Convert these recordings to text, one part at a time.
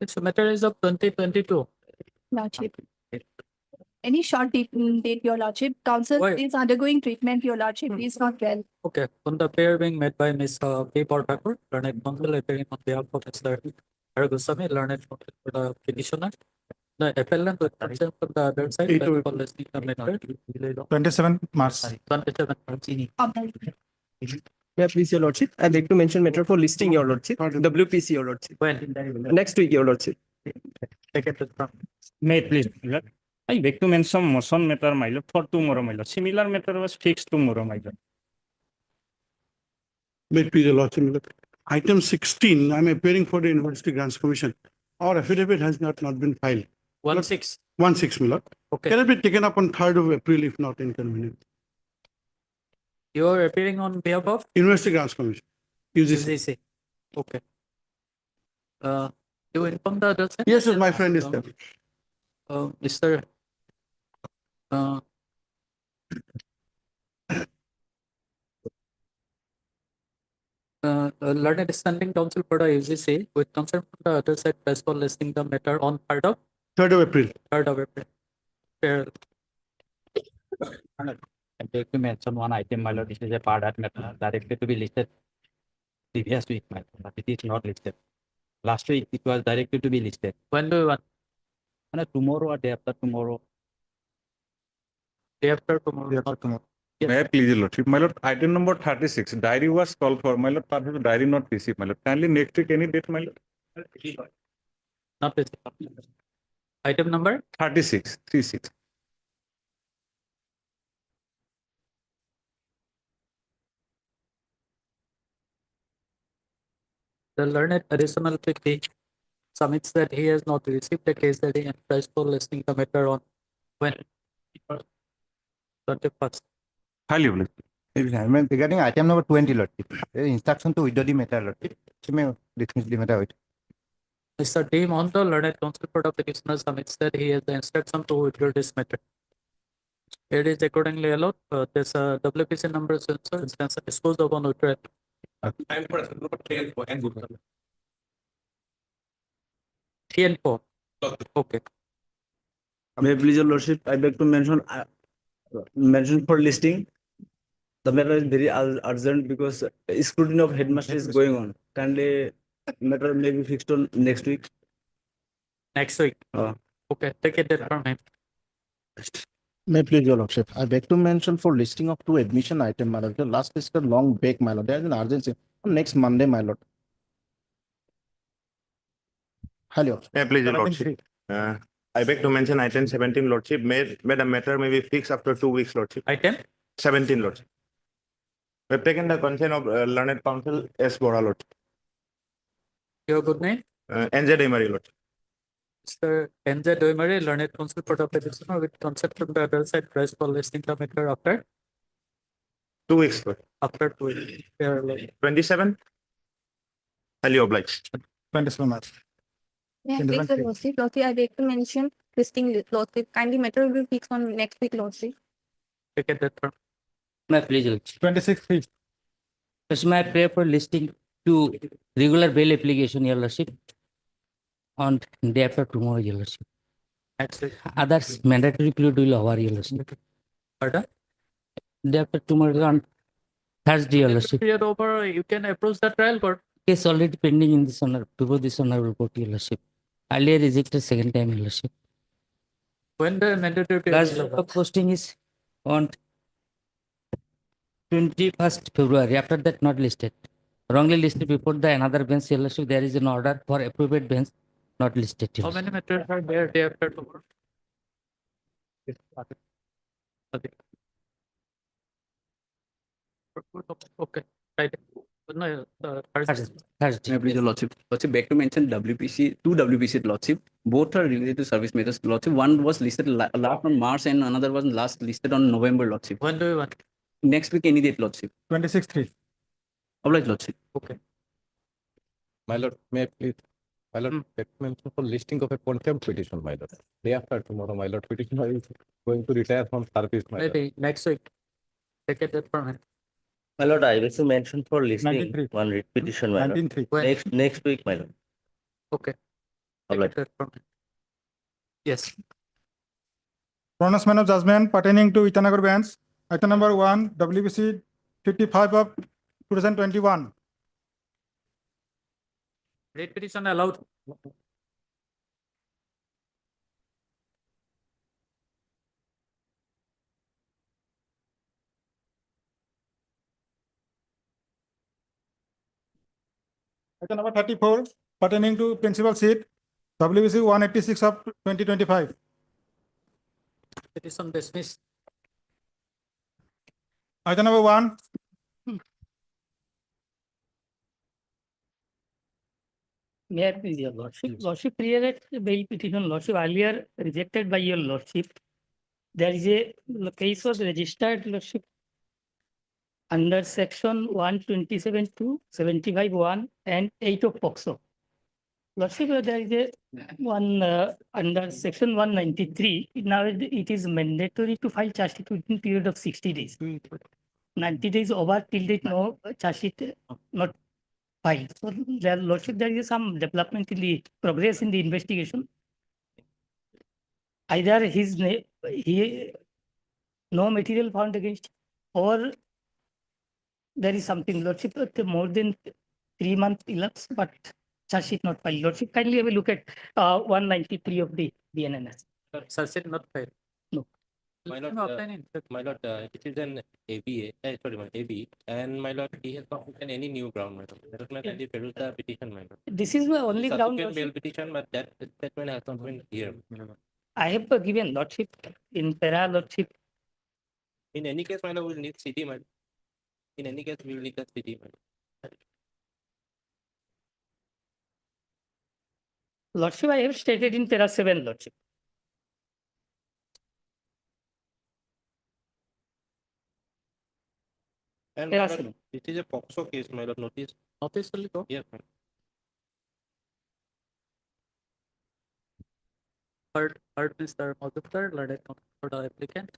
It's a matter is of 2022. Lordship. Any short date, Your Lordship. Counsel Why? is undergoing treatment, Your Lordship. He is not well. Okay. On the pair being made by Miss P. Portakur, learned counsel appearing on behalf of Mr. Aragusami, learned counsel for the petitioner. The appellant with consent from the other side, Eight- for listening the matter. 27 March. 27. Yeah, please, Your Lordship. I'd like to mention matter for listing, Your Lordship. WPC, Your Lordship. When? Next week, Your Lordship. Take it from. May it please, my lord. I beg to mention motion matter, my lord, for tomorrow, my lord. Similar matter was fixed tomorrow, my lord. May it please your lordship. Item 16, I'm appearing for the University Grants Commission. Our affidavit has not been filed. 1-6. 1/6, my lord. Okay. Can it be taken up on 3rd of April if not inconvenient? You are appearing on behalf of University Grants Commission. UGC. UGC. Okay. You inform the other side? Yes, sir, my friend is there. Mr. Learned standing counsel for the UGC with concern from the other side press for listing the matter on 3rd of 3rd of April. April. Fair. I beg to mention one item, my lord. This is a part that matter directly to be listed previous week, my lord, but it is not listed. Last week it was directly to be listed. When do you want? And tomorrow or day after tomorrow. Day after tomorrow. Yes. May I please, your lordship? My lord, item number 36, diary was called for. My lord, perhaps diary not received. My lord, kindly next week any date, my lord? Not this. Item number 36, 36. the learned additional 50 submits that he has not received the case that he emphasized for listing the matter on when 21st. Highly obliged. Regarding item number 20, Lordship, there is instruction to withdraw the matter, Lordship. You may dismiss the matter with. Mr. D. Monto, learned counsel for the petitioner, submits that he has the instruction to withdraw this matter. It is accordingly allowed. This WPC number sensor is disposed of on withdrawal. Three and 4. Okay. May it please, Your Lordship. I beg to mention for listing. The matter is very urgent because scrutiny of headmaster is going on. Kindly, matter may be fixed on next week. Next week. Okay. Take it there from him. May please, Your Lordship. I beg to mention for listing of 2 admission item, my lord. The last is a long break, my lord. There is an urgency on next Monday, my lord. Hello. May I please, your lordship? I beg to mention item 17, lordship. May the matter may be fixed after 2 weeks, lordship. Item 17, lordship. We have taken the consent of learned counsel S. Bora, lordship. your good name. NZ Emery, lordship. Mr. NZ Doimari, learned counsel for the petitioner with consent from the other side press for listing the matter after 2 weeks, lordship. 2 weeks. Fair, Lord. 27. Highly obliged. 27 March. Yeah, please, the Lordship. Lordship, I beg to mention listing, Lordship. Kindly matter will be fixed on next week, Lordship. Take it that from. May I please, Lordship. 26. First, may I pray for listing to regular bail application, Your Lordship, on day after tomorrow, Your Lordship. Next week. Others mandatory period will over, Your Lordship. Pardon? Day after tomorrow on Thursday, Your Lordship. Period over, you can approach the trial court. Case already pending in this honor, before this honorable court, Your Lordship. Earlier rejected second time, Your Lordship. When the mandatory period Last is over. of posting is on 21st February. After that, not listed. Wrongly listed before the another bench, Your Lordship. There is an order for appropriate bench, not listed. Your How Lordship. many matters are there day after tomorrow? Okay. Okay. Right. No, Thursday. May I please, Your Lordship? Lordship, beg to mention WPC, 2 WPC, Lordship. Both are related to service matters, Lordship. One was listed last on March and another was last listed on November, Lordship. When do you want? Next week, any date, Lordship. 26/3. Obliged, Lordship. Okay. My lord, may I please? My lord, mention for listing of a contempt petition, my lord. Day after tomorrow, my lord, petitioner is going to retire from service, my lord. Maybe next week. Take it from him. My lord, I wish to mention for listing 19.3. one repetition, my lord. 19.3. When? Next week, my lord. Okay. All Take right. it back from me. Yes. Pronouncement of judgment pertaining to Itanagar bench, item number 1, WBC 55 of 2021. Rate petition allowed. Item number 34 pertaining to principal seat, WBC 186 of 2025. Petition dismissed. Item number 1, May I please, your lordship? Lordship, pre-elect bail petition, lordship, earlier rejected by your lordship. There is a case was registered, lordship, under section 127 to 75(1) and 8 of POXO. Lordship, there is a one under section 193. Now it is mandatory to file charge sheet within period of 60 days. 90 days over till date, no charge sheet not filed. So, their lordship, there is some development in the progress in the investigation. Either he no material found against him, or there is something, lordship, more than 3 months elapsed, but charge sheet not filed. Lordship, kindly have a look at 193 of the BNNS. Charge sheet not filed. No. My No, lord, obtain it. my lord, it is an ABA, sorry, my AB, and my lord, he has not taken any new ground, my lord. That is my kindly peruse the petition, my lord. This is my only ground, Subsequent bail lordship. petition, but that statement has not been here. I have given lordship in para, lordship. In any case, my lord, we will need CD, my lord. In any case, we will need the CD, my lord. Lordship, I have stated in para 7, lordship. And Para my lord, 7. this is a POXO case, my lord, notice. Notice will go. Yes, my lord. Heard Mr. Madhukar, learned counsel for the applicant.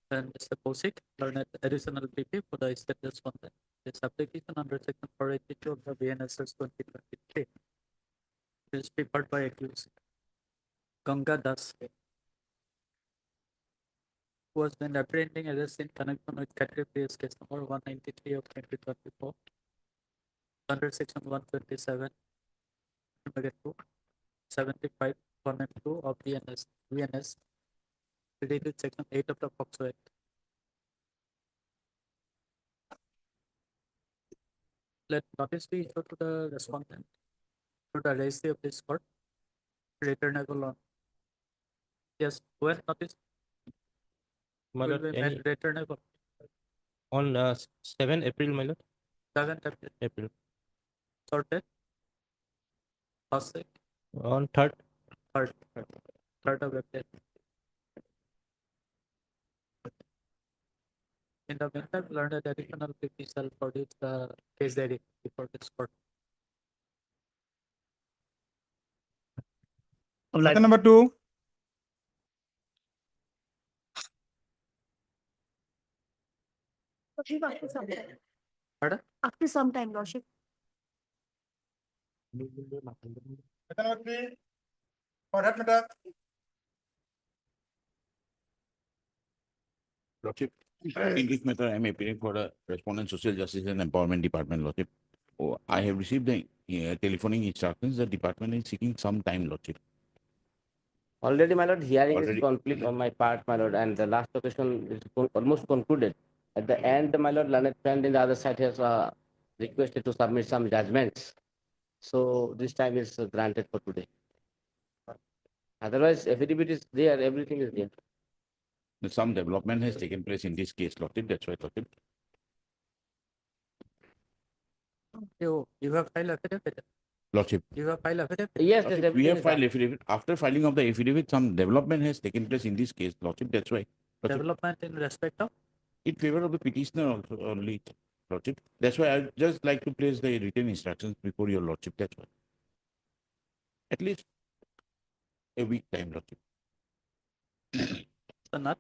And Mr. Kosik, learned additional PP for the state respondent. This application under section 482 of the BNSS 2023 is prepared by accused Ganga Das, who has been apprehending arrest in connection with category PS case number 193 of 2024 under section 127, 75, 1 and 2 of VNS related section 8 of the POXO Act. Let notice be issued to the respondent to the registry of this court, returnable on. Yes, when notice My will lord, be made returnable. on 7 April, my lord, 7th April, April, sorted. First, on 3rd, third of April. In the meantime, learned that additional PP shall produce the case diary before this court. item number 2, Lordship, after some time. Pardon? After some time, lordship. item number 3, for that matter, Lordship, in this matter, I am appearing for the Respondent Social Justice and Empowerment Department, Lordship. Oh, I have received the telephonic instructions. The department is seeking some time, Lordship. Already, my lord, hearing is Already. complete on my part, my lord, and the last occasion is almost concluded. At the end, my lord, learned friend in the other side has requested to submit some judgments. So this time is granted for today. Otherwise, affidavit is there, everything is there. Some development has taken place in this case, Lordship. That's why, Lordship. You have filed affidavit. Lordship. You have filed affidavit. Yes, yes, Lordship, we everything have is filed done. affidavit. After filing of the affidavit, some development has taken place in this case, Lordship. That's why. Lordship, Development in respect of. in favor of the petitioner also only, Lordship. That's why I just like to place the written instructions before your Lordship. That's why. At least a week time, Lordship. So not.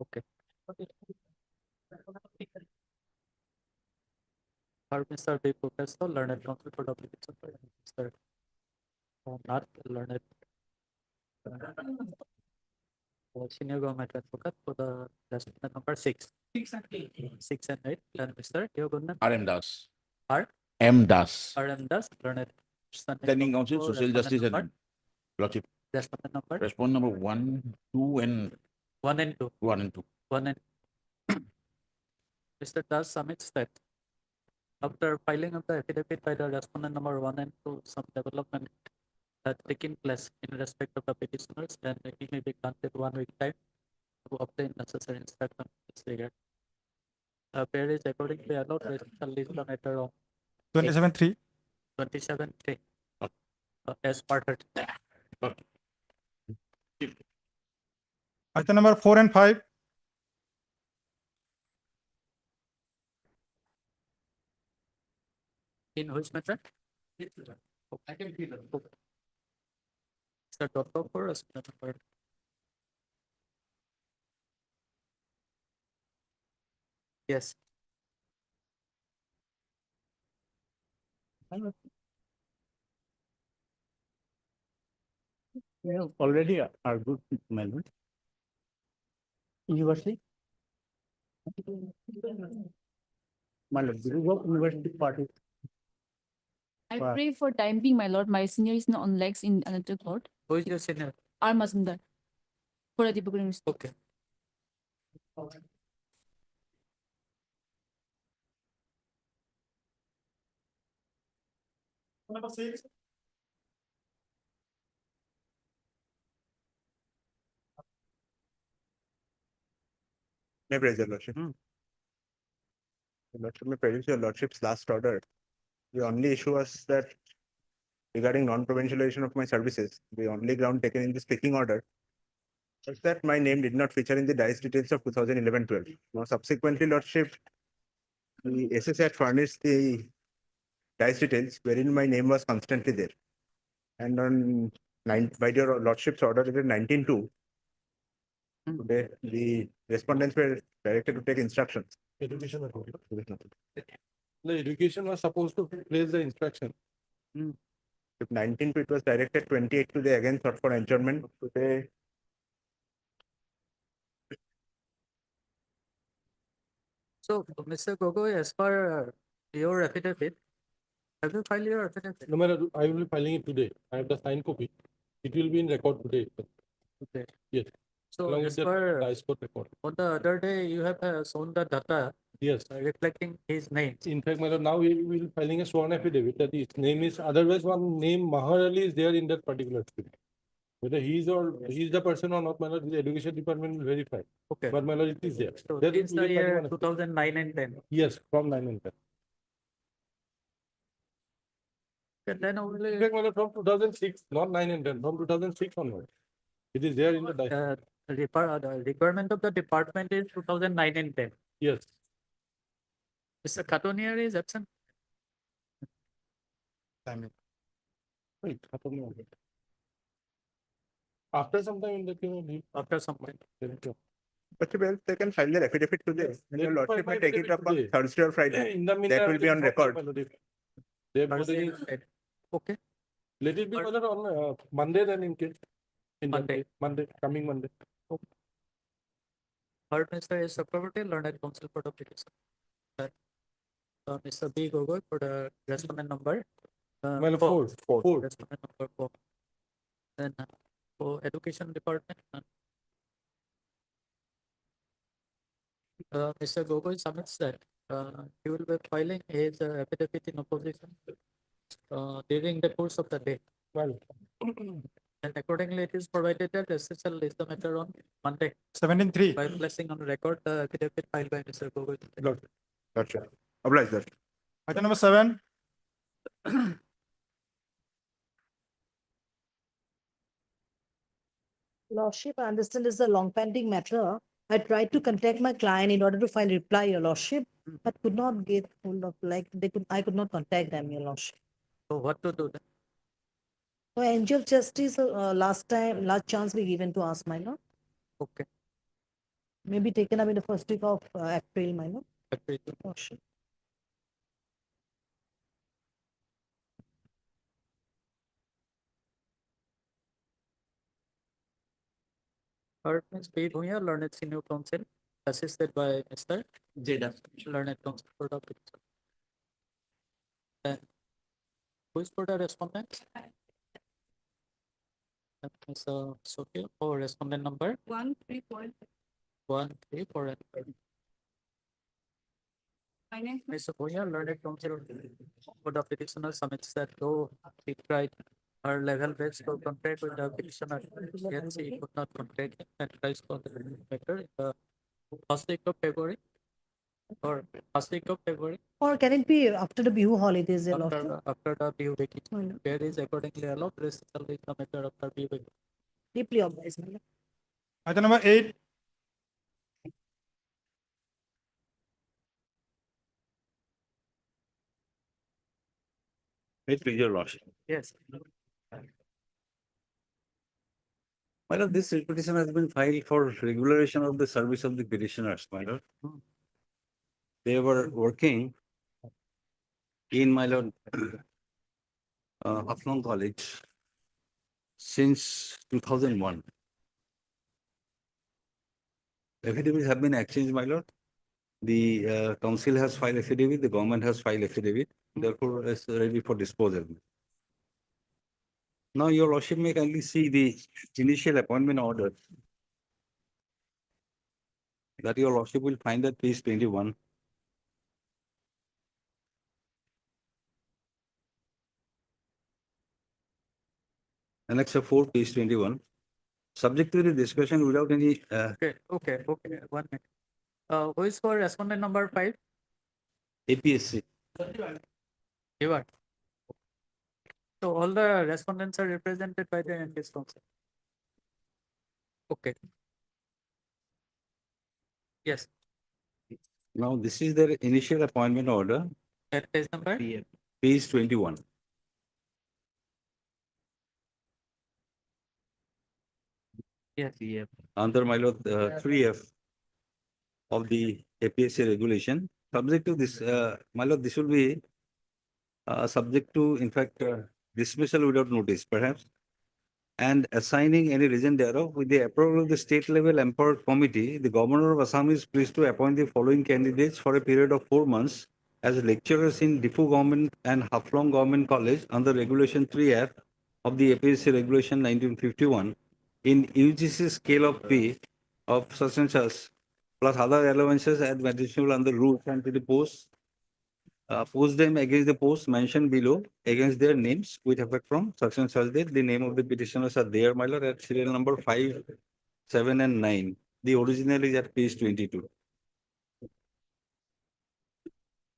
Okay. Mr. D. Professor, learned counsel for application. Mr. Not learned. Senior government advocate for the respondent number 6. 6 and 8. And Mr. Yogundan. R.M. Das. R. M. Das. RM Das, learned. Standing Council, Social Justice and Lordship. Respondent number Respond number 1, 2, and 1 and 2. 1 and 2. 1 and Mr. Das submits that after filing of the affidavit by the respondent number 1 and 2, some development had taken place in respect of the petitioners, then he may be granted 1 week time to obtain necessary instruction in this regard. Pair is accordingly allowed to list the matter of 27-3. 27-3 as part of Item number 4 and 5. in which matter? I can feel it. Mr. Dr. for us. Yes. Already are good, Melvin. University. My lord, do you work university party? I Wow. pray for time being, my lord. My senior is not on legs in another court. Who is your senior? R. Mazumdar. For a Dipukul University. Okay. Number 6. May praise your lordship. Hmm. Your lordship, may praise your lordship's last order. The only issue was that regarding non-provincialization of my services, the only ground taken in this picking order was that my name did not feature in the dice details of 2011-12. Now subsequently, lordship, the SSA had furnished the dice details wherein my name was constantly there. And on by your lordship's order dated 19-2, today the respondents were directed to take instructions. Education authority. The education was supposed to place the instruction. If 19-2, it was directed, 28 to they again sought for adjournment. Today, So, Mr. Gogoi, as per your affidavit, have you filed your affidavit? No matter, I will be filing it today. I have the signed copy. It will be in record today. Okay. Yes. So, Along as with the per dice court record. on the other day, you have shown the data Yes. reflecting his name. In fact, my lord, now we will be filing a sworn affidavit that his name is, otherwise one name Mahar Ali is there in that particular script. Whether he is the person or not, my lord, the education department will verify. Okay. But my lord, it is there. So, There since will the be filing year one 2009 and 10. Yes, from 9 and 10. And then only In fact, my lord, from 2006, not 9 and 10, from 2006 onward. It is there in the dice. the requirement of the department is 2009 and 10. Yes. Mr. Katonier is absent. Wait, after some time in the After some point. but well, they can file their affidavit today. And your lordship may take it up on today. Thursday or Friday. In the meantime, That will be on record. They have Thursday, already- okay. Let it be further on Monday then in case. In that Monday. day, Monday, coming Monday. Third, Mr. S. Chakraborty, learned counsel for the petition. Mr. B. Gogoi for the respondent number. Well, four. Respondent number 4. Then for education department. Mr. Gogoi submits that he will be filing his affidavit in opposition during the course of the day. Well, And accordingly, it is provided that SSL is the matter on Monday 17-3. by placing on record the affidavit filed by Mr. Gogoi. Lordship. Oblige, lordship. Item number 7. Lordship, I understand this is a long pending matter. I tried to contact my client in order to find reply, Your Lordship, but could not get hold of, I could not contact them, Your Lordship. So what to do then? So Angel Justice, last chance we given to ask, my lord. Okay. Maybe taken up in the first week of April, my lord. Agree. Oh, sure. Ms. P. Bhuya, Learned Senior Counsel, assisted by Mr. Jada. Learned Counsel for the petition. Who is for the respondent? Ms. Sophia, for respondent number 134. 134. Finance. Ms. Bhuya, Learned Counsel for the petitioner submits that though he tried her legal best to contract with the petitioner, yet she could not contract and tries for the matter in the first week of February or first week of February Or can it be after the Bihu holidays, your lordship? after the due vacation. My lord. There is accordingly allowed recital with the matter after due vacation. Deeply obliged, my lord. Item number 8, May please your lordship. Yes. My lord, this petition has been filed for regularization of the service of the petitioners, my lord. They were working in, my lord, Haflong College since 2001. Affidavits have been exchanged, my lord. The council has filed affidavit, the government has filed affidavit, therefore it's ready for disposal. Now, your lordship may kindly see the initial appointment order that your lordship will find at page 21. Annex 4, page 21. Subject to the discussion without any Okay. 1 minute. Who is for respondent number 5? APSC. You are. So all the respondents are represented by the MP's council. Okay. Yes. Now, this is their initial appointment order, At page number? page 21. Yes. Under, my lord, 3F of the APSC regulation. Subject to this, my lord, this will be subject to, in fact, dismissal without notice, perhaps, and assigning any reason thereof with the approval of the state level empowered committee. The governor of Assam is pleased to appoint the following candidates for a period of 4 months as lecturers in Difu Government and Haflong Government College under Regulation 3F of the APSC Regulation 1951 in UGC scale of pay of such and such, plus other allowances as additional under rules and to the post. Post them against the posts mentioned below against their names with effect from such and such date. The name of the petitioners are there, my lord, at serial number 5, 7, and 9. The original is at page 22.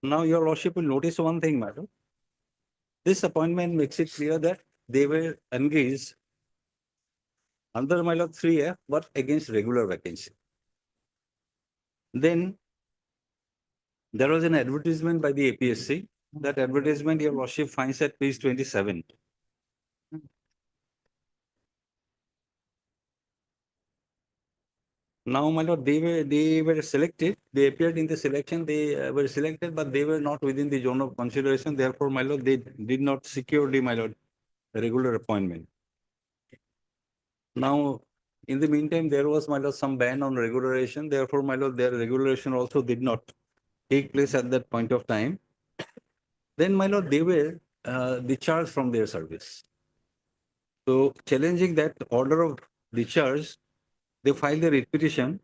Now, your lordship will notice one thing, madam. This appointment makes it clear that they were engaged under, my lord, 3F, but against regular vacancy. Then there was an advertisement by the APSC. That advertisement, your lordship finds at page 27. Now, my lord, they were selected. They appeared in the selection. They were selected, but they were not within the zone of consideration. Therefore, my lord, they did not secure the, my lord, regular appointment. Now, in the meantime, there was, my lord, some ban on regularization. Therefore, my lord, their regularization also did not take place at that point of time. Then, my lord, they were discharged from their service. So, challenging that order of discharge, they filed a writ petition.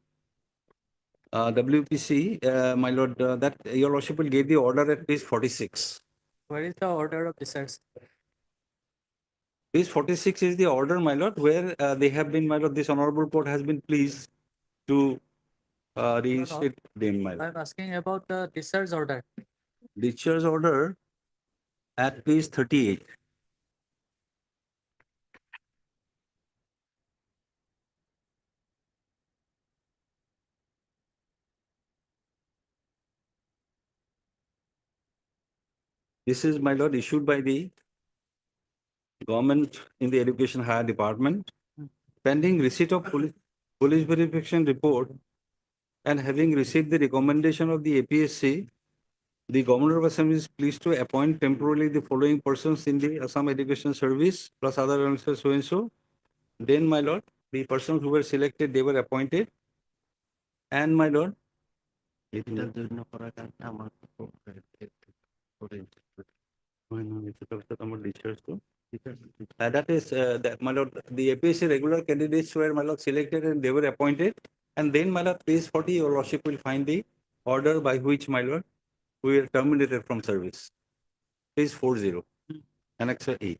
WPC, my lord, that your lordship will give the order at page 46. Where is the order of discharge? Page 46 is the order, my lord, where they have been, my lord, this honorable court has been pleased to reinstate them, my lord. I'm asking about the discharge order. Discharge order at page 38. This is, my lord, issued by the government in the education higher department, pending receipt of police verification report and having received the recommendation of the APSC, the Governor of Assam is pleased to appoint temporarily the following persons in the Assam Education Service plus other answers so and so. Then, my lord, the persons who were selected, they were appointed. And my lord, that is, that, my lord, the APSC regular candidates were, my lord, selected and they were appointed. And then, my lord, page 40, your lordship will find the order by which, my lord, we were terminated from service. Page 40, Annexure A.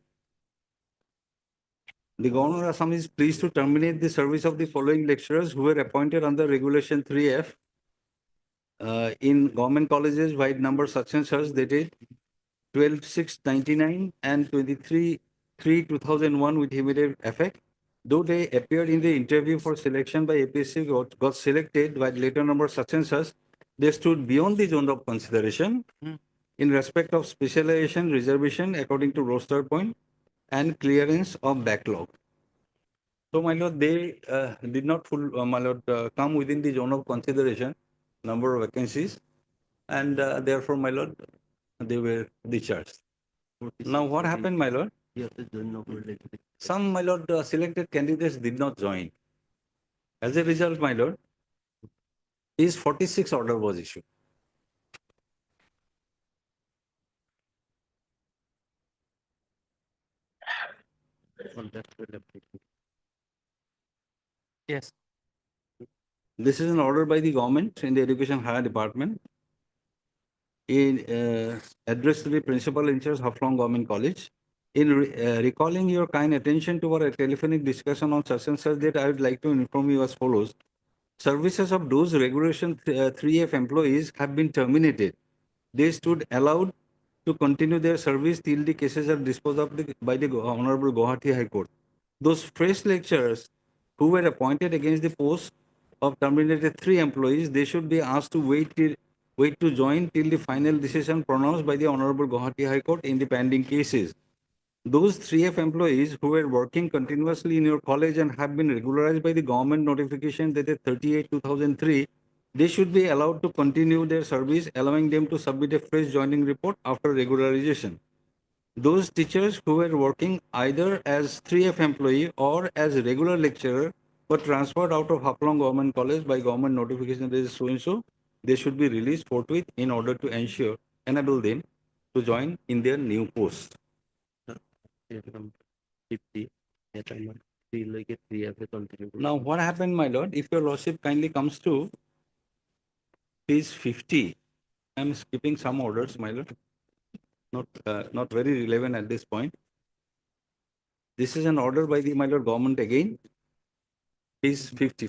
The Governor of Assam is pleased to terminate the service of the following lecturers who were appointed under Regulation 3F in government colleges by number such and such dated 12/6/99 and 23/3/2001 with immediate effect. Though they appeared in the interview for selection by APSC, got selected by later number such and such, they stood beyond the zone of consideration in respect of specialization, reservation according to roster point and clearance of backlog. So, my lord, they did not my lord, come within the zone of consideration, number of vacancies, and therefore, my lord, they were discharged. Now, what happened, my lord? Some, my lord, selected candidates did not join. As a result, my lord, his 46 order was issued. Yes. This is an order by the government in the Education Higher Department in addressed to the principal in charge of Haflong Government College. In recalling your kind attention to our telephonic discussion on such and such date, I would like to inform you as follows. Services of those Regulation 3F employees have been terminated. They stood allowed to continue their service till the cases are disposed of by the Honorable Guwahati High Court. Those fresh lecturers who were appointed against the post of terminated 3 employees, they should be asked to wait to join till the final decision pronounced by the Honorable Guwahati High Court in the pending cases. Those 3F employees who were working continuously in your college and have been regularized by the government notification dated 38/2003, they should be allowed to continue their service, allowing them to submit a fresh joining report after regularization. Those teachers who were working either as 3F employee or as a regular lecturer were transferred out of Haflong Government College by government notification dated so and so, they should be released forthwith in order to enable them to join in their new post. Now, what happened, my lord? If your lordship kindly comes to page 50, I'm skipping some orders, my lord. Not very relevant at this point. This is an order by the, my lord, government again. Page 50.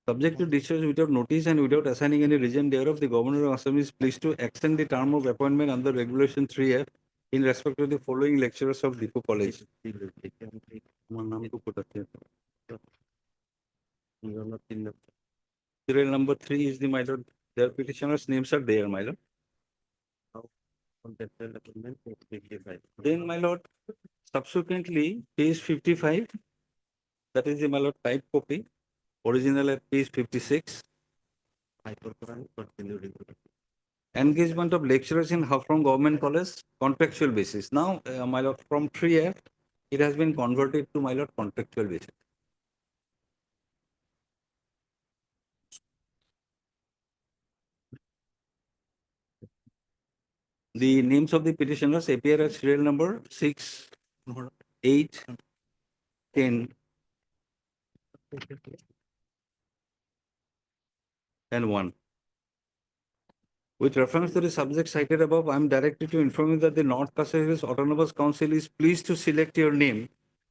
Subject to discharge without notice and without assigning any reason thereof, the Governor of Assam is pleased to extend the term of appointment under Regulation 3F in respect to the following lecturers of Dipu College. Serial number 3 is the, my lord, their petitioners' names are there, my lord. Then, my lord, subsequently, page 55, that is the, my lord, type copy, original at page 56. Engagement of lecturers in Haflong Government College, contractual basis. Now, my lord, from 3F, it has been converted to, my lord, contractual basis. The names of the petitioners appear as serial number 6, 8, 10, and 1. With reference to the subject cited above, I am directed to inform you that the North Kasai Hills Autonomous Council is pleased to select your name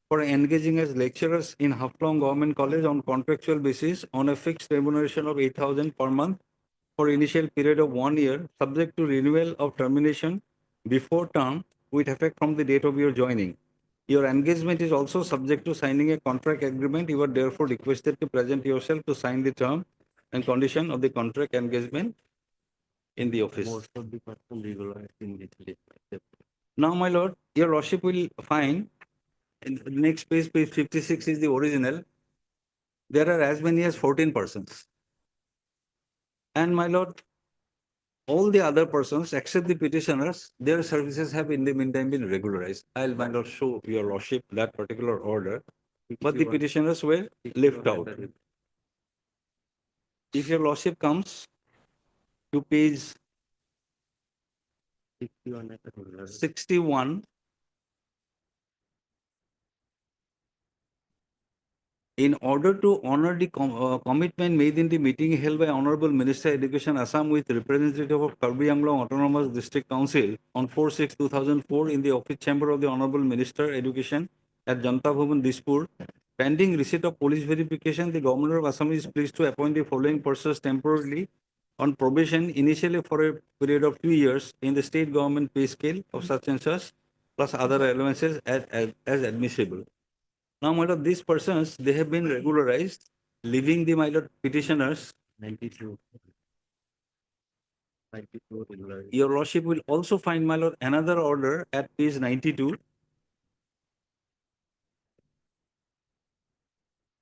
for engaging as lecturers in Haflong Government College on contractual basis on a fixed remuneration of 8,000 per month for initial period of 1 year, subject to renewal of termination before term with effect from the date of your joining. Your engagement is also subject to signing a contract agreement. You are therefore requested to present yourself to sign the term and condition of the contract engagement in the office. Most of the person regularized in this list. Now, my lord, your lordship will find in the next page, page 56 is the original. There are as many as 14 persons. And my lord, all the other persons except the petitioners, their services have in the meantime been regularized. I'll, my lord, show your lordship that particular order, but the petitioners were left out. If your lordship comes to page 61, in order to honor the commitment made in the meeting held by Honorable Minister Education Assam with representative of Karbi Anglong Autonomous District Council on 4/6/2004 in the office chamber of the Honorable Minister Education at Janta Bhavan, Dispur, pending receipt of police verification, the Governor of Assam is pleased to appoint the following persons temporarily on probation, initially for a period of 2 years in the state government pay scale of such and such, plus other allowances as admissible. Now, my lord, these persons, they have been regularized, leaving the, my lord, petitioners. 92. Your lordship will also find, my lord, another order at page 92.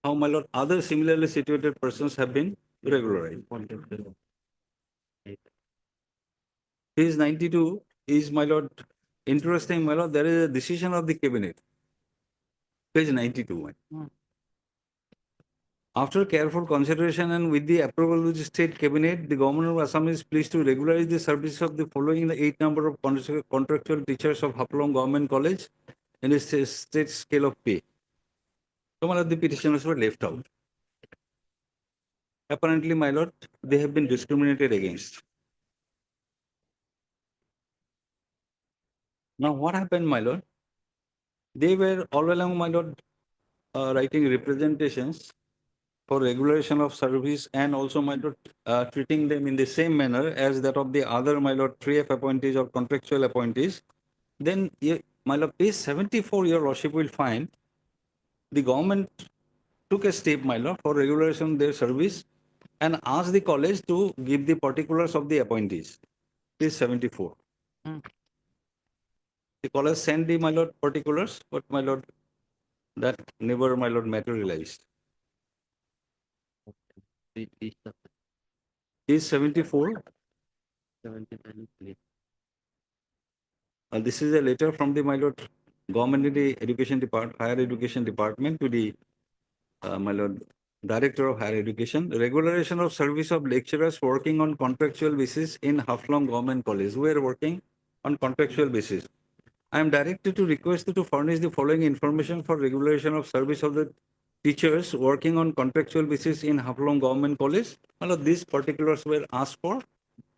How, my lord, other similarly situated persons have been regularized. Page 92 is, my lord, interesting, my lord, there is a decision of the cabinet. Page 92. After careful consideration and with the approval of the state cabinet, the government of Assam is pleased to regularize the service of the following the 8 number of contractual teachers of Hapalong Government College in a state scale of pay. Some of the petitioners were left out. Apparently, my lord, they have been discriminated against. Now, what happened, my lord? They were all along, my lord, writing representations for regulation of service and also, my lord, treating them in the same manner as that of the other, my lord, 3F appointees or contractual appointees. Then, my lord, page 74, your lordship will find the government took a step, my lord, for regulation of their service and asked the college to give the particulars of the appointees. Page 74. The college sent the, my lord, particulars, but, my lord, that never, my lord, materialized. Page 74. This is a letter from the, my lord, government in the education department, higher education department to the, my lord, director of higher education. Regularization of service of lecturers working on contractual basis in Hapalong Government College. We are working on contractual basis. I am directed to request you to furnish the following information for regularization of service of the teachers working on contractual basis in Hapalong Government College. My lord, these particulars were asked for,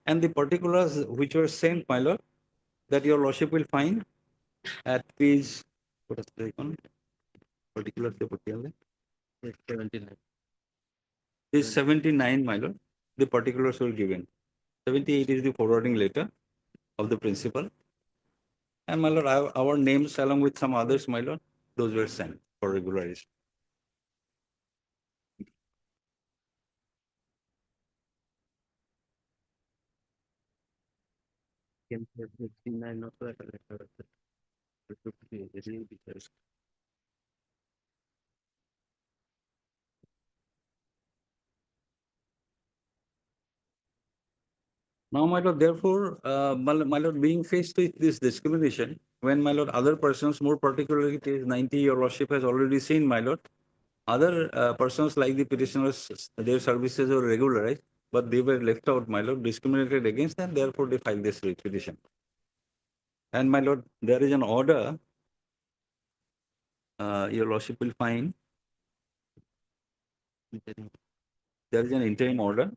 and the particulars which were sent, my lord, that your lordship will find at page, what is the icon? Particulars, 79. Page 79, my lord, the particulars were given. 78 is the forwarding letter of the principal. And, my lord, our names along with some others, my lord, those were sent for regularization. Now, my lord, therefore, my lord, being faced with this discrimination, when, my lord, other persons, more particularly case 90, your lordship has already seen, my lord, other persons like the petitioners, their services were regularized, but they were left out, my lord, discriminated against, and therefore they filed this petition. And, my lord, there is an order, your lordship will find, there is an interim order,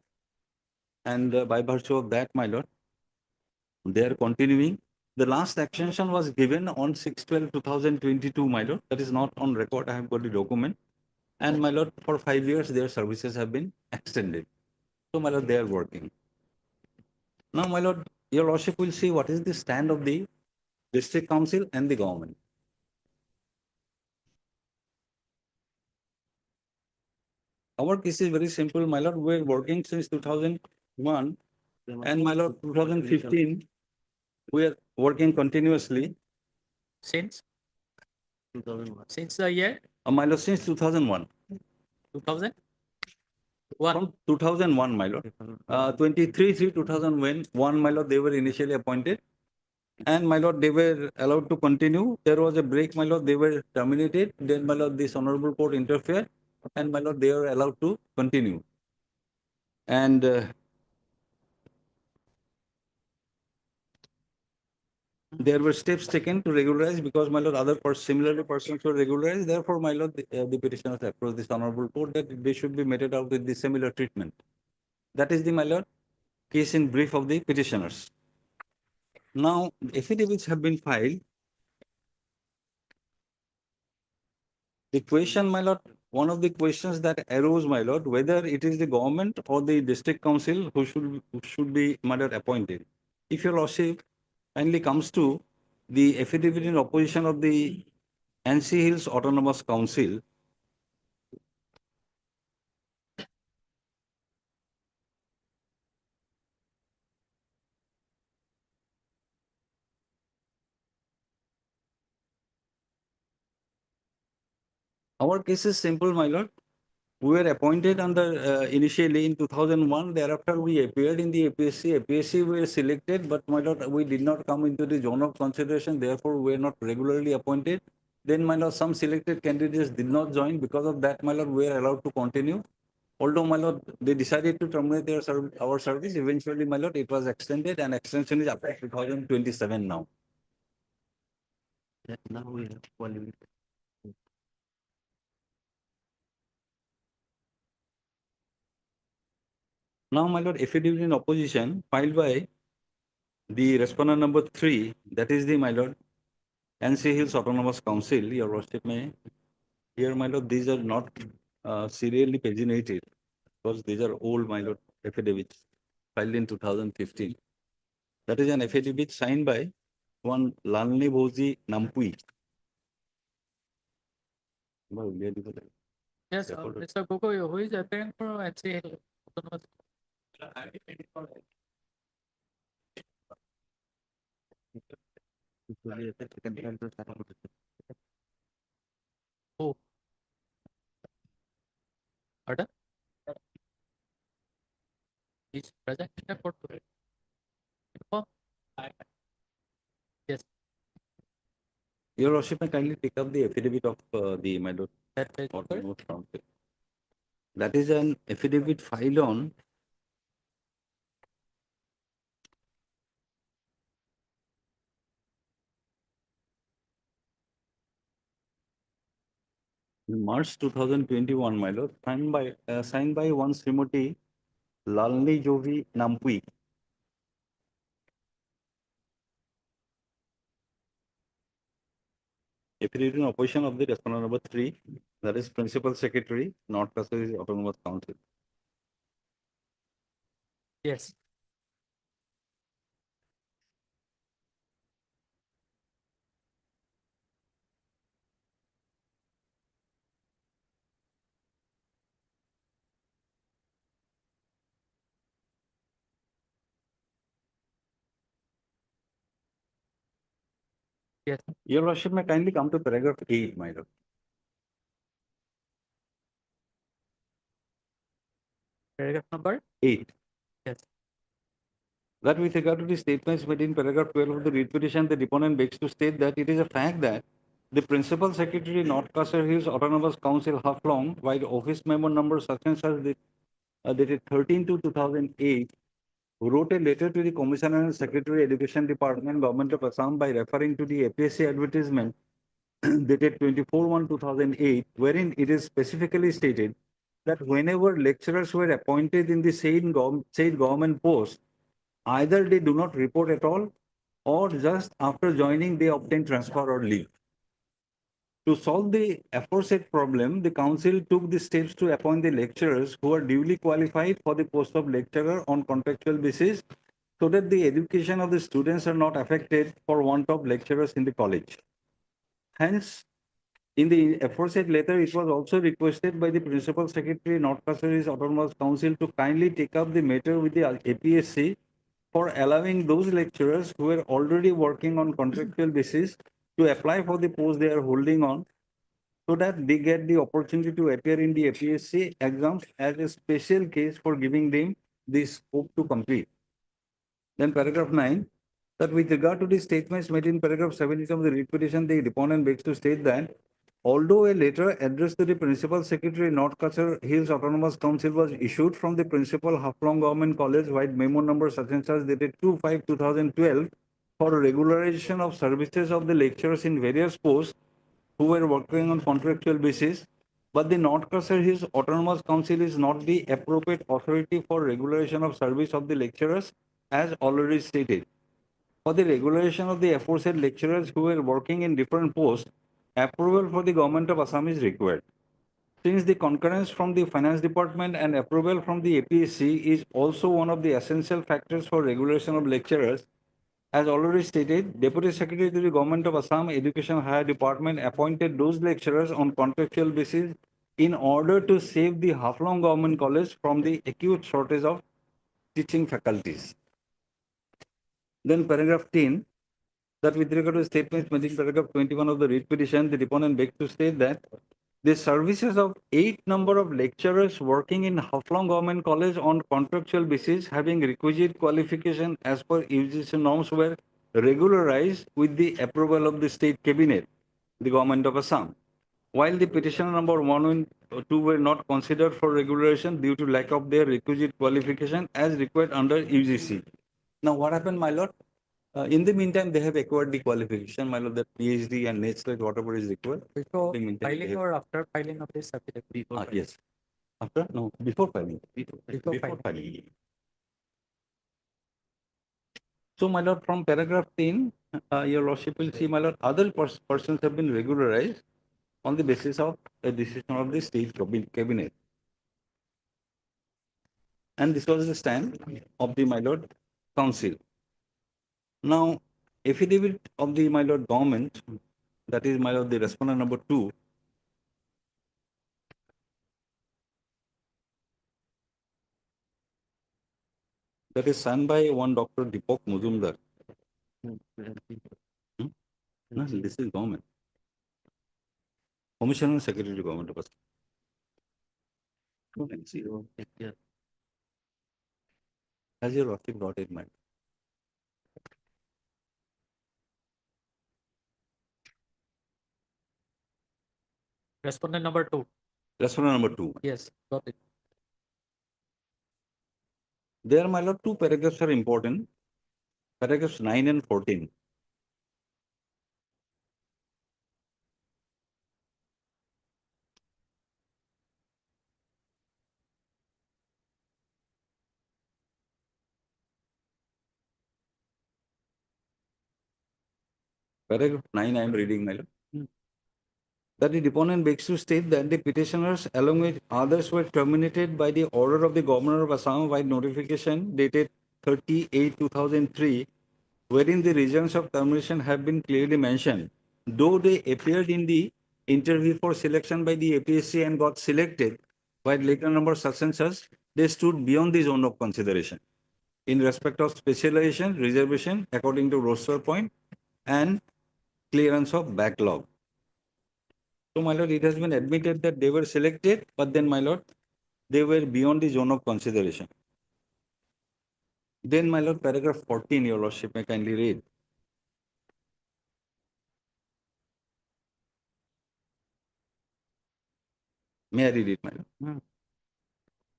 and by virtue of that, my lord, they are continuing. The last extension was given on 6/12/2022, my lord. That is not on record. I have got the document. And, my lord, for 5 years, their services have been extended. So, my lord, they are working. Now, my lord, your lordship will see what is the stand of the district council and the government. Our case is very simple, my lord. We are working since 2001, and, my lord, 2015, we are working continuously. Since? 2001. Since the year My lord, since 2001. 2000? From 2001, my lord. 23/3/2001, my lord, they were initially appointed. And my lord, they were allowed to continue. There was a break, my lord, they were terminated. Then, my lord, this honorable court interfered. And my lord, they were allowed to continue. And there were steps taken to regularize because, my lord, similarly persons were regularized. Therefore, my lord, the petitioners approached this honorable court that they should be meted out with the similar treatment. That is the, my lord, case in brief of the petitioners. Now, affidavits have been filed. The question, my lord, one of the questions that arose, my lord, whether it is the government or the district council who should be, my lord, appointed. If your lordship kindly comes to the affidavit in opposition of the NC Hills Autonomous Council, our case is simple, my lord. We were appointed under initially in 2001. Thereafter, we appeared in the APSC. APSC were selected, but my lord, we did not come into the zone of consideration. Therefore, we were not regularly appointed. Then, my lord, some selected candidates did not join. Because of that, my lord, we were allowed to continue. Although, my lord, they decided to terminate our service. Eventually, my lord, it was extended, and extension is up to 2027 now. Now we have qualification. Now, my lord, affidavit in opposition filed by the respondent number 3, that is the, my lord, NC Hills Autonomous Council. Your worship may here, my lord, these are not serially paginated because these are old, my lord, affidavits filed in 2015. That is an affidavit signed by one Lalni Bhoji Nampui. Yes, Mr. Gogoi, who is appearing for HCL? Who? Pardon? He's present in the court today. Inform? Yes, Your worship may kindly pick up the affidavit of the, my lord, that page. Autonomous Council. That is an affidavit filed on in March 2021, my lord, signed by one Srimati Lalni Jovi Nampui. Affidavit in opposition of the respondent number 3, that is Principal Secretary, North Passages Autonomous Council. Yes. Yes. Your worship may kindly come to paragraph 8, my lord. Paragraph number? 8. Yes. That with regard to the statements made in paragraph 12 of the writ petition, the deponent begs to state that it is a fact that the Principal Secretary, North Castle Hills Autonomous Council, Haflong, while office memo number such and such dated 13/2/2008, wrote a letter to the Commissioner and Secretary Education Department, Government of Assam, by referring to the APSC advertisement dated 24/1/2008, wherein it is specifically stated that whenever lecturers were appointed in the said government post, either they do not report at all, or just after joining they obtain transfer or leave. To solve the aforesaid problem, the council took the steps to appoint the lecturers who are duly qualified for the post of lecturer on contractual basis, so that the education of the students are not affected for want of lecturers in the college. Hence, in the aforesaid letter, it was also requested by the Principal Secretary, North Passages Autonomous Council, to kindly take up the matter with the APSC for allowing those lecturers who were already working on contractual basis to apply for the post they are holding on, so that they get the opportunity to appear in the APSC exams as a special case for giving them the scope to compete. Then paragraph 9, that with regard to the statements made in paragraph 17 of the writ petition, the deponent begs to state that although a letter addressed to the Principal Secretary, North Hills Autonomous Council was issued from the Principal Haflong Government College, white memo number such and such dated 2/5/2012 for regularization of services of the lecturers in various posts who were working on contractual basis, but the North Hills Autonomous Council is not the appropriate authority for regulation of service of the lecturers, as already stated. For the regulation of the aforesaid lecturers who were working in different posts, approval for the government of Assam is required. Since the concurrence from the finance department and approval from the APSC is also one of the essential factors for regulation of lecturers, as already stated, Deputy Secretary to the Government of Assam Education Higher Department appointed those lecturers on contractual basis in order to save the Haflong Government College from the acute shortage of teaching faculties. Then paragraph 10, that with regard to statements made in paragraph 21 of the writ petition, the deponent begs to state that the services of 8 number of lecturers working in Haflong Government College on contractual basis having requisite qualification as per UGC norms were regularized with the approval of the state cabinet, the government of Assam. While the petition number 1 and 2 were not considered for regularization due to lack of their requisite qualification as required under UGC. Now what happened, my lord? In the meantime, they have acquired the qualification, my lord, that PhD and NET, whatever is required. Before In the meantime, they filing have- or after filing of this affidavit? Yes. After? No, before filing. Before filing. filing. So, my lord, from paragraph 10, your lordship will see, my lord, other persons have been regularized on the basis of a decision of the state cabinet. And this was the stand of the, my lord, council. Now, affidavit of the, my lord, government, that is, my lord, the respondent number 2, that is signed by one Dr. Deepak Muzumdar. No, this is government. Commissioner and Secretary to Government of Assam. Has your lordship got it, mind? Respondent number 2. Respondent number 2. Yes, got it. There, my lord, 2 paragraphs are important. Paragraphs 9 and 14. Paragraph 9, I am reading, my lord. That the deponent begs to state that the petitioners, along with others, were terminated by the order of the Governor of Assam by notification dated 30/8/2003, wherein the reasons of termination have been clearly mentioned. Though they appeared in the interview for selection by the APSC and got selected by later number such and such, they stood beyond the zone of consideration in respect of specialization, reservation, according to roster point, and clearance of backlog. So, my lord, it has been admitted that they were selected, but then, my lord, they were beyond the zone of consideration. Then, my lord, paragraph 14, your lordship may kindly read. May I read it, my lord?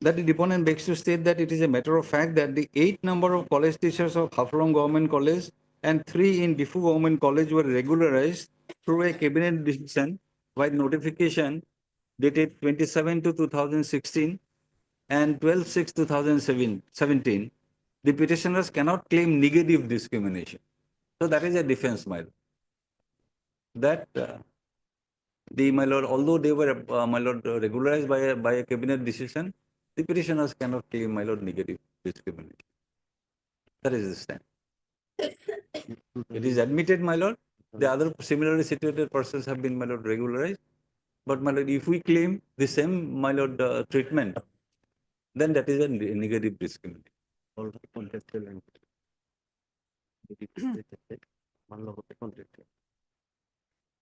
That the deponent begs to state that it is a matter of fact that the 8 number of college teachers of Haflong Government College and 3 in Diffu Government College were regularized through a cabinet decision by notification dated 27/2016 and 12/6/2017. The petitioners cannot claim negative discrimination. So that is a defense, my lord. That my lord, although they were, my lord, regularized by a cabinet decision, the petitioners cannot claim, my lord, negative discrimination. That is the stand. It is admitted, my lord, the other similarly situated persons have been, my lord, regularized. But, my lord, if we claim the same, my lord, treatment, then that is a negative discrimination.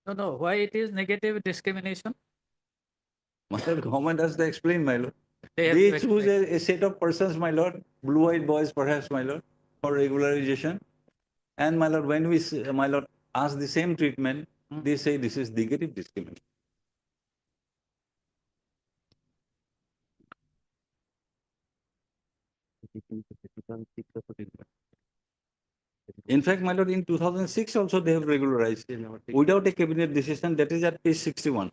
No, why it is negative discrimination? My lord, government has to explain, my lord. They have They to choose explain. a set of persons, my lord, blue-eyed boys perhaps, my lord, for regularization. And my lord, when we, my lord, ask the same treatment, they say this is negative discrimination. In fact, my lord, in 2006 also they have regularized without a cabinet decision. That is at page 61.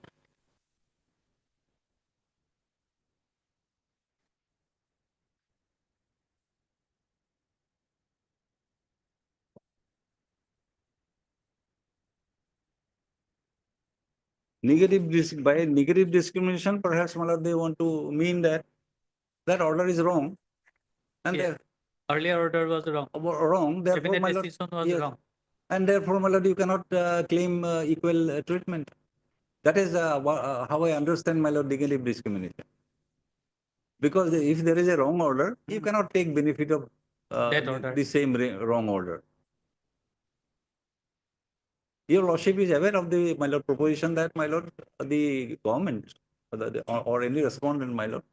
By negative discrimination, perhaps, my lord, they want to mean that that order is wrong, and Yeah. Earlier order was wrong. wrong. Therefore, Cabinet my lord, decision was yes, wrong. and therefore, my lord, you cannot claim equal treatment. That is how I understand, my lord, negative discrimination. Because if there is a wrong order, you cannot take benefit of That order. the same wrong order. Your lordship is aware of the, my lord, proposition that, my lord, the government or any respondent, my lord,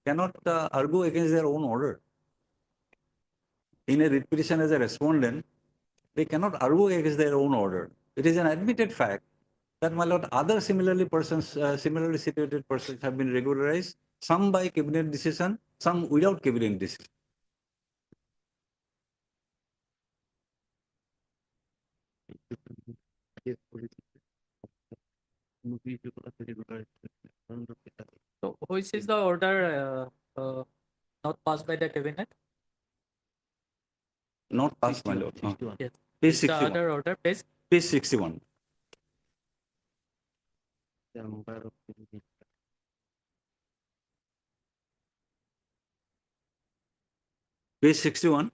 cannot argue against their own order. In a writ petition as a respondent, they cannot argue against their own order. It is an admitted fact that, my lord, other similarly situated persons have been regularized, some by cabinet decision, some without cabinet decision. So which is the order not passed by the cabinet? Not passed, my lord. Yes. Page Is the 61. other order page? Page 61. Page 61.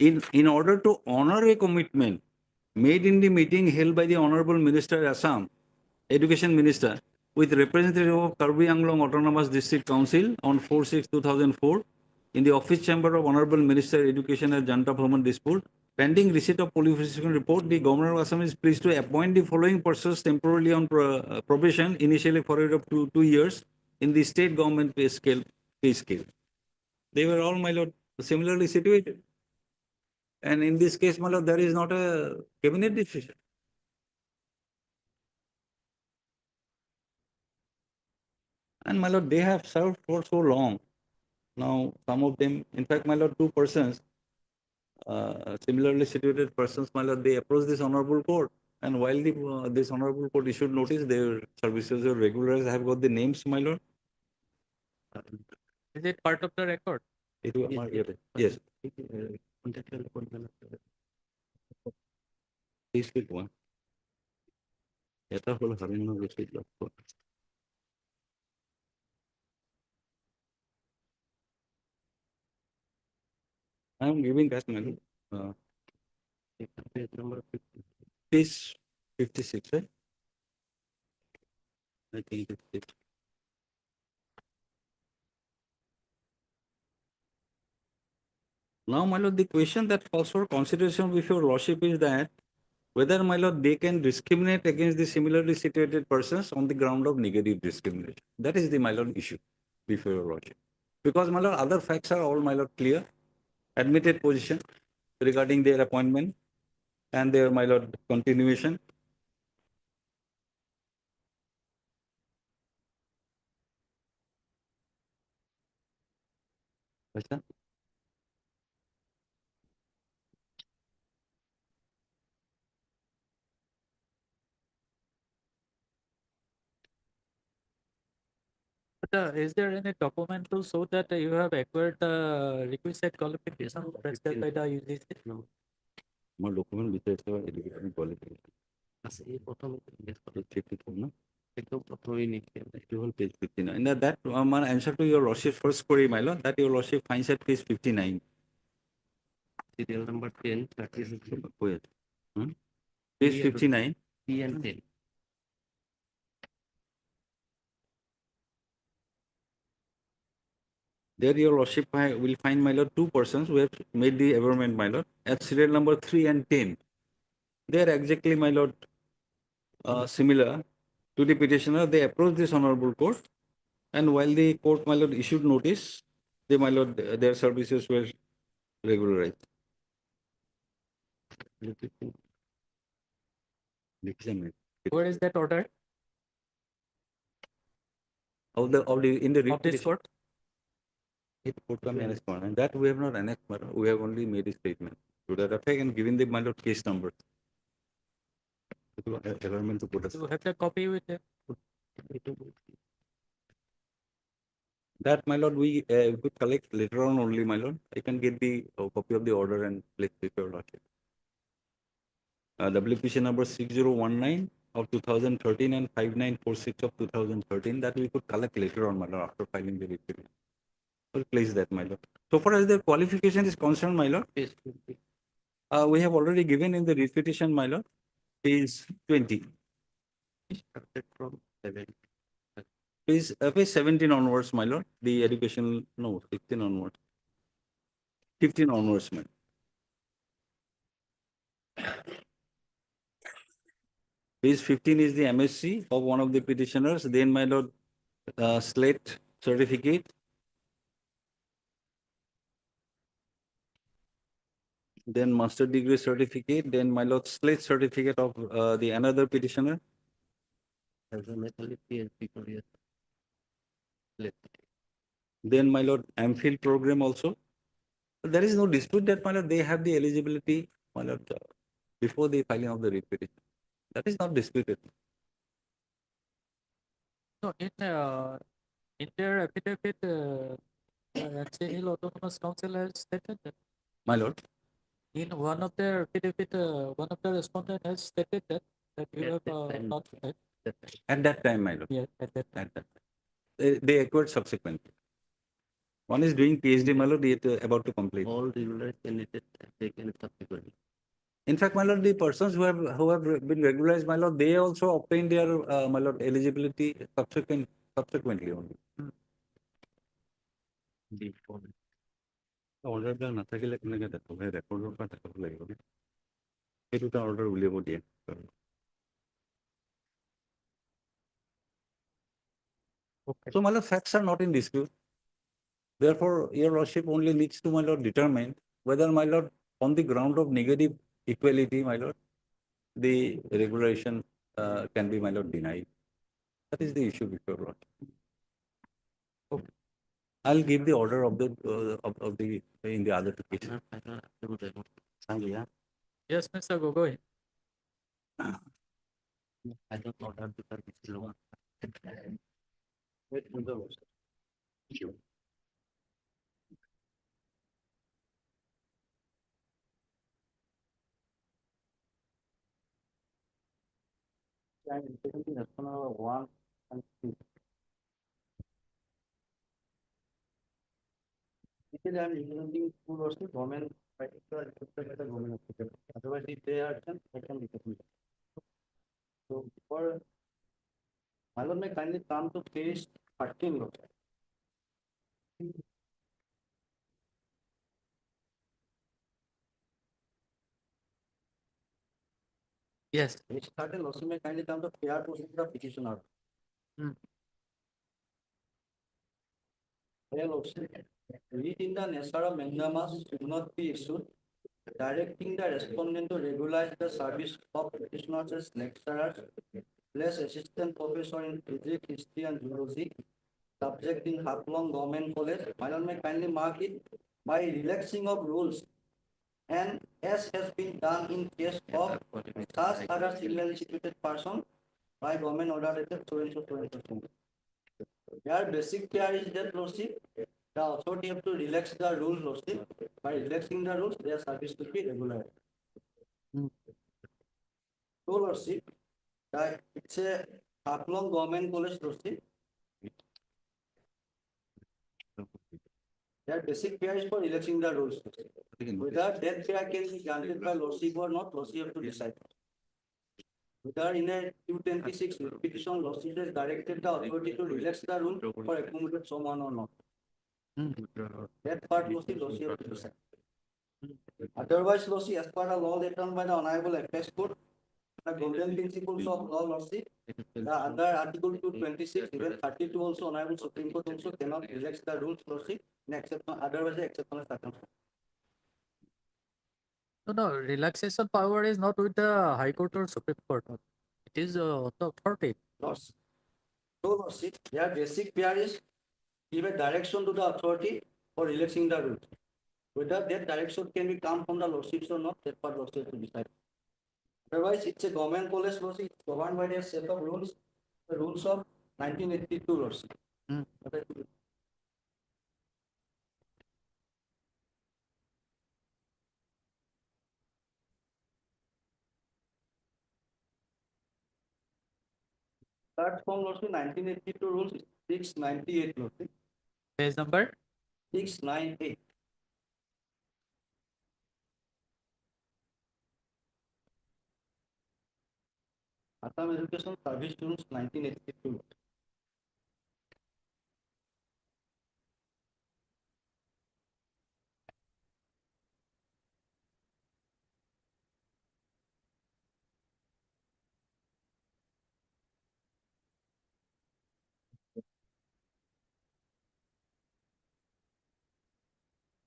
In order to honor a commitment made in the meeting held by the Honorable Minister Assam, Education Minister, with representative of Karbi Anglong Autonomous District Council on 4/6/2004 in the office chamber of Honorable Minister Education at Janta Bhaman Dispur, pending receipt of qualification report, the Governor of Assam is pleased to appoint the following persons temporarily on probation, initially for a period of 2 years, in the state government pay scale. They were all, my lord, similarly situated. And in this case, my lord, there is not a cabinet decision. And, my lord, they have served for so long. Now, some of them, in fact, my lord, two persons, similarly situated persons, my lord, they approached this honorable court. And while this honorable court issued notice, their services were regularized. I have got the names, my lord. Is it part of the record? It was, yes. Please speak one. এটা হলো হারিয়ানা রশিদ লক্ষ্য। I am giving that, my lord. Page number 50. Page 56, right? I think it's it. Now, my lord, the question that calls for consideration with your lordship is that whether, my lord, they can discriminate against the similarly situated persons on the ground of negative discrimination. That is the, my lord, issue before your lordship. Because, my lord, other facts are all, my lord, clear. Admitted position regarding their appointment and their, my lord, continuation. Understand? But, is there any document to show that you have acquired the requisite qualification prescribed by the UGC? No. My document details are education qualification. Page 54, no? Page 59. Now that my answer to your lordship's first query, my lord, that your lordship finds at page 59. Serial number 10, that is wait. Page 59. P and 10. There your lordship will find, my lord, two persons who have made the averment, my lord, at serial number 3 and 10. They are exactly, my lord, similar to the petitioner, they approached this honorable court, and while the court, my lord, issued notice, they, my lord, their services were regularized. Where is that order Of the in the of this court? It put on annexed one, and that we have not annexed, madam. We have only made a statement to that effect and given the, my lord, case number. Government to put us. You have the copy with you? That, my lord, we could collect later on only, my lord. I can get the copy of the order and place it your lordship. WPC number 6019 of 2013 and 5946 of 2013, that we could collect later on, my lord, after filing the report. We'll place that, my lord. So far as the qualification is concerned, my lord, we have already given in the repetition, my lord, is 20. Page 17 onwards, my lord. The educational, no, 15 onwards. 15 onwards, my lord. Page 15 is the MSc of one of the petitioners. Then, my lord, slate certificate. Then master degree certificate. Then, my lord, slate certificate of the another petitioner. Then, my lord, MPhil program also. There is no dispute that, my lord, they have the eligibility, my lord, before the filing of the repetition. That is not disputed. No, in their affidavit, NC Hill Autonomous Council has stated that. My lord, In one of their affidavit, one of the respondent has stated that you have not. at that time, my lord. Yeah, at that time. At that time. They acquired subsequently. One is doing PhD, my lord, yet about to complete. All regular candidates taken subsequently. In fact, my lord, the persons who have been regularized, my lord, they also obtained their, my lord, eligibility subsequently only. Order বিলাক নাথাকিলে কেনেকে দেখো ৰেকৰ্ডৰ পৰা দেখাব লাগিব নে এই দুটা অৰ্ডাৰ উলিয়াব দিয়ে So, my lord, facts are not in dispute. Therefore, your lordship only needs to, my lord, determine whether, my lord, on the ground of negative equality, my lord, the regulation can be, my lord, denied. That is the issue before lord. Okay. I'll give the order of the in the other two cases. Yes, Mr. Gogoi. I don't order because it's low. One and two. Because I'm using two or three government, particular government official. Otherwise, if they are absent, I can recommend. So for Malon may kindly come to page 13. Yes. Page 13 also may kindly come to PR procedure of petition order. Read in the nature of mandamus should not be issued, directing the respondent to regularize the service of petitioners as lecturers, less assistant professor in physics, history, and zoology, subject in Haplong Government College. Malon may kindly mark it by relaxing of rules, and as has been done in case of such other similarly situated person by government order dated so and so. Their basic care is that lordship, the authority have to relax the rules, lordship. By relaxing the rules, their service will be regular. So lordship, that it's a Haplong Government College, lordship. Their basic care is for relaxing the rules. Whether that care can be granted by lordship or not, lordship have to decide. Whether in a 226 petition, lordship has directed the authority to relax the rule for accommodate someone or not. That part lordship have to decide. Otherwise, lordship, as per the law written by the Honorable Apex Court, The golden principles of law, Lordship, the other Article 226, even 32 also, Honorable Supreme Court also cannot relax the rules, Lordship, in exception, otherwise exceptional circumstances. No, relaxation power is not with the High Court or Supreme Court. It is the authority. Lordship. So, Lordship, their basic prayer is give a direction to the authority for relaxing the rules. Whether that direction can be come from the Lordships or not, that part Lordship to decide. Otherwise, it's a government college, Lordship, governed by a set of rules, the rules of 1982, Lordship. Hmm. Platform Lordship, 1982 rules, 698, Lordship, Page number 698. Assam Education Service Rules, 1982.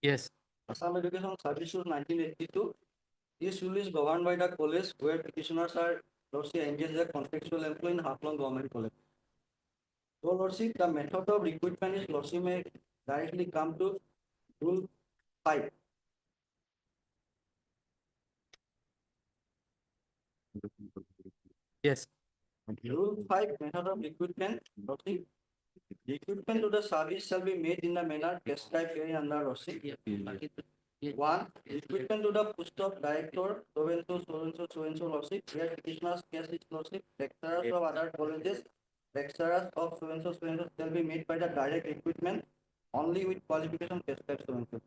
yes. Assam Education Service Rules, 1982. This rule is governed by the college where petitioners are Lordship engaged as a contractual employee in Haflong Government College. So Lordship, the method of recruitment is Lordship may directly come to Rule 5. Yes. Rule 5, method of recruitment, Lordship. Recruitment to the service shall be made in the manner prescribed herein under Lordship. 1. Recruitment to the post of director, so and so, so and so, so and so, Lordship, where petitioner's case is Lordship, lecturers of other colleges, lecturers of so and so shall be made by the direct recruitment only with qualification prescribed so and so.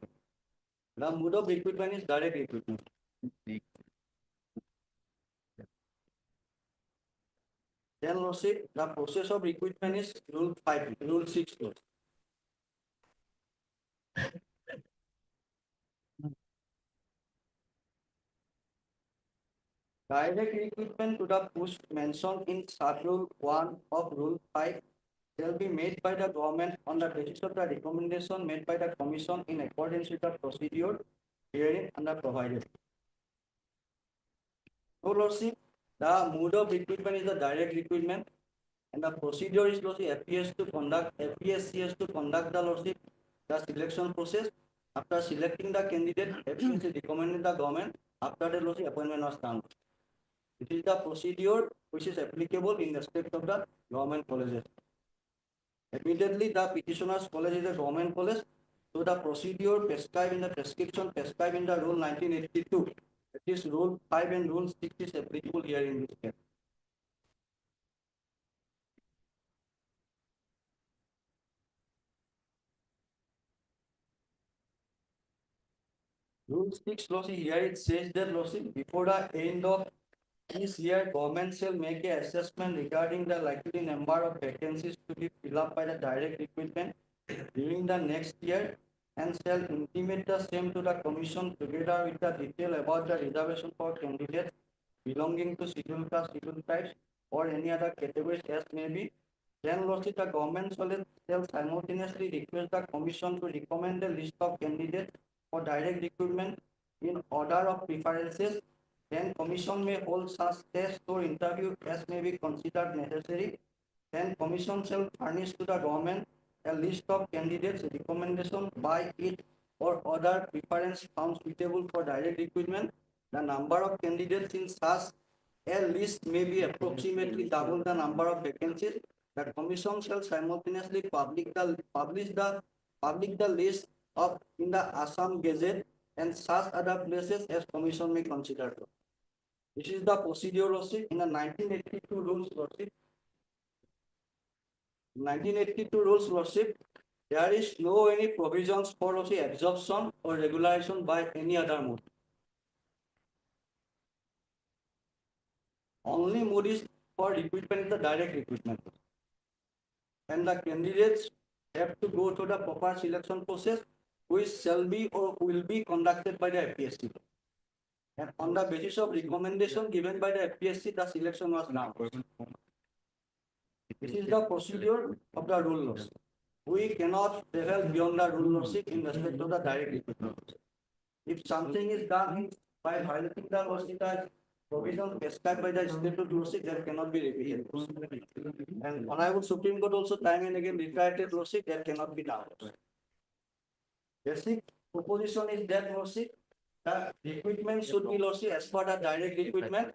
The mode of recruitment is direct recruitment. Then Lordship, the process of recruitment is Rule 5, Rule 6, Lordship. Direct recruitment to the post mentioned in sub-rule 1 of Rule 5 shall be made by the government on the basis of the recommendation made by the commission in accordance with the procedure herein under provided. So, Lordship, the mode of recruitment is the direct recruitment, and the procedure is Lordship FPSC has to conduct the Lordship the selection process. After selecting the candidate, FPSC recommended the government. After the Lordship appointment was done. It is the procedure which is applicable in respect of the government colleges. Immediately, the petitioner's college is a government college, so the procedure prescribed in the prescription prescribed in the Rule 1982, that is Rule 5 and Rule 6 is applicable here in this case. Rule 6, Lordship, here it says that Lordship, before the end of this year, government shall make a assessment regarding the likely number of vacancies to be filled up by the direct recruitment during the next year and shall intimate the same to the commission together with the detail about the reservation for candidates belonging to scheduled caste, scheduled tribes or any other categories as may be. Then Lordship, the government shall simultaneously request the commission to recommend a list of candidates for direct recruitment in order of preferences. Then commission may hold such tests or interview as may be considered necessary. Then commission shall furnish to the government a list of candidates recommendation by it or other preference found suitable for direct recruitment. The number of candidates in such a list may be approximately double the number of vacancies. The commission shall simultaneously publish the list of in the Assam Gazette and such other places as commission may consider. This is the procedure Lordship in the 1982 rules Lordship. 1982 rules Lordship, there is no any provisions for Lordship absorption or regularization by any other mode. Only mode is for recruitment is the direct recruitment. And the candidates have to go through the proper selection process which shall be or will be conducted by the FPSC. And on the basis of recommendation given by the FPSC, the selection was now. This is the procedure of the rule lordship. We cannot travel beyond the rule lordship in respect of the direct recruitment. If something is done by violating the lordship provision prescribed by the state of lordship, that cannot be repeated. And Honorable Supreme Court also time and again reiterated lordship, that cannot be done. Basic proposition is that lordship, the recruitment should be lordship as per the direct recruitment,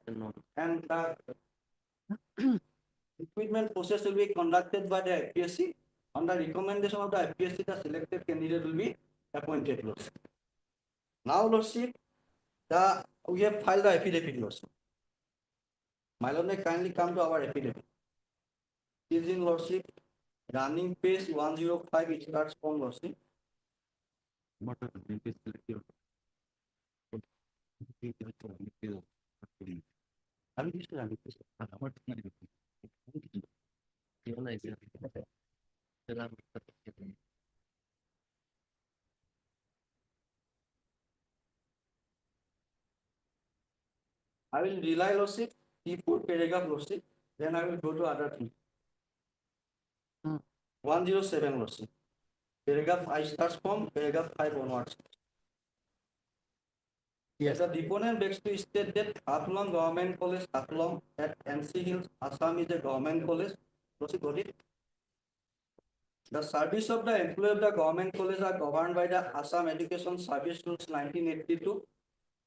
and the recruitment process will be conducted by the FPSC. On the recommendation of the FPSC, the selected candidate will be appointed lordship. Now, lordship, we have filed the affidavit, lordship. My lord, may kindly come to our affidavit. Is in lordship, running page 105, it starts from lordship. I will rely lordship, T4 paragraph lordship, then I will go to other thing. 107 lordship. Paragraph I starts from paragraph 5 onwards. Yes, the deponent begs to state that Hatlong Government College, Hatlong at NC Hills, Assam is a government college. Proceed, got it. The service of the employee of the government college are governed by the Assam Education Service Rules 1982.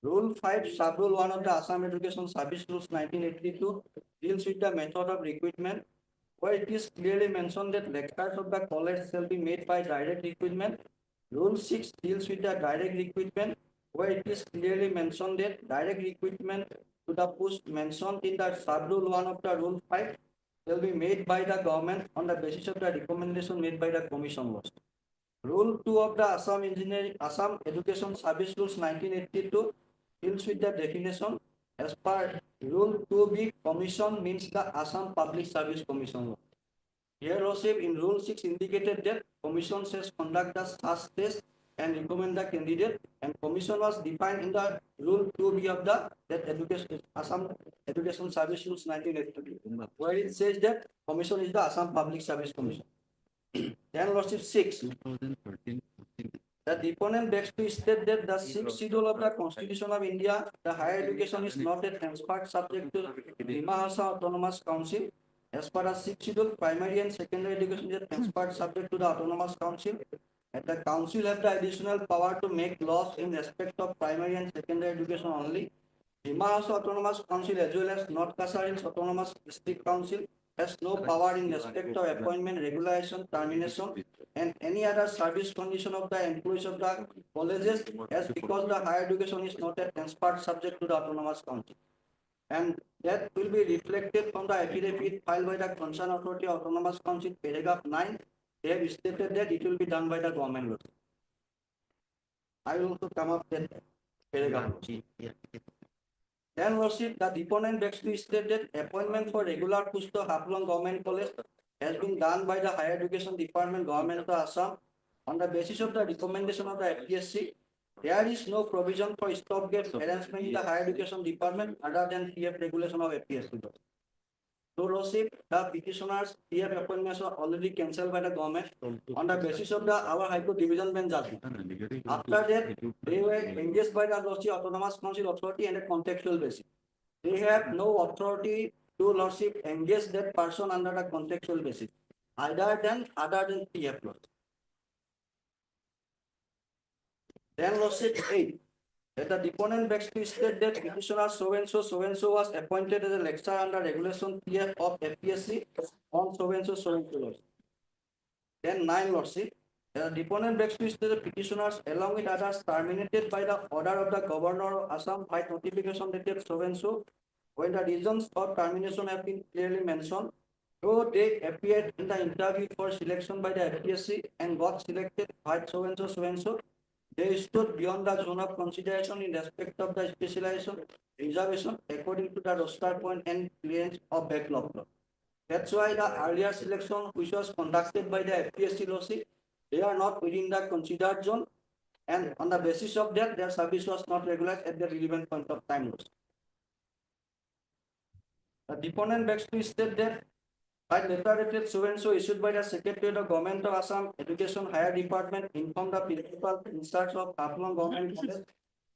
Rule 5, Sub-Rule 1 of the Assam Education Service Rules 1982 deals with the method of recruitment, where it is clearly mentioned that lecturers of the college shall be made by direct recruitment. Rule 6 deals with the direct recruitment, where it is clearly mentioned that direct recruitment to the post mentioned in the Sub-Rule 1 of the Rule 5 shall be made by the government on the basis of the recommendation made by the Commission laws. Rule 2 of the Assam Education Service Rules 1982 deals with the definition. As per Rule 2B, Commission means the Assam Public Service Commission law. Here also in Rule 6 indicated that Commission says conduct the such test and recommend the candidate, and Commission was defined in the Rule 2B of the Assam Education Service Rules 1982, where it says that Commission is the Assam Public Service Commission. Then Lordship 6. The deponent begs to state that the 6th schedule of the Constitution of India, the higher education is not a transferred subject to Mahasa Autonomous Council. As per the 6th schedule, primary and secondary education is a transferred subject to the Autonomous Council. And the council have the additional power to make laws in respect of primary and secondary education only. Mahasa Autonomous Council as well as North Kasaril Autonomous District Council has no power in respect of appointment, regularization, termination, and any other service condition of the employees of the colleges, as because the higher education is not a transferred subject to the Autonomous Council. And that will be reflected from the affidavit filed by the concerned authority Autonomous Council, paragraph 9. They have stated that it will be done by the government law. I will also come up with paragraph. Then Lordship, the deponent begs to state that appointment for regular post to Haplong Government College has been done by the Higher Education Department, Government of Assam, on the basis of the recommendation of the FPSC. There is no provision for stopgap arrangement in the Higher Education Department other than PF regulation of FPSC. So Lordship, the petitioners PF appointments were already cancelled by the government on the basis of the our High Court Division Bench judgment. After that, they were engaged by the Lordship Autonomous Council Authority on a contextual basis. They have no authority to Lordship engage that person under the contextual basis, other than PF law. Then Lordship 8. That the deponent begs to state that petitioner so and so was appointed as a lecturer under regulation PF of FPSC on so and so laws. Then 9 Lordship. The deponent begs to state the petitioners along with others terminated by the order of the Governor of Assam by notification dated so and so, when the reasons for termination have been clearly mentioned, though they appeared in the interview for selection by the FPSC and got selected by so and so, they stood beyond the zone of consideration in respect of the specialization reservation according to the roster point and clearance of backlog law. That's why the earlier selection which was conducted by the FPSC Lordship, they are not within the considered zone, And on the basis of that, their service was not regularized at the relevant point of time. The deponent begs to state that by letter dated so and so issued by the Secretary of the Government of Assam Education Higher Department informed the principal in charge of Haflong Government College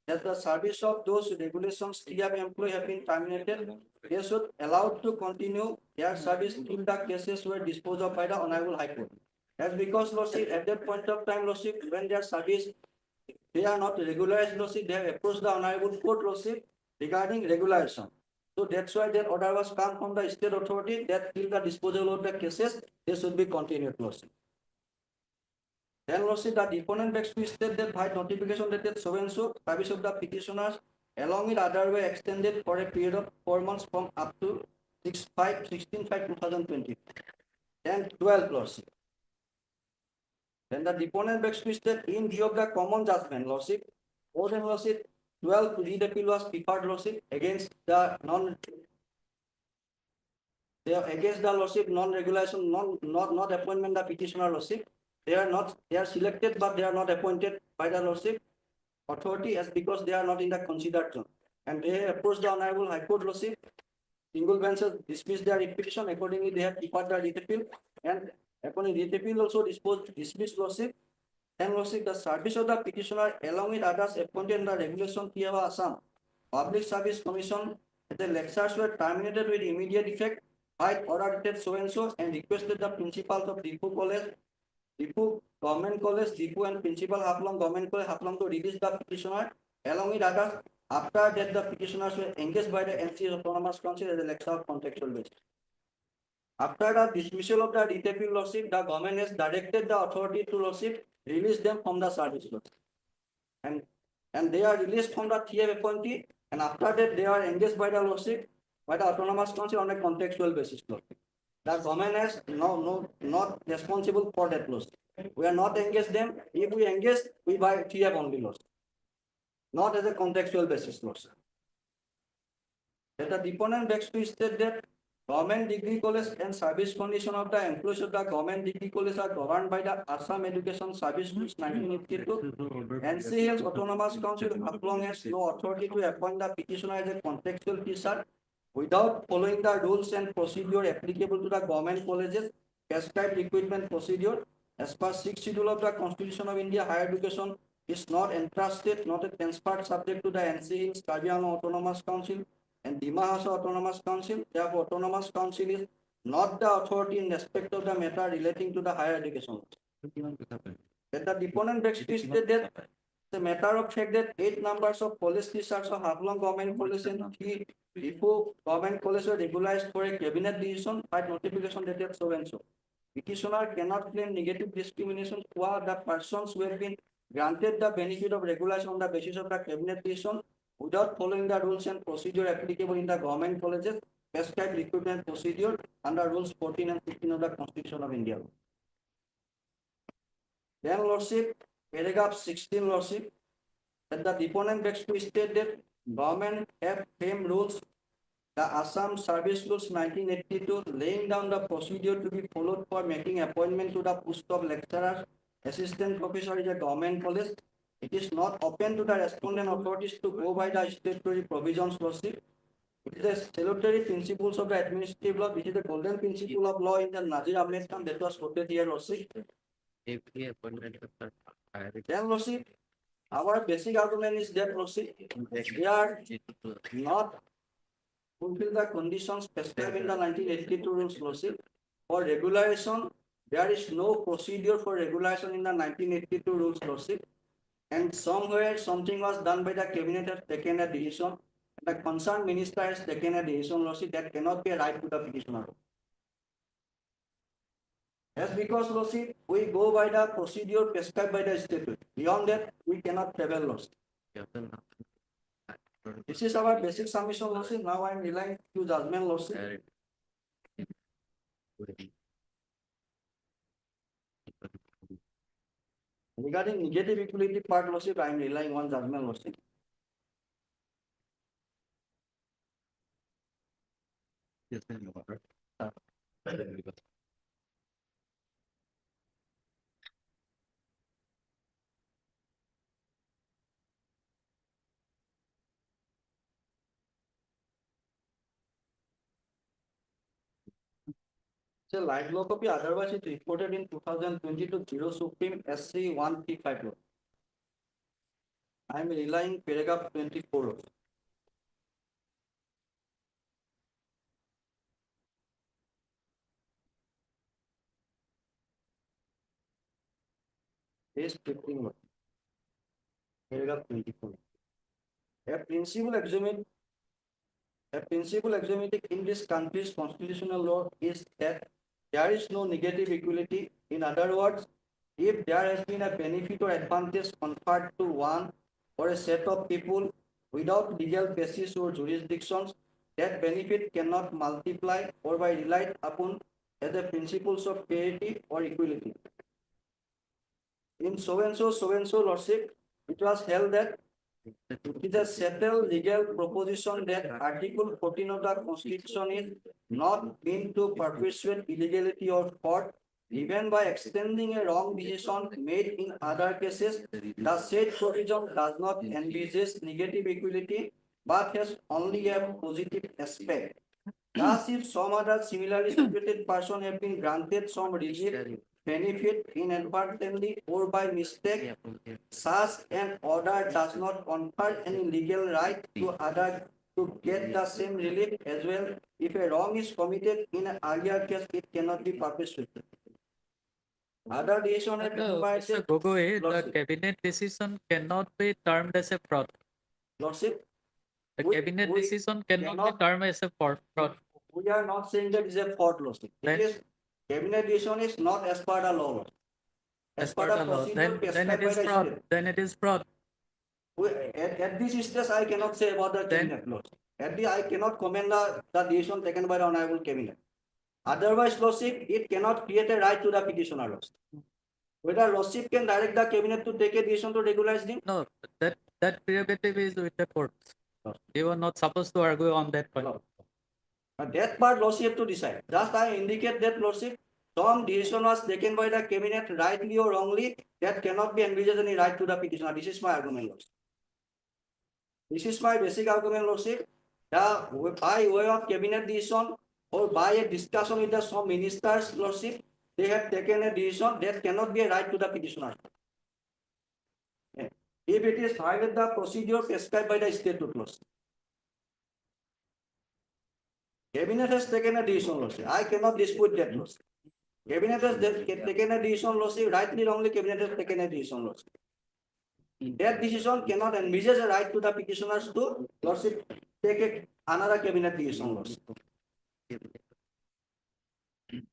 that the service of those regulations TF employee have been terminated. They should allowed to continue their service till the cases were disposed of by the Honorable High Court. That's because Lordship, at that point of time, Lordship, when their service they are not regularized, Lordship, they have approached the Honorable Court, Lordship, regarding regulation. So that's why that order was come from the state authority that till the disposal of the cases, they should be continued, Lordship. Then Lordship, the deponent begs to state that by notification dated so and so, service of the petitioners along with other way extended for a period of 4 months from up to 16/5/2020. Then 12, Lordship. Then the deponent begs to state in view of the common judgment, Lordship, more than Lordship, 12 lead appeal was preferred, Lordship, against the Lordship non-regulation, not appointment the petitioner, Lordship. They are selected, but they are not appointed by the Lordship authority as because they are not in the considered zone. And they approached the Honorable High Court, Lordship. Single benches dismissed their petition. Accordingly, they have preferred the writ appeal, and upon writ appeal also dismissed, Lordship. And Lordship, the service of the petitioner along with others appointed in the regulation TF Assam Public Service Commission, the lectures were terminated with immediate effect by order dated so and so, and requested the principals of Dipu College, Dipu Government College, Dipu and Principal Haflong Government College, Haflong to release the petitioner along with others. After that, the petitioners were engaged by the NC Autonomous Council as a lecture of contextual basis. After the dismissal of the writ appeal, Lordship, the government has directed the authority to, Lordship, release them from the service, Lordship. And they are released from the TF appointee, and after that they are engaged by the Lordship, by the Autonomous Council on a contextual basis, Lordship. The government is not responsible for that, Lordship. We are not engaged them. If we engage, we buy TF only, Lordship. Not as a contextual basis, Lordship. That the deponent begs to state that government degree college and service condition of the employees of the government degree college are governed by the Assam Education Service Rules 1982. NCL's Autonomous Council Haflong has no authority to appoint the petitioner as a contextual teacher without following the rules and procedure applicable to the government colleges prescribed recruitment procedure as per 6th schedule of the Constitution of India. Higher education is not entrusted, not a transferred subject to the NCL's Karbi Anglong Autonomous Council and Dima Hasa Autonomous Council. Therefore, Autonomous Council is not the authority in respect of the matter relating to the higher education. That the deponent begs to state that the matter of fact that 8 numbers of police teachers of Haflong Government College and 3 Dipu Government College were regularized for a cabinet decision by notification dated so and so. Petitioner cannot claim negative discrimination for the persons who have been granted the benefit of regulation on the basis of the cabinet decision without following the rules and procedure applicable in the government colleges prescribed recruitment procedure under rules 14 and 15 of the Constitution of India. Then, Lordship, paragraph 16, Lordship, that the deponent begs to state that government have framed rules, the Assam Service Rules 1982, laying down the procedure to be followed for making appointment to the post of lecturer, assistant professor in a government college. It is not open to the respondent authorities to go by the statutory provisions, Lordship. It is the salutary principles of the administrative law, which is the golden principle of law in the Nazir Ahmed Khan that was quoted here, Lordship. Then, Lordship, our basic argument is that, Lordship, they are not fulfill the conditions prescribed in the 1982 rules, Lordship. For regularization, there is no procedure for regularization in the 1982 rules, Lordship. And somewhere something was done by the cabinet has taken a decision. The concerned minister has taken a decision, Lordship, that cannot be a right to the petitioner. That's because, Lordship, we go by the procedure prescribed by the statute. Beyond that, we cannot travel, Lordship. This is our basic submission, Lordship. Now I am relying to judgment, Lordship. Regarding negative equality part, Lordship, I am relying on judgment, Lordship. Yes, So live law copy otherwise it reported in 2020 to 0 Supreme SC 135 law. I am relying paragraph 24. Page 15. Paragraph 24. A principal axiomatic in this country's constitutional law is that there is no negative equality. In other words, if there has been a benefit or advantage conferred to one or a set of people without legal basis or jurisdictions, that benefit cannot multiply or be relied upon as the principles of parity or equality. In so and so lordship, it was held that it is a settled legal proposition that Article 14 of the Constitution is not meant to perpetuate illegality or fraud, even by extending a wrong decision made in other cases. The said provision does not envisage negative equality, but has only a positive aspect. Thus, if some other similarly situated person have been granted some relief, benefit inadvertently or by mistake, such an order does not confer any legal right to other to get the same relief as well. If a wrong is committed in an earlier case, it cannot be perpetuated. Other decision have been by Mr. Gogoi, the cabinet decision cannot be termed as a fraud. Lordship, The we- cabinet we decision cannot be cannot- termed as a fraud. we are not saying that it is a fraud, Lordship. Then- It is cabinet decision is not as per the law. Lordship. As per the law, procedure then prescribed it by is the fraud. state. Then it is fraud. At this stage, I cannot say about the Then- cabinet laws. I cannot comment the decision taken by the honorable cabinet. Otherwise, lordship, it cannot create a right to the petitioner laws. Whether lordship can direct the cabinet to take a decision to regularize them. No, that prerogative is with the courts. You are not supposed to argue on that point. That part lordship to decide. Just I indicate that lordship, some decision was taken by the cabinet rightly or wrongly, that cannot be envisaged any right to the petitioner. This is my argument, lordship. This is my basic argument, lordship. By way of cabinet decision or by a discussion with the some ministers, lordship, they have taken a decision that cannot be a right to the petitioner. If it is violated the procedure prescribed by the statute, lordship. Cabinet has taken a decision, lordship. I cannot dispute that, lordship. Cabinet has taken a decision, lordship. Rightly, wrongly, cabinet has taken a decision, lordship. That decision cannot envisage a right to the petitioners to, lordship, take another cabinet decision, lordship.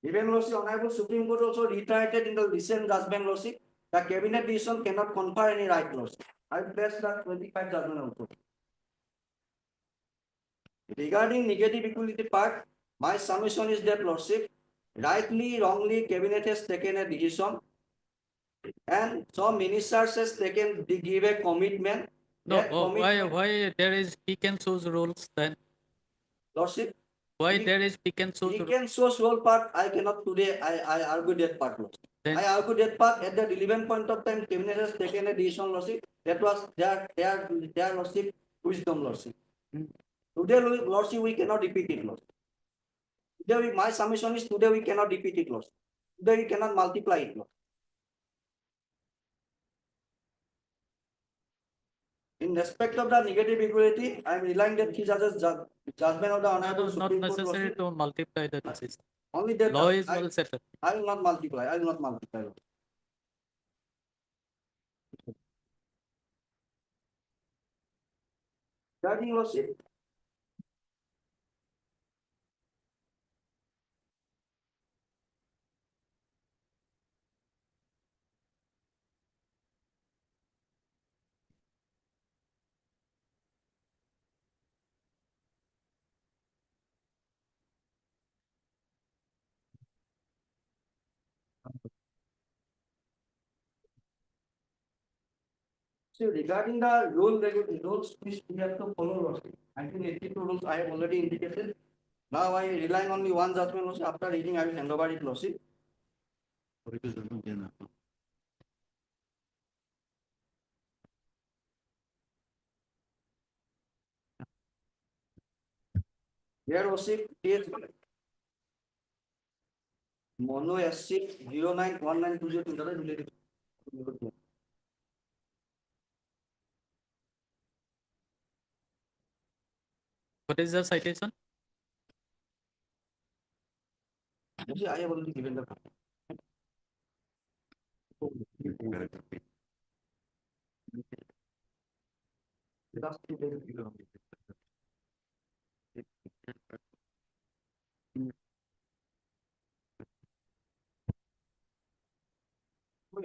Even lordship, honorable Supreme Court also reiterated in the recent judgment, lordship, the cabinet decision cannot confer any right, lordship. I place the 25 judgment also. Regarding negative equality part, my submission is that, lordship, rightly, wrongly, cabinet has taken a decision, and some ministers has taken, they give a commitment. No, That commitment, why there is pick and choose rules then? lordship, Why We- there is pick and choose he rules? can source whole part. I cannot today. I argue that part, lordship. Then- I argue that part at the relevant point of time. Cabinet has taken a decision, lordship. That was their lordship wisdom, lordship. Today, lordship, we cannot repeat it, lordship. Today, my submission is today we cannot repeat it, lordship. Today we cannot multiply it, lordship. In respect of the negative equality, I am relying that he judges judgment of the honorable Not Supreme Court, necessary lordship. to multiply the decision. Only that Law is I well settled. will not multiply. I will not multiply. Lordship. Regarding lordship, so regarding the rules which we have to follow, lordship. 1982 rules I have already indicated. Now I relying only one judgment, lordship. After reading, I will hand over it, lordship. Here, lordship, is Mono SC 091920 related. What is the citation? Actually, I have already given the. Last two days.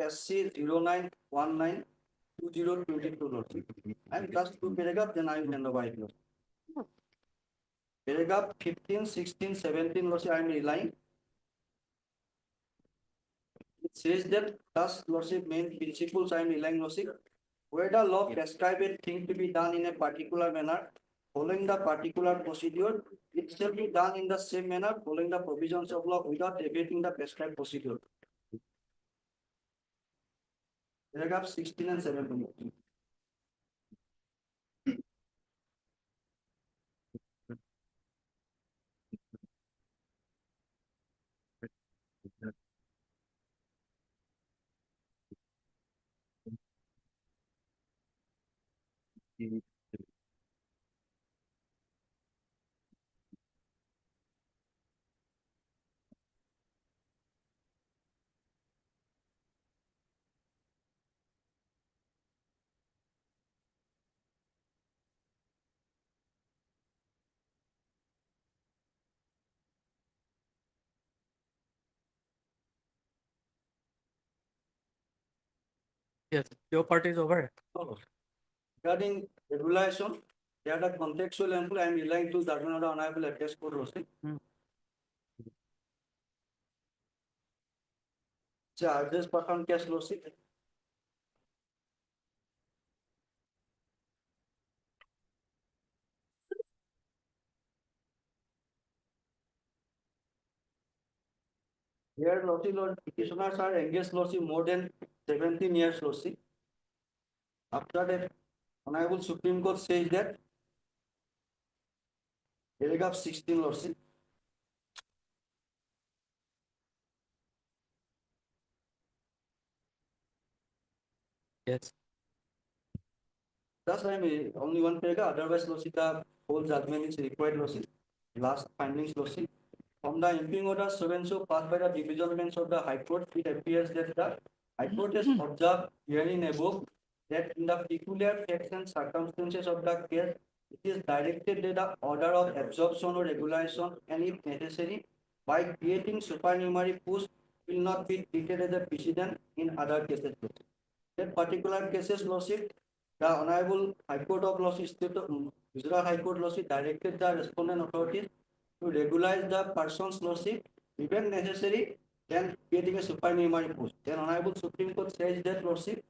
SC 09192022. And last two paragraph, then I will hand over it. Paragraph 15, 16, 17, Lordship, I am relying. It says that thus, Lordship, main principles I am relying, Lordship. Where the law prescribes a thing to be done in a particular manner, following the particular procedure, it shall be done in the same manner, following the provisions of law without deviating the prescribed procedure. Paragraph 16 and 17. Yes, your part is over. Regarding regulation, there are contextual employee, I am relying to judgment of the honorable address code, Lordship. Charges perform case, Lordship. Here, Lordship, petitioners are engaged, Lordship, more than 17 years, Lordship. After that, Honorable Supreme Court says that paragraph 16, Lordship. Yes. Thus, I am only one paragraph, otherwise, Lordship, the whole judgment is required, Lordship. Last findings, Lordship. From the imping order, so and so passed by the division bench of the High Court, it appears that the High Court has observed herein above that in the peculiar facts and circumstances of the case, it is directed that the order of absorption or regulation, and if necessary, by creating supernumerary push, will not be treated as a precedent in other cases. That particular cases, Lordship, the Honorable High Court of Lordship, State of Gujarat High Court, Lordship, directed the respondent authorities to regularize the person's, Lordship, even necessary, then creating a supernumerary post. Then Honorable Supreme Court says that, Lordship,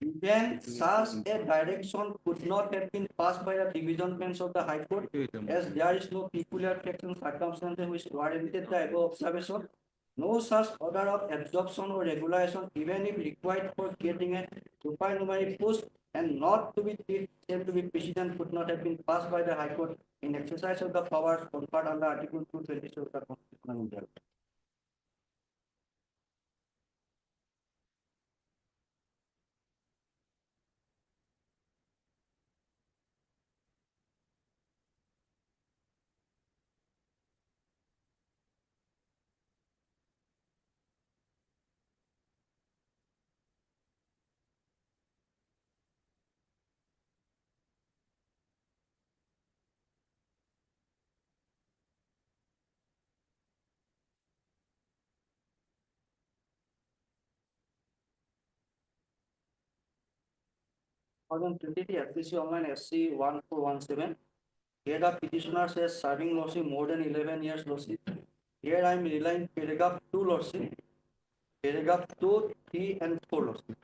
even such a direction could not have been passed by the division bench of the High Court, as there is no peculiar facts and circumstances which warranted the above observation. No such order of absorption or regulation, even if required for creating a supernumerary post and not to be said to be precedent, could not have been passed by the High Court in exercise of the powers conferred under Article 222 of the Constitution of India. FCC Online SC 1417. Here the petitioner says serving Lordship more than 11 years, Lordship. Here I am relying paragraph 2, Lordship. Paragraph 2, 3 and 4, Lordship.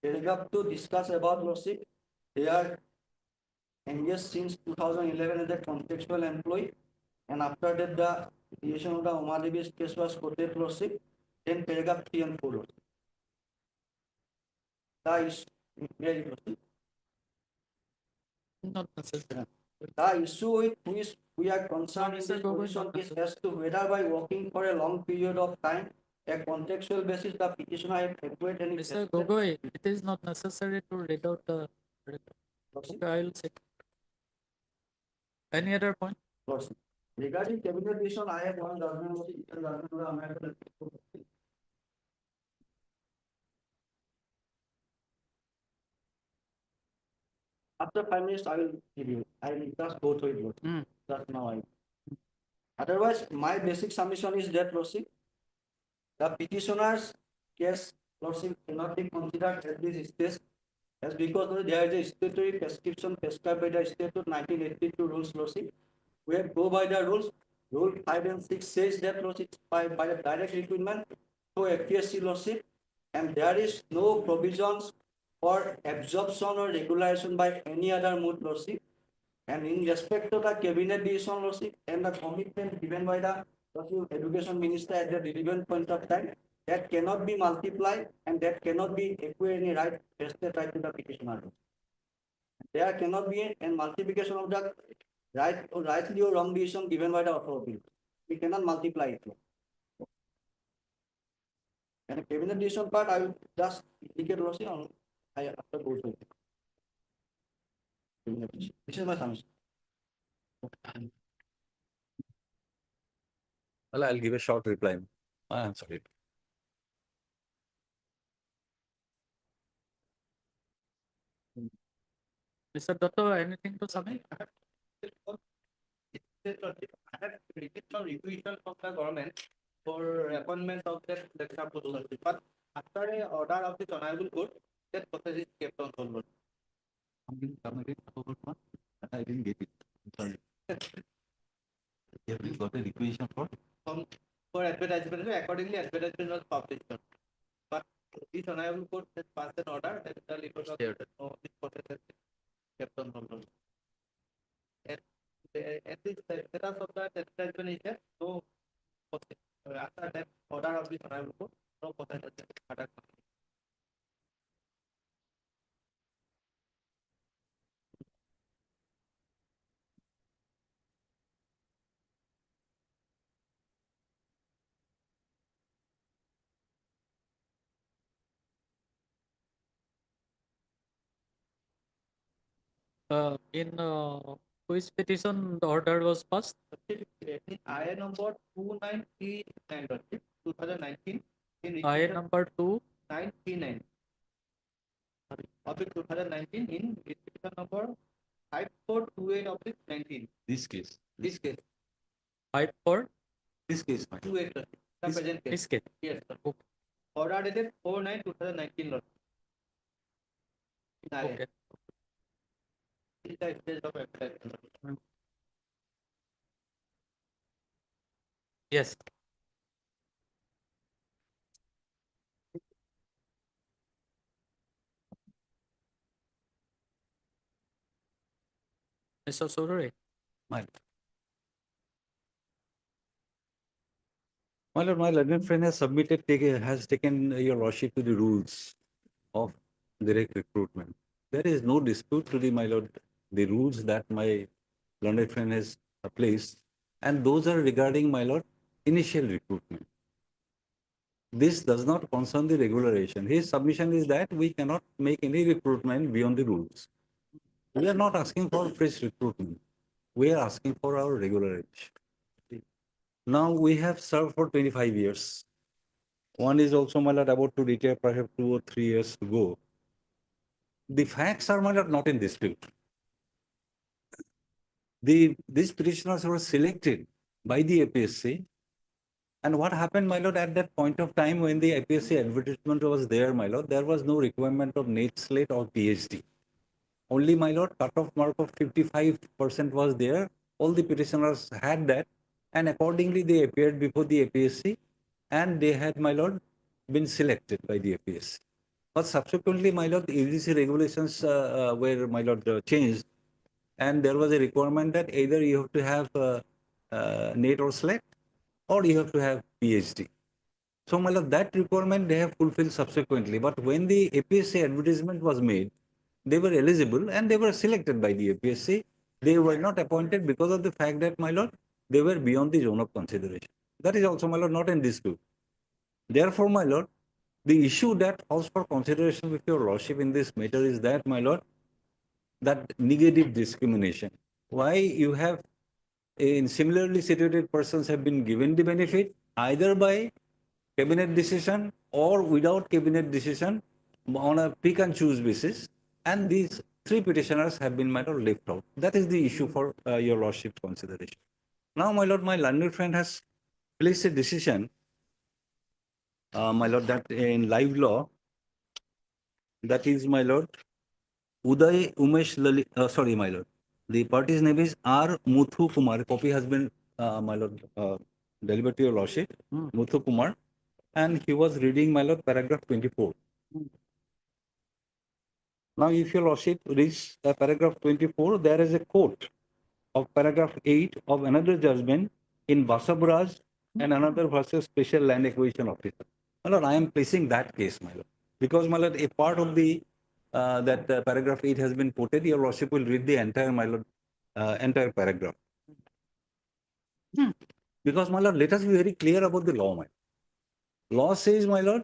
Paragraph 2 discuss about, Lordship. They are engaged since 2011 as a contextual employee, and after that the creation of the Umadevi's case was quoted, Lordship. Then paragraph 3 and 4, Lordship. That is very, Lordship. Not necessary. The issue with which we are concerned in Mr. this Gogoi, provision not is as to whether by working for a long period of time, a contextual basis, the petitioner has acquired any. Mr. Gogoi, it is not necessary to read out the. Okay, I will say. Any other point? Regarding cabinet decision, I have one judgment, which is the judgment of the American. After 5 minutes, I will give you. I will just go through it. Hmm. Just now I. Otherwise, my basic submission is that, Lordship, the petitioner's case, Lordship, cannot be considered at this stage, as because there is a statutory prescription prescribed by the statute 1982 rules, Lordship. We have go by the rules. Rule 5 and 6 says that, Lordship, by the direct recruitment to FPSC, Lordship, and there is no provisions for absorption or regularization by any other mode, Lordship. And in respect to the cabinet decision, Lordship, and the commitment given by the Lordship Education Minister at the relevant point of time, that cannot be multiplied and that cannot be acquired any right, vested right to the petitioner. There cannot be a multiplication of the rightly or wrong decision given by the authority. We cannot multiply it. And the cabinet decision part, I will just indicate, Lordship, I after go through it. This is my submission. Well, I'll give a short reply. I'm sorry. Mr. Dotto, anything to submit? I have received some requisition from the government for appointment of that proposal, but after a order of the honorable court, that process is kept on hold. I didn't get it. I'm sorry. Have you got a requisition for? For advertisement, accordingly advertisement was published. But this honorable court has passed an order that the legal of this process is kept on hold. At this status of that advertisement is that no process. After that order of this honorable court, no process has started. In which petition the order was passed? IA number 2939, 2019. IA number 939. Of 2019 in petition number 5428 of 19. This case. This case. 54? This case, fine. 28. The present case. This case. Yes, sir. Okay. Order dated 4/9/2019, Lord. Okay. This is the stage of advertisement. Yes. Mr. Sururi. My lord, my learned friend has submitted, has taken your lordship to the rules of direct recruitment. There is no dispute to the, my lord, the rules that my learned friend has placed, and those are regarding, my lord, initial recruitment. This does not concern the regularization. His submission is that we cannot make any recruitment beyond the rules. We are not asking for fresh recruitment. We are asking for our regularization. Now we have served for 25 years. One is also, my lord, about to retire perhaps 2 or 3 years to go. The facts are, my lord, not in dispute. These petitioners were selected by the APSC. And what happened, my lord, at that point of time when the APSC advertisement was there, my lord, there was no requirement of NET slate or PhD. Only, my lord, cutoff mark of 55% was there. All the petitioners had that. And accordingly, they appeared before the APSC and they had, my lord, been selected by the APSC. But subsequently, my lord, the UGC regulations were, my lord, changed. And there was a requirement that either you have to have NET or SLET or you have to have PhD. So, my lord, that requirement they have fulfilled subsequently. But when the APSC advertisement was made, they were eligible and they were selected by the APSC They were not appointed because of the fact that, my lord, they were beyond the zone of consideration. That is also, my lord, not in dispute. Therefore, my lord, the issue that calls for consideration with your lordship in this matter is that, my lord, that negative discrimination. Why you have in similarly situated persons have been given the benefit either by cabinet decision or without cabinet decision on a pick and choose basis, and these three petitioners have been, my lord, left out. That is the issue for your lordship consideration. Now, my lord, my learned friend has placed a decision, my lord, that in live law, that is, my lord, Uday Umesh Lali, sorry, my lord. The party's name is R. Muthu Kumar. Copy has been, my lord, delivered to your lordship, Muthu Kumar. And he was reading, my lord, paragraph 24. Now, if your lordship reads paragraph 24, there is a quote of paragraph 8 of another judgment in Basabraj and another versus special land acquisition officer. My lord, I am placing that case, my lord. Because, my lord, a part of the that paragraph 8 has been quoted, your lordship will read the entire, my lord, entire paragraph. Because, my lord, let us be very clear about the law, my lord. Law says, my lord,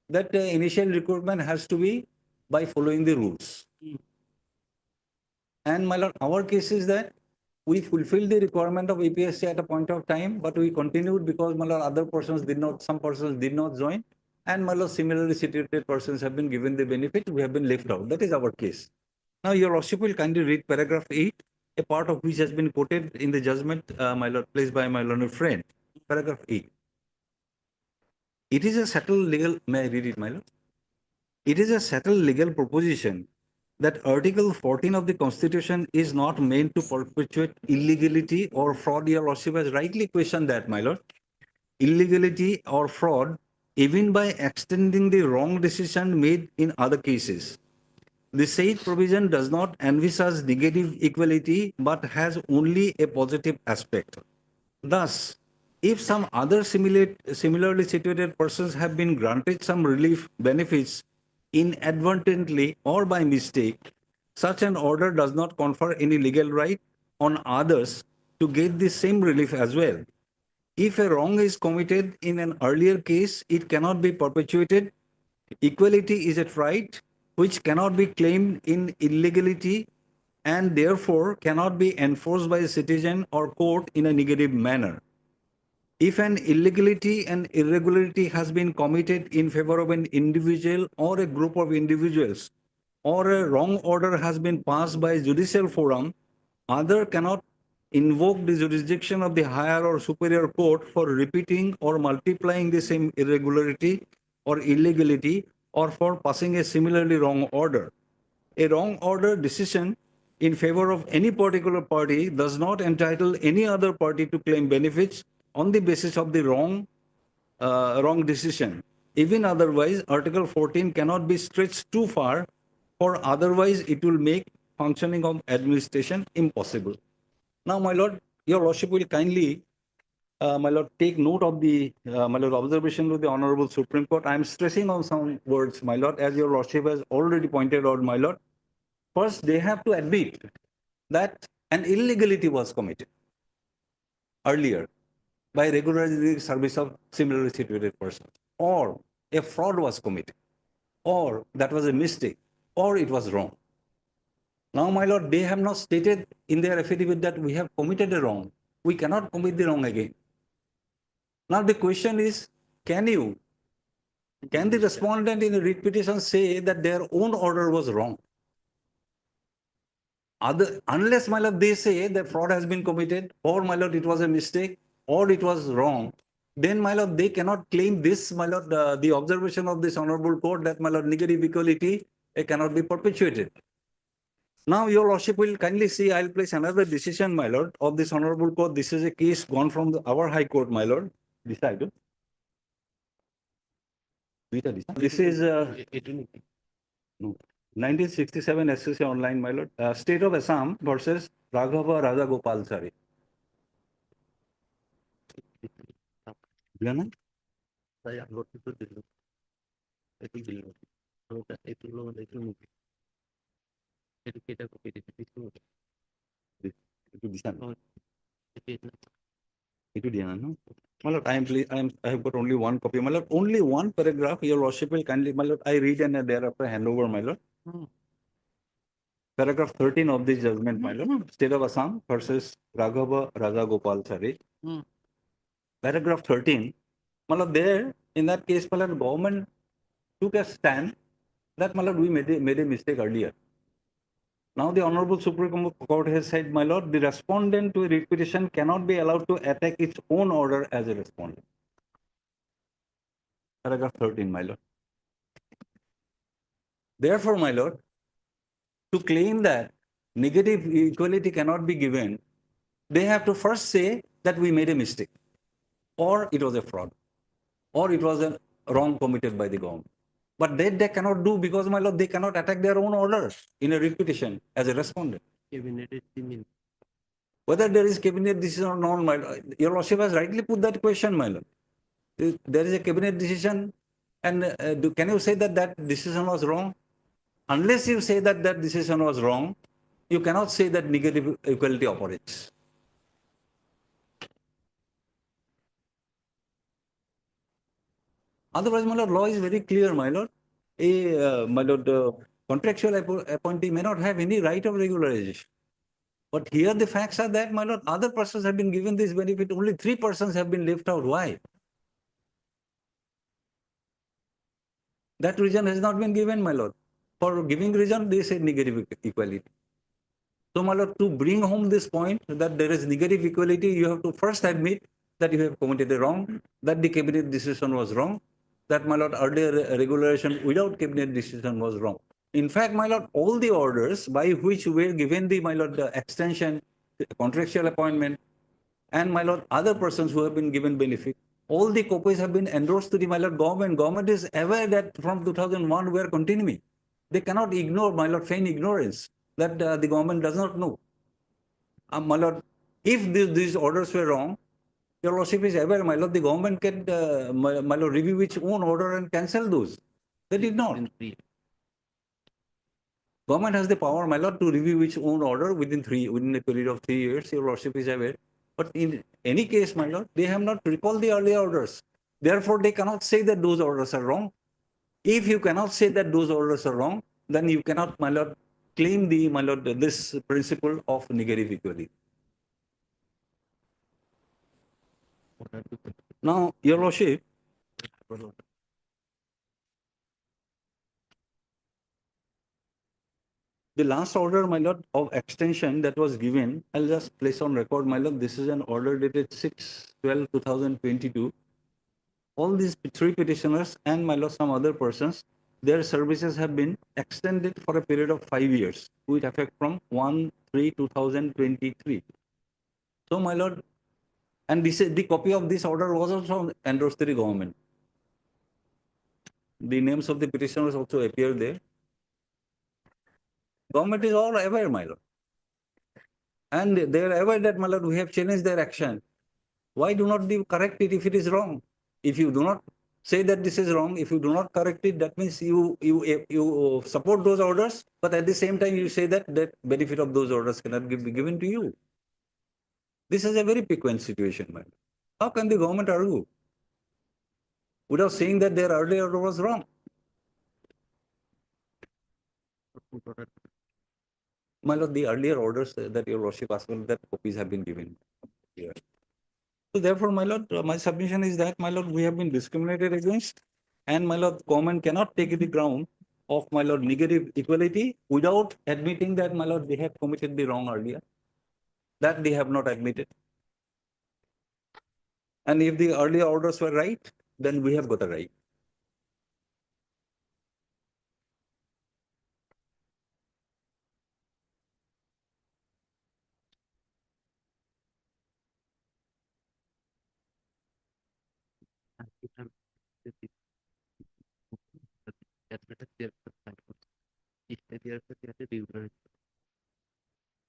that initial recruitment has to be by following the rules. And, my lord, our case is that we fulfilled the requirement of APSC at a point of time, but we continued because, my lord, other persons did not, some persons did not join. And, my lord, similarly situated persons have been given the benefit, we have been left out. That is our case. Now, your lordship will kindly read paragraph 8, a part of which has been quoted in the judgment, my lord, placed by my learned friend. Paragraph 8. It is a settled legal, may I read it, my lord? It is a settled legal proposition that Article 14 of the Constitution is not meant to perpetuate illegality or fraud. Your lordship has rightly questioned that, my lord. Illegality or fraud, even by extending the wrong decision made in other cases. The said provision does not envisage negative equality but has only a positive aspect. Thus, if some other similarly situated persons have been granted some relief benefits inadvertently or by mistake, such an order does not confer any legal right on others to get the same relief as well. If a wrong is committed in an earlier case, it cannot be perpetuated. Equality is a right which cannot be claimed in illegality and therefore cannot be enforced by a citizen or court in a negative manner. If an illegality and irregularity has been committed in favor of an individual or a group of individuals, or a wrong order has been passed by a judicial forum, other cannot invoke the jurisdiction of the higher or superior court for repeating or multiplying the same irregularity or illegality or for passing a similarly wrong order. A wrong order decision in favor of any particular party does not entitle any other party to claim benefits on the basis of the wrong decision. Even otherwise, Article 14 cannot be stretched too far, for otherwise it will make functioning of administration impossible. Now, my lord, your lordship will kindly, my lord, take note of the, my lord, observation of the Honorable Supreme Court. I am stressing on some words, my lord, as your lordship has already pointed out, my lord. First, they have to admit that an illegality was committed earlier by regularizing the service of similarly situated persons, or a fraud was committed, or that was a mistake, or it was wrong. Now, my lord, they have not stated in their affidavit that we have committed a wrong. We cannot commit the wrong again. Now, the question is, can the respondent in a writ petition say that their own order was wrong? Unless, my lord, they say that fraud has been committed, or, my lord, it was a mistake, or it was wrong, then, my lord, they cannot claim this, my lord, the observation of this honorable court that, my lord, negative equality cannot be perpetuated. Now, your lordship will kindly see, I'll place another decision, my lord, of this honorable court. This is a case gone from our high court, my lord, decided. This is 1967 SCC online, my lord. State of Assam versus Raghava Raja Gopal Sari. Itu দিছা না? Itu দিয়া না, no? My lord, I have got only one copy. My lord, only one paragraph. Your lordship will kindly, my lord, I read and thereafter hand over, my lord. Paragraph 13 of this judgment, my lord. State of Assam versus Raghava Rajagopalachari. Paragraph 13. My lord, there, in that case, my lord, government took a stand that, my lord, we made a mistake earlier. Now the Honorable Supreme Court has said, my lord, the respondent to a writ petition cannot be allowed to attack its own order as a respondent. Paragraph 13, my lord. Therefore, my lord, to claim that negative equality cannot be given, they have to first say that we made a mistake, or it was a fraud, or it was a wrong committed by the government. But that they cannot do because, my lord, they cannot attack their own orders in a writ petition as a respondent. Whether there is cabinet decision or not, my lord, your lordship has rightly put that question, my lord. There is a cabinet decision, and can you say that that decision was wrong? Unless you say that that decision was wrong, you cannot say that negative equality operates. Otherwise, my lord, law is very clear, my lord. My lord, contractual appointee may not have any right of regularization. But here the facts are that, my lord, other persons have been given this benefit. Only 3 persons have been left out. Why? That reason has not been given, my lord. For giving reason, they say negative equality. So, my lord, to bring home this point that there is negative equality, you have to first admit that you have committed a wrong, that the cabinet decision was wrong, that, my lord, earlier regulation without cabinet decision was wrong. In fact, my lord, all the orders by which were given the, my lord, the extension, the contractual appointment, and, my lord, other persons who have been given benefit, all the copies have been endorsed to the, my lord, government. Government is aware that from 2001 we are continuing. They cannot ignore, my lord, feign ignorance that the government does not know. My lord, if these orders were wrong, your lordship is aware, my lord, the government can, my lord, review its own order and cancel those. They did not. Government has the power, my lord, to review its own order within a period of 3 years. Your lordship is aware. But in any case, my lord, they have not recalled the earlier orders. Therefore, they cannot say that those orders are wrong. If you cannot say that those orders are wrong, then you cannot, my lord, claim the, my lord, this principle of negative equality. Now, your lordship, the last order, my lord, of extension that was given, I'll just place on record, my lord, this is an order dated 6/12/2022. All these 3 petitioners and, my lord, some other persons, their services have been extended for a period of 5 years with effect from 1/3/2023. So, my lord, and this is the copy of this order was also endorsed to the government. The names of the petitioners also appear there. Government is all aware, my lord. And they are aware that, my lord, we have challenged their action. Why do not they correct it if it is wrong? If you do not say that this is wrong, if you do not correct it, that means you support those orders, but at the same time you say that benefit of those orders cannot be given to you. This is a very piquant situation, man. How can the government argue without saying that their earlier order was wrong? My lord, the earlier orders that your lordship asked for, that copies have been given here. So therefore, my lord, my submission is that, my lord, we have been discriminated against, and, my lord, government cannot take the ground of, my lord, negative equality without admitting that, my lord, they have committed the wrong earlier. That they have not admitted. And if the earlier orders were right, then we have got a right.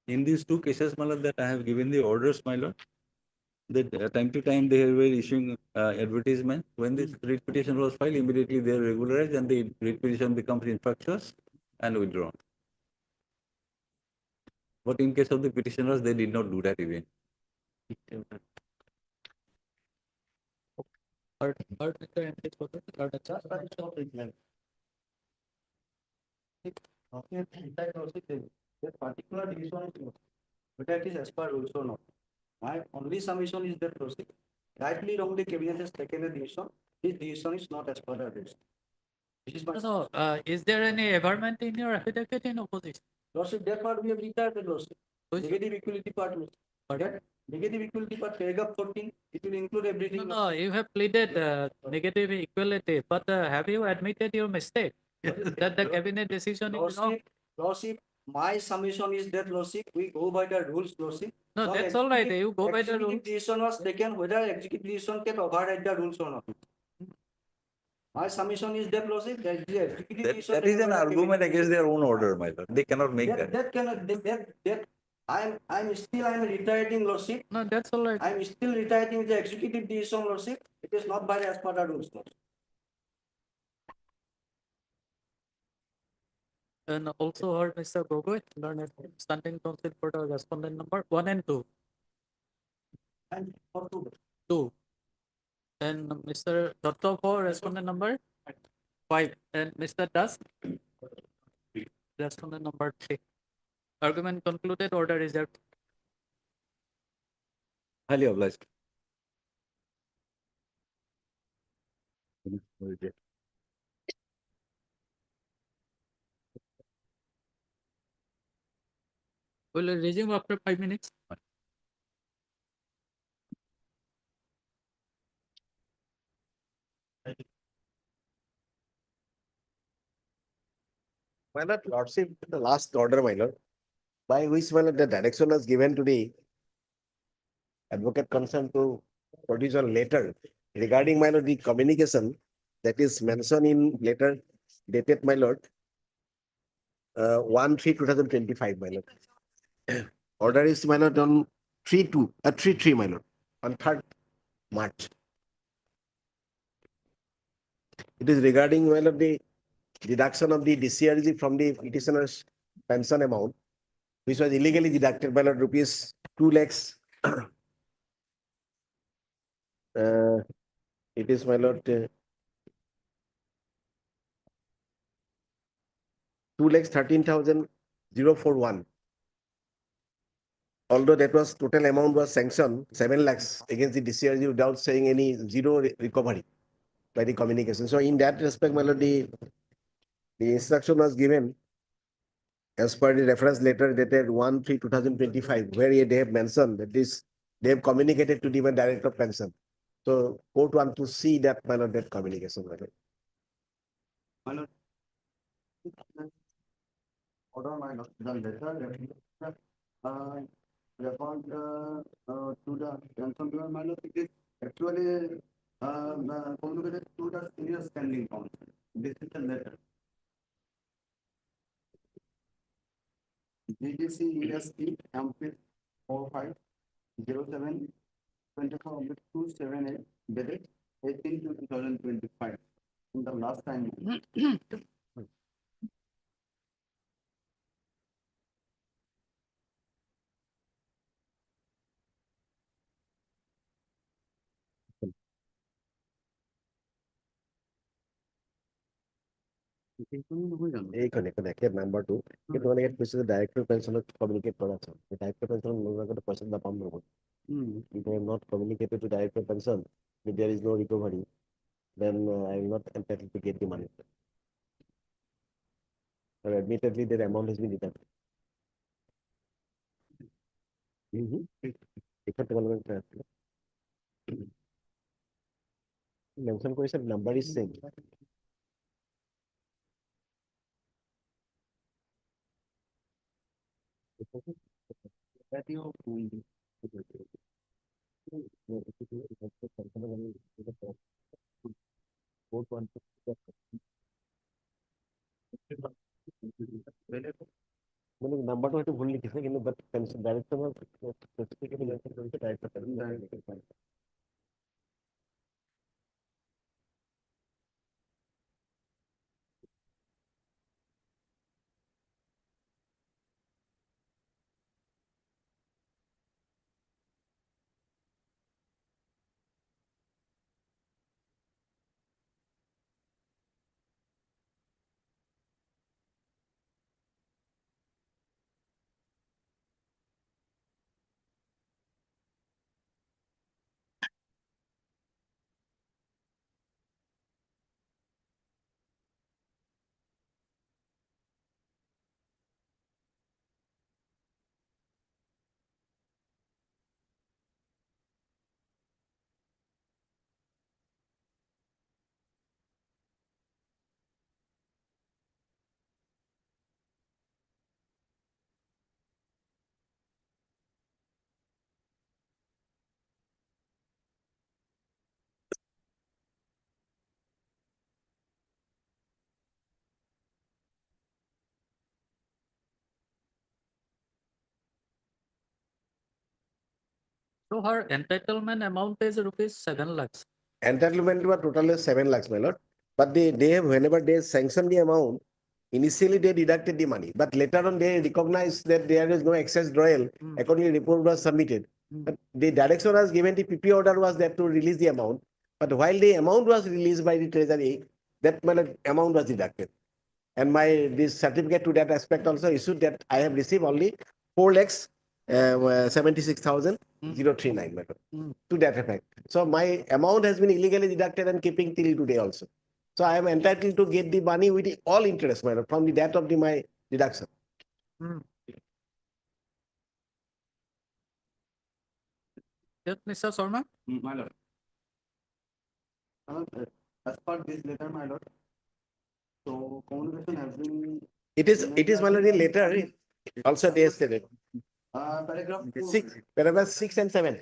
In these 2 cases, my lord, that I have given the orders, my lord, that time to time they were issuing advertisement. When this writ petition was filed, immediately they are regularized and the writ petition becomes infructuous and withdrawn. But in case of the petitioners, they did not do that even. Third, Mr. MP, third. That particular division is whether it is as per rules or not. My only submission is that Lordship, rightly wrongly cabinet has taken a decision. This decision is not as per the rules. This is my. No, is there any averment in your affidavit in opposition? Lordship, that part we have retired the Lordship. Which- Negative equality part. Pardon? Negative equality part, paragraph 14, it will include everything. No, you have pleaded negative equality, but have you admitted your mistake? That the cabinet decision is wrong? Lordship, my submission is that Lordship, we go by the rules, Lordship. No, that's all right. You go by the rules. Executive decision was taken, whether executive decision can override the rules or not. My submission is that Lordship, that the executive decision. That is an taken by the argument cabinet against their own order, my lord. They cannot make that. That cannot, I'm still reiterating, Lordship. No, that's all right. I'm still reiterating the executive decision, Lordship. It is not by as per the rules, Lordship. And also heard Mr. Gogoi, learned standing counsel for the respondent number 1 and 2. And for two. 2. And Mr. Dotto for respondent number 5. And Mr. Das, respondent number 3. Argument concluded, order reserved. Highly obliged. Will resume after 5 minutes. My lord, Lordship, the last order, my lord, by which my lord, the direction was given to the advocate concerned to produce a letter regarding my lord, the communication that is mentioned in letter dated, my lord, 1/3/2025, my lord. Order is, my lord, on 3/3, my lord, on 3rd March. It is regarding, my lord, the deduction of the DCRG from the petitioner's pension amount, which was illegally deducted by Lord rupees 2 lakhs. It is, my lord, 2,13,041. Although that was total amount was sanctioned 7 lakhs against the DCRG without saying any zero recovery by the communication. So in that respect, my lord, the instruction was given as per the reference letter dated 1/3/2025, where they have mentioned that they have communicated to the director of pension. So court want to see that, my lord, that communication, my lord. Order my lord, the letter referred to the pension given, my lord, it is actually communicated to the senior standing council. This is the letter. GDC ESP MP 4507/24/278 dated 18/2/2025. In the last time. Number 2, it only get the director pension communicate production. The director pension no longer the person the pump. If I have not communicated to director pension, if there is no recovery, then I will not entitled to get the money. Or admittedly, the amount has been deducted. Mention question number is same. Number तो भूल नहीं किसने किन्तु but pension director में specifically mention करके director pension So her entitlement amount is rupees 7 lakhs. Entitlement was total 7 lakhs, my lord. But whenever they sanction the amount, initially they deducted the money, but later on they recognized that there is no excess drawal. Accordingly, report was submitted. But the direction was given, the PP order was there to release the amount. But while the amount was released by the treasury, that amount was deducted. And this certificate to that aspect also issued that I have received only 4 lakhs 76,039, to that effect. So my amount has been illegally deducted and keeping till today also. So I am entitled to get the money with all interest, from the date of my deduction. Yes, Mr. Sharma? My lord. As per this letter, my lord, so communication has been. It is my lord, in letter also they stated. Paragraph paragraph 6 and 7.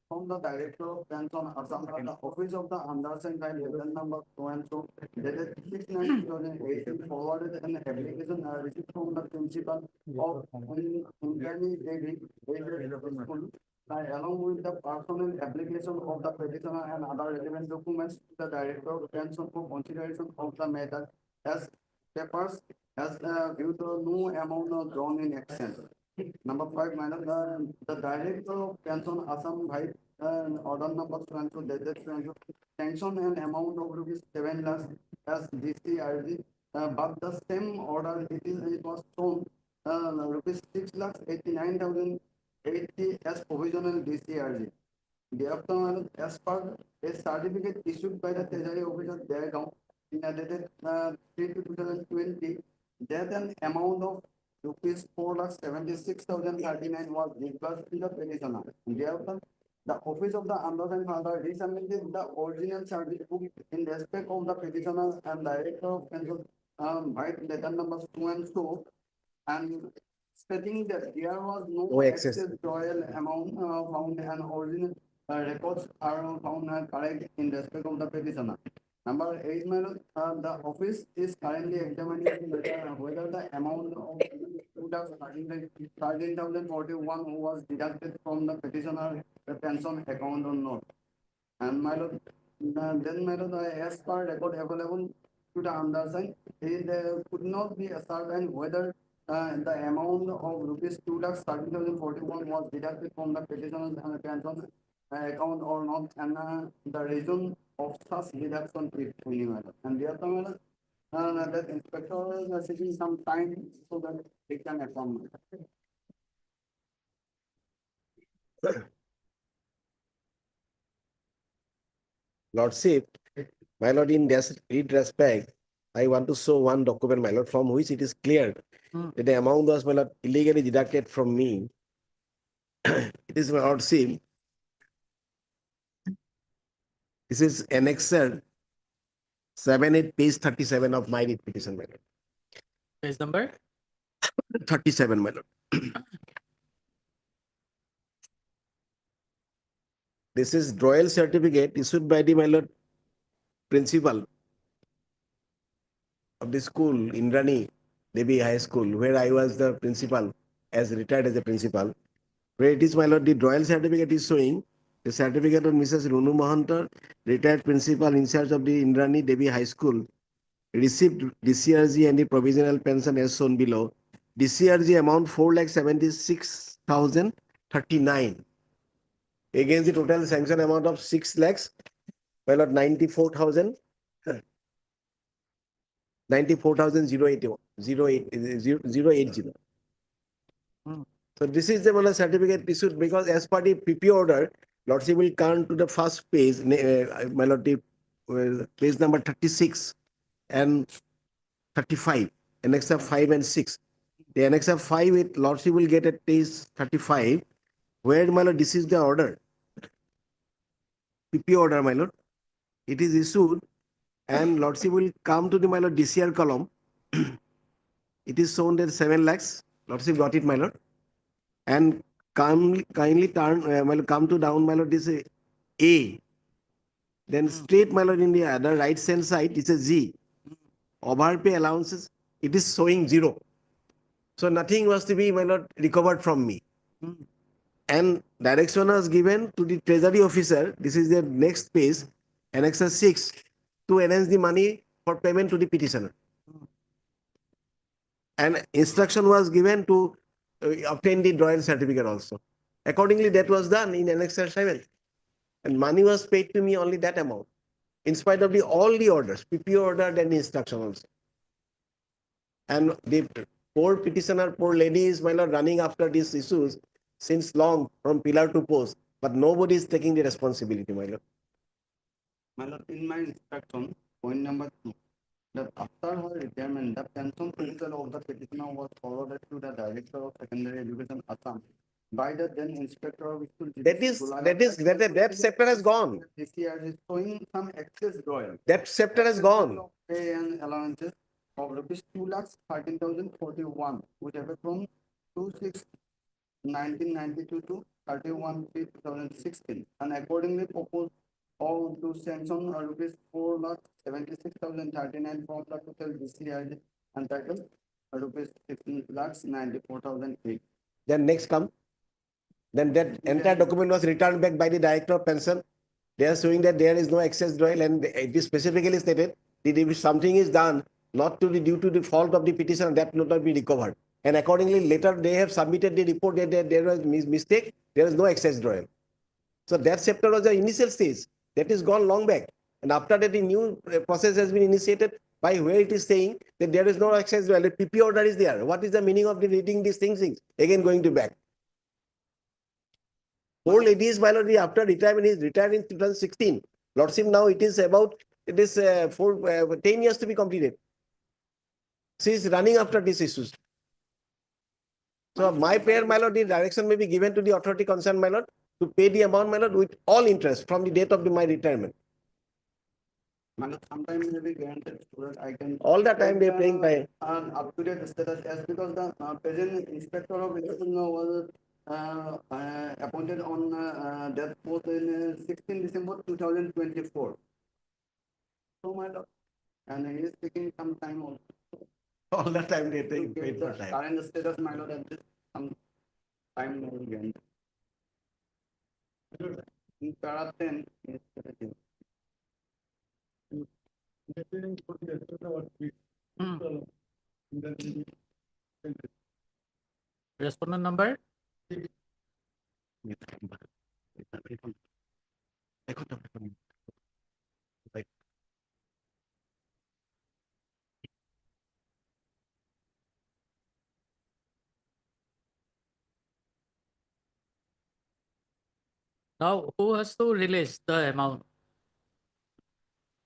From the Director of Pension Assam, the Office of the Undersigned by letter number 2 and 2, dated 6/9/2018, forwarded an application received from the principal of intermediate school, along with the personal application of the petitioner and other relevant documents to the Director of Pension for consideration of the matter as papers as due to no amount drawn in exchange. Number 5, the Director of Pension Assam by order number 22 dated 22 sanction an amount of rupees 7 lakhs as DCRG, but the same order it was shown rupees 6 lakhs 89,080 as provisional DCRG. Thereafter, as per a certificate issued by the Treasury Officer thereupon, dated 3/2020, that an amount of rupees 4,76,039 was disbursed to the petitioner. Thereafter, the Office of the Undersigned further resubmitted the original service book in respect of the petitioner and Director of Pension by letter numbers 2 and 2, and stating that there was no excess royal amount found and original records are found correct in respect of the petitioner. Number 8, the office is currently examining whether the amount of 13,041 was deducted from the petitioner pension account or not. And my lord, then my lord, as per record available to the undersigned, it could not be ascertained whether the amount of rupees 2,13,041 was deducted from the petitioner's pension account or not, and the reason of such deduction is minimal. And therefore, that inspector is seeking some time so that he can affirm. Lordship, my lord, in this respect, I want to show one document, my lord, from which it is clear that the amount was, my lord, illegally deducted from me. It is, my lordship. This is annexer 7/8, page 37 of my writ petition, my lord. Page number? 37, my lord. This is royal certificate issued by the, my lord, principal of the school, Indrani Devi High School, where I was the principal, retired as a principal. Where it is, my lord, the royal certificate is showing the certificate of Mrs. Runu Mahanta, retired principal in charge of the Indrani Devi High School, received DCRG and the provisional pension as shown below. DCRG amount 4,76,039 against the total sanction amount of 6 lakhs, well, at 94,000. 94,080. So this is the certificate issued because as per the PP order, Lordship will come to the first page, my lord, page number 36 and 35, annexer 5 and 6. The annexer 5, Lordship will get at page 35, where, my lord, this is the order. PP order, my lord. It is issued and Lordship will come to the, my lord, DCR column. It is shown that 7 lakhs. Lordship got it, my lord. And kindly turn, come to down, my lord, this A. Then straight, my lord, in the other right hand side, it's a Z. Overpay allowances, it is showing 0. So nothing was to be, my lord, recovered from me. And direction was given to the treasury officer. This is the next page, Annexure 6, to arrange the money for payment to the petitioner. And instruction was given to obtain the drawing certificate also. Accordingly, that was done in Annexure 7. And money was paid to me only that amount, in spite of all the orders, PPO order and instruction also. And the poor petitioner, poor lady is, my lord, running after these issues since long from pillar to post, but nobody is taking the responsibility, my lord. My lord, in my instruction, point number 2, that after her retirement, the pension provision of the petitioner was forwarded to the Director of Secondary Education, Assam, by the then Inspector of School. That chapter has gone. This year is showing some excess royal. That chapter has gone. Pay and allowances of rupees 2,13,041, which have from 2/6/1992 to 31/3/2016, and accordingly proposed all to sanction rupees 4,76,039 from the total DCRD entitled rupees 15,94,008. Then next come. Then that entire document was returned back by the Director of Pension. They are showing that there is no excess royal, and it is specifically stated that if something is done not to be due to the fault of the petitioner, that will not be recovered. And accordingly, later they have submitted the report that there was mistake, there is no excess royal. So that chapter was the initial stage. That is gone long back. And after that, the new process has been initiated by where it is saying that there is no excess royal. The PP order is there. What is the meaning of the reading these things? Again, going to back. Poor ladies, my lord, after retirement, is retired in 2016. Lordship, now it is about, it is 10 years to be completed. She is running after these issues. So my prayer, my lord, the direction may be given to the authority concerned, my lord, to pay the amount, my lord, with all interest from the date of my retirement. Sometimes may be granted so that I can all the time they are paying time. Up to date status, as because the present Inspector of Education was appointed on that post in 16 December 2024. So my lord, and he is taking some time also. All the time they are taking paid for time. Current status, my lord, at this some time may be granted. In para 10, Respondent number? Now, who has to release the amount?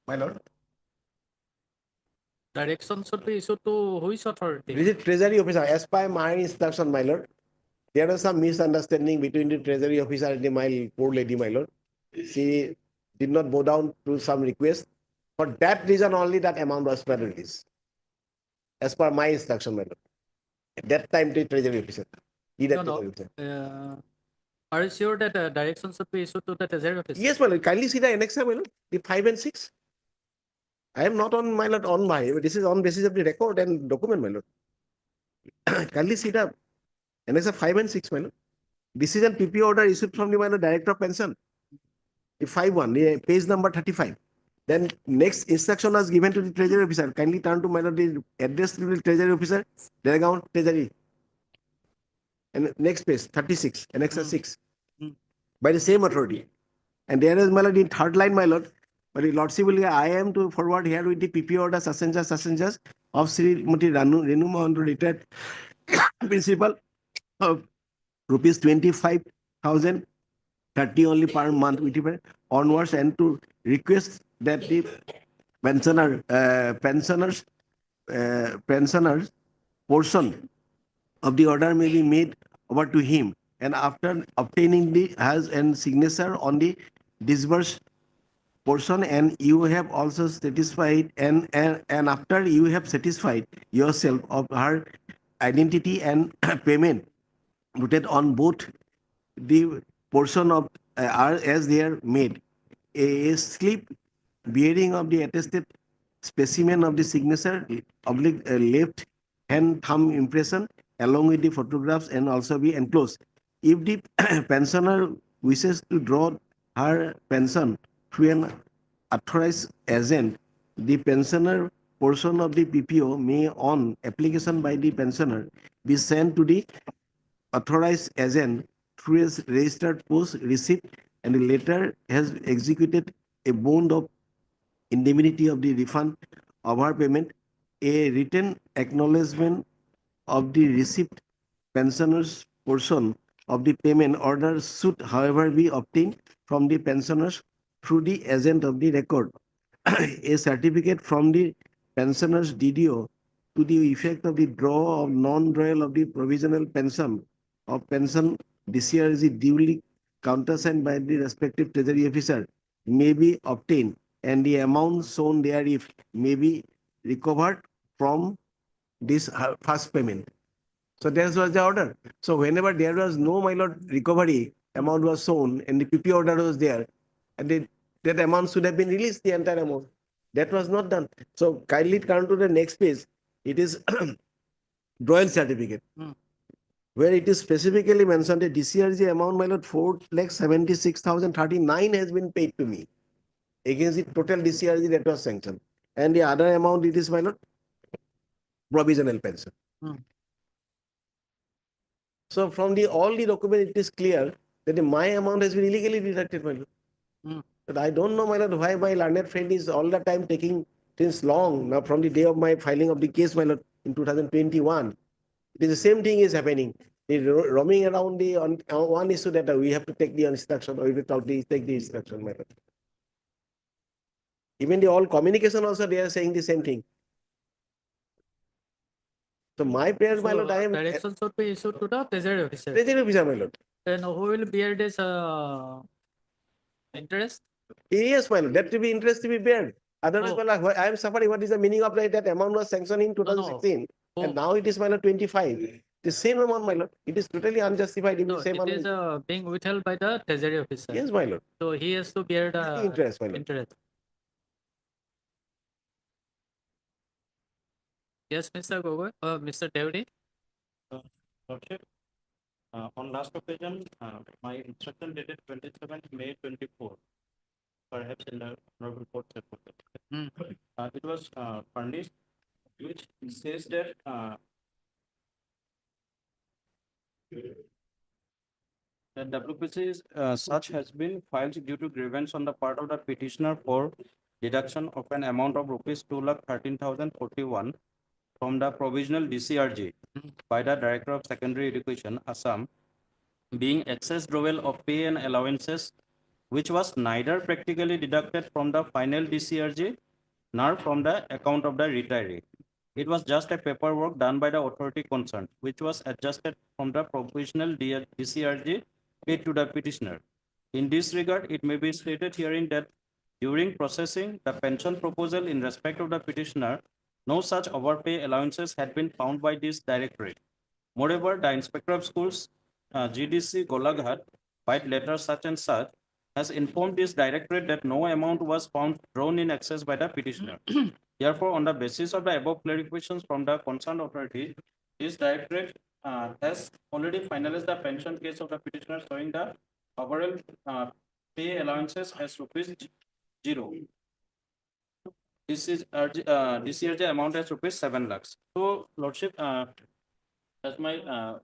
My lord. Direction should be issued to which authority? This is Treasury Officer. As per my instruction, my lord, there was some misunderstanding between the Treasury Officer and my poor lady, my lord. She did not bow down to some request. For that reason only that amount was released. As per my instruction, my lord. At that time, the Treasury Officer. Are you sure that direction should be issued to the Treasury Officer? Yes, my lord. Kindly see the annexure, my lord. The 5 and 6. I am not on my lord on my. This is on basis of the record and document, my lord. Kindly see the annexure 5 and 6, my lord. Decision PP order issued from the my lord Director of Pension. The 5-1, page number 35. Then next instruction was given to the Treasury Officer. Kindly turn to my lord the address to the Treasury Officer. Their account Treasury. And next page 36, annexure 6. By the same authority. And there is my lord in third line, my lord. But the lordship will, I am to forward here with the PP order such of Sri Muti Renu Mohan, retired principal of rupees 25,030 only per month onwards, and to request that the pensioners portion of the order may be made over to him, and after obtaining the has and signature on the disbursed portion, and you have also satisfied and after you have satisfied yourself of her identity and payment noted on both the portion of are as they are made, a slip bearing of the attested specimen of the signature left hand thumb impression along with the photographs and also be enclosed. if the pensioner wishes to draw her pension through an authorized agent, the pensioner portion of the PPO may, on application by the pensioner, be sent to the authorized agent through a registered post receipt, and the latter has executed a bond of indemnity of the refund of her payment. A written acknowledgement of the receipt pensioner's portion of the payment order should, however, be obtained from the pensioners through the agent of the record. A certificate from the pensioner's DDO to the effect of the draw of non-drawal of the provisional pension of pension discharge duly countersigned by the respective treasury officer may be obtained, and the amount shown therein may be recovered from this first payment. So that was the order. So whenever there was no, my lord, recovery, amount was shown and the PP order was there, and that amount should have been released, the entire amount. That was not done. So kindly turn to the next page. It is drawal certificate, where it is specifically mentioned the DCRG amount, my lord, 4,76,039 has been paid to me against the total DCRG that was sanctioned. And the other amount, it is, my lord, provisional pension. So from all the document, it is clear that my amount has been illegally deducted, my lord. But I don't know, my lord, why my learned friend is all the time taking since long, now from the day of my filing of the case, my lord, in 2021. It is the same thing is happening. They roaming around the on one issue that we have to take the instruction, or we have to take the instruction, my lord. Even the all communication also, they are saying the same thing. So my prayer, my lord, I am Direction should be issued to the treasury officer. treasury officer, my lord. Then who will bear this interest? Yes, my lord, that to be interest to be bared. Otherwise, my lord, I am suffering. What is the meaning of that amount was sanctioned in 2016, and now it is, my lord, 25. The same amount, my lord. It is totally unjustified. No, it is being withheld by the treasury officer. Yes, my lord. So he has to bear the interest, my lord. interest. Yes, Mr. Gogoi, Mr. Devdi. Lordship, on last occasion, my instruction dated 27th May 24, perhaps in the honorable court circular. It was furnished, which says that the WPC is, such has been filed due to grievance on the part of the petitioner for deduction of an amount of rupees 2,13,041 from the provisional DCRG by the Director of Secondary Education, Assam, being excess drawal of pay and allowances, which was neither practically deducted from the final DCRG nor from the account of the retiree. It was just a paperwork done by the authority concerned, which was adjusted from the provisional DCRG paid to the petitioner. In this regard, it may be stated herein that during processing the pension proposal in respect of the petitioner, no such overpay allowances had been found by this directorate. Moreover, the Inspector of Schools, GDC Golaghat, by letter such and such, has informed this directorate that no amount was found drawn in excess by the petitioner. Therefore, on the basis of the above clarifications from the concerned authority, this directorate has already finalized the pension case of the petitioner, showing the overall pay allowances as rupees 0. This is DCRG amount as rupees 7 lakhs. So, Lordship, as my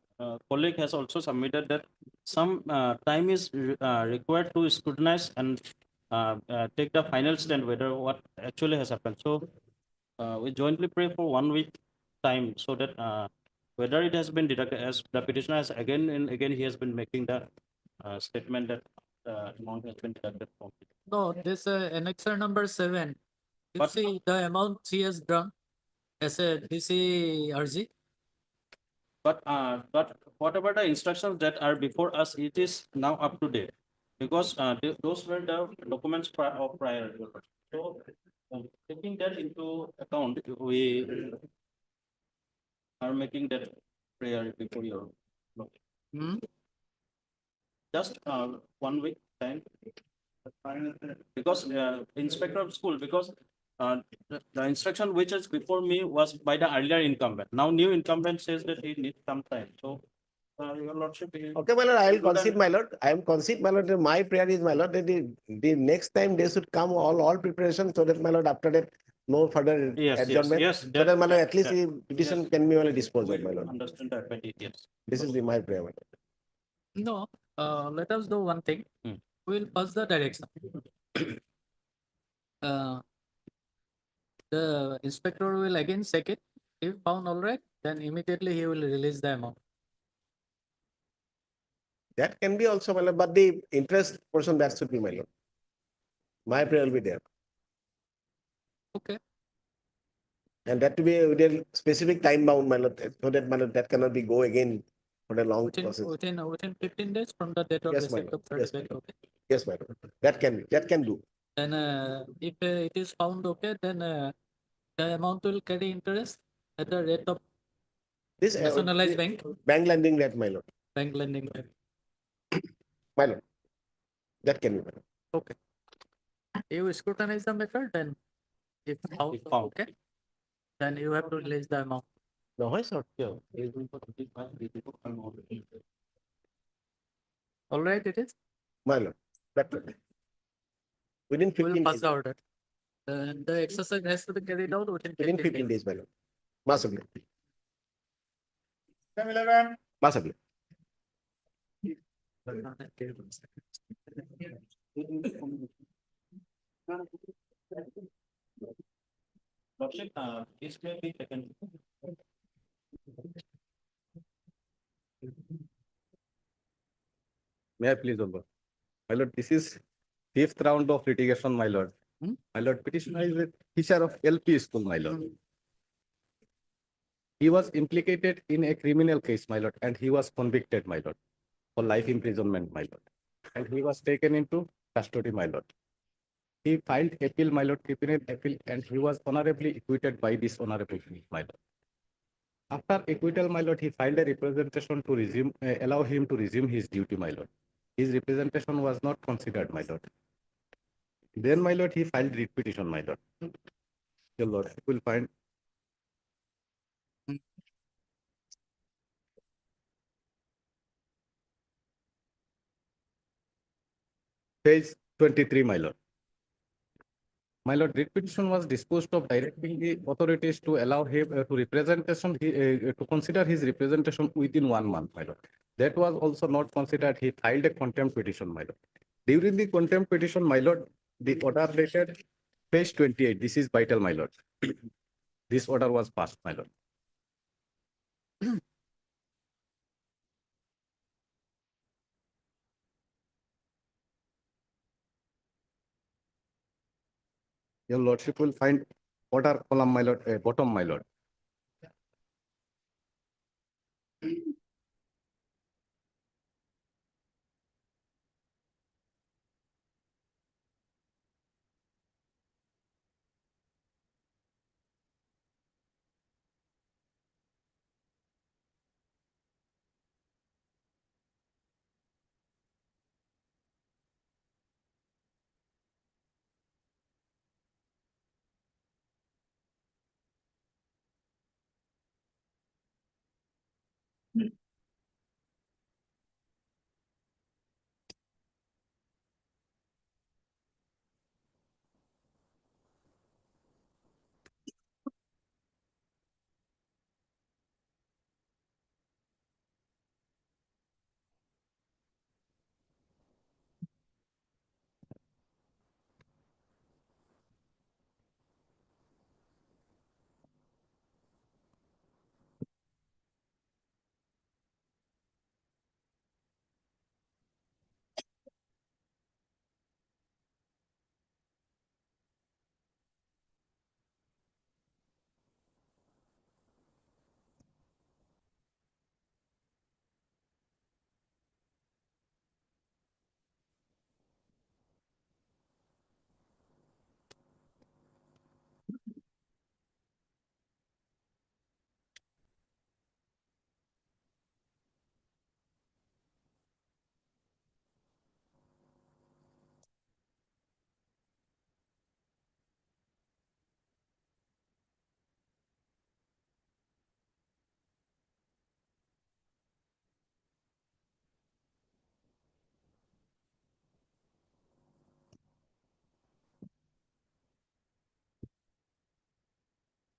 colleague has also submitted that some time is required to scrutinize and take the final stand whether what actually has happened. So we jointly pray for 1 week time so that whether it has been deducted, as the petitioner has again and again he has been making the statement that amount has been deducted from it. No, this annexure number 7. You see the amount he has drawn as a DCRG. But whatever the instructions that are before us, it is now up to date because those were the documents of prior. So taking that into account, we are making that prayer before your just 1 week time because inspector of school, because the instruction which is before me was by the earlier incumbent. Now new incumbent says that he needs some time. So Your lordship. Okay, my lord, I will concede, my lord. I am concede, my lord. My prayer is, my lord, that the next time they should come all preparation so that, my lord, after that, no further Yes, adjournment. yes, So that, my lord, at least yeah. the petition can be only disposed of, my lord. Understand that, but yes. This is my prayer, my lord. No, let us do one thing. We'll pass the direction. The inspector will again check it. If found all right, then immediately he will release the amount. That can be also, my lord, but the interest portion, that should be, my lord. My prayer will be there. Okay. And that to be with a specific time bound, my lord, so that, my lord, that cannot be go again for a long process. Within 15 days from the date of Yes, my receipt lord. of Yes, my certificate. lord. Okay. Yes, my lord. That can do. Then if it is found okay, then the amount will carry interest at the rate of This nationalized bank. Bank lending rate, my lord. Bank lending rate. My lord. That can be, my lord. Okay. You scrutinize the matter, then if found okay, then you have to release the amount. No, why sir? All right, it is. My lord. That within We'll 15 pass days. the order. The exercise has to be carried out within Within 15 15 days. days, my lord. Massively. 11. Massively. Lordship, this may be taken. May I please, Ombudsman? My lord, this is fifth round of litigation, my lord. My lord, petitioner is a teacher of LP school, my lord. He was implicated in a criminal case, my lord, and he was convicted, my lord, for life imprisonment, my lord. And he was taken into custody, my lord. He filed appeal, my lord, criminal appeal, and he was honorably acquitted by this honorable court, my lord. After acquittal, my lord, he filed a representation to resume, allow him to resume his duty, my lord. His representation was not considered, my lord. Then, my lord, he filed writ petition, my lord. Your lordship will find page 23, my lord. My lord, writ petition was disposed of directing the authorities to allow him to representation, to consider his representation within 1 month, my lord. That was also not considered. He filed a contempt petition, my lord. During the contempt petition, my lord, the order dated page 28. This is vital, my lord. This order was passed, my lord. Your lordship will find order column, my lord, bottom, my lord.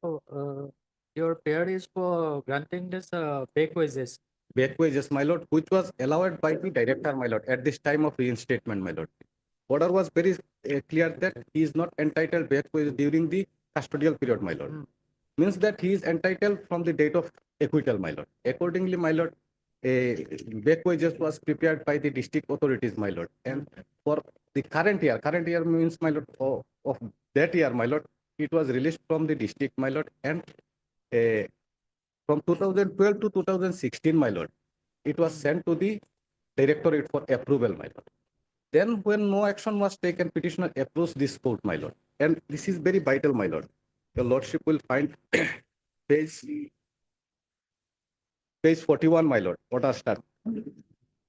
Oh, your prayer is for granting this back wages. Back wages, my lord, which was allowed by the director, my lord, at this time of reinstatement, my lord. Order was very clear that he is not entitled back wages during the custodial period, my lord. Means that he is entitled from the date of acquittal, my lord. Accordingly, my lord, a back wages was prepared by the district authorities, my lord. And for the current year means, my lord, of that year, my lord, it was released from the district, my lord, and uh, from 2012 to 2016, my lord, it was sent to the directorate for approval, my lord. Then when no action was taken, petitioner approached this court, my lord. And this is very vital, my lord. Your lordship will find page 41, my lord. Order start.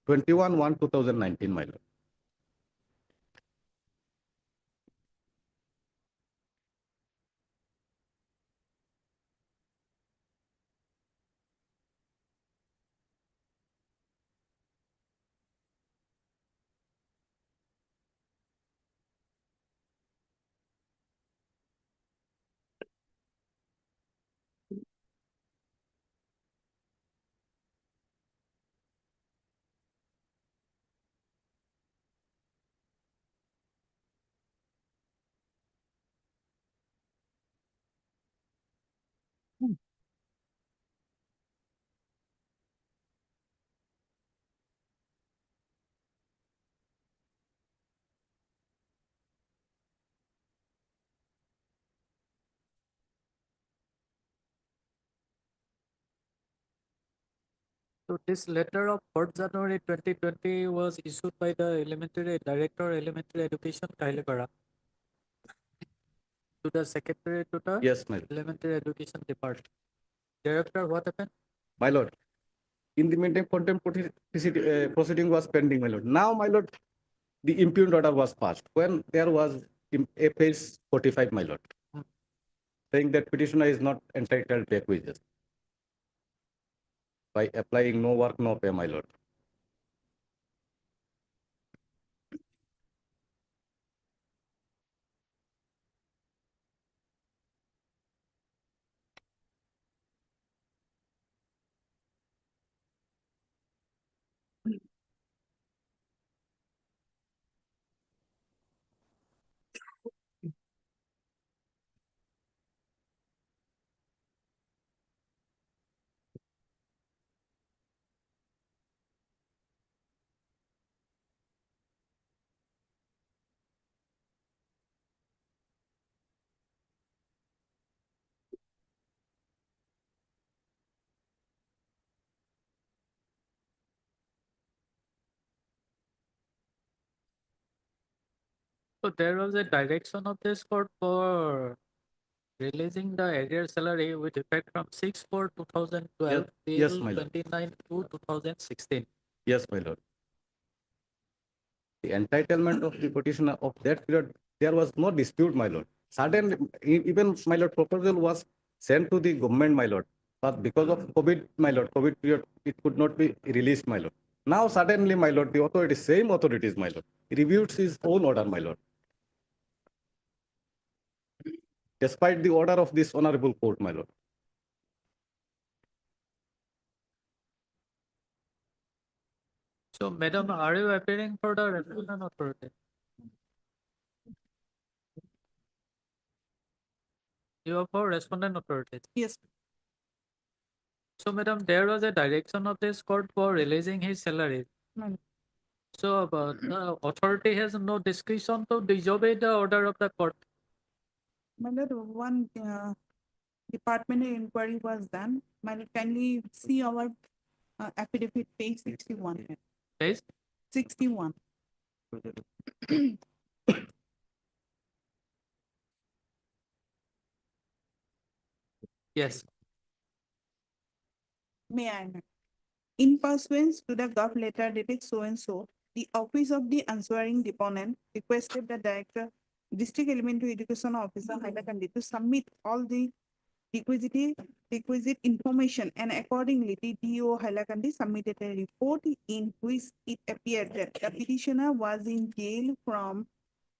21/1/2019, my lord. So this letter of 4th January 2020 was issued by the elementary director, elementary education, Kailipara, to the secretary to the Yes, my lord. elementary education department. Thereafter, what happened? My lord, in the meantime, contempt proceeding was pending, my lord. Now, my lord, the impugned order was passed when there was a page 45, my lord, saying that petitioner is not entitled back wages by applying no work, no pay, my lord. So there was a direction of this court for releasing the arrear salary with effect from 6/4/2012 Yes, till my lord. 29/2/2016. Yes, my lord. The entitlement of the petitioner of that period, there was no dispute, my lord. Suddenly, even my lord, proposal was sent to the government, my lord. But because of COVID, my lord, COVID period, it could not be released, my lord. Now, suddenly, my lord, the authorities, same authorities, my lord, reviews his own order, my lord. Despite the order of this honorable court, my lord. So, madam, are you appearing for the Recruitment authority? You are for respondent authority. Yes. So, madam, there was a direction of this court for releasing his salary. Ma'am. So, the authority has no discretion to disobey the order of the court. My lord, one departmental inquiry was done. My lord, kindly see our affidavit page 61. Page 61. Yes. May I? Ma'am? In pursuance to the gov letter dated so and so, the office of the answering deponent requested the director, district elementary education officer, Hailakandi, to submit all the requisite information, and accordingly, the DO Hailakandi submitted a report in which it appeared that the petitioner was in jail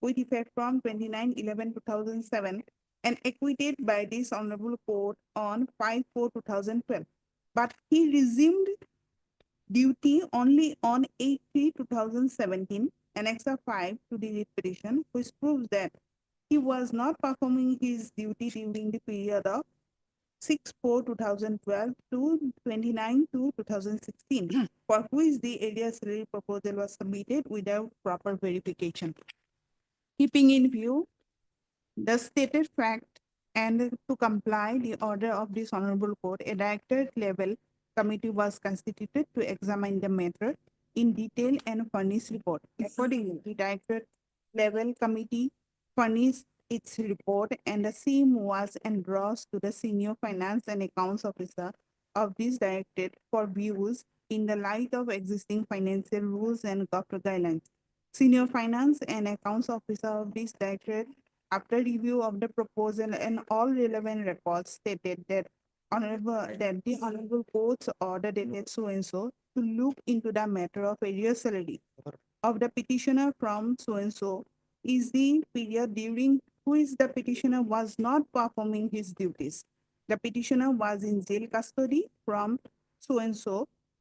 with effect from 29/11/2007 and acquitted by this honorable court on 5/4/2012. But he resumed duty only on 8/3/2017, Annexa 5 to the writ petition, which proves that he was not performing his duty during the period of 6/4/2012 to 29/2/2016, for which the area salary proposal was submitted without proper verification. Keeping in view the stated fact and to comply the order of this honorable court, a director level committee was constituted to examine the matter in detail and furnish report. Accordingly, the director level committee furnished its report and the same was endorsed to the senior finance and accounts officer of this directorate for views in the light of existing financial rules and guidelines. Senior finance and accounts officer of this directorate, after review of the proposal and all relevant records, stated that the honorable court's order dated so and so to look into the matter of arrears salary of the petitioner from so and so is the period during which the petitioner was not performing his duties. The petitioner was in jail custody from so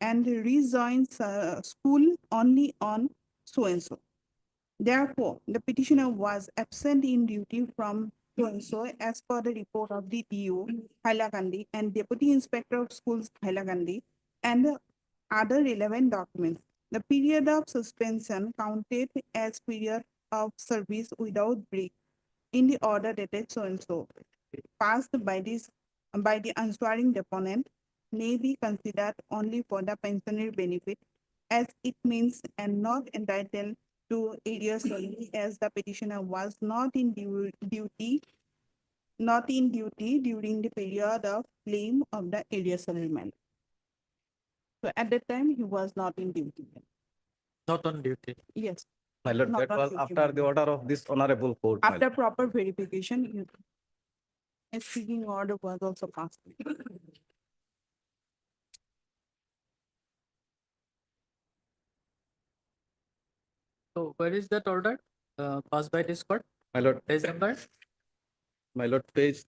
and rejoined school only on so and so. Therefore, the petitioner was absent in duty from so and so as per the report of the DO Hailakandi and Deputy Inspector of Schools Hailakandi and other relevant documents. The period of suspension counted as period of service without break in the order dated so and so, passed by the answering deponent, may be considered only for the pensionary benefit as it means and not entitled to arrears salary as the petitioner was not in duty during the period of claim of the arrears settlement. So at that time, he was not in duty. Not on duty. Yes. My lord, Not that on was duty, after my the lord. order of this honorable court. my After lord. proper verification, a speaking order was also passed. So where is that order passed by this court? My lord, Page number? my lord, page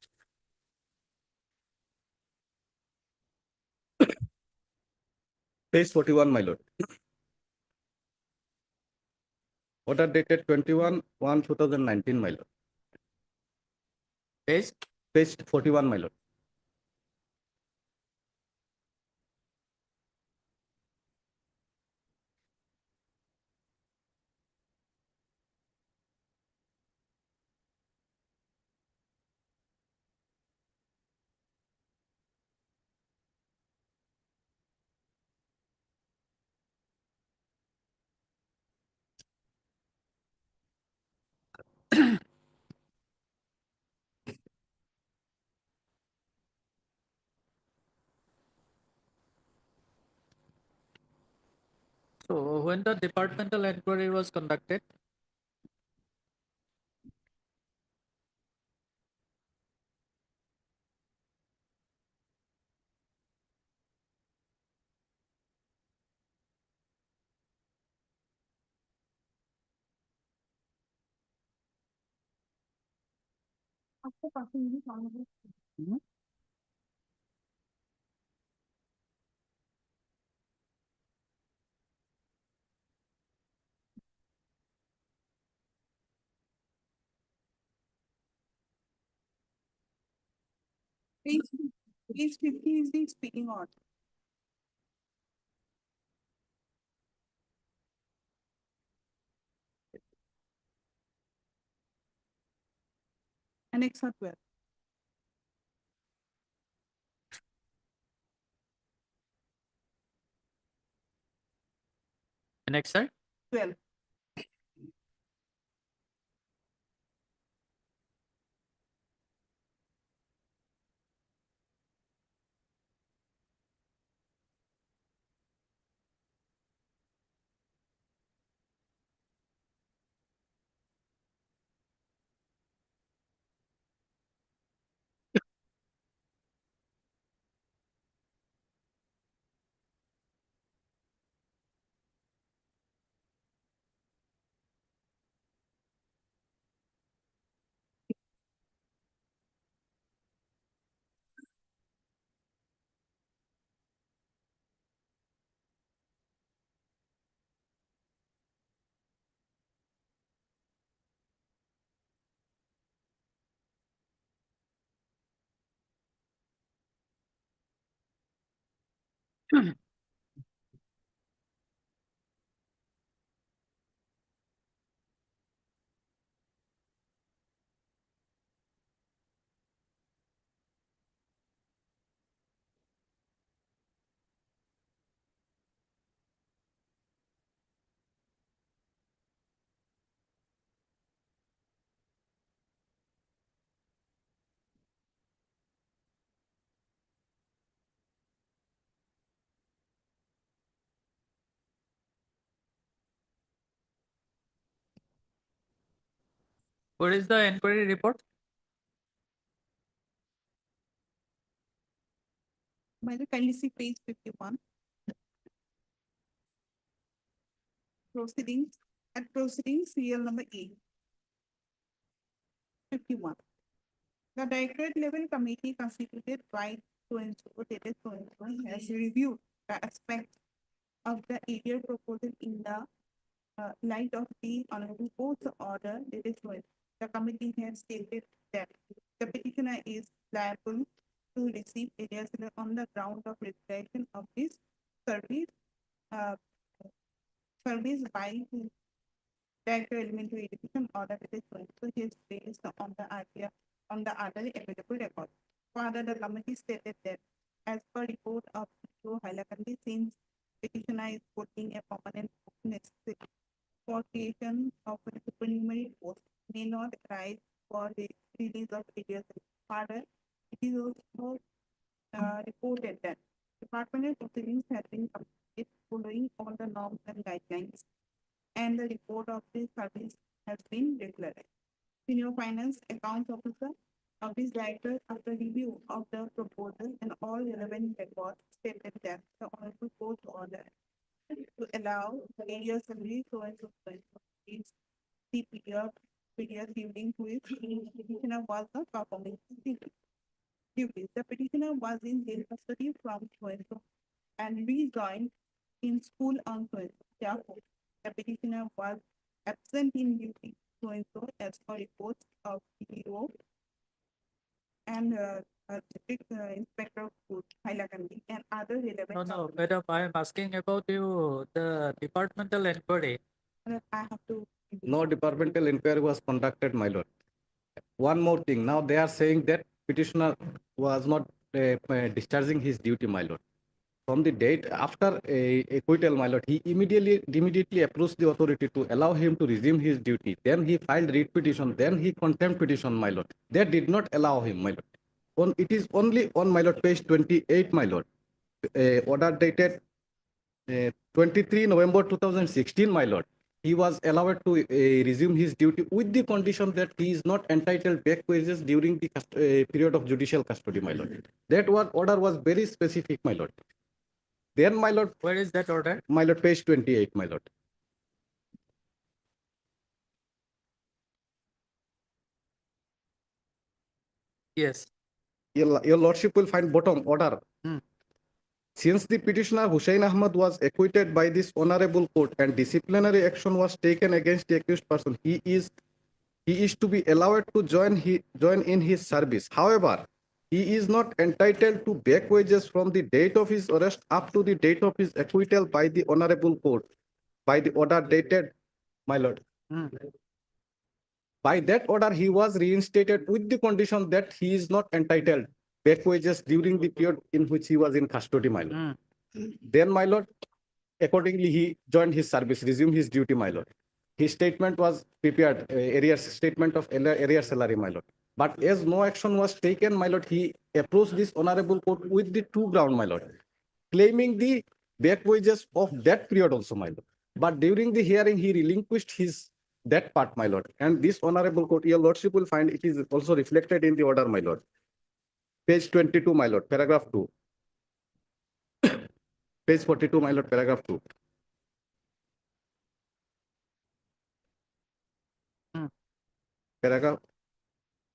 41, my lord. Order dated 21/1/2019, my lord. Page? Page 41, my lord. So when the departmental inquiry was conducted, After passing this honorable. Page 50 is the speaking order. Annexa 12. annexer? 12. What is the inquiry report? By the kindly see page 51. Proceedings, at proceedings, serial number 8. 51. The directorate level committee constituted by so and so dated so and so has reviewed the aspects of the area proposal in the light of the honorable court's order dated so and so. The committee has stated that the petitioner is liable to receive areas on the ground of regularization of this service uh, service by director elementary education order that is so is based on the idea on the other available record. Further, the committee stated that as per report of Hailakandi, since petitioner is putting a permanent necessity for creation of a supernumerary post may not arise for the release of areas. Further, it is also reported that departmental proceedings have been completed following all the norms and guidelines, and the report of this service has been regularized. Senior Finance Accounts Officer, Office Director, after review of the proposal and all relevant records, stated that the Honorable Court order to allow areas survey so and so is the period during which petitioner was not performing his duties. The petitioner was in jail custody from so and so and rejoined in school on so and so. Therefore, the petitioner was absent in duty so and so as per reports of PO and district inspector of food, Hailakandi, and other relevant. No, madam, I am asking about you, the departmental inquiry. I have to. No departmental inquiry was conducted, my lord. One more thing, now they are saying that petitioner was not discharging his duty, my lord. From the date after a acquittal, my lord, he immediately approached the authority to allow him to resume his duty. Then he filed writ petition, then he contempt petition, my lord. They did not allow him, my lord. It is only on, my lord, page 28, my lord. Order dated 23 November 2016, my lord. He was allowed to resume his duty with the condition that he is not entitled back wages during the period of judicial custody, my lord. That order was very specific, my lord. Then, my lord. Where is that order? My lord, page 28, my lord. Yes. Your lordship will find bottom order. Since the petitioner Hussain Ahmad was acquitted by this honorable court and disciplinary action was taken against the accused person, he is to be allowed to join in his service. However, he is not entitled to back wages from the date of his arrest up to the date of his acquittal by the honorable court, by the order dated, my lord. By that order, he was reinstated with the condition that he is not entitled back wages during the period in which he was in custody, my lord. Then, my lord, accordingly, he joined his service, resumed his duty, my lord. His statement was prepared, statement of area salary, my lord. But as no action was taken, my lord, he approached this honorable court with the two ground, my lord, claiming the back wages of that period also, my lord. But during the hearing, he relinquished that part, my lord. And this honorable court, your lordship will find it is also reflected in the order, my lord. Page 22, my lord, paragraph 2. Page 42, my lord, paragraph 2. Paragraph.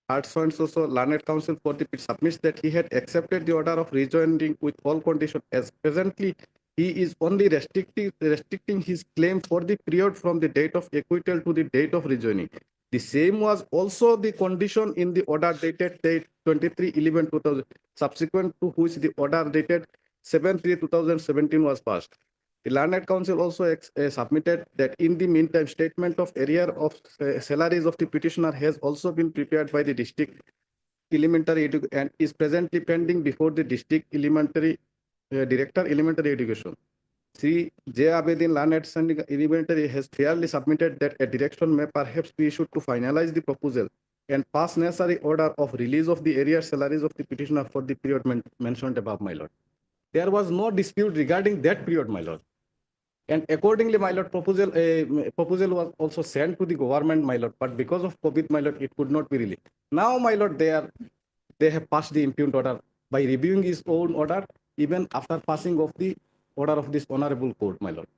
Also, learned counsel for the submits that he had accepted the order of rejoining with all conditions. As presently, he is only restricting his claim for the period from the date of acquittal to the date of rejoining. The same was also the condition in the order dated date 23/11/2000, subsequent to which the order dated 7/3/2017 was passed. The Learned Council also submitted that in the meantime, statement of arrear of salaries of the petitioner has also been prepared by the district elementary and is presently pending before the district elementary director elementary education. Sri J. Abedin Learned Elementary has fairly submitted that a direction may perhaps be issued to finalize the proposal and pass necessary order of release of the arrear salaries of the petitioner for the period mentioned above, my lord. There was no dispute regarding that period, my lord. And accordingly, my lord, proposal was also sent to the government, my lord, but because of COVID, my lord, it could not be released. Now, my lord, they have passed the impugned order by reviewing his own order, even after passing of the order of this honorable court, my lord.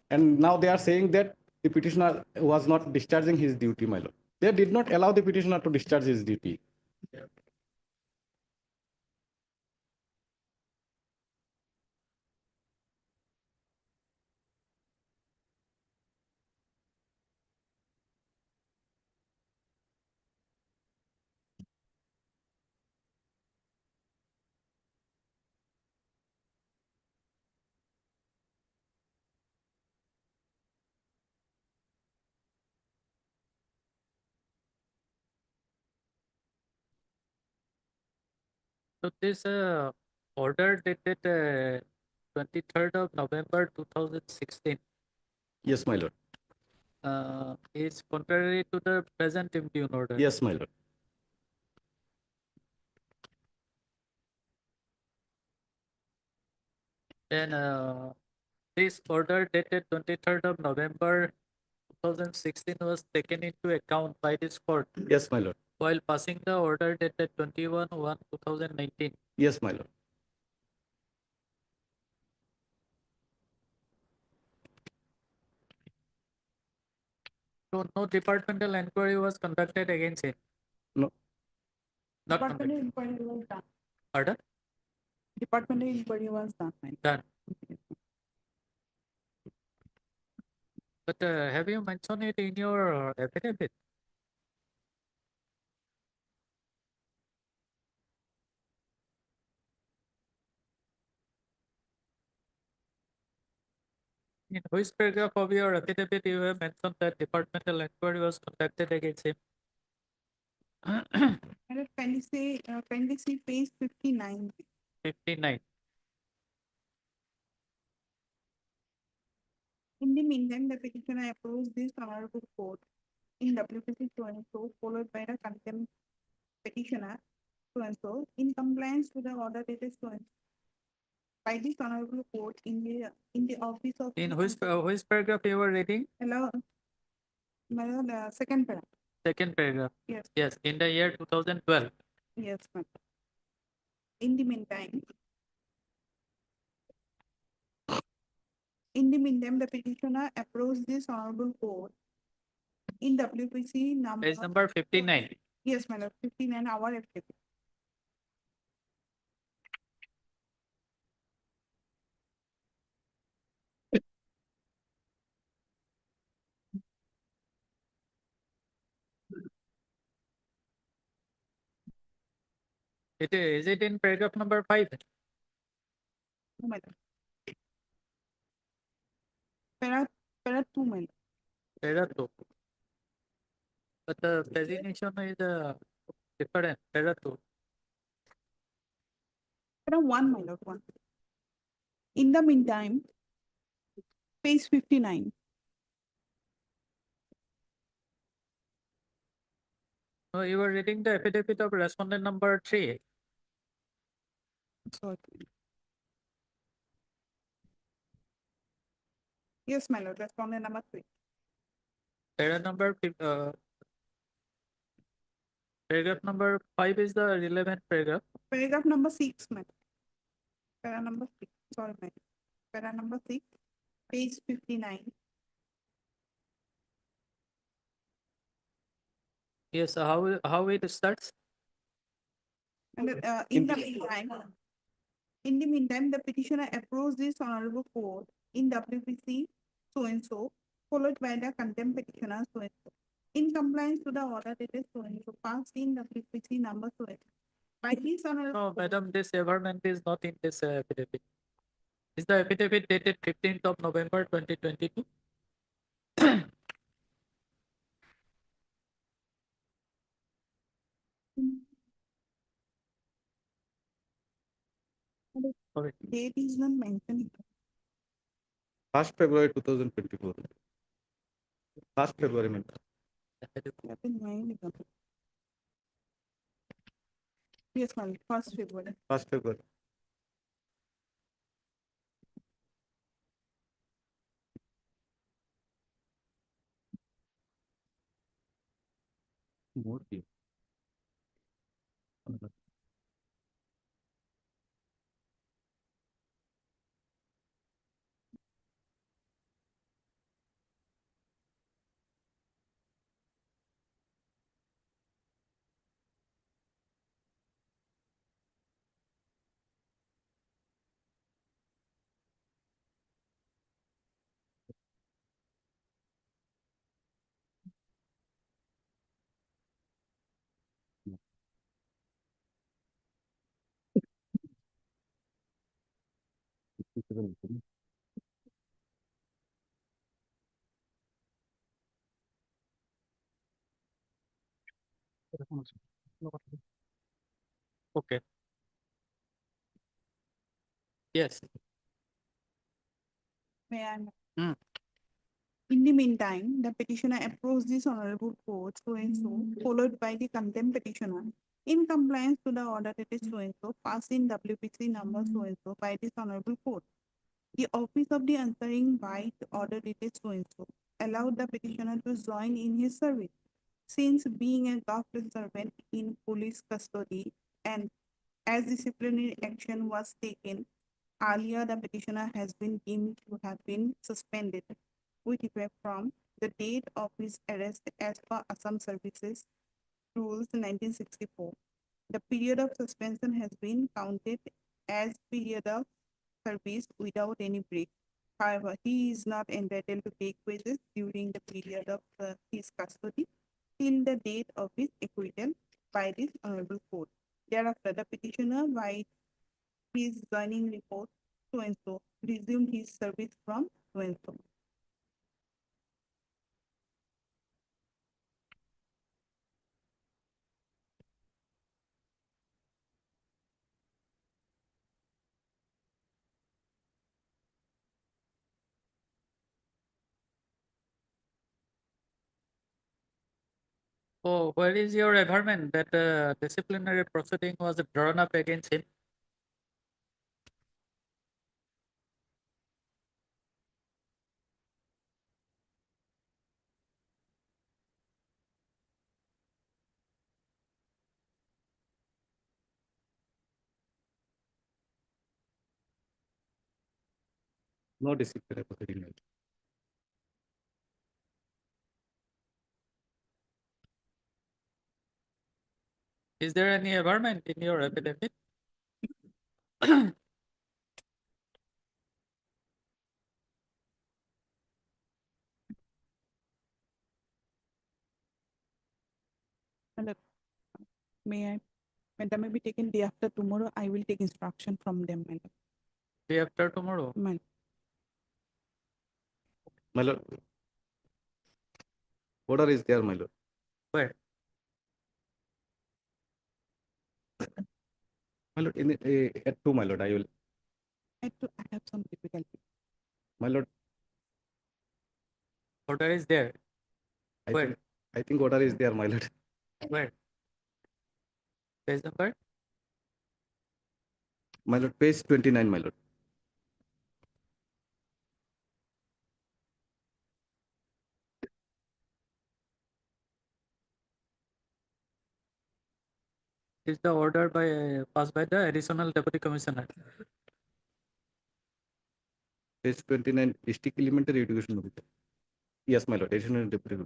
And now they are saying that the petitioner was not discharging his duty, my lord. They did not allow the petitioner to discharge his duty. So this order dated 23rd of November 2016 Yes, my lord. is contrary to the present impugned order. Yes, my lord. Then this order dated 23rd of November 2016 was taken into account by this court Yes, my lord. while passing the order dated 21/1/2019. Yes, my lord. So no departmental inquiry was conducted against him. No. Not Departmental conducted. inquiry was done. Pardon? Departmental inquiry was done. Done. But have you mentioned it in your affidavit? In which paragraph of your affidavit you have mentioned that departmental inquiry was conducted against him? And can you see page 59? 59. In the meantime, the petitioner approves this honorable court in WPC so and so, followed by the contempt petitioner so and so, in compliance with the order dated so and so. By this honorable court in the office of In which paragraph you were reading? hello, my lord, second paragraph. Second paragraph. Yes. Yes, in the year 2012. Yes, ma'am. In the meantime, the petitioner approves this honorable court in WPC number. Page number 59. Yes, madam, 59 hour affidavit. Is it in paragraph number 5? No, madam. Para 2, madam. Para 2. But the designation is different. Para 2. Para 1, my lord, 1. In the meantime, page 59. No, you were reading the affidavit of respondent number 3. Sorry. Yes, my lord, respondent number 3. Paragraph number 5 is the relevant paragraph. Paragraph number 6, madam. Para number 6. Sorry, madam. Para number 6, page 59. Yes, how it starts? And in the meantime, the petitioner approves this honorable court in WPC so and so, followed by the contempt petitioner so and so, in compliance to the order dated so and so, passed in WPC number so and so. By this honorable. No, madam, this averment is not in this affidavit. Is the affidavit dated 15th of November 2022? Sorry. Date is not mentioned. 1st February 2024. 1st February, ma'am. Yes, ma'am, 1st February. 1st February. More deep. Okay. Yes. May I? Hmm. In the meantime, the petitioner approached this honorable court so and so, followed by the contempt petitioner. In compliance to the order that is so and so, passed in WPC number so and so by this honorable court. The office of the answering by the order that is so and so allowed the petitioner to join in his service. Since being a government servant in police custody and as disciplinary action was taken, earlier the petitioner has been deemed to have been suspended with effect from the date of his arrest as per Assam Services Rules 1964. The period of suspension has been counted as period of service without any break. However, he is not entitled to take wages during the period of his custody till the date of his acquittal by this honorable court. Thereafter, the petitioner, by his joining report so and so, resumed his service from so and so. Oh, where is your averment that disciplinary proceeding was drawn up against him? No disciplinary proceeding. Is there any averment in your affidavit? Madam, may I? Madam, may be taken day after tomorrow. I will take instruction from them, madam. Day after tomorrow? Madam. My lord. Order is there, my lord. Where? My lord, at 2, my lord, I will. I have some difficulty. My lord, Order is there. Where? I think order is there, my lord. Where? Page number? My lord, page 29, my lord. Is the order passed by the additional deputy commissioner? Page 29, district elementary education officer. Yes, my lord, additional deputy.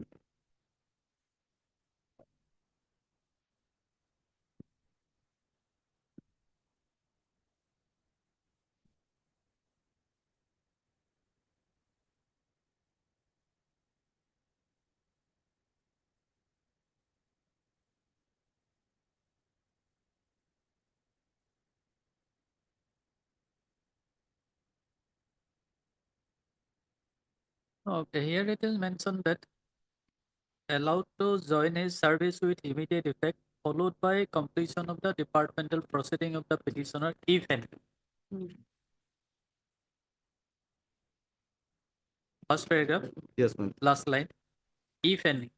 Okay, here it is mentioned that allowed to join his service with immediate effect, followed by completion of the departmental proceeding of the petitioner, if any. First paragraph, Yes, ma'am. last line, if any.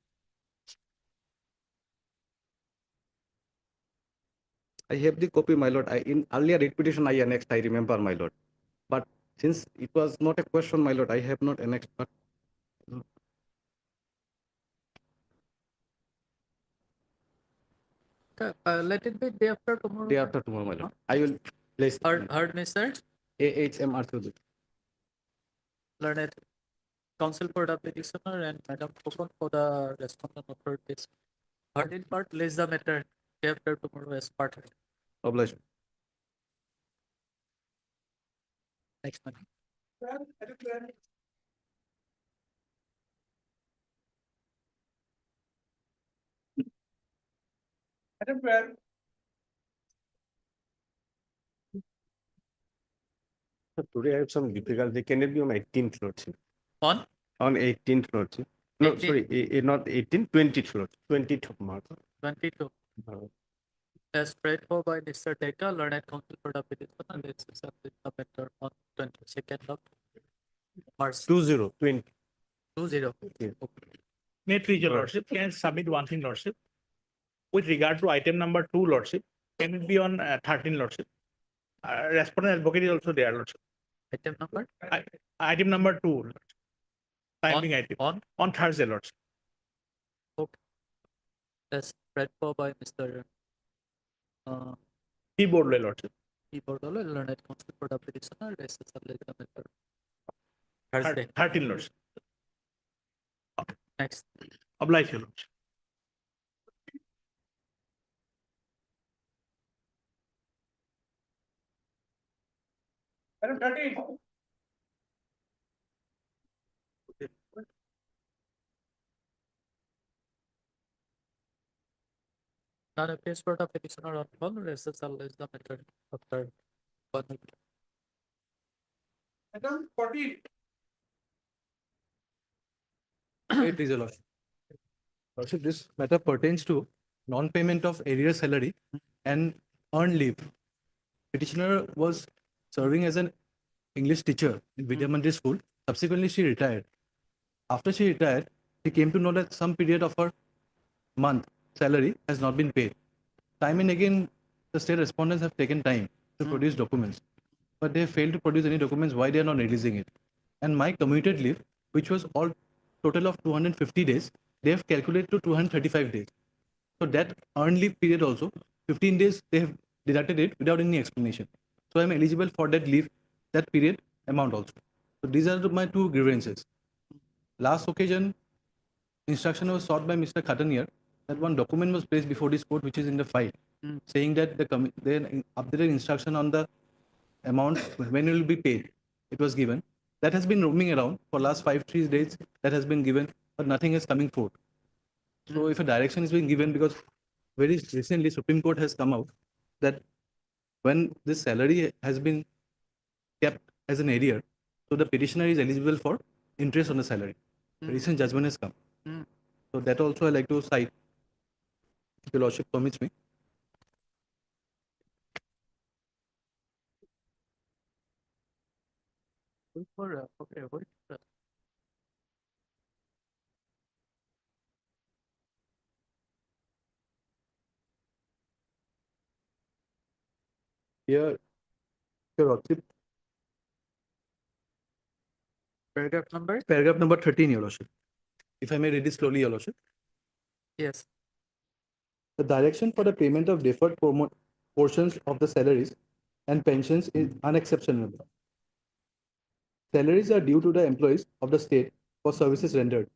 I have the copy, my lord. In earlier writ petition, I annexed, I remember, my lord. But since it was not a question, my lord, I have not annexed. But Let it be day after tomorrow. day after tomorrow, my lord, I will place Heard, Mr. AHM Arthur. Learned counsel for the petitioner and Madam Kokon for the respondent of her case. Heard in part, lays the matter day after tomorrow as part of it. Obliged. Next one. Today I have some difficulty. Can it be on 18th, Lordship? On? On 18th, Lordship. No, 18th. sorry, not 18th, 20th, Lordship. 20th of March. 22. As read for by Mr. Deka, learned counsel for the petitioner, this is the matter on 22nd of March. 20. 20. May it please your lordship, can I submit one thing, lordship? With regard to item number 2, lordship, can it be on 13, lordship? Respondent advocate is also there, lordship. Item number? Item number 2, lordship. Timing item. On Thursday, lordship. Okay. As read for by Mr. Keyboard, lordship. Keyboard, learned counsel for the petitioner, this is the matter. Thursday. 13, lordship. Next. Oblige, your lordship. Item 13. Now the case for the petitioner on call, SSL is the method after 1 week. Item 14. It is a lordship. Lordship, this matter pertains to non-payment of arrear salary and earned leave. Petitioner was serving as an English teacher in Vidyamandiri school. Subsequently, she retired. After she retired, she came to know that some period of her month salary has not been paid. Time and again, the state respondents have taken time to produce documents, but they have failed to produce any documents why they are not releasing it. And my commuted leave, which was all total of 250 days, they have calculated to 235 days. So that earned leave period also, 15 days, they have deducted it without any explanation. So I'm eligible for that leave, that period amount also. So these are my two grievances. Last occasion, instruction was sought by Mr. Khatanier that one document was placed before this court, which is in the file, saying that the updated instruction on the amount when it will be paid, it was given. That has been roaming around for last 5-3 days. That has been given, but nothing is coming forth. So if a direction is being given, because very recently Supreme Court has come out that when this salary has been kept as an arrear, so the petitioner is eligible for interest on the salary. The recent judgment has come. So that also I like to cite, if your lordship permits me. Okay, wait. Here, your lordship, Paragraph number? paragraph number 13, your lordship. If I may read it slowly, your lordship. Yes. The direction for the payment of deferred portions of the salaries and pensions is unexceptionable. Salaries are due to the employees of the state for services rendered.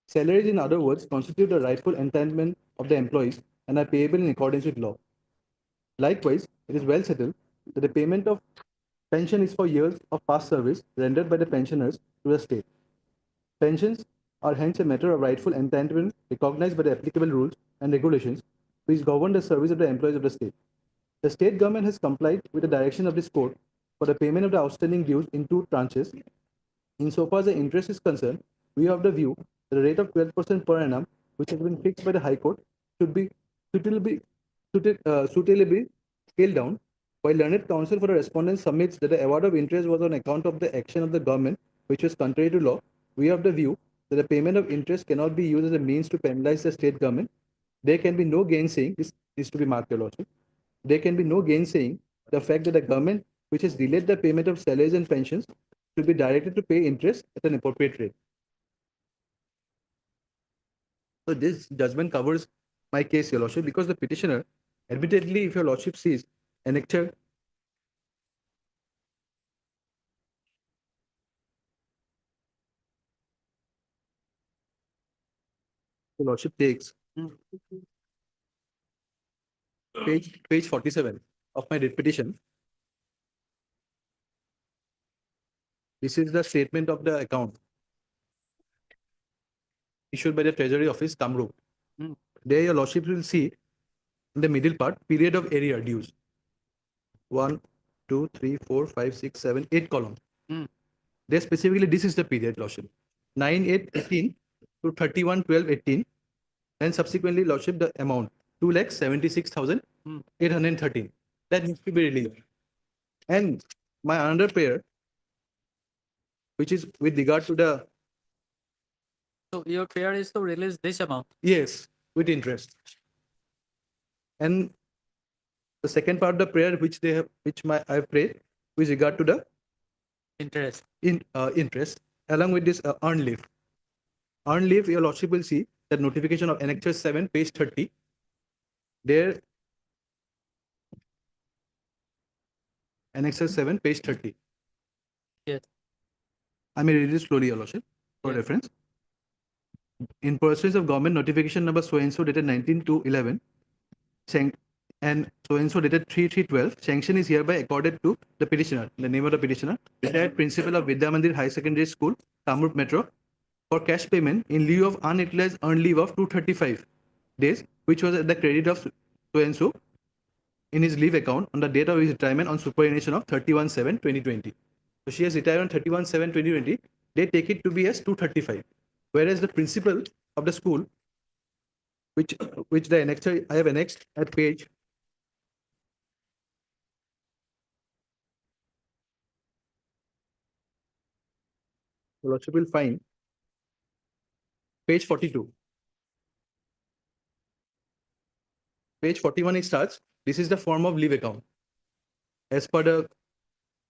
Salaries, in other words, constitute a rightful entitlement of the employees and are payable in accordance with law. Likewise, it is well settled that the payment of pension is for years of past service rendered by the pensioners to the state. Pensions are hence a matter of rightful entitlement recognized by the applicable rules and regulations which govern the service of the employees of the state. The state government has complied with the direction of this court for the payment of the outstanding dues in 2 tranches Insofar as the interest is concerned, we have the view that the rate of 12% per annum, which has been fixed by the High Court, should be suitably scaled down. While learned counsel for the respondent submits that the award of interest was on account of the action of the government, which was contrary to law, we have the view that the payment of interest cannot be used as a means to penalize the state government. There can be no gainsaying, this is to be marked, Your Lordship. There can be no gainsaying the fact that the government, which has delayed the payment of salaries and pensions, should be directed to pay interest at an appropriate rate. So this judgment covers my case, Your Lordship, because the petitioner, admittedly, if Your Lordship sees, annexure Your Lordship takes page 47 of my writ petition. This is the statement of the account issued by the Treasury Office, Kamrup. There Your Lordship will see in the middle part, period of arrear dues. 1, 2, 3, 4, 5, 6, 7, 8 columns. There specifically, this is the period, Lordship. 9/8/18 to 31/12/18, and subsequently, Lordship, the amount 2,76,813. That needs to be released. And my another prayer, which is with regard to the So your prayer is to release this amount. yes, with interest. And the second part of the prayer, which I have prayed, with regard to the Interest. Interest, along with this earned leave. Earned leave, Your Lordship will see that notification of Annexure 7, page 30. There, Annexure 7, page 30. Yes. I may read it slowly, Your Lordship, for reference. In pursuance of government notification number so-and-so dated 19/2/11, and so-and-so dated 3/3/12, sanction is hereby accorded to the petitioner, the name of the petitioner, retired principal of Vidya Mandir High Secondary School, Kamrup Metro, for cash payment in lieu of unutilized earned leave of 235 days, which was at the credit of so-and-so in his leave account on the date of his retirement on superannuation of 31/7/2020. So she has retired on 31/7/2020. They take it to be as 235. Whereas the principal of the school, which the annexure I have annexed at page Lordship will find page 42. Page 41 it starts. This is the form of leave account. As per the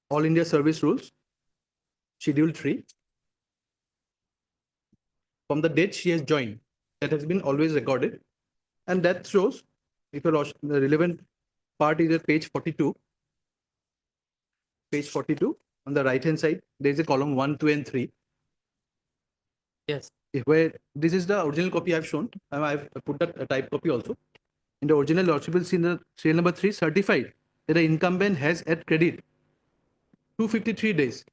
All India Service Rules, Schedule 3. From the date she has joined, that has been always recorded. And that shows, if the relevant part is at page 42. Page 42, on the right hand side, there is a column 1, 2, and 3. Yes. Where this is the original copy I've shown, and I've put a type copy also. In the original, Lordship will see in the serial number 3, certified that the incumbent has at credit 253 days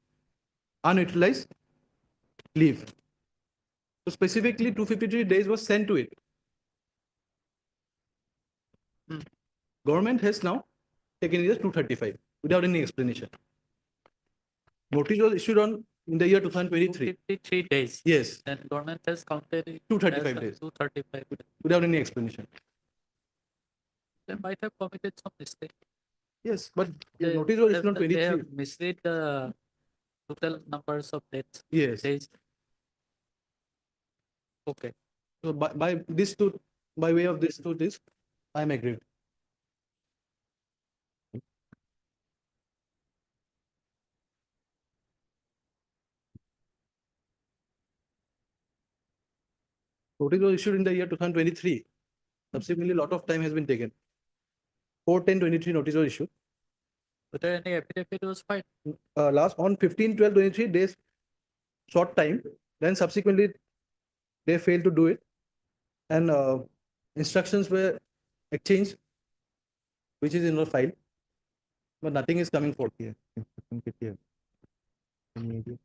unutilized leave. So specifically 253 days was sent to it. Government has now taken it as 235 without any explanation. Notice was issued in the year 2023. 253 days. Yes. And government has counted it 235 as days. 235 Without any explanation. They might have committed some mistake. Yes, but the notice was issued on They 23. have misread the total numbers of dates. Yes. Days. Okay. So by way of this to this, I am agreed. Notice was issued in the year 2023. Subsequently, a lot of time has been taken. 4/10/23 notice was issued. But there any affidavit was filed? Last on 15/12/23 days, short time. Then subsequently, they failed to do it, and instructions were exchanged, which is in the file, but nothing is coming forth here. Any idea?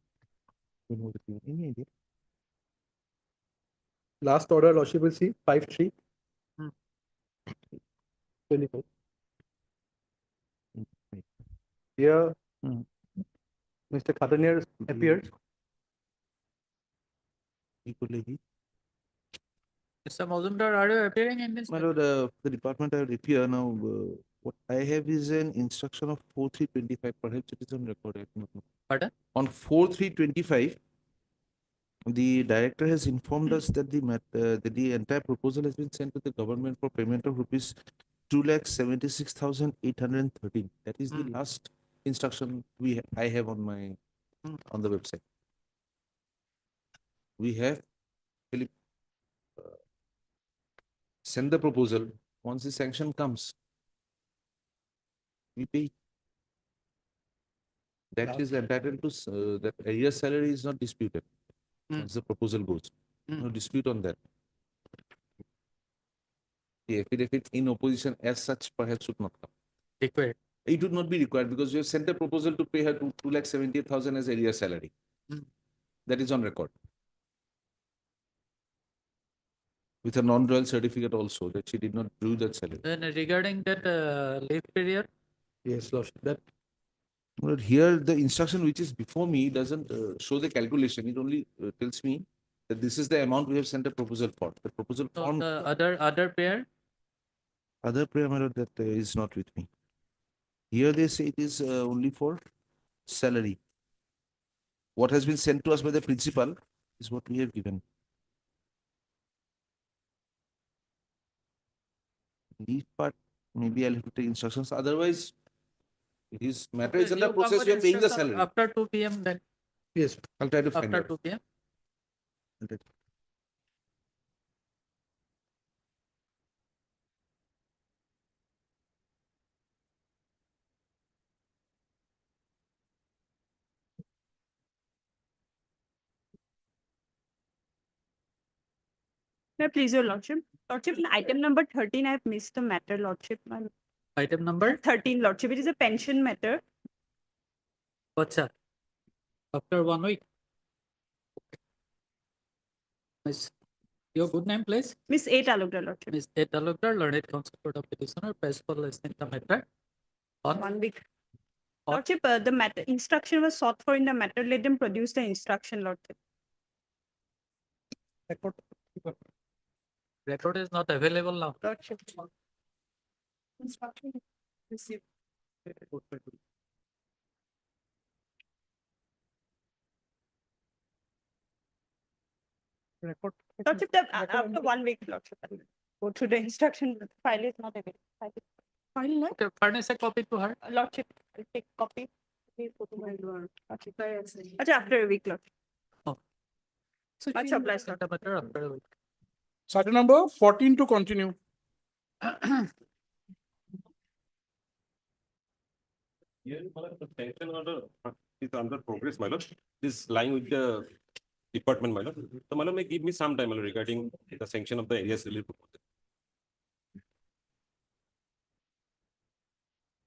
Any idea? Last order, Lordship will see 5/3. 24. Here, Mr. Khatanier appears Mr. Mazumdar, are you appearing in this? My lord, the department I will appear now, what I have is an instruction of 4/3/25, perhaps it is on record. I do not know. Pardon? On 4/3/25, the director has informed us that that the entire proposal has been sent to the government for payment of rupees 2,76,813. That is the last instruction I have on my on the website. We have Philip, send the proposal. Once the sanction comes, we pay. That is entitled to that arrears salary is not disputed. Once the proposal goes, no dispute on that. The affidavit in opposition as such perhaps should not come. Required. It would not be required because you have sent a proposal to pay her 2,78,000 as arrears salary. That is on record. With a non-royal certificate also that she did not do that salary. Then regarding that leave period, Yes, Lordship, that But here, the instruction which is before me doesn't show the calculation. It only tells me that this is the amount we have sent a proposal for. The proposal so form, the other pair, other parameter that is not with me. Here they say it is only for salary. What has been sent to us by the principal is what we have given. Leave part, maybe I'll have to take instructions. Otherwise, his matter is under you come process. with We are paying the instruction salary. after 2 p.m. then Yes, I'll try to find after out. 2 p.m. I'll try to- May I please your lordship? Lordship, in item number 13, I have missed the matter, lordship. Item number 13, lordship, it is a pension matter. what's that? After 1 week. Miss, your good name, please. Miss A. Talukdar, lordship. Miss A. Talukdar, learned counsel for the petitioner, pays for listening the matter. On 1 week. Lordship, the matter instruction was sought for in the matter. Let them produce the instruction, lordship. record is not available now. Lordship. Instruction received. Record. Lordship, after 1 week, lordship, I'll go through the instruction. The file is not available. File not? Okay, furnish a copy to her. Lordship, I'll take copy. Please go to my lordship. Acha, after a week, lordship. Oh. So Much obliged, lordship. the matter after a week. Item number 14 to continue. Here, the sanction order is under progress, my lord. This lying with the department, my lord. So, my lord, may give me some time, my lord, regarding the sanction of the areas relief proposal.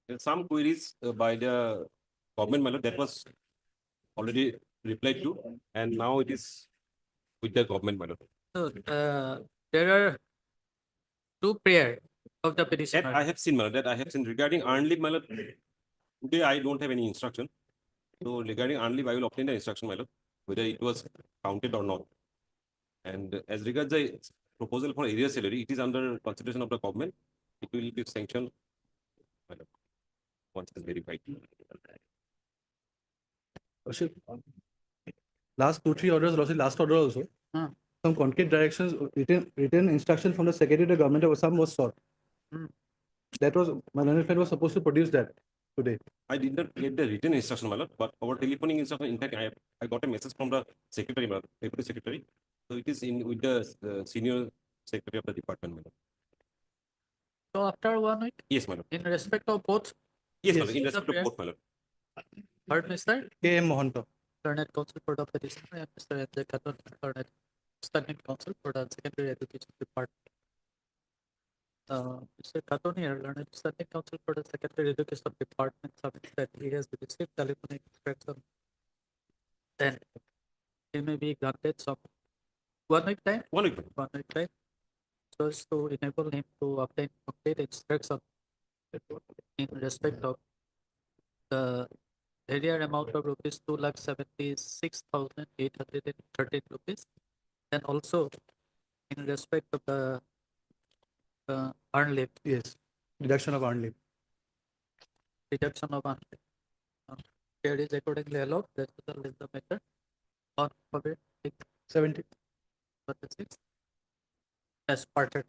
There are some queries by the government, my lord, that was already replied to, and now it is with the government, my lord. So there are 2 prayer of the That petitioner. I have seen, my lord, that I have seen regarding earned leave, my lord. Today, I don't have any instruction. So regarding earned leave, I will obtain the instruction, my lord, whether it was counted or not. And as regards the proposal for area salary, it is under consideration of the government. It will be sanctioned, my lord, once it is verified. Lordship, last 2-3 orders, Lordship, last order also. Some concrete directions, written instruction from the Secretary to Government of Assam was sought. That was, my learned friend was supposed to produce that today. I did not get the written instruction, my lord, but our telephoning instruction, in fact, I got a message from the secretary, my lord, deputy secretary. So it is in with the senior secretary of the department, my lord. So after 1 week, Yes, my lord. in respect of both, Yes, my Yes. lord, in The respect of prayer. both, my lord. heard Mr. K.M. Mohanto. Learned counsel for the petitioner and Mr. N.J. Katon, learned standing counsel for the secondary education department. Mr. Katon here, learned standing counsel for the secondary education department, submits that he has received telephonic instruction. Then he may be granted some 1 week time. 1 week. 1 week time. So as to enable him to obtain complete instruction in respect of the area amount of rupees 2,76,813 rupees And also in respect of the earned leave, Yes, deduction of earned leave. deduction of earned leave. Here is accordingly allowed. That is the method on COVID 70. 36 as parted.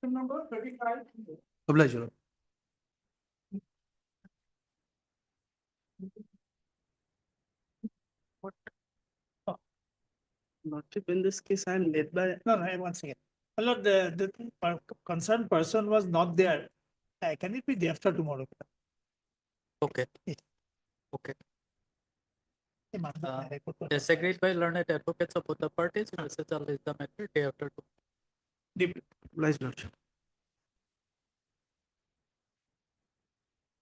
Number 35. Oblige, Your Honor. Lordship, in this case, I am led by. No, no, one second. My lord, the concerned person was not there. Can it be day after tomorrow? Okay. Okay. As agreed by learned advocates of both the parties, Procedural is the method day after tomorrow. Oblige, Lordship.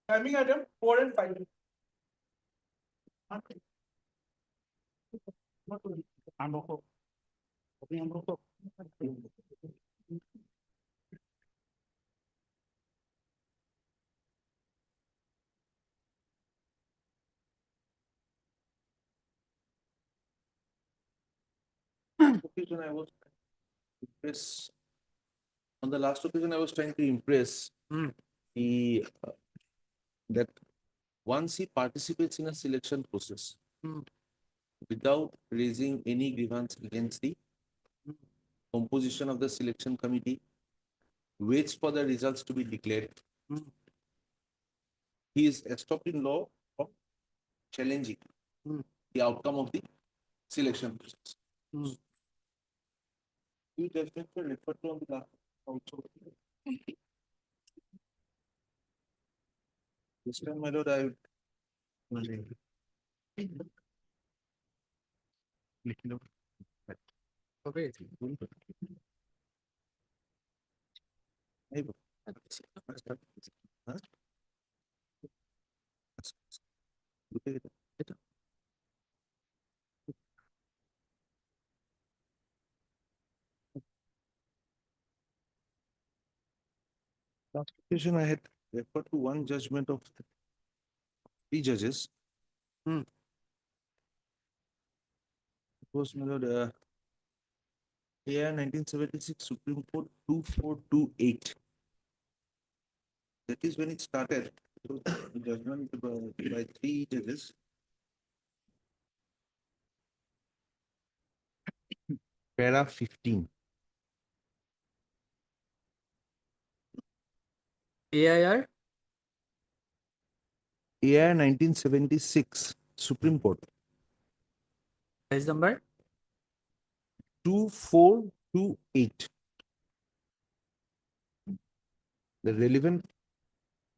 Timing item 4 and 5. Occasion I was impressed. On the last occasion, I was trying to impress the that once he participates in a selection process without raising any grievance against the composition of the selection committee, waits for the results to be declared. He is stopped in law of challenging the outcome of the selection process. You definitely refer to on the last also. This time, my lord, I would. Okay. Last occasion, I had referred to one judgment of 3 judges. It was, my lord, AR 1976 Supreme Court 2428. That is when it started. It was a judgment by 3 judges. Para 15. AIR AR 1976 Supreme Court page number 2428. The relevant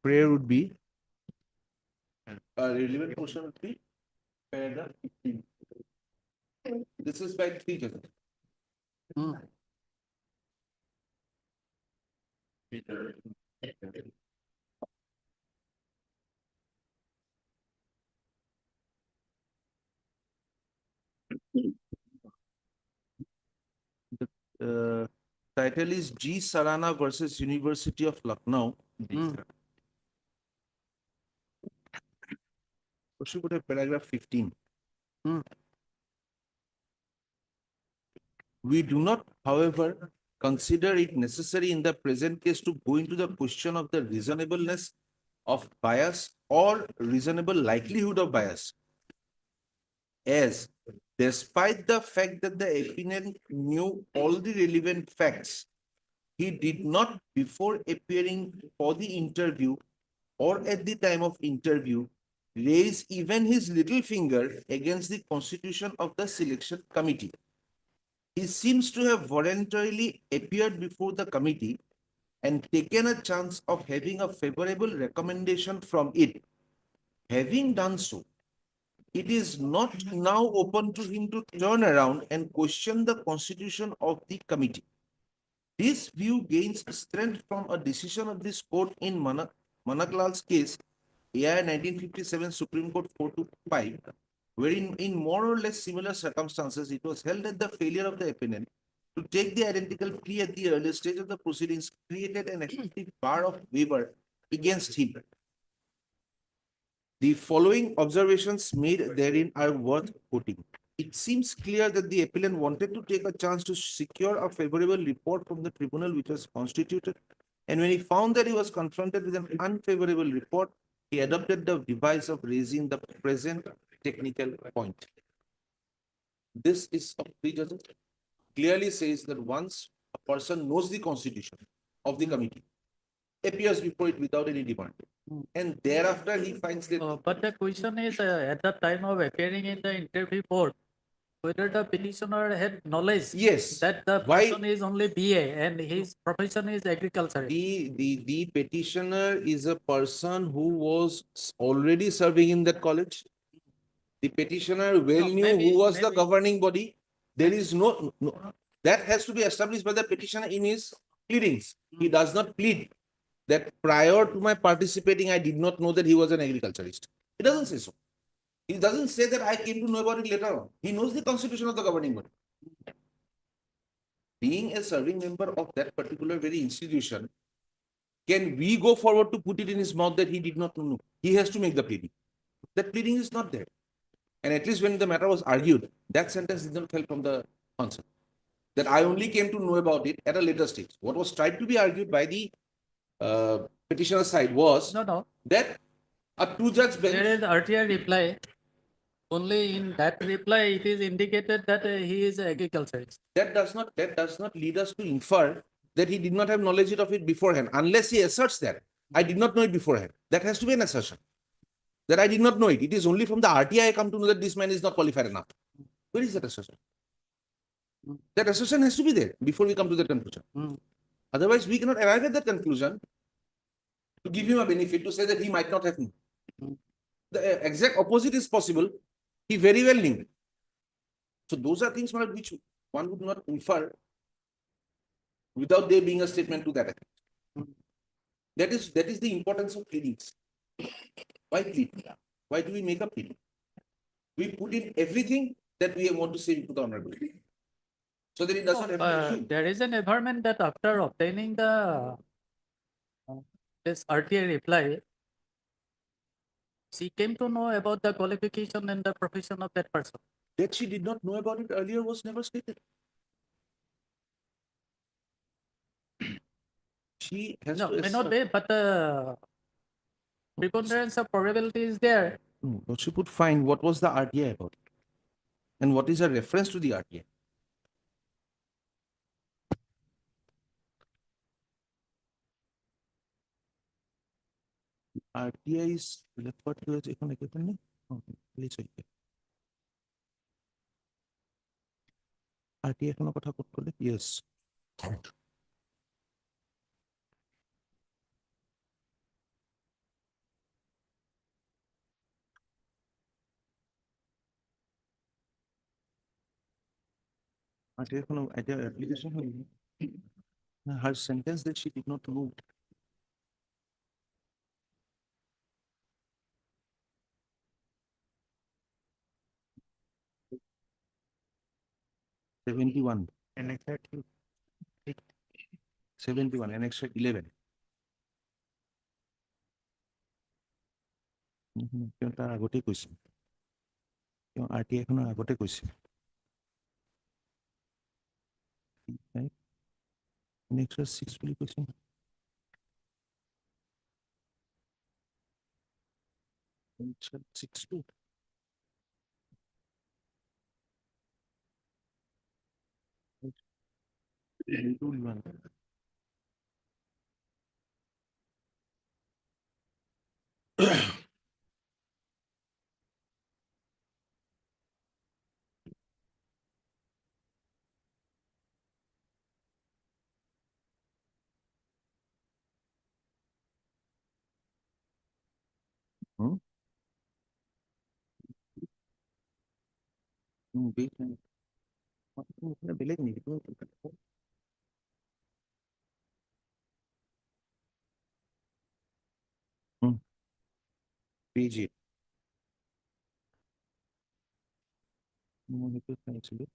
prayer would be, relevant portion would be paragraph 15. This is by 3 judges. The title is G. Sarana versus University of Lucknow. Proceed with paragraph 15. We do not, however, consider it necessary in the present case to go into the question of the reasonableness of bias or reasonable likelihood of bias, as despite the fact that the opponent knew all the relevant facts, he did not, before appearing for the interview or at the time of interview, raise even his little finger against the constitution of the selection committee. He seems to have voluntarily appeared before the committee and taken a chance of having a favorable recommendation from it. Having done so, it is not now open to him to turn around and question the constitution of the committee. This view gains strength from a decision of this court in Manaklal's case, AIR 1957 Supreme Court 425, wherein in more or less similar circumstances, it was held that the failure of the opponent to take the identical plea at the early stage of the proceedings created an effective bar of waiver against him. The following observations made therein are worth quoting. It seems clear that the appellant wanted to take a chance to secure a favorable report from the tribunal which was constituted, and when he found that he was confronted with an unfavorable report, he adopted the device of raising the present technical point. This is of three judges. Clearly says that once a person knows the constitution of the committee, appears before it without any demand, and thereafter he finds that. But the question is, at the time of appearing in the interview board, whether the petitioner had knowledge Yes. that the Why- person is only BA and his profession is agriculture. The petitioner is a person who was already serving in that college. The petitioner well No, knew maybe- who was the maybe- governing body. There is no, that has to be established by the petitioner in his pleadings. He does not plead that prior to my participating, I did not know that he was an agriculturist. He doesn't say so. He doesn't say that I came to know about it later on. He knows the constitution of the governing body. Being a serving member of that particular very institution, can we go forward to put it in his mouth that he did not know? He has to make the pleading. That pleading is not there. And at least when the matter was argued, that sentence did not fell from the concept. That I only came to know about it at a later stage. What was tried to be argued by the petitioner side was No. that a two-judge bench. There is RTI reply. Only in that reply, it is indicated that he is agriculturist. That does not lead us to infer that he did not have knowledge of it beforehand, unless he asserts that I did not know it beforehand. That has to be an assertion. That I did not know it. It is only from the RTI I come to know that this man is not qualified enough. Where is that assertion? That assertion has to be there before we come to that conclusion. Otherwise, we cannot arrive at that conclusion to give him a benefit to say that he might not have known. The exact opposite is possible. He very well knew. So those are things which one would not infer without there being a statement to that effect. That is the importance of pleadings. Why plead? Why do we make a pleading? We put in everything that we want to say to the honorable, so that it does not have There is an environment that after obtaining the this RTI reply, she came to know about the qualification and the profession of that person. That she did not know about it earlier was never stated. She has No, to may not be, but preponderance of probability is there. No, but she would find what was the RTI about it, and what is a reference to the RTI. RTI is referred to as economic opening. Okay, please check it. RTI এখনো কথা কত করলে? Yes. RTI এখনো application হয়নি। Her sentence that she did not know. $71. Annex 71, Annex 11. তেওঁ তাৰ আগতেই কৈছে। তেওঁ RTI এখনৰ আগতে কৈছে। Annex 6 বুলি কৈছে। Annex 6 বেলেগ নেকি? PG. সেইটো চাইছিলো।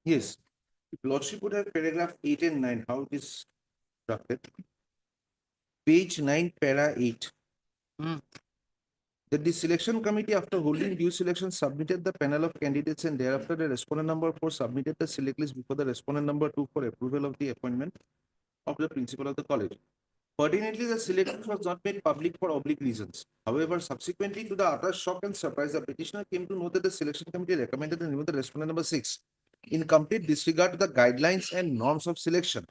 Yes, Lordship would have paragraph 8 and 9, how it is drafted. Page 9, para 8. That the selection committee, after holding due selection, submitted the panel of candidates and thereafter the respondent number 4 submitted the select list before the respondent number 2 for approval of the appointment of the principal of the college. Pertinently, the select list was not made public for oblique reasons. However, subsequently to the utter shock and surprise, the petitioner came to know that the selection committee recommended and removed the respondent number 6 in complete disregard to the guidelines and norms of selection.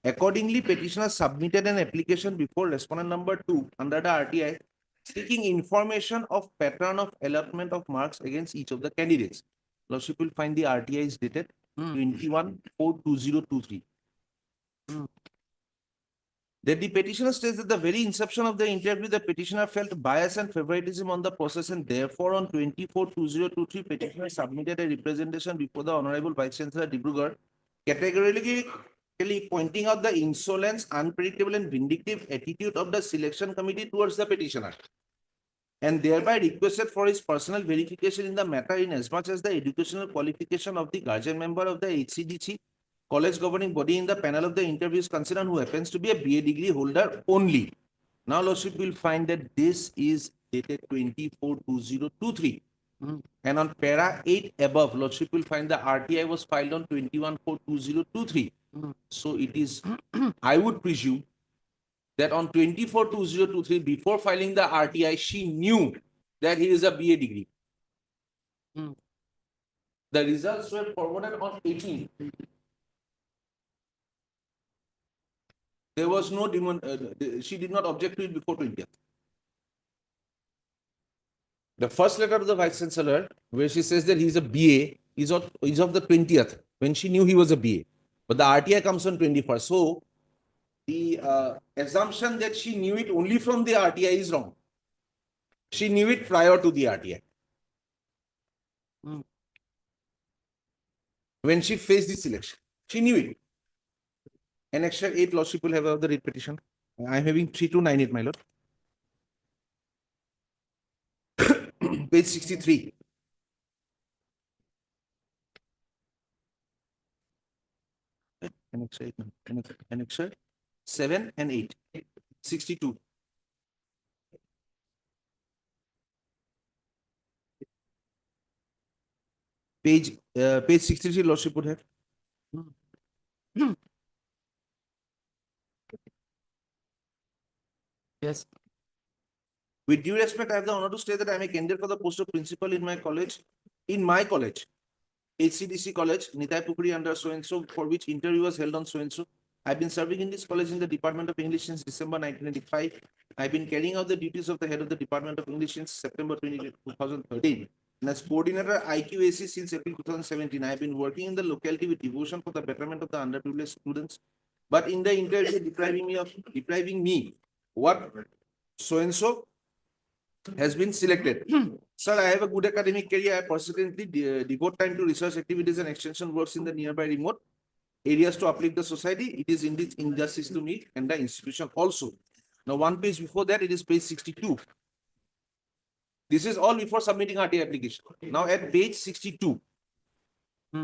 Accordingly, petitioner submitted an application before respondent number 2 under the RTI seeking information of pattern of allotment of marks against each of the candidates. Lordship will find the RTI is dated 21/4/2023. That the petitioner states that the very inception of the interview, the petitioner felt bias and favoritism on the process, and therefore on 24/2023, petitioner submitted a representation before the Honorable Vice Chancellor Dibrugarh, categorically pointing out the insolence, unpredictable and vindictive attitude of the selection committee towards the petitioner, and thereby requested for his personal verification in the matter in as much as the educational qualification of the guardian member of the HCDC college governing body in the panel of the interviews concerned who happens to be a BA degree holder only. Now, Lordship will find that this is dated 24/2023. And on para 8 above, Lordship will find the RTI was filed on 21/4/2023. So it is, I would presume, that on 24/2023, before filing the RTI, she knew that he is a BA degree. The results were forwarded on 18. There was no demand, she did not object to it before 20th. The first letter of the Vice Chancellor, where she says that he is a BA, is of the 20th, when she knew he was a BA. But the RTI comes on 21st. So the assumption that she knew it only from the RTI is wrong. She knew it prior to the RTI. When she faced the selection, she knew it. Annexure 8, Lordship will have the writ petition. I am having 3298, my lord. Page 63. Annexure 8, Annexure 7 and 8. 62. Page 63, Lordship would have. Yes. With due respect, I have the honor to state that I am a candidate for the post of principal in my college. HCDC College, Nitai Pukuri under so-and-so, for which interview was held on so-and-so. I've been serving in this college in the Department of English since December 1995. I've been carrying out the duties of the head of the Department of English since September 2013. And as coordinator IQAC since April 2017, I've been working in the locality with devotion for the betterment of the underprivileged students. But in the interview, depriving me what so-and-so has been selected. Sir, I have a good academic career. I persistently devote time to research activities and extension works in the nearby remote areas to uplift the society. It is indeed injustice to me and the institution also. Now, one page before that, it is page 62. This is all before submitting RTI application. Now, at page 62,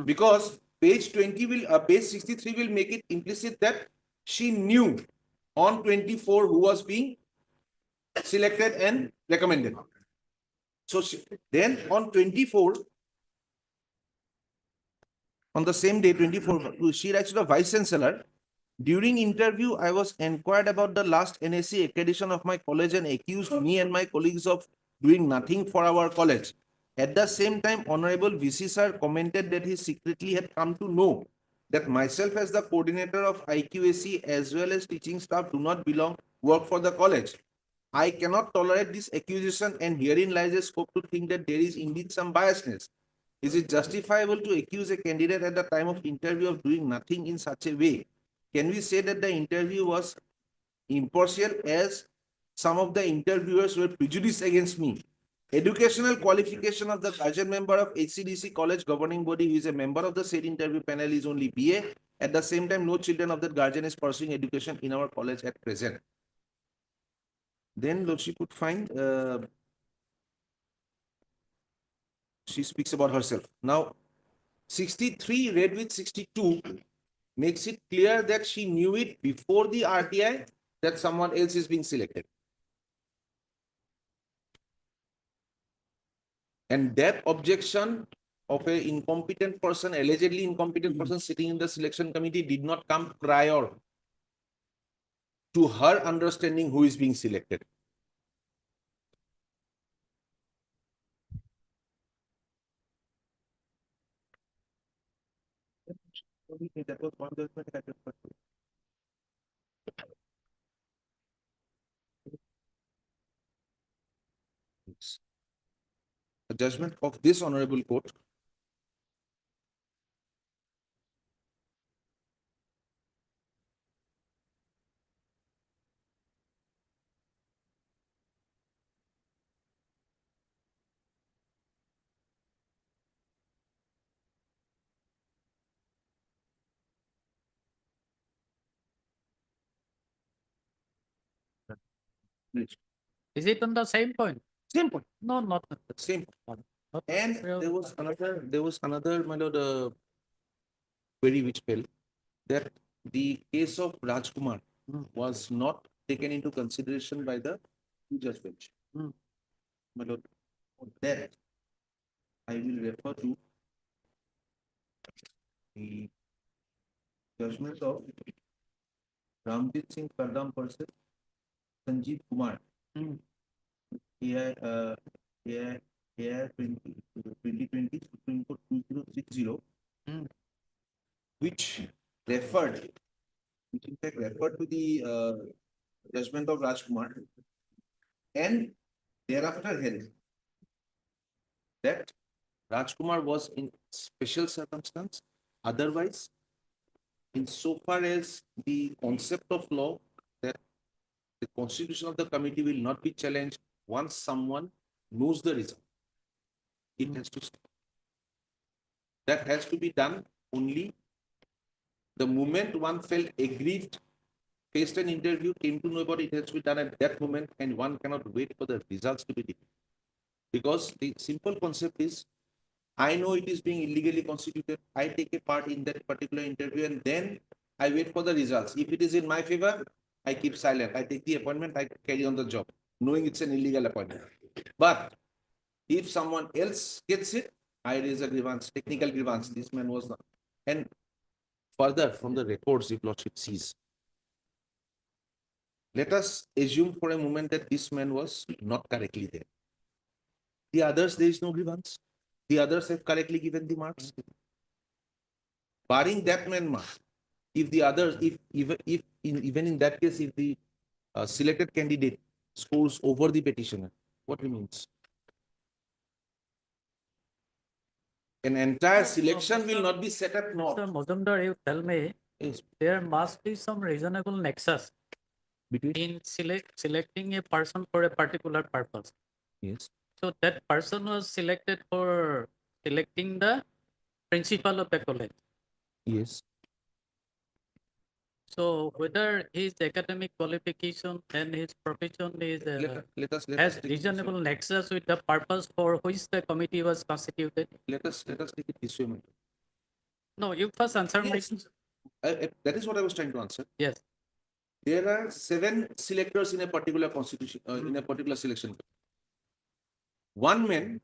because page 63 will make it implicit that she knew on 24 who was being selected and recommended. So then on 24, on the same day, 24, she writes to the Vice Chancellor, during interview, I was inquired about the last NSC accreditation of my college and accused me and my colleagues of doing nothing for our college. At the same time, Honorable VC sir commented that he secretly had come to know that myself as the coordinator of IQAC as well as teaching staff do not work for the college. I cannot tolerate this accusation, and herein lies a scope to think that there is indeed some biasness. Is it justifiable to accuse a candidate at the time of interview of doing nothing in such a way? Can we say that the interview was impartial as some of the interviewers were prejudiced against me? Educational qualification of the guardian member of HCDC college governing body who is a member of the said interview panel is only BA. At the same time, no children of that guardian is pursuing education in our college at present. Then Lordship would find she speaks about herself. Now, 63 read with 62 makes it clear that she knew it before the RTI that someone else is being selected. And that objection of an incompetent person, allegedly incompetent person sitting in the selection committee did not come prior to her understanding who is being selected. That was one judgment I referred to. A judgment of this honorable court Is it on the same point? Same point. No, not same point. And there was another, my lord, query which fell that the case of Rajkumar was not taken into consideration by the judge bench. My lord, on that I will refer to the judgment of Ramjit Singh Kardam versus Sanjeev Kumar. AI 2020 Supreme Court 2060, which in fact referred to the judgment of Rajkumar and thereafter held that Rajkumar was in special circumstance. Otherwise, insofar as the concept of law that the constitution of the committee will not be challenged once someone knows the result, it has to stop. That has to be done only the moment one felt aggrieved, faced an interview, came to know about it, has to be done at that moment, and one cannot wait for the results to be given. Because the simple concept is, I know it is being illegally constituted, I take a part in that particular interview, and then I wait for the results. If it is in my favor, I keep silent. I take the appointment, I carry on the job, knowing it's an illegal appointment. But if someone else gets it, I raise a grievance, technical grievance. This man was not. And further, from the records, if Lordship sees, let us assume for a moment that this man was not correctly there. The others, there is no grievance. The others have correctly given the marks. Barring that man mark, if the others, even in that case, if the selected candidate scores over the petitioner, what remains? An entire selection will not be set at naught. Mr. Mazumdar, you tell me, there must be some reasonable nexus in selecting a person for a particular purpose. Yes. So that person was selected for selecting the principal of the college. Yes. So whether his academic qualification and his profession is has reasonable nexus with the purpose for which the committee was constituted. Let us take it this way. No, you first answer my. That is what I was trying to answer. Yes. There are 7 selectors in a particular constitution, in a particular selection. One man,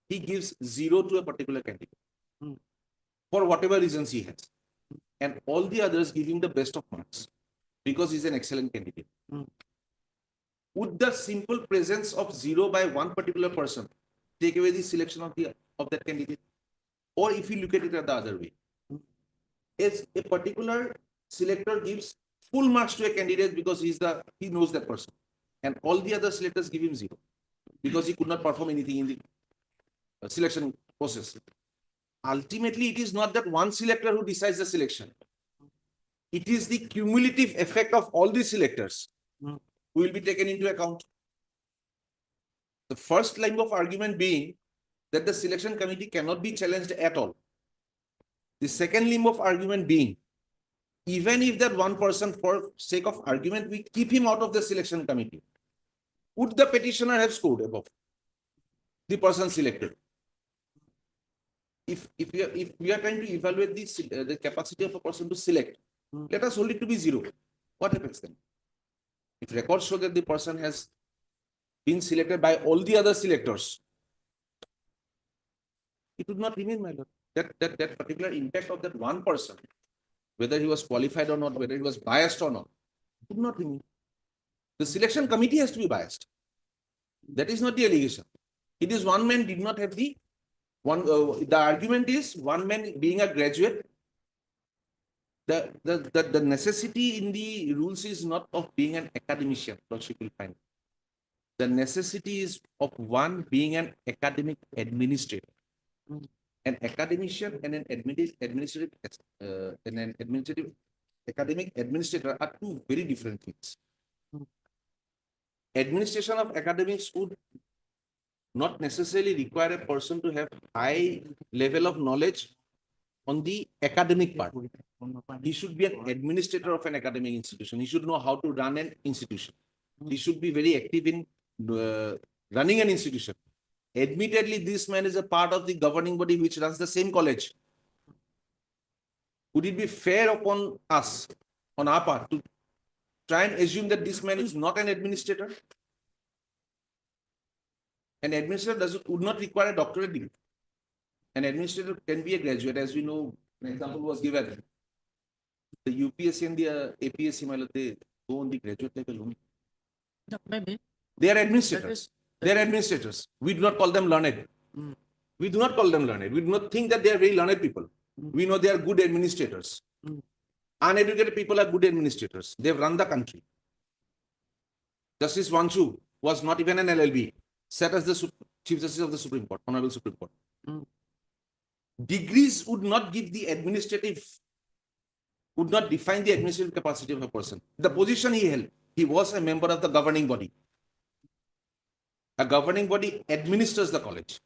he gives 0 to a particular candidate for whatever reasons he has, and all the others give him the best of marks because he's an excellent candidate. Would the simple presence of 0 by one particular person take away the selection of that candidate? Or if you look at it the other way, is a particular selector gives full marks to a candidate because he knows that person, and all the other selectors give him 0 because he could not perform anything in the selection process. Ultimately, it is not that one selector who decides the selection. It is the cumulative effect of all the selectors who will be taken into account. The first line of argument being that the selection committee cannot be challenged at all. The second limb of argument being, even if that one person, for sake of argument, we keep him out of the selection committee, would the petitioner have scored above the person selected? if we are trying to evaluate the capacity of a person to select, let us hold it to be 0. What happens then? If records show that the person has been selected by all the other selectors, it would not remain, my lord. That particular impact of that one person, whether he was qualified or not, whether he was biased or not, would not remain. The selection committee has to be biased. That is not the allegation. It is one man did not have the one. The argument is one man being a graduate. The necessity in the rules is not of being an academician, Lordship will find. The necessity is of one being an academic administrator. An academician and an administrative academic administrator are two very different things. Administration of academics would not necessarily require a person to have high level of knowledge on the academic part. He should be an administrator of an academic institution. He should know how to run an institution. He should be very active in running an institution. Admittedly, this man is a part of the governing body which runs the same college. Would it be fair upon us, on our part, to try and assume that this man is not an administrator? An administrator would not require a doctorate degree. An administrator can be a graduate, as we know. An example was given. The UPSC and the APSC, they go on the graduate level only. No, maybe. They are administrators. They are administrators. We do not call them learned. We do not call them learned. We do not think that they are very learned people. We know they are good administrators. Uneducated people are good administrators. They have run the country. Justice Vanshu was not even an LLB, sat as the Chief Justice of the Supreme Court, Honorable Supreme Court. Degrees would not give the administrative, would not define the administrative capacity of a person. The position he held, he was a member of the governing body. A governing body administers the college.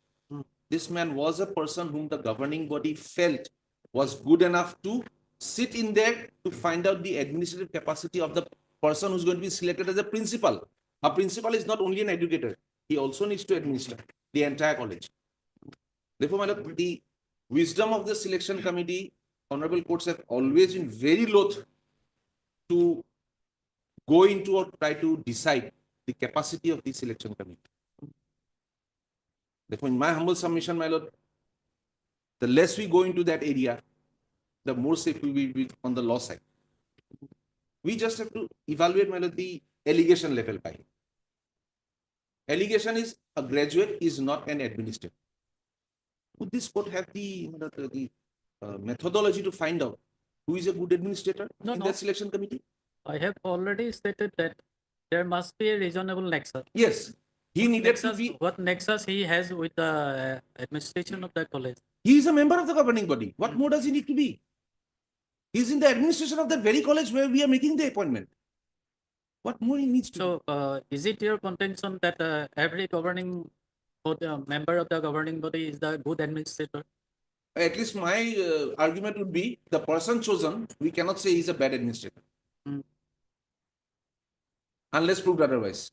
This man was a person whom the governing body felt was good enough to sit in there to find out the administrative capacity of the person who's going to be selected as a principal. A principal is not only an educator, he also needs to administer the entire college. Therefore, my lord, the wisdom of the selection committee, honorable courts have always been very loath to go into or try to decide the capacity of the selection committee. Therefore, in my humble submission, my lord, the less we go into that area, the more safe we will be on the law side. We just have to evaluate, my lord, the allegation level by. Allegation is a graduate is not an administrator. Would this court have the methodology to find out who is a good administrator in that selection committee? I have already stated that there must be a reasonable nexus. Yes. He needed to be. What nexus he has with the administration of the college? He is a member of the governing body. What more does he need to be? He is in the administration of that very college where we are making the appointment. What more he needs to do? So, is it your contention that every governing body, member of the governing body is the good administrator? At least my argument would be the person chosen, we cannot say he's a bad administrator. Unless proved otherwise.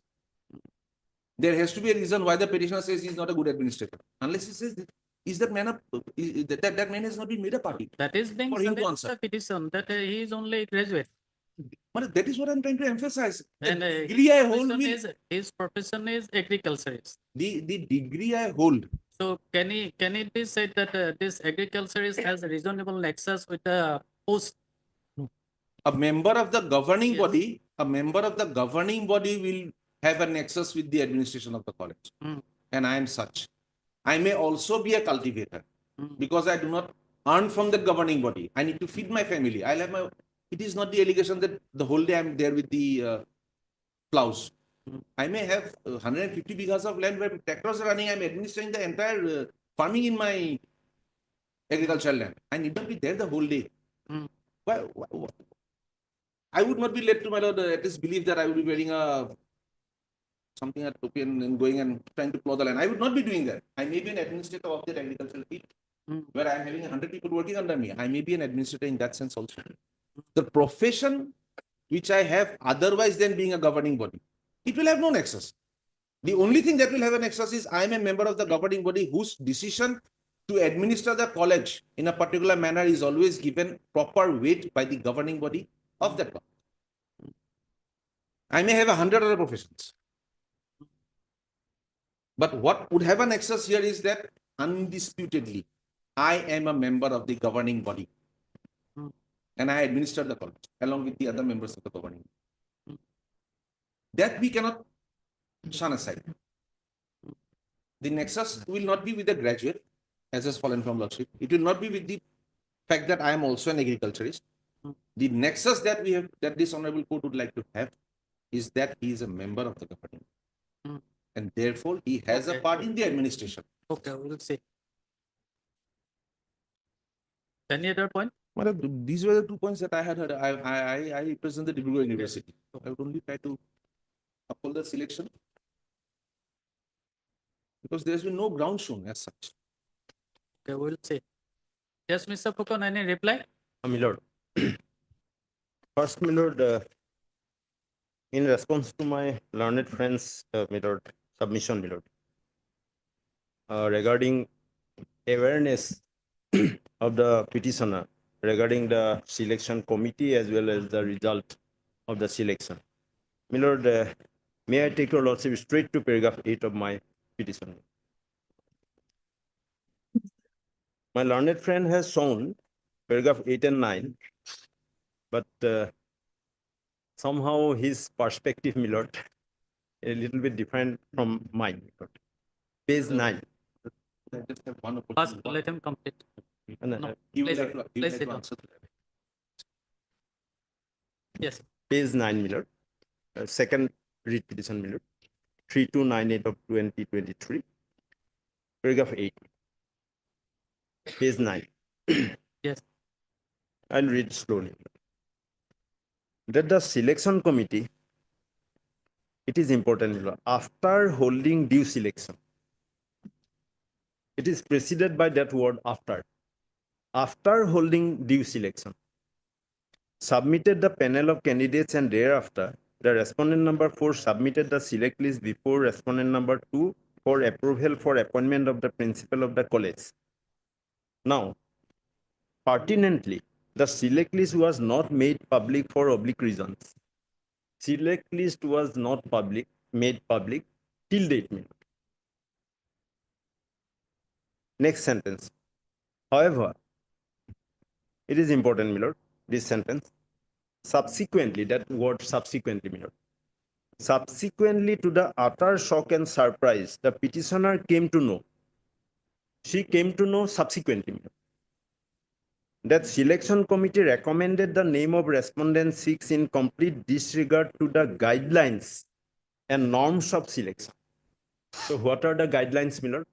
There has to be a reason why the petitioner says he's not a good administrator. Unless he says, is that man that man has not been made a party. That is being for him to submitted answer. the petition that he is only a graduate. But that is what I'm trying to emphasize. And The degree I hold his profession is agriculturist. The degree I hold. So can it be said that this agriculturist has a reasonable nexus with the post? A member of the governing body, will have a nexus with the administration of the college. And I am such. I may also be a cultivator because I do not earn from the governing body. I need to feed my family. I'll have my. It is not the allegation that the whole day I'm there with the plows. I may have 150 bighas of land where tractors are running. I'm administering the entire farming in my agricultural land. I need not be there the whole day. Why? I would not be led to, my lord, at least believe that I will be wearing something at topian and going and trying to plow the land. I would not be doing that. I may be an administrator of that agricultural field where I am having 100 people working under me. I may be an administrator in that sense also. The profession which I have otherwise than being a governing body, it will have no nexus. The only thing that will have a nexus is I am a member of the governing body whose decision to administer the college in a particular manner is always given proper weight by the governing body of that college. I may have 100 other professions. But what would have an excess here is that undisputedly, I am a member of the governing body. And I administer the college along with the other members of the governing body. That we cannot shun aside. The nexus will not be with the graduate, as has fallen from Lordship. It will not be with the fact that I am also an agriculturist. The nexus that we have, that this honorable court would like to have, is that he is a member of the governing. And therefore, he has a part in the administration. Okay, we'll see. Any other point? Madam, these were the 2 points that I had heard. I represent the Disciplinary University. I would only try to uphold the selection because there has been no ground shown as such. Okay, we'll see. Yes, Mr. Fukon, any reply? My lord. First, my lord, in response to my learned friend's my lord, submission, my lord, regarding awareness of the petitioner regarding the selection committee as well as the result of the selection. My lord, may I take your lordship straight to paragraph 8 of my petition? My learned friend has shown paragraph 8 and 9, but somehow his perspective, my lord, a little bit different from mine. My lord. Page 9. First, let him complete. No, please sit down. Yes. Page 9, my lord. Second read petition, my lord. 3298 of 2023. Paragraph 8. Page 9. Yes. I'll read slowly. That the selection committee, it is important, my lord, after holding due selection, it is preceded by that word after. After holding due selection, submitted the panel of candidates and thereafter, the respondent number 4 submitted the select list before respondent number 2 for approval for appointment of the principal of the college. Now, pertinently, the select list was not made public for oblique reasons. Select list was not made public till date. Next sentence. However, it is important, my lord, this sentence. Subsequently, that word subsequently, my lord. Subsequently to the utter shock and surprise, the petitioner came to know. She came to know subsequently, my lord, that selection committee recommended the name of respondent 6 in complete disregard to the guidelines and norms of selection. So what are the guidelines, my lord?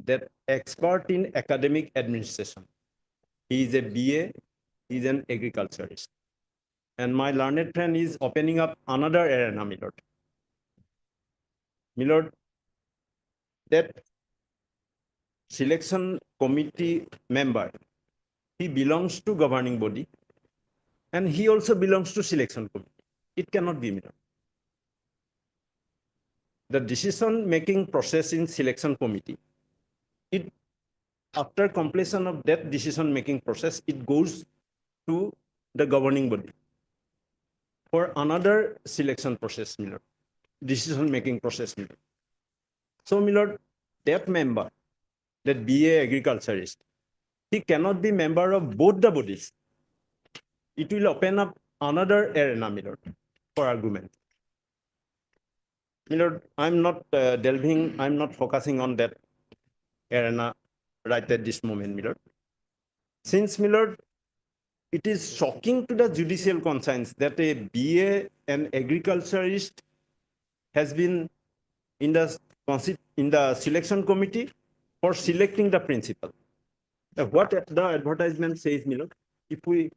That expert in academic administration. He is a BA, he is an agriculturist. And my learned friend is opening up another arena, my lord. My lord, that selection committee member, he belongs to governing body and he also belongs to selection committee. It cannot be, my lord. The decision-making process in selection committee, after completion of that decision-making process, it goes to the governing body for another selection process, my lord, decision-making process, my lord. So, my lord, that member, that BA agriculturist, he cannot be member of both the bodies. It will open up another arena, my lord, for argument. My lord, I'm not I'm not focusing on that arena right at this moment, my lord. Since, my lord, it is shocking to the judicial conscience that a BA and agriculturist has been in the selection committee for selecting the principal. What the advertisement says, my lord, if we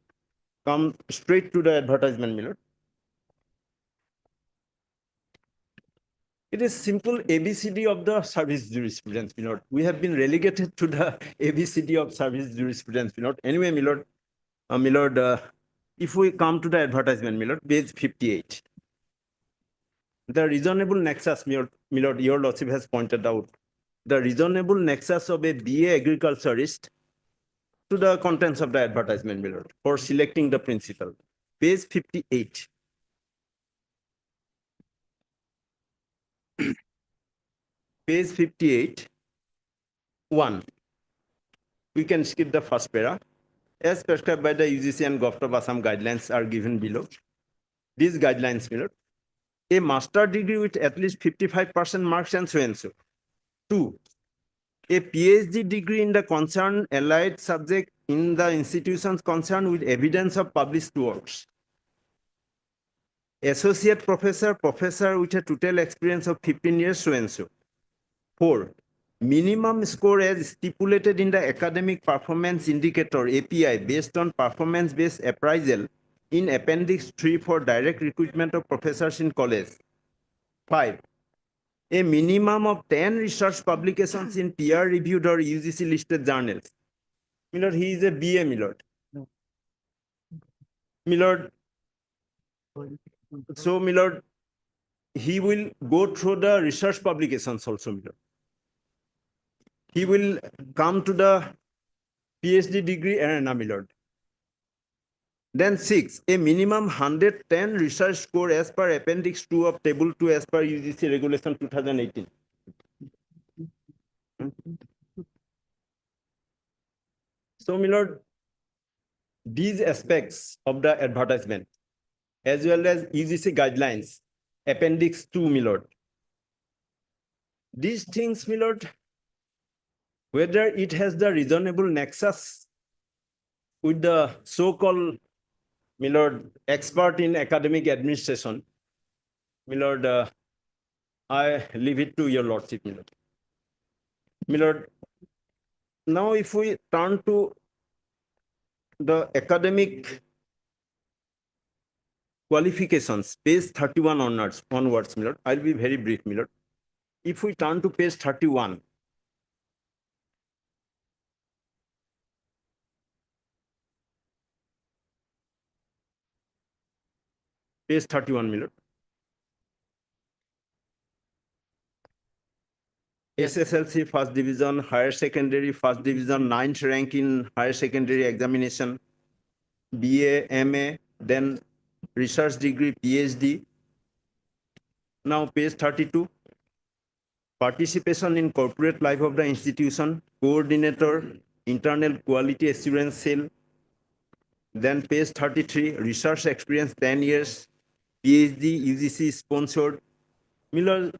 come straight to the advertisement, my lord, it is simple ABCD of the service jurisprudence, my lord. We have been relegated to the ABCD of service jurisprudence, my lord. Anyway, my lord, if we come to the advertisement, my lord, page 58. The reasonable nexus, my lord, your lordship has pointed out the reasonable nexus of a BA agriculturist to the contents of the advertisement, my lord, for selecting the principal. Page 58. Page 58, 1. We can skip the first para. As prescribed by the UGC and Govt of Assam guidelines are given below. These guidelines, my lord, a master degree with at least 55% marks and so and so. 2. A PhD degree in the concerned allied subject in the institutions concerned with evidence of published works. Associate professor, professor with a total experience of 15 years, so and so. 4. Minimum score as stipulated in the academic performance indicator API based on performance-based appraisal in Appendix 3 for direct recruitment of professors in college. 5. A minimum of 10 research publications in peer-reviewed or UGC-listed journals. Milord, he is a BA, Milord. Milord, so Milord, he will go through the research publications also, Milord. He will come to the PhD degree arena, Milord. Then 6, a minimum 110 research score as per Appendix 2 of Table 2 as per UGC Regulation 2018. So, Milord, these aspects of the advertisement, as well as UGC guidelines, Appendix 2, Milord. These things, Milord, whether it has the reasonable nexus with the so-called, Milord, expert in academic administration, Milord, I leave it to your lordship, Milord. Milord, now if we turn to the academic qualifications, page 31 onwards, Milord, I'll be very brief, Milord. If we turn to page 31, page 31, Milord. SSLC first division, higher secondary first division, 9th rank in higher secondary examination, BA, MA, then research degree, PhD. Now page 32, participation in corporate life of the institution, coordinator, internal quality assurance cell. Then page 33, research experience 10 years, PhD, UGC sponsored. Milord,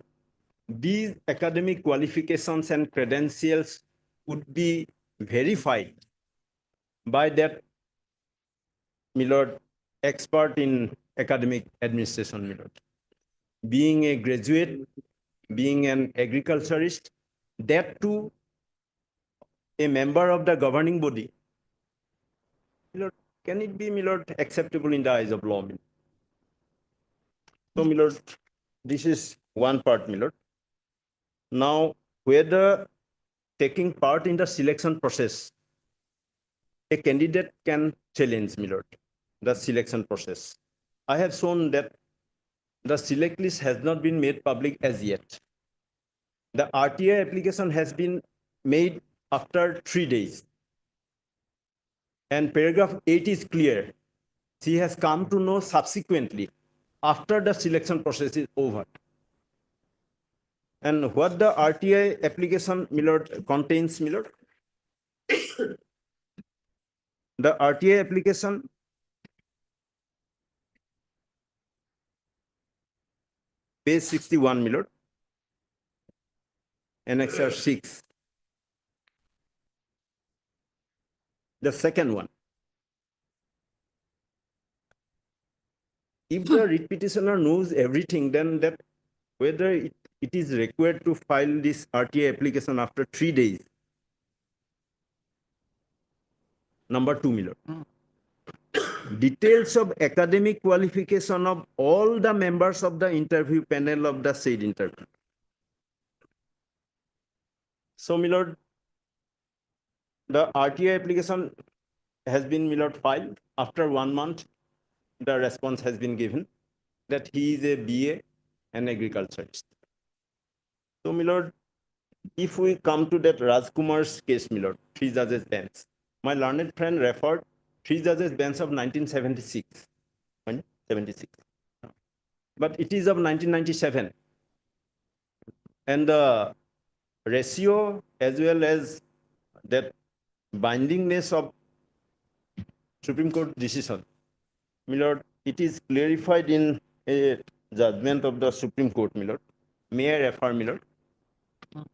these academic qualifications and credentials would be verified by that, Milord, expert in academic administration, Milord. Being a graduate, being an agriculturist, that too a member of the governing body. Milord, can it be, Milord, acceptable in the eyes of law? Milord? So, Milord, this is one part, Milord. Now, whether taking part in the selection process, a candidate can challenge, Milord, the selection process. I have shown that the select list has not been made public as yet. The RTI application has been made after 3 days. And paragraph 8 is clear. She has come to know subsequently after the selection process is over. And what the RTI application, Milord, contains, Milord? The RTI application page 61, Milord, Annexure 6. The second one. If the writ petitioner knows everything, then that whether it is required to file this RTI application after 3 days. Number 2, Milord. Details of academic qualification of all the members of the interview panel of the said interview. So, Milord, the RTI application has been, Milord, filed. After 1 month, the response has been given that he is a BA and agriculturist. So, Milord, if we come to that Rajkumar's case, my lord, 3 judges bench, my learned friend referred 3 judges bench of 1976, 76, but it is of 1997, and the ratio as well as that bindingness of Supreme Court decision, my lord, it is clarified in a judgment of the Supreme Court, my lord. May I refer, my lord? No.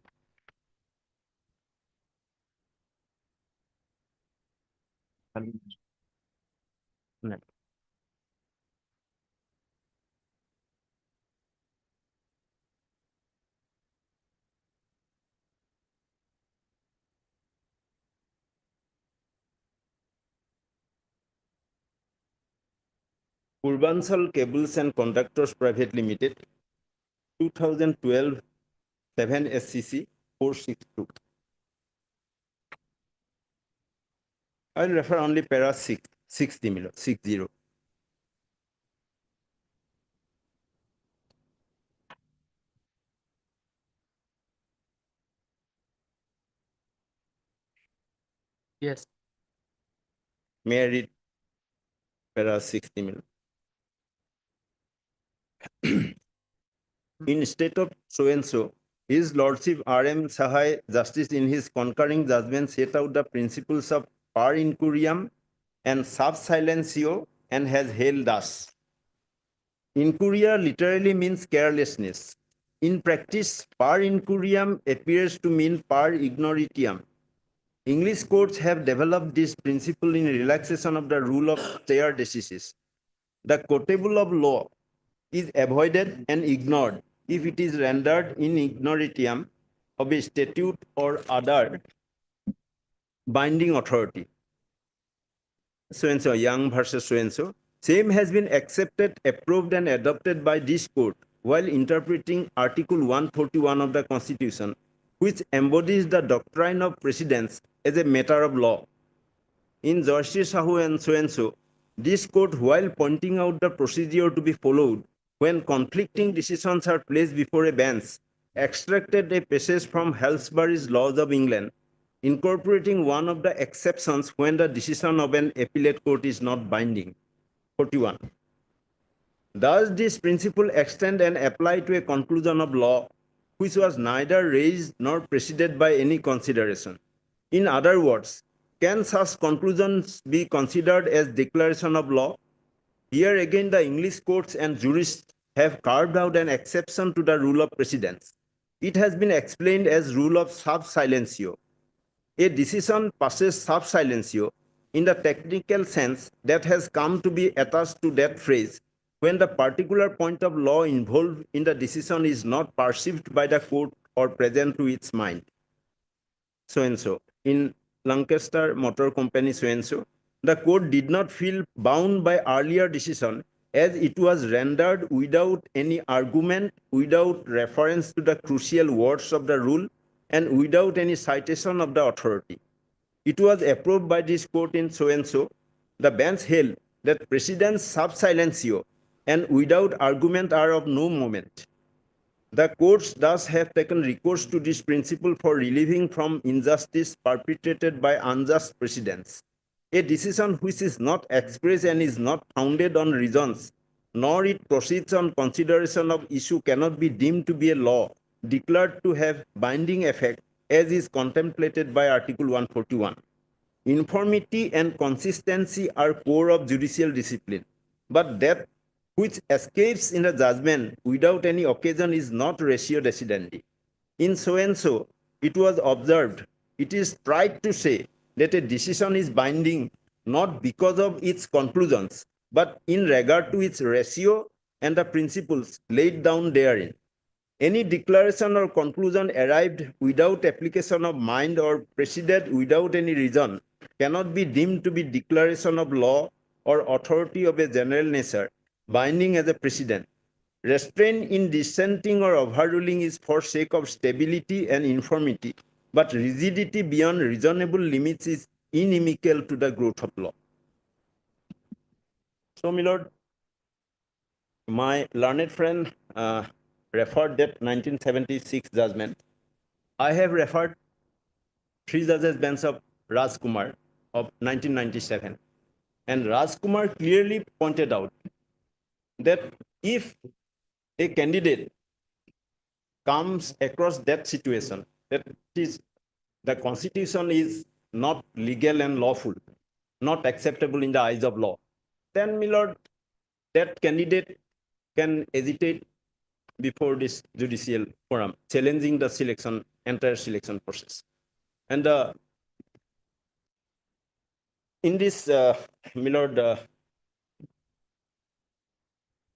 Purvanchal Cables and Conductors Private Limited, 2012 7 SCC 462. I'll refer only para 60, 60. Yes. May I read para 60? In state of so and so, His Lordship R.M. Sahai, Justice, in his concurring judgment, set out the principles of par incuriam and sub silencio and has held thus. Incuria literally means carelessness. In practice, par incuriam appears to mean par ignoritiam. English courts have developed this principle in relaxation of the rule of stare decisis. The quotable of law is avoided and ignored if it is rendered in ignoritiam of a statute or other binding authority. So and so, Young versus so and so. Same has been accepted, approved, and adopted by this court while interpreting Article 141 of the Constitution, which embodies the doctrine of precedence as a matter of law. In Justice Sahu and so, this court, while pointing out the procedure to be followed when conflicting decisions are placed before a bench, extracted a passage from Halsbury's Laws of England, incorporating one of the exceptions when the decision of an appellate court is not binding. 41. Does this principle extend and apply to a conclusion of law which was neither raised nor preceded by any consideration? In other words, can such conclusions be considered as declaration of law? Here again, the English courts and jurists have carved out an exception to the rule of precedence. It has been explained as rule of sub silencio. A decision passes sub silencio in the technical sense that has come to be attached to that phrase when the particular point of law involved in the decision is not perceived by the court or present to its mind. So and so. In Lancaster Motor Company so and so, the court did not feel bound by earlier decision as it was rendered without any argument, without reference to the crucial words of the rule, and without any citation of the authority. It was approved by this court in so and so. The bench held that precedence sub silencio and without argument are of no moment. The courts thus have taken recourse to this principle for relieving from injustice perpetrated by unjust precedents. A decision which is not expressed and is not founded on reasons, nor it proceeds on consideration of issue, cannot be deemed to be a law declared to have binding effect as is contemplated by Article 141. Informity and consistency are core of judicial discipline, but that which escapes in a judgment without any occasion is not ratio decidendi. In so and so, it was observed, it is tried to say that a decision is binding not because of its conclusions, but in regard to its ratio and the principles laid down therein. Any declaration or conclusion arrived without application of mind or preceded without any reason cannot be deemed to be declaration of law or authority of a general nature, binding as a precedent. Restraint in dissenting or overruling is for sake of stability and uniformity, but rigidity beyond reasonable limits is inimical to the growth of law. So, my lord, my learned friend referred that 1976 judgment. I have referred 3 judges bench of Raj Kumar of 1997. And Raj Kumar clearly pointed out that if a candidate comes across that situation, that is the constitution is not legal and lawful, not acceptable in the eyes of law, then, my lord, that candidate can hesitate before this judicial forum, challenging the entire selection process. And in this, my lord,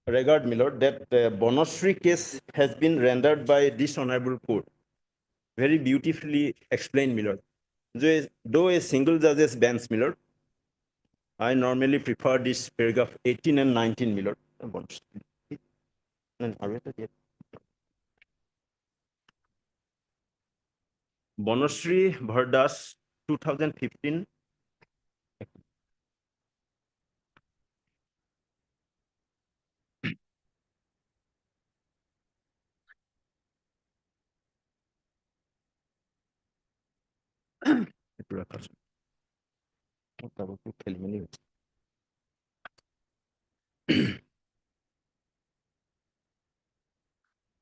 regard, my lord, that Bonasri case has been rendered by this honorable court. Very beautifully explained, my lord. Though a single judge's bench, my lord, I normally prefer this paragraph 18 and 19, my lord. Bonasri Bhardas, 2015.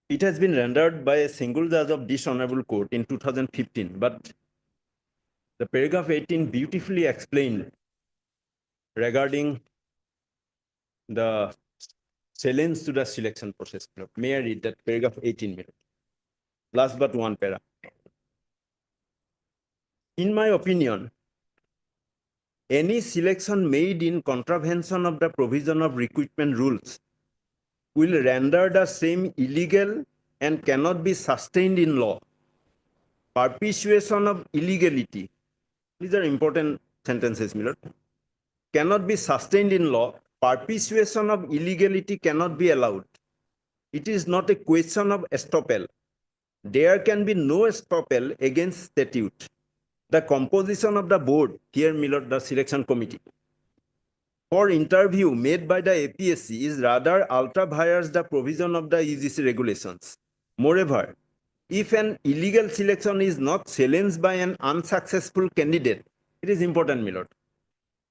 It has been rendered by a single judge of this honorable court in 2015, but the paragraph 18 beautifully explained regarding the challenge to the selection process. May I read that paragraph 18 minutes? Last but one para. In my opinion, any selection made in contravention of the provision of recruitment rules will render the same illegal and cannot be sustained in law. Perpetuation of illegality, these are important sentences, Miller, cannot be sustained in law. Perpetuation of illegality cannot be allowed. It is not a question of estoppel. There can be no estoppel against statute. The composition of the board, here Miller, the selection committee, for interview made by the APSC is rather ultra vires the provision of the UGC regulations. Moreover, if an illegal selection is not challenged by an unsuccessful candidate, it is important, Milord.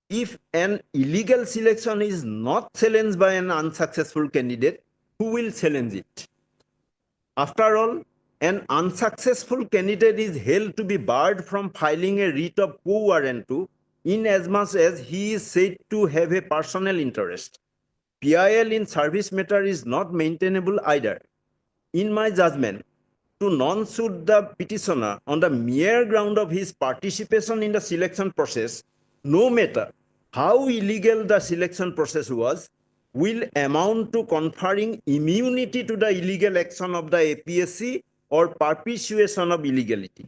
If an illegal selection is not challenged by an unsuccessful candidate, who will challenge it? After all, an unsuccessful candidate is held to be barred from filing a writ of quo warranto inasmuch as he is said to have a personal interest. PIL in service matter is not maintainable either. In my judgment, to non-suit the petitioner on the mere ground of his participation in the selection process, no matter how illegal the selection process was, will amount to conferring immunity to the illegal action of the APSC or perpetuation of illegality.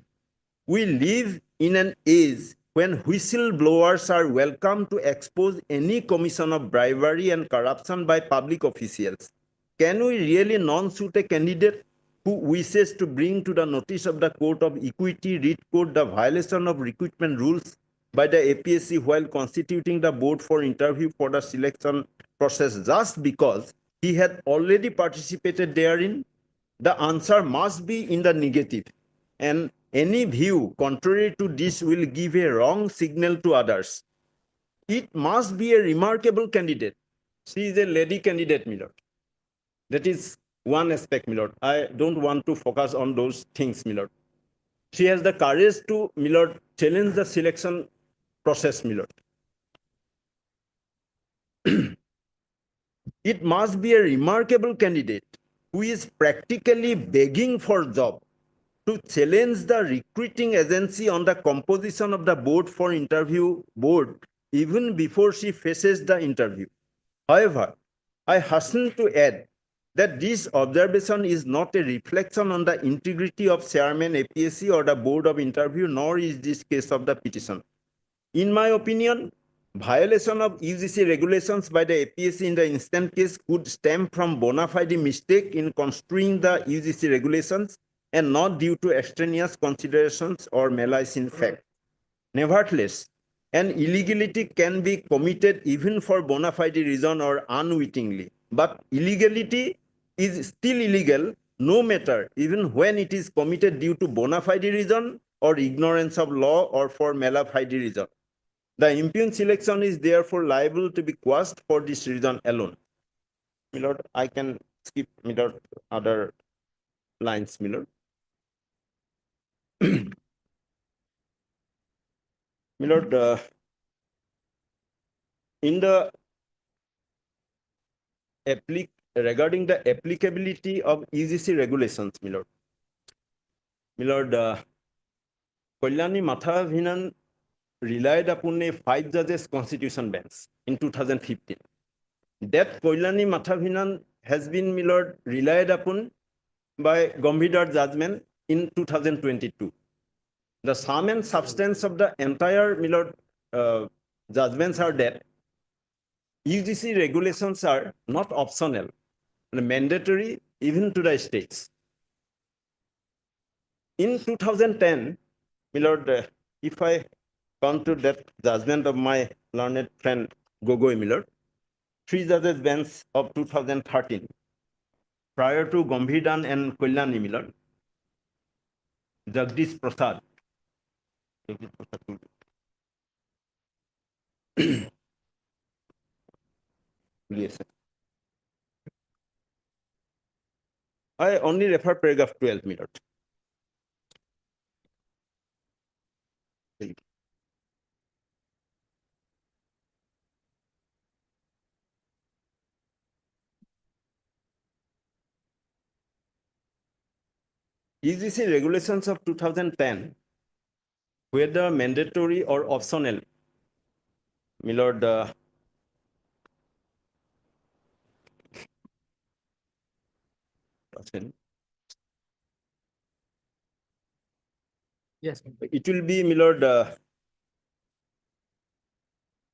We live in an age when whistleblowers are welcome to expose any commission of bribery and corruption by public officials. Can we really non-suit a candidate who wishes to bring to the notice of the Court of Equity writ court the violation of recruitment rules by the APSC while constituting the board for interview for the selection process just because he had already participated therein? The answer must be in the negative, and any view contrary to this will give a wrong signal to others. It must be a remarkable candidate. She is a lady candidate, Milord. That is one aspect, Milord. I don't want to focus on those things, Milord. She has the courage to, Milord, challenge the selection process, Milord. It must be a remarkable candidate who is practically begging for job to challenge the recruiting agency on the composition of the board for interview board even before she faces the interview. However, I hasten to add that this observation is not a reflection on the integrity of Chairman APSC or the board of interview, nor is this case of the petition. In my opinion, violation of UGC regulations by the APSC in the instant case could stem from bona fide mistake in construing the UGC regulations and not due to extraneous considerations or malice in fact. Nevertheless, an illegality can be committed even for bona fide reason or unwittingly, but illegality is still illegal no matter even when it is committed due to bona fide reason or ignorance of law or for mala fide reason. The impugn selection is therefore liable to be quashed for this reason alone. My lord, I can skip, my lord, other lines, my lord. My lord, in the regarding the applicability of UGC regulations, my lord. My lord, Kalyani Mathavinan relied upon a 5 judges constitution bench in 2015. That Kalyani Mathavinan has been, my lord, relied upon by Gambhidar judgment in 2022. The sum and substance of the entire, my lord, judgments are that UGC regulations are not optional, mandatory even to the states. In 2010, my lord, if I come to that judgment of my learned friend Gogoi, my lord, 3 judges bench of 2013, prior to Gambhidan and Kalyani, my lord, Jagdish Prasad. Yes, sir. I only refer paragraph 12, my lord. UGC regulations of 2010, whether mandatory or optional, my lord, Yes. it will be, my lord,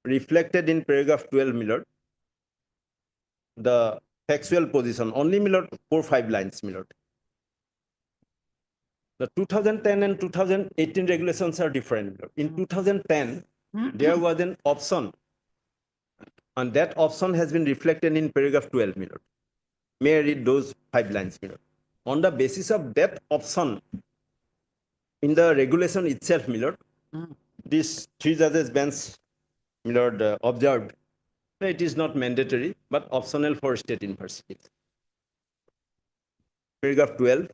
reflected in paragraph 12, my lord, the factual position, only, my lord, 4-5 lines, my lord. The 2010 and 2018 regulations are different. In 2010, there was an option, and that option has been reflected in paragraph 12, my lord. May I read those 5 lines, my lord? On the basis of that option, in the regulation itself, my lord, this 3 judges bench, my lord, observed that it is not mandatory but optional for state universities. Paragraph 12.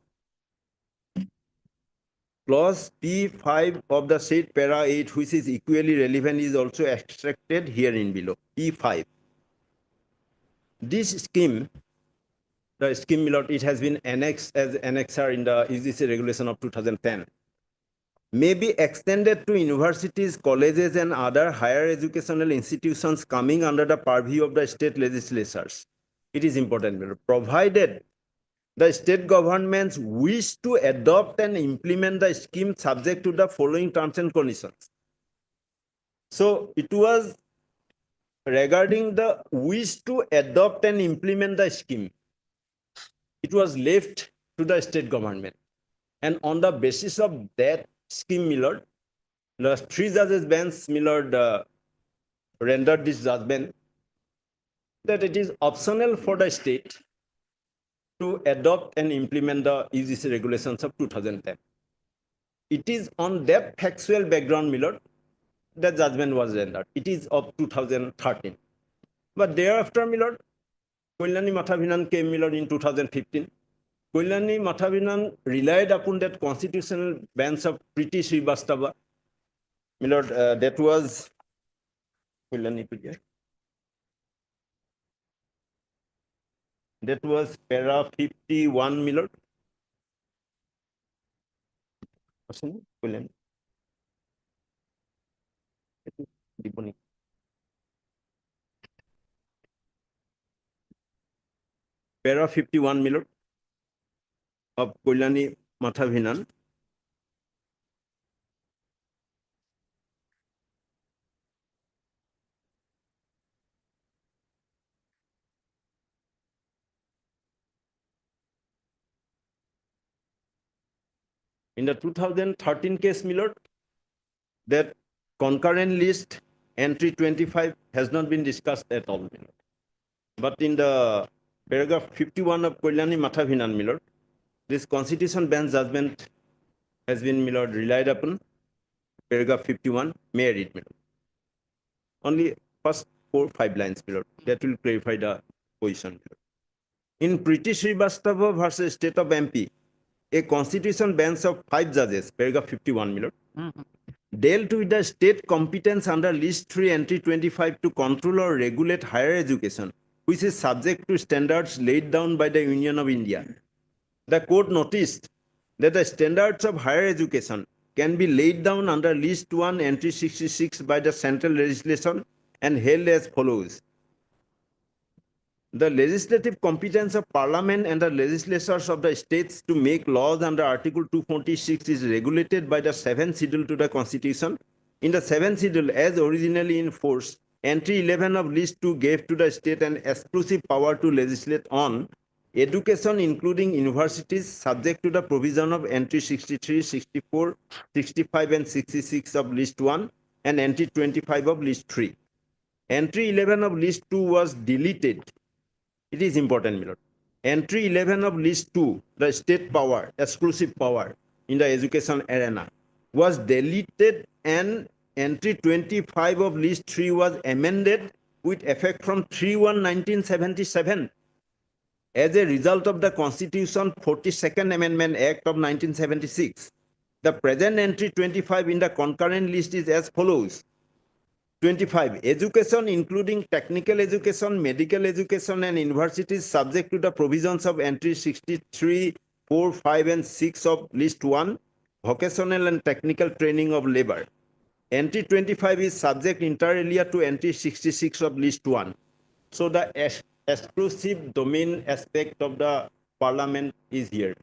Clause P5 of the said para 8, which is equally relevant, is also extracted herein below. P5. This scheme, the scheme, my lord, it has been annexed as annexer in the UGC regulation of 2010. May be extended to universities, colleges, and other higher educational institutions coming under the purview of the state legislatures. It is important, my lord, provided the state governments wish to adopt and implement the scheme subject to the following terms and conditions. So it was regarding the wish to adopt and implement the scheme. It was left to the state government. And on the basis of that scheme, my lord, the 3 judges bench, my lord, rendered this judgment that it is optional for the state to adopt and implement the UGC regulations of 2010. It is on that factual background, my lord, the judgment was rendered. It is of 2013. But thereafter, my lord, Kalyani Mathavinan came, my lord, in 2015. Kalyani Mathavinan relied upon that constitutional bench of Priti Srivastava. My lord, that was Kalyani Pujya. That was para 51, my lord. Kalyani. Para 51, my lord, of Kalyani Mathavinan. In the 2013 case, my lord, that concurrent list entry 25 has not been discussed at all, my lord. But in the paragraph 51 of Kalyani Mathavinan, my lord, this Constitution bench judgment has been, my lord, relied upon. Paragraph 51, may I read, my lord? Only first 4-5 lines, my lord. That will clarify the position. In British Srivastava versus State of MP, a Constitution bench of 5 judges, paragraph 51, my lord, dealt with the state competence under list 3 entry 25 to control or regulate higher education, which is subject to standards laid down by the Union of India. The court noticed that the standards of higher education can be laid down under list 1 entry 66 by the central legislation and held as follows. The legislative competence of Parliament and the legislatures of the states to make laws under Article 246 is regulated by the 7th schedule to the Constitution. In the 7th schedule, as originally in force, entry 11 of list 2 gave to the state an exclusive power to legislate on education, including universities, subject to the provision of entry 63, 64, 65, and 66 of list 1 and entry 25 of list 3. Entry 11 of list 2 was deleted. It is important, my lord. Entry 11 of list 2, the state power, exclusive power in the education arena, was deleted, and entry 25 of list 3 was amended with effect from 3/1/1977. As a result of the Constitution 42nd Amendment Act of 1976, the present entry 25 in the concurrent list is as follows. 25. Education, including technical education, medical education, and universities, subject to the provisions of entry 63, 4, 5, and 6 of list 1, vocational and technical training of labor. Entry 25 is subject inter alia to entry 66 of list 1. So the exclusive domain aspect of the Parliament is here.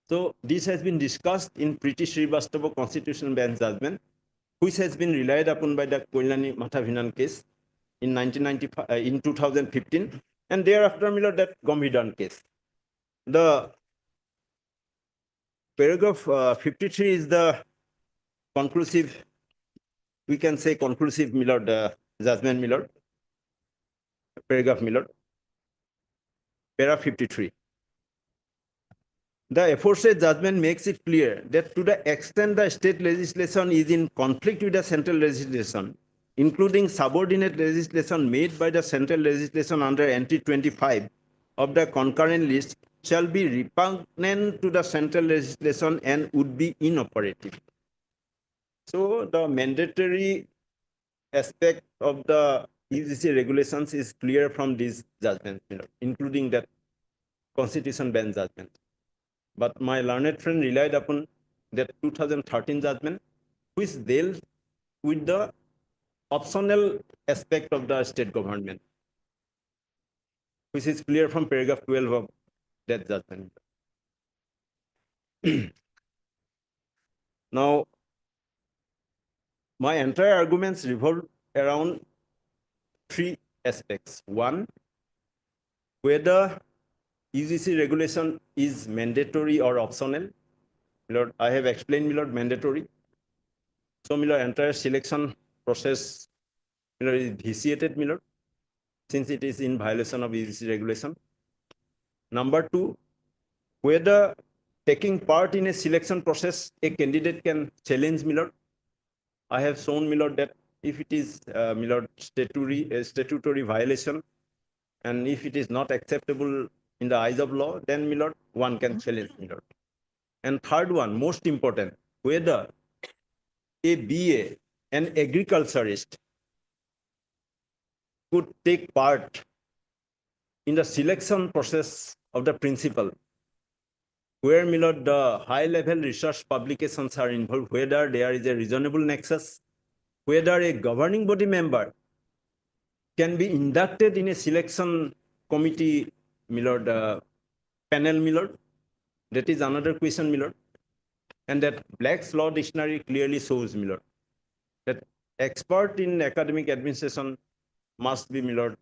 So this has been discussed in British Srivastava Constitutional Bench judgment, which has been relied upon by the Koilani Mathavinan case in 2015, and thereafter, my lord, that Gambhiran case. The paragraph 53 is the conclusive, we can say conclusive, my lord, judgment, my lord. Paragraph, my lord. Paragraph 53. The aforesaid judgment makes it clear that to the extent the state legislation is in conflict with the central legislation, including subordinate legislation made by the central legislation under entry 25 of the concurrent list, shall be repugnant to the central legislation and would be inoperative. So the mandatory aspect of the UGC regulations is clear from these judgments, including that Constitution bench judgment. But my learned friend relied upon that 2013 judgment, which dealt with the optional aspect of the state government, which is clear from paragraph 12 of that judgment. Now, my entire arguments revolve around 3 aspects. 1, whether UGC regulation is mandatory or optional. Lord, I have explained, my lord, mandatory. So, my lord, entire selection process, my lord, is vitiated, my lord, since it is in violation of UGC regulation. Number 2, whether taking part in a selection process, a candidate can challenge, my lord. I have shown, my lord, that if it is, my lord, statutory violation, and if it is not acceptable in the eyes of law, then, my lord, one can challenge, my lord. And third one, most important, whether a BA, an agriculturist, could take part in the selection process of the principal, where, my lord, the high-level research publications are involved, whether there is a reasonable nexus, whether a governing body member can be inducted in a selection committee, my lord, panel, my lord. That is another question, my lord. And that Black's Law Dictionary clearly shows, my lord, that expert in academic administration must be, my lord,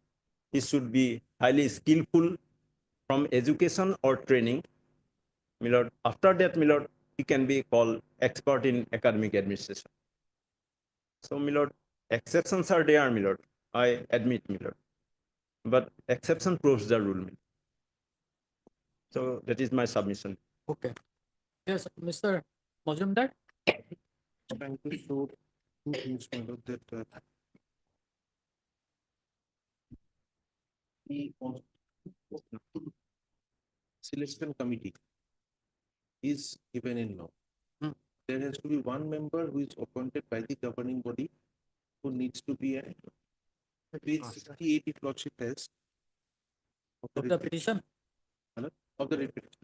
he should be highly skillful from education or training, my lord. After that, my lord, he can be called expert in academic administration. So, my lord, exceptions are there, my lord. I admit, my lord. But exception proves the rule. So that is my submission. Okay. Yes, Mr. Majumdar? Trying to show two things, my lord, that the selection committee is given in law. Hmm. There has to be one member who is appointed by the governing body who needs to be a page 68 if lordship has Of the petition? of the writ petition.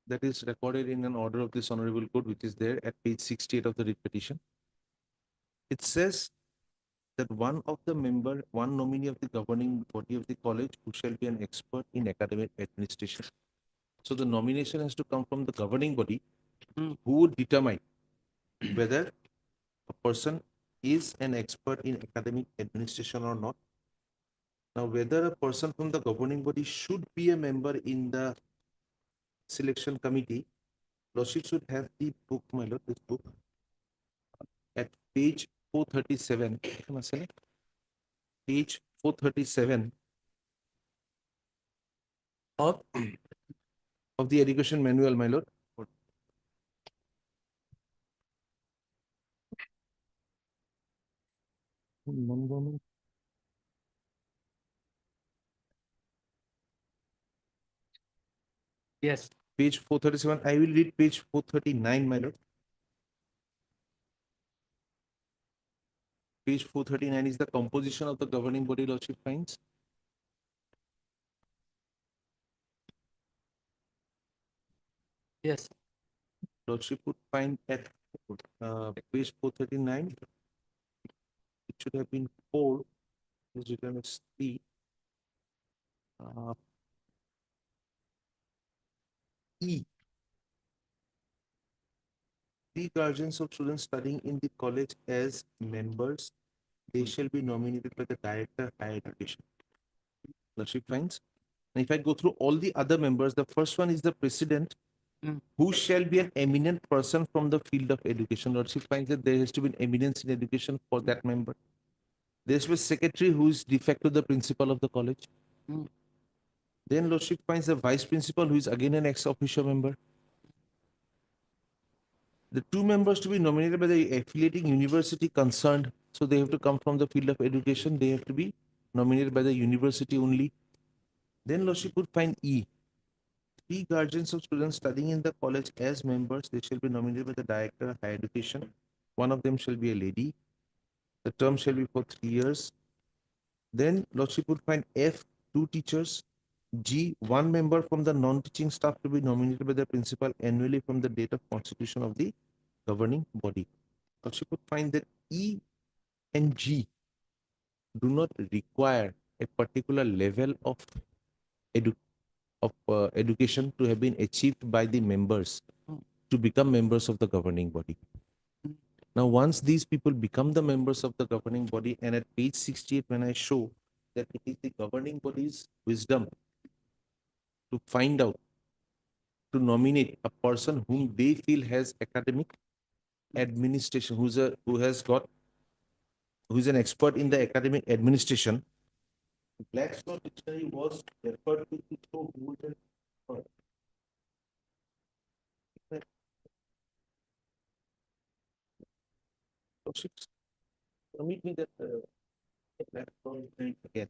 That is recorded in an order of this honorable court, which is there at page 68 of the writ petition. It says that one of the member, one nominee of the governing body of the college who shall be an expert in academic administration. So the nomination has to come from the governing body who would determine whether a person is an expert in academic administration or not. Now, whether a person from the governing body should be a member in the selection committee, lordship should have the book, my lord, this book at page 437. Page 437 of the education manual, my lord. Non-government. Yes. Page 437. I will read page 439, my lord. Page 439 is the composition of the governing body, lordship finds. Yes. Lordship would find at page 439. It should have been 4. Is written as 3. E. The guardians of students studying in the college as members, they shall be nominated by the Director of Higher Education. Lordship finds. And if I go through all the other members, the first one is the President, who shall be an eminent person from the field of education. Lordship finds that there has to be an eminence in education for that member. There should be a secretary who is de facto the principal of the college. Then Lordship finds the vice principal who is again an ex officio member. The two members to be nominated by the affiliating university concerned, so they have to come from the field of education, they have to be nominated by the university only. Then Lordship would find E. 3 guardians of students studying in the college as members, they shall be nominated by the Director of Higher Education. One of them shall be a lady. The term shall be for 3 years. Then Lordship would find F. 2 teachers. G. 1 member from the non-teaching staff to be nominated by the principal annually from the date of constitution of the governing body. Lordship would find that E and G do not require a particular level of education to have been achieved by the members to become members of the governing body. Now, once these people become the members of the governing body, and at page 68, when I show that it is the governing body's wisdom to find out, to nominate a person whom they feel has academic administration, who is an expert in the academic administration. Blackstone Dictionary was referred to show who is an expert. Permit me that Blackstone again.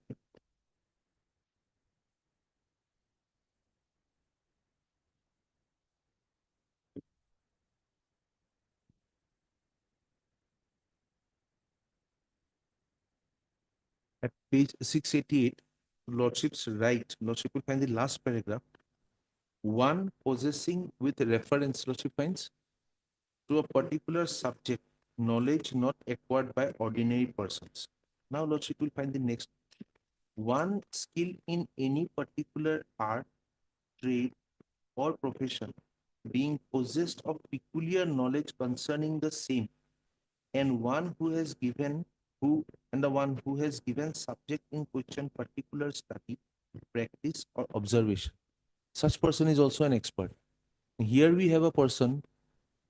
At page 688, Lordship's right, Lordship will find the last paragraph. One possessing with reference, Lordship finds, to a particular subject, knowledge not acquired by ordinary persons. Now, Lordship will find the next. One skill in any particular art, trade, or profession, being possessed of peculiar knowledge concerning the same, and one who has given the one who has given subject in question particular study, practice, or observation. Such person is also an expert. Here we have a person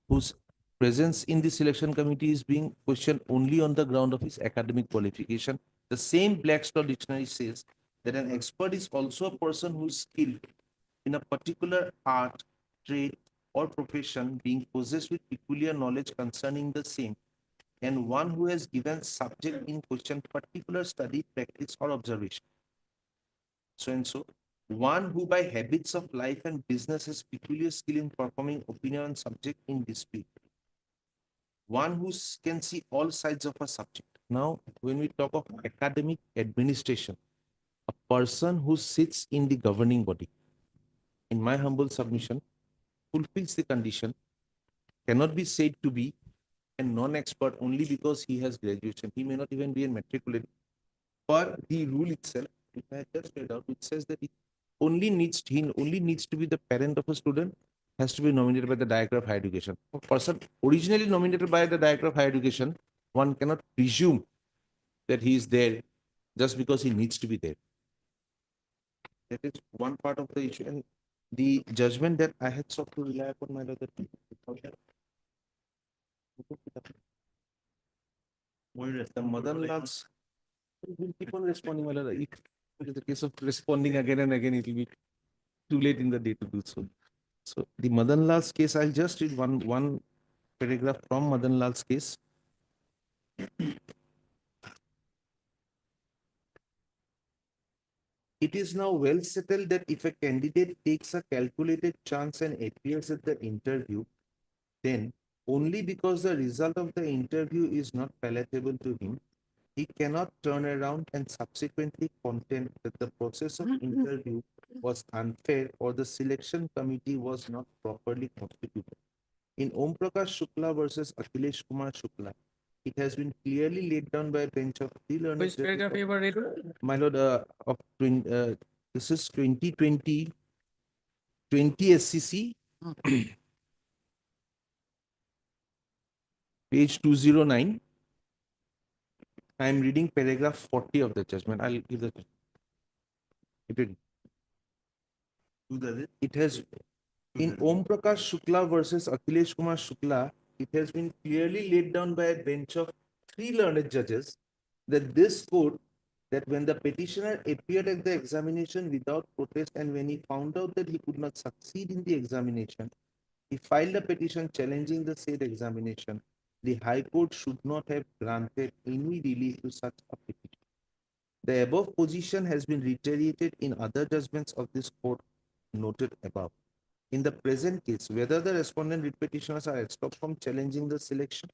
whose presence in the selection committee is being questioned only on the ground of his academic qualification. The same Black's Law Dictionary says that an expert is also a person who is skilled in a particular art, trade, or profession, being possessed with peculiar knowledge concerning the same, and one who has given subject in question particular study, practice, or observation. So and so, one who by habits of life and business has peculiar skill in performing opinion on subject in dispute. One who can see all sides of a subject. Now, when we talk of academic administration, a person who sits in the governing body, in my humble submission, fulfills the condition, cannot be said to be a non-expert only because he has graduation. He may not even be a matriculate. For the rule itself, which I just read out, which says that he only needs to be the parent of a student, has to be nominated by the Director of Higher Education. A person originally nominated by the Director of Higher Education, one cannot presume that he is there just because he needs to be there. That is one part of the issue. And the judgment that I had sought to rely upon, my lord, the Madanlal's will keep on responding, my lord. If it is a case of responding again and again, it will be too late in the day to do so. So the Madanlal's case, I'll just read one paragraph from Madanlal's case. It is now well settled that if a candidate takes a calculated chance and appears at the interview, then only because the result of the interview is not palatable to him, he cannot turn around and subsequently contend that the process of interview was unfair or the selection committee was not properly constituted. In Om Prakash Shukla versus Akhilesh Kumar Shukla, it has been clearly laid down by a bench of three learned Which paragraph you were reading? my lord, this is 2020 SCC, page 209. I am reading paragraph 40 of the judgment. I'll give the it has in Om Prakash Shukla versus Akhilesh Kumar Shukla, it has been clearly laid down by a bench of three learned judges that this court, that when the petitioner appeared at the examination without protest and when he found out that he could not succeed in the examination, he filed a petition challenging the said examination. The High Court should not have granted any relief to such a petition. The above position has been reiterated in other judgments of this court noted above. In the present case, whether the respondent writ petitioners are stopped from challenging the selection,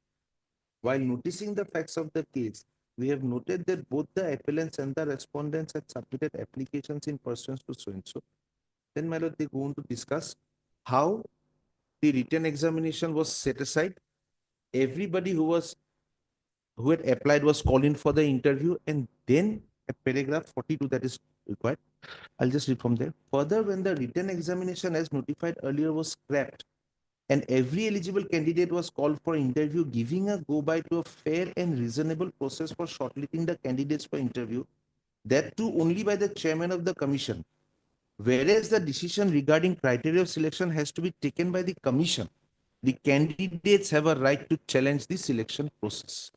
while noticing the facts of the case, we have noted that both the appellants and the respondents had submitted applications in pursuance to so and so. Then, my lord, they go on to discuss how the written examination was set aside. Everybody who had applied was called in for the interview, and then a paragraph 42 that is required. I'll just read from there. Further, when the written examination as notified earlier was scrapped, and every eligible candidate was called for interview, giving a go-by to a fair and reasonable process for shortlisting the candidates for interview, that too only by the chairman of the commission. Whereas the decision regarding criteria of selection has to be taken by the commission, the candidates have a right to challenge the selection process.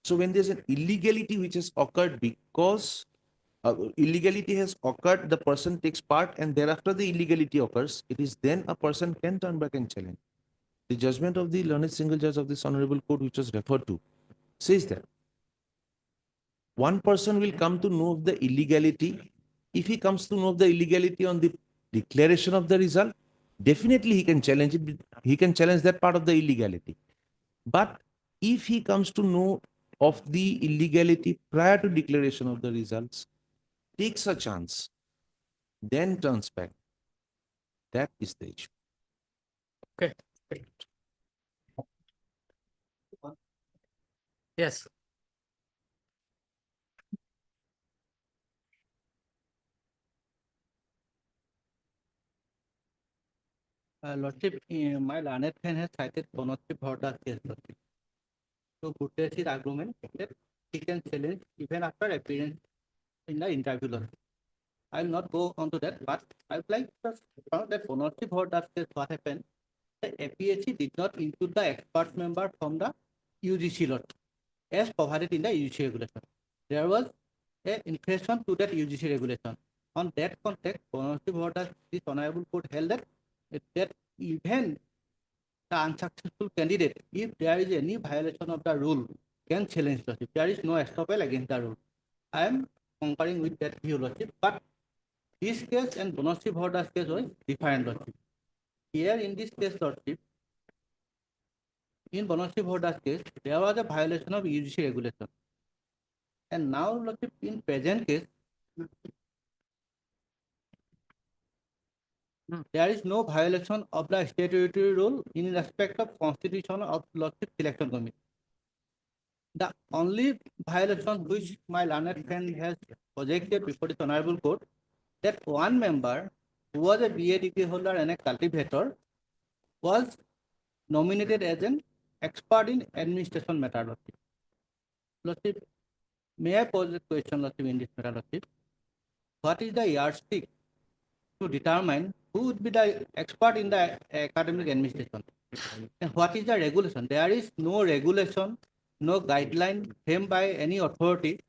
So when there's an illegality which has occurred because illegality has occurred, the person takes part, and thereafter the illegality occurs, it is then a person can turn back and challenge. The judgment of the learned single judge of this honorable court, which was referred to, says that one person will come to know of the illegality. If he comes to know of the illegality on the declaration of the result, definitely he can challenge it. He can challenge that part of the illegality. But if he comes to know of the illegality prior to declaration of the results, takes a chance, then turns back, that is the issue. Okay. Yes. Lordship, my learned friend has cited Bonotri Bhorda's case, Lordship. So Bhutte's his argument that he can challenge even after appearance in the interview, Lordship. I will not go on to that, but I would like to find that Bonotri Bhorda's case, what happened. the APSC did not include the expert member from the UGC lot as provided in the UGC regulation. There was an infraction to that UGC regulation. On that context, Honorable Voters, this Honorable Court held that even the unsuccessful candidate, if there is any violation of the rule, can challenge lordship. There is no estoppel against the rule. I am concurring with that view, lordship, but this case and Bonossi Bhoda's case was different, lordship. Here in this case, lordship, in Bonossi Bhoda's case, there was a violation of UGC regulation. And now, lordship, in present case, there is no violation of the statutory rule in respect of constitution of lordship selection committee. The only violation which my learned friend has projected before the Honorable Court, that one member who was a BA degree holder and a cultivator was nominated as an expert in administration matter, lordship. Lordship, may I pose a question, lordship, in this matter, lordship? What is the yardstick to determine who would be the expert in the academic administration? And what is the regulation? There is no regulation, no guideline framed by any authority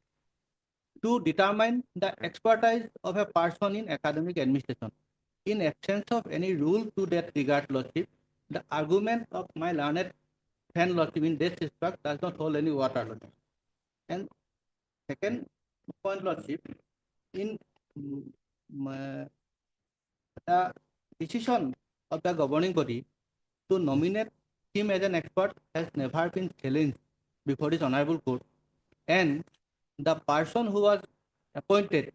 to determine the expertise of a person in academic administration. In absence of any rule to that regard, lordship, the argument of my learned friend, lordship, in this respect does not hold any water, lordship. And second point, lordship, in the decision of the governing body to nominate him as an expert has never been challenged before this Honorable Court, and the person who was appointed,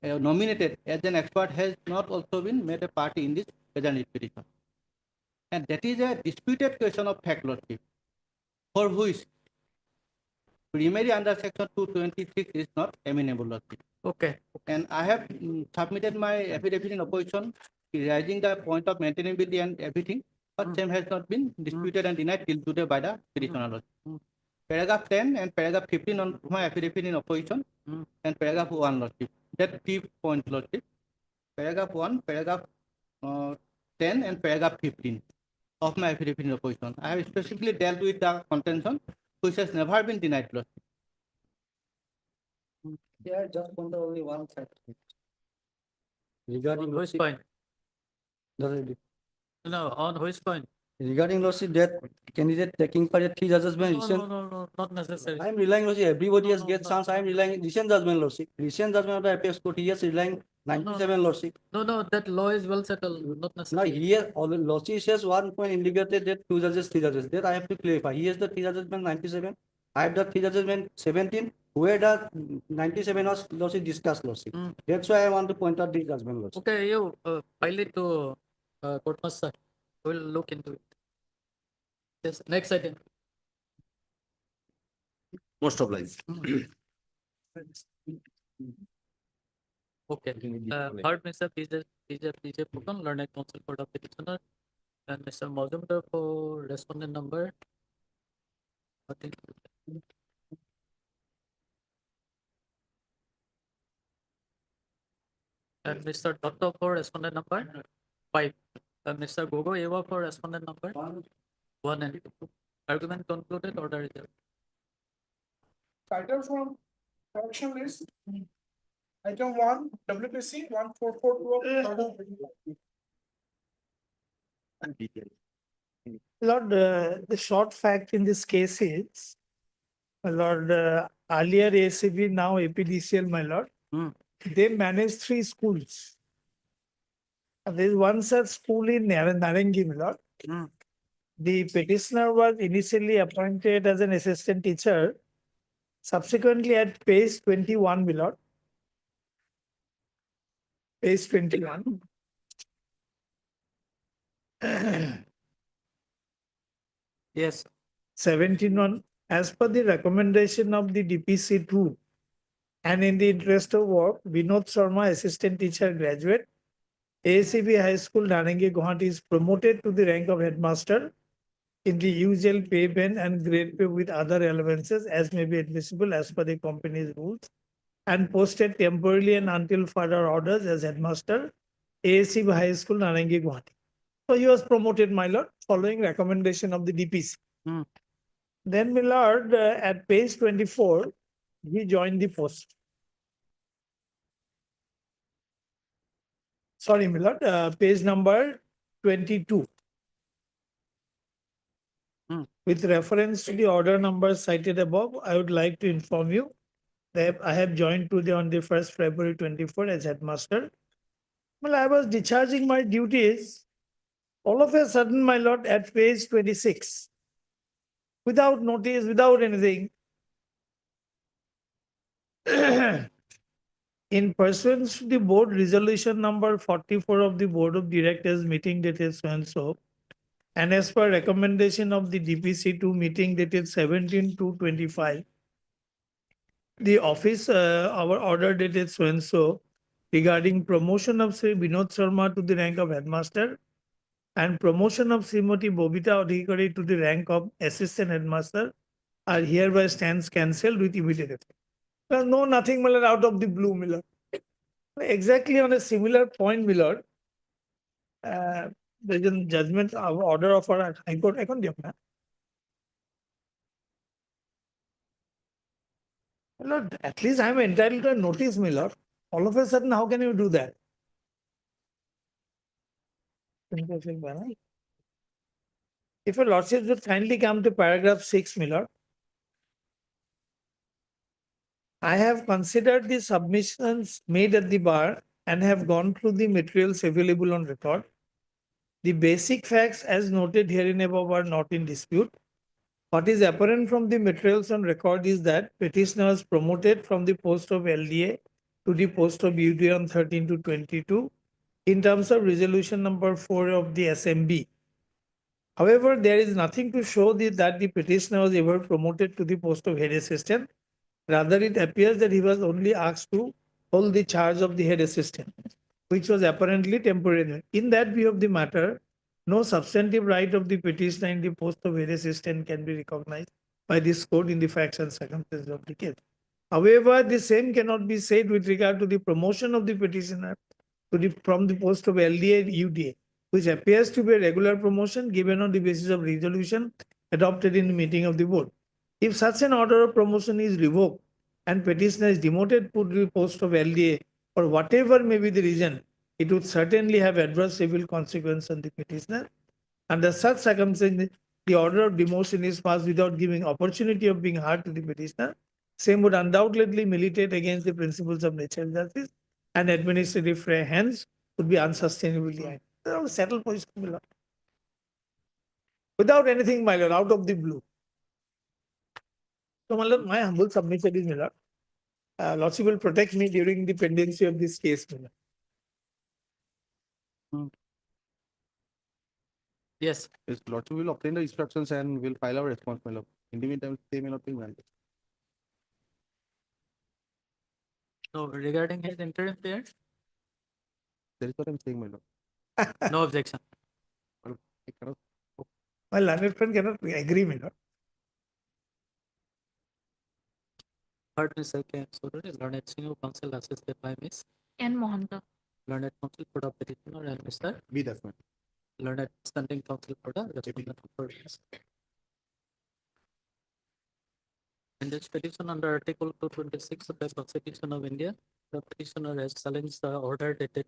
nominated as an expert has not also been made a party in this present petition. And that is a disputed question of fact, lordship, for which primary under section 226 is not amenable, lordship. Okay. And I have submitted my affidavit in opposition, raising the point of maintainability and everything, but same has not been disputed and denied till today by the petitioner, lordship. Paragraph 10 and paragraph 15 on my affidavit in opposition, and paragraph 1, lordship. That 3 points, lordship. Paragraph 1, paragraph 10 and paragraph 15 of my affidavit in opposition. I have specifically dealt with the contention which has never been denied, lordship. Yeah, just point out only one fact. On which point? No, on which point? Regarding lordship, that candidate taking part in three judgment No, recent. no, not necessary. I am relying lordship. Everybody has get no, chance. I am relying recent judgment lordship. Recent judgment of the APS court. He is relying 97 lordship. No, that law is well settled, not Now necessary. here, all the lordship says one point indicated that two judges, three judges. That I have to clarify. He has the three judgment 97. I have the three judgment 17. Where the 97 was lordship discussed, lordship. That's why I want to point out this judgment, lordship. Okay, you file it to Courtmaster. We'll look into it. Yes, next item. Most obliged. Okay. Third, Mr. PJ Pukan, Learned Counsel for the petitioner, and Mr. Mazumdar for respondent number. I think. And Mr. Dotto for respondent number 5. And Mr. Gogo Eva for respondent number 1 and 2. Argument concluded, order is there. Title from correction list. Item 1, WPC 1442. Lord, the short fact in this case is, my Lord, earlier ACB, now APDCL, my Lord, they manage 3 schools. And there is one such school in Narangi, my Lord. The petitioner was initially appointed as an assistant teacher. Subsequently, at page 21, my Lord. Page 21. Yes. 17 as per the recommendation of the DPC2 and in the interest of work, Vinod Sharma, assistant teacher graduate, ACB High School, Narangi, Guwahati is promoted to the rank of headmaster in the usual pay band and grade pay with other allowances as may be admissible as per the company's rules, and posted temporarily and until further orders as headmaster, ACB High School, Narangi, Guwahati. So he was promoted, my lord, following recommendation of the DPC. Hmm. Then, my lord, at page 24, he joined the post. Sorry, my lord, page number 22. With reference to the order number cited above, I would like to inform you that I have joined today on the 1st February 24 as headmaster. Well, I was discharging my duties. All of a sudden, my lord, at page 26, without notice, without anything, in pursuance to the board resolution number 44 of the Board of Directors meeting dated so and so, and as per recommendation of the DPC2 meeting dated 17/2/25, the office, our order dated so and so regarding promotion of Sri Binod Sharma to the rank of headmaster and promotion of Srimati Bobita Adhikari to the rank of assistant headmaster are hereby stands cancelled with immediate effect. Well, no, nothing, Miller, out of the blue, Miller. Exactly on a similar point, Miller. There's a judgment order of our High Court. I can't do that. Miller, at least I'm entitled to a notice, Miller. All of a sudden, how can you do that? If your lordship would kindly come to paragraph 6, Miller. I have considered the submissions made at the bar and have gone through the materials available on record. The basic facts as noted herein above are not in dispute. What is apparent from the materials on record is that petitioner was promoted from the post of LDA to the post of UDA on 13/2/22 in terms of resolution number 4 of the SMB. However, there is nothing to show that the petitioner was ever promoted to the post of head assistant. Rather, it appears that he was only asked to hold the charge of the head assistant, which was apparently temporary. In that view of the matter, no substantive right of the petitioner in the post of head assistant can be recognized by this court in the facts and circumstances of the case. However, the same cannot be said with regard to the promotion of the petitioner from the post of LDA and UDA, which appears to be a regular promotion given on the basis of resolution adopted in the meeting of the board. If such an order of promotion is revoked and petitioner is demoted to the post of LDA or whatever may be the reason, it would certainly have adverse civil consequence on the petitioner. Under such circumstances, the order of demotion is passed without giving opportunity of being heard to the petitioner. Same would undoubtedly militate against the principles of natural justice and administrative hence would be unsustainably high. Settled position, my lord. Without anything, my lord, out of the blue. So, my lord, my humble submission is, my lord, lordship will protect me during the pendency of this case, my lord. Yes. His lordship will obtain the instructions and will file our response, my lord. In the meantime, they may not be granted. So regarding his interim period, That is what I'm saying, my lord. no objection. I cannot. My learned friend cannot agree, my lord. Third, Mr. K. Sururi, learned senior counsel assisted by Miss N. Mohanta. learned counsel for the petitioner and Mr. B. Dasman. learned standing counsel for the respondent. In this petition under Article 226 of the Constitution of India, the petitioner has challenged the order dated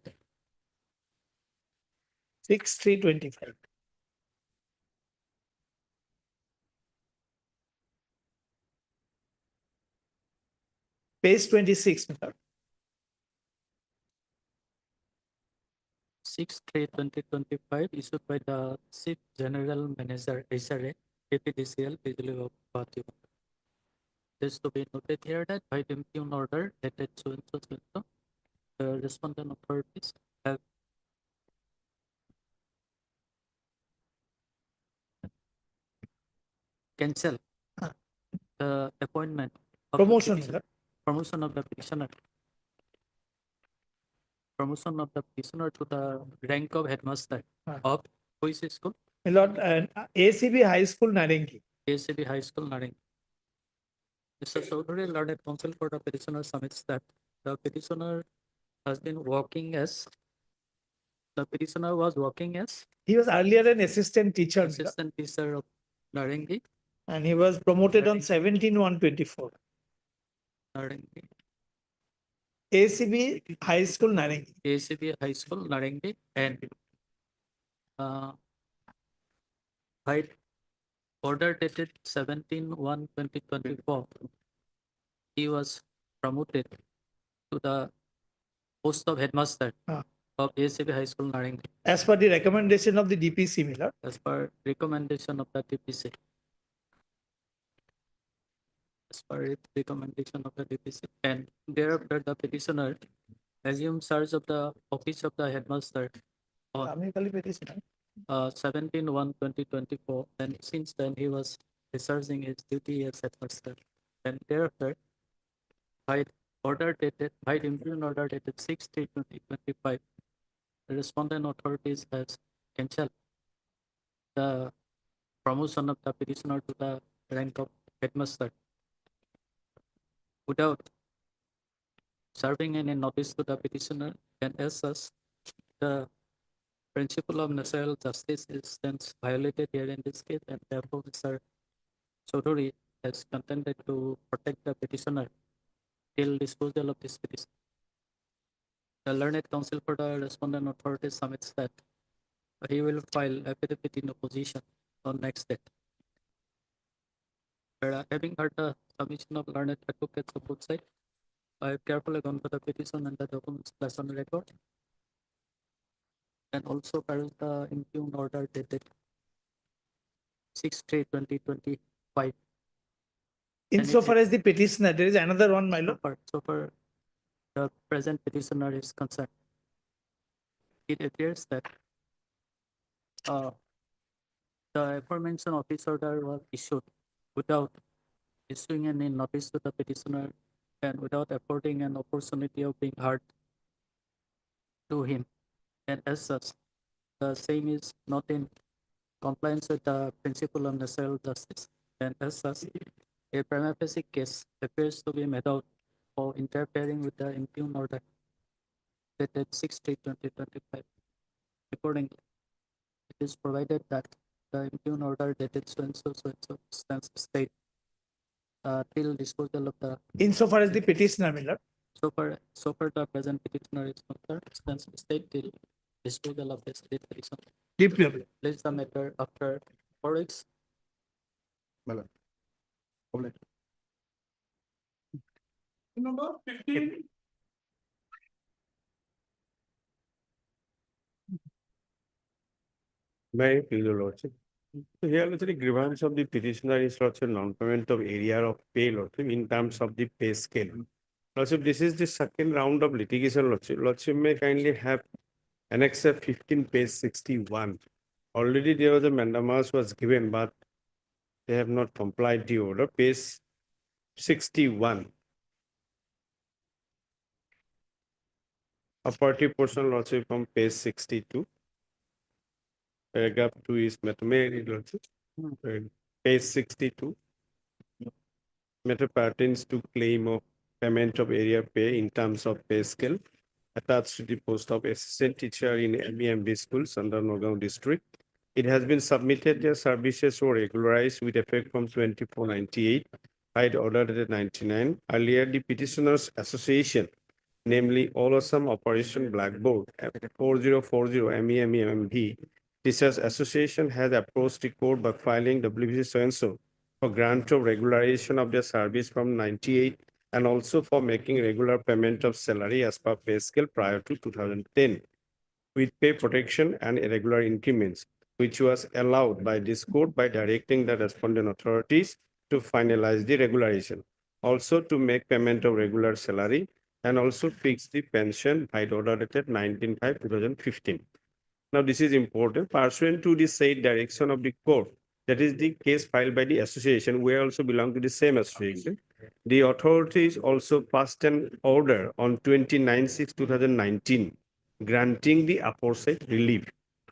6/3/25. Page 26, my lord. 6/3/2025 issued by the Chief General Manager HRA, APDCL, Bijli Bhati. This to be noted here that by the impugn order dated so and so, the respondent authorities have cancelled the appointment of Promotion, the petitioner, promotion of the petitioner. Promotion of the petitioner to the rank of headmaster of which school? My lord, ACB High School, Narengi. ACB High School, Narengi. Mr. Chaudhary, learned counsel for the petitioner submits that the petitioner has been working as the petitioner was working as He was earlier an assistant teacher, my lord, assistant teacher of Narengi. and he was promoted on 17/1/24. Narengi. ACB High School, Narengi. ACB High School, Narengi, and by order dated 17/1/2024, he was promoted to the post of headmaster of ACB High School, Narengi, As per the recommendation of the DPC, my lord. as per recommendation of the DPC. As per recommendation of the DPC, and thereafter the petitioner assumed charge of the office of the headmaster on Amicably petitioner. 17/1/2024, and since then he was discharging his duty as headmaster. And thereafter, by order dated, by imperial order dated 6/3/2025, the respondent authorities has cancelled the promotion of the petitioner to the rank of headmaster without serving any notice to the petitioner, and as such, the principle of natural justice is thence violated here in this case, and therefore Mr. Chaudhary has contended to protect the petitioner till disposal of this petition. The learned counsel for the respondent authority submits that he will file affidavit in opposition on next date. Having heard the submission of learned advocates of both sides, I have carefully gone through the petition and the documents placed on the record, and also perused the impugned order dated 6/3/2025. Insofar as the petitioner, there is another one, my lord. So far, the present petitioner is concerned, it appears that the aforementioned office order was issued without issuing any notice to the petitioner and without affording an opportunity of being heard to him. And as such, the same is not in compliance with the principle of natural justice. And as such, a prima facie case appears to be made out for interfering with the impugned order dated 6/3/2025. Accordingly, it is provided that the impugned order dated so and so stands state till disposal of the. Insofar as the petitioner, my lord. So far the present petitioner is concerned, stands state till disposal of this petition. Deeply. Place the matter after 4 weeks. Number 15. May I please, your lordship? So here, actually, grievance of the petitioner is also non-payment of area of pay, lordship, in terms of the pay scale. Lordship, this is the second round of litigation, lordship. Lordship may kindly have annexure 15, page 61. Already there was a mandamus was given, but they have not complied the order. Page 61. A party portion, lordship, from page 62. Paragraph 2 is matter page 62. Matter pertains to claim of payment of area pay in terms of pay scale attached to the post of assistant teacher in MEMD schools under Nagaon district. It has been submitted their services were regularized with effect from 2498, I'd ordered at 99. Earlier, the petitioners association, namely All Assam Operation Blackboard 4040 MEMEMB, Teachers Association has approached the court by filing WBC so-and-so for grant of regularization of their service from 98 and also for making regular payment of salary as per pay scale prior to 2010 with pay protection and irregular increments, which was allowed by this court by directing the respondent authorities to finalize the regularization, also to make payment of regular salary and also fix the pension by order dated 19/5/2015. Now, this is important. Pursuant to the said direction of the court, that is the case filed by the association, we also belong to the same association. The authorities also passed an order on 29/6/2019, granting the aforesaid relief.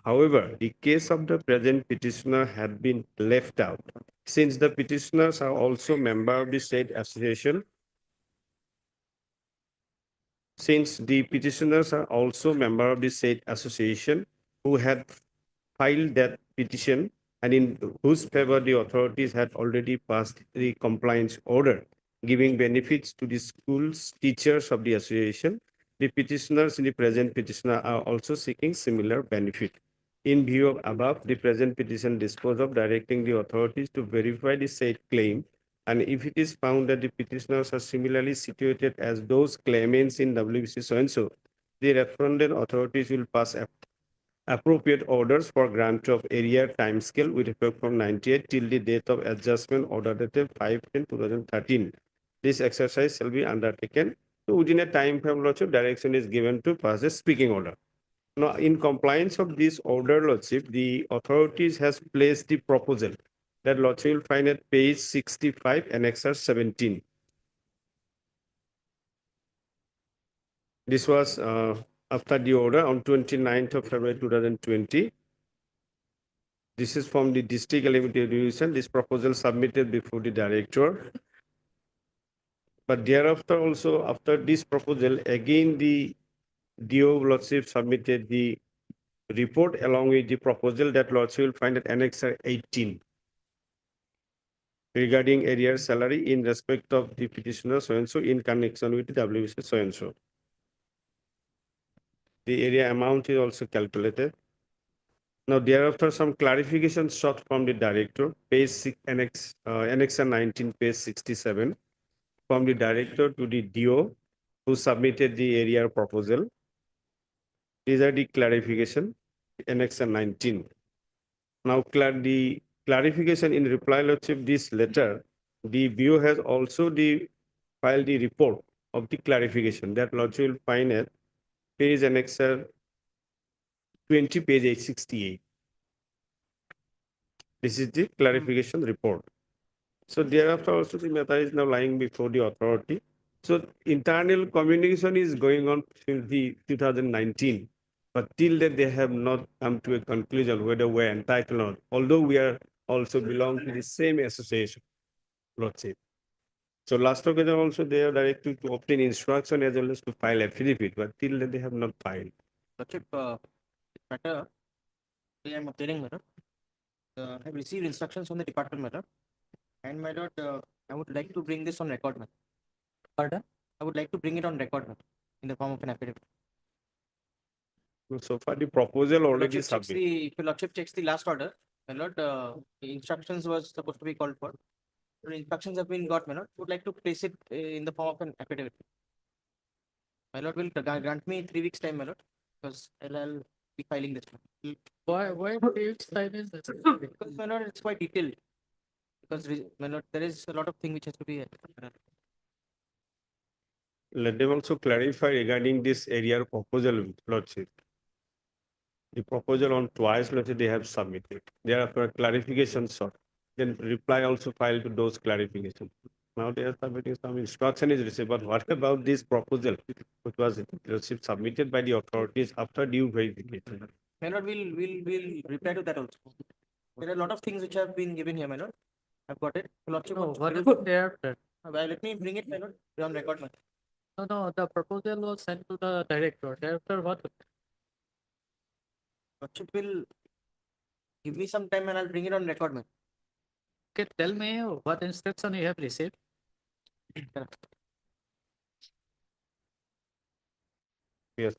However, the case of the present petitioner had been left out. Since the petitioners are also member of the said association, since the petitioners are also member of the said association who had filed that petition and in whose favor the authorities had already passed the compliance order, giving benefits to the schools teachers of the association. The petitioners in the present petitioner are also seeking similar benefit. In view of above, the present petition disposes of directing the authorities to verify the said claim, and if it is found that the petitioners are similarly situated as those claimants in WBC so-and-so, the respondent authorities will pass appropriate orders for grant of area timescale with effect from 98 till the date of adjustment order dated 5/10/2013. This exercise shall be undertaken. So within a time frame, Lordship, direction is given to pass a speaking order. Now, in compliance of this order, Lordship, the authorities has placed the proposal that Lordship will find at page 65, Annexure 17. This was after the order on 29th of February 2020. This is from the district eligibility division. This proposal submitted before the director. But thereafter also, after this proposal, again the DO Lordship submitted the report along with the proposal that Lordship will find at Annexure 18 regarding area salary in respect of the petitioner so-and-so in connection with the WBC so-and-so. The area amount is also calculated. Now, thereafter, some clarification sought from the director, page 6, Annexure 19, page 67, from the director to the DO who submitted the area proposal. These are the clarification, Annexure 19. Now, the clarification in reply, Lordship, this letter, the BO has also filed the report of the clarification that Lordship will find at page Annexure 20, page 868. This is the clarification report. So thereafter also the matter is now lying before the authority. So internal communication is going on since the 2019, but till that they have not come to a conclusion whether we're entitled or not, although we are also belong to the same association, Lordship. So last occasion also they are directed to obtain instruction as well as to file affidavit, but till then they have not filed. Lordship, matter, I am obtaining matter. I have received instructions from the department matter, and my lord, I would like to bring this on record, matter. Pardon? I would like to bring it on record, matter, in the form of an affidavit. So far the proposal already submitted. If your lordship checks the last order, my lord, the instructions was supposed to be called for. The instructions have been got, my lord. Would like to place it in the form of an affidavit. My lord will grant me 3 weeks time, my lord, because I'll be filing this. Why 3 weeks time is this? Because my lord, it's quite detailed. Because my lord, there is a lot of thing which has to be. Let them also clarify regarding this area proposal, Lordship. The proposal on twice, Lordship, they have submitted. Thereafter, clarification sought. Then reply also filed to those clarifications. Now they are submitting some instruction is received. But what about this proposal, which was Lordship submitted by the authorities after due verification? My lord, we'll reply to that also. There are a lot of things which have been given here, my lord. I've got it. Lordship, No, what is it there? let me bring it, my lord, on record, my lord. No, the proposal was sent to the director. Director, what? Lordship will give me some time and I'll bring it on record, man. Okay, tell me what instruction you have received. Yes.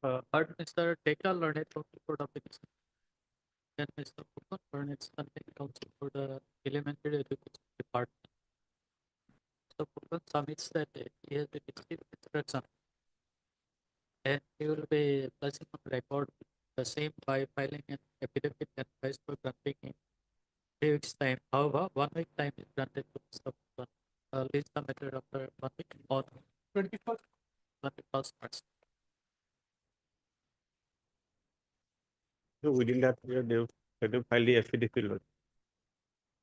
Heard Mr. Tekla learned counsel for the application. Then Mr. Pukan learned standing counsel for the elementary education department. Mr. Pukan submits that he has been received instruction and he will be placing on record the same by filing an affidavit and advice for granting him 3 weeks time. However, 1 week time is granted to Mr. Pukan. List the matter after 1 week on 21st March. So within that period, they have to file the affidavit, Lord.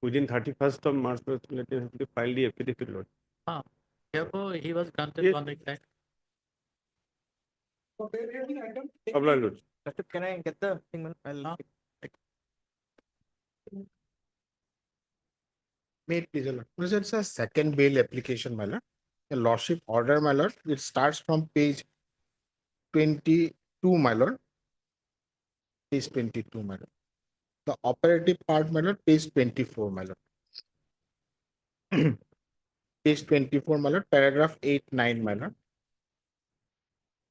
Within 31st of March, they have to file the affidavit, Lord. Therefore, he was granted Yes. 1 week time. Apply, Lord. Can I get the thing? Man? I'll May it please, your Lord. Because it's a second bail application, my lord. A lordship order, my lord. It starts from page 22, my lord. Page 22, my lord. The operative part, my lord, page 24, my lord. Page 24, my lord, paragraph 8, 9, my lord.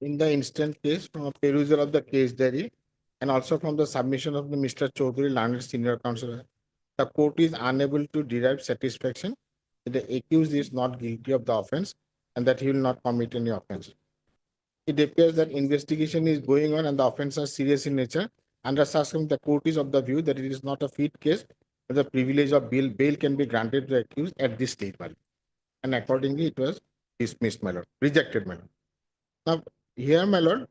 In the instant case, from a perusal of the case diary and also from the submission of the Mr. Chaudhary, learned senior counsel, the court is unable to derive satisfaction that the accused is not guilty of the offense and that he will not commit any offense. It appears that investigation is going on and the offense are serious in nature. Under such circumstances, the court is of the view that it is not a fit case, but the privilege of bail can be granted to the accused at this stage, my lord. And accordingly, it was dismissed, my lord, rejected, my lord. Now, here, my lord,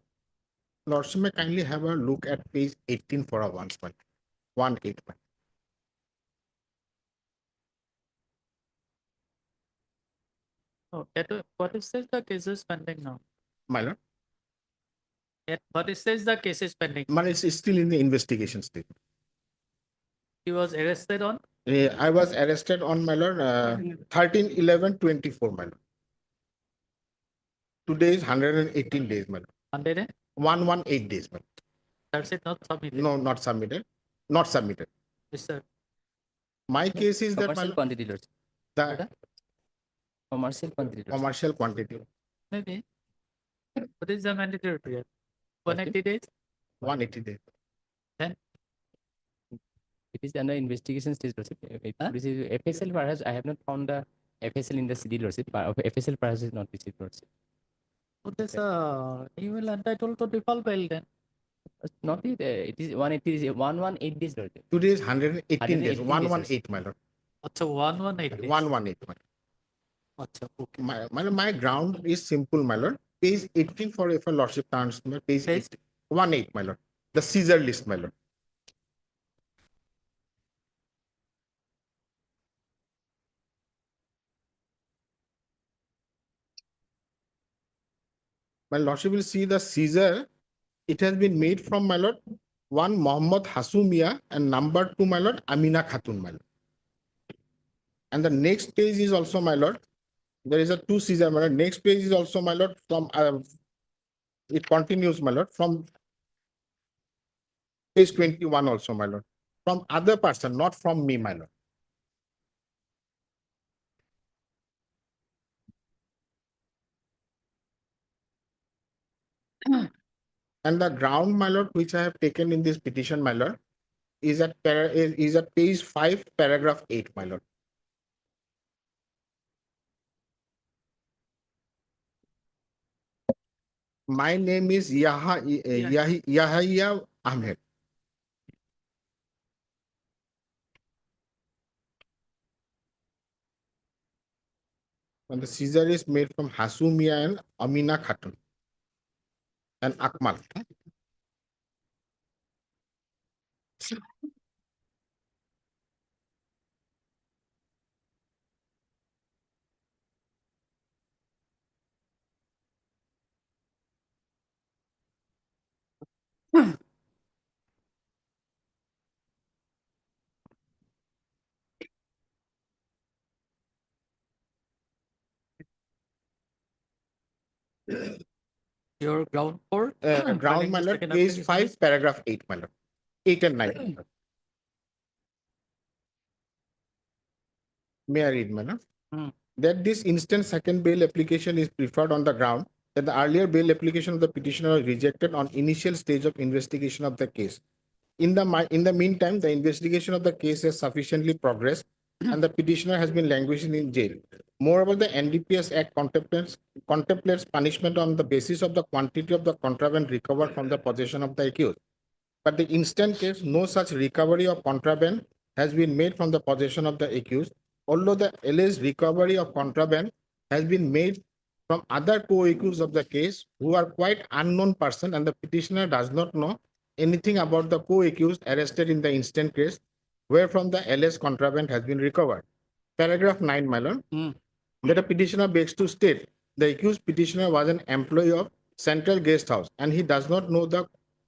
lordship may kindly have a look at page 18 for a once, my lord. 1-8, my lord. Oh, what is the case is pending now? My lord, What is the case is pending? my lord, it's still in the investigation stage. He was arrested on I was arrested on, my lord, 13/11/24, my lord. Today is 118 days, my lord. 118 days, my lord. That's it, not submitted. No, not submitted. Not submitted. Yes, sir. My case is that, my commercial lord, quantity, Lord. the Commercial quantity, Lord. commercial quantity, Maybe. What is the mandatory period? 180 days? 180 days. Then It is under investigation stage, Lordship. This is FSL, perhaps I have not found the FSL in the CD, Lordship. FSL perhaps is not received, Lordship. what is he will entitled to default bail then? Not it is 180, 118 days, Lordship. Today is 118 days. 118 days, 118, my lord. Acha 118 days. 118, my lord. Acha, okay. My ground is simple, my lord. Page 18 for if a lordship turns, page 8, 18, my lord. The Caesar list, my lord. My lordship will see the Caesar. It has been made from, my lord, one Mohammed Hasumia and number 2, my lord, Amina Khatun, my lord. And the next page is also, my lord. There is a 2 Caesar, my lord. Next page is also, my lord, from it continues, my lord, from page 21 also, my lord. From other person, not from me, my lord. And the ground, my lord, which I have taken in this petition, my lord, is at page 5, paragraph 8, my lord. My name is Yahya Ahmed. And the Caesar is made from Hasumia and Amina Khatun and Akmal. Your ground for Ground, my lord, page 5, paragraph 8, my lord. 8 and 9. May I read, my lord? That this instant second bail application is preferred on the ground that the earlier bail application of the petitioner was rejected on initial stage of investigation of the case. In the meantime, the investigation of the case has sufficiently progressed and the petitioner has been languishing in jail. Moreover, the NDPS Act contemplates punishment on the basis of the quantity of the contraband recovered from the possession of the accused. But the instant case, no such recovery of contraband has been made from the possession of the accused, although the alleged recovery of contraband has been made from other co-accused of the case who are quite unknown person, and the petitioner does not know anything about the co-accused arrested in the instant case, wherefrom the alleged contraband has been recovered. Paragraph 9, my lord, that a petitioner begs to state the accused petitioner was an employee of Central Guest House and he does not know the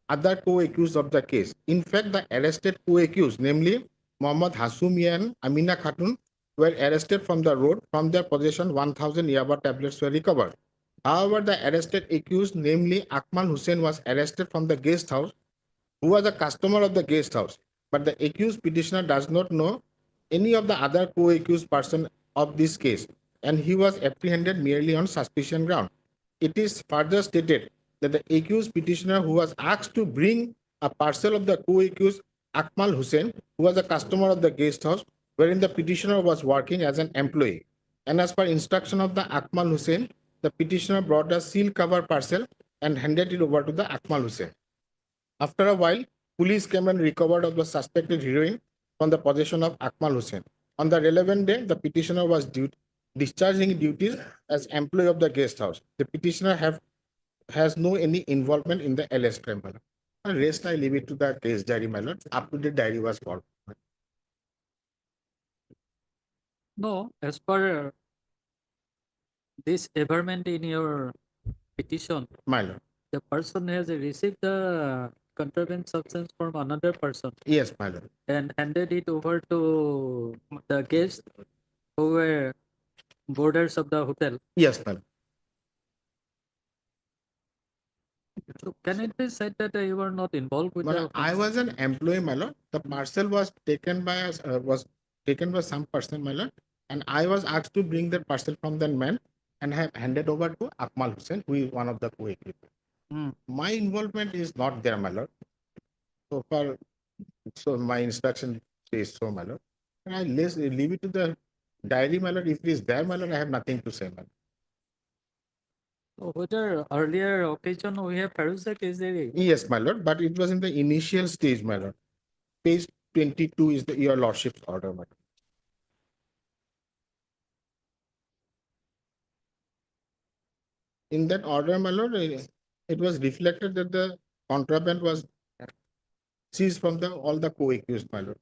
other co-accused of the case. In fact, the arrested co-accused, namely Mohammad Hasumi and Amina Khatun, were arrested from the road. From their possession, 1,000 Yaba tablets were recovered. However, the arrested accused, namely Akmal Hussain, was arrested from the guest house, who was a customer of the guest house. But the accused petitioner does not know any of the other co-accused person of this case, and he was apprehended merely on suspicion ground. It is further stated that the accused petitioner, who was asked to bring a parcel of the co-accused Akmal Hussain, who was a customer of the guest house, wherein the petitioner was working as an employee. And as per instruction of the Akmal Hussain, the petitioner brought a seal cover parcel and handed it over to the Akmal Hussain. After a while, police came and recovered of the suspected heroin from the possession of Akmal Hussain. On the relevant day, the petitioner was discharging duties as employee of the guest house. The petitioner has no any involvement in the LS crime. And rest I leave it to the case diary, my lord. Up to the diary was called. No, as per this averment in your petition, My lord. the person has received the contraband substance from another person. Yes, my lord. And handed it over to the guests who were boarders of the hotel. Yes, my lord. So can it be said that you were not involved with the I was an employee, my lord. The parcel was taken by us, some person, my lord, and I was asked to bring that parcel from that man and have handed over to Akmal Hussain, who is one of the co-equipment. My involvement is not there, my lord. So far, so my instruction says so, my lord. And I leave it to the diary, my lord. If it is there, my lord, I have nothing to say, my lord. So whether earlier occasion we have perused the case diary? Yes, my lord, but it was in the initial stage, my lord. Page 22 is your lordship's order, my lord. In that order, my lord, it was reflected that the contraband was seized from all the co-accused, my lord.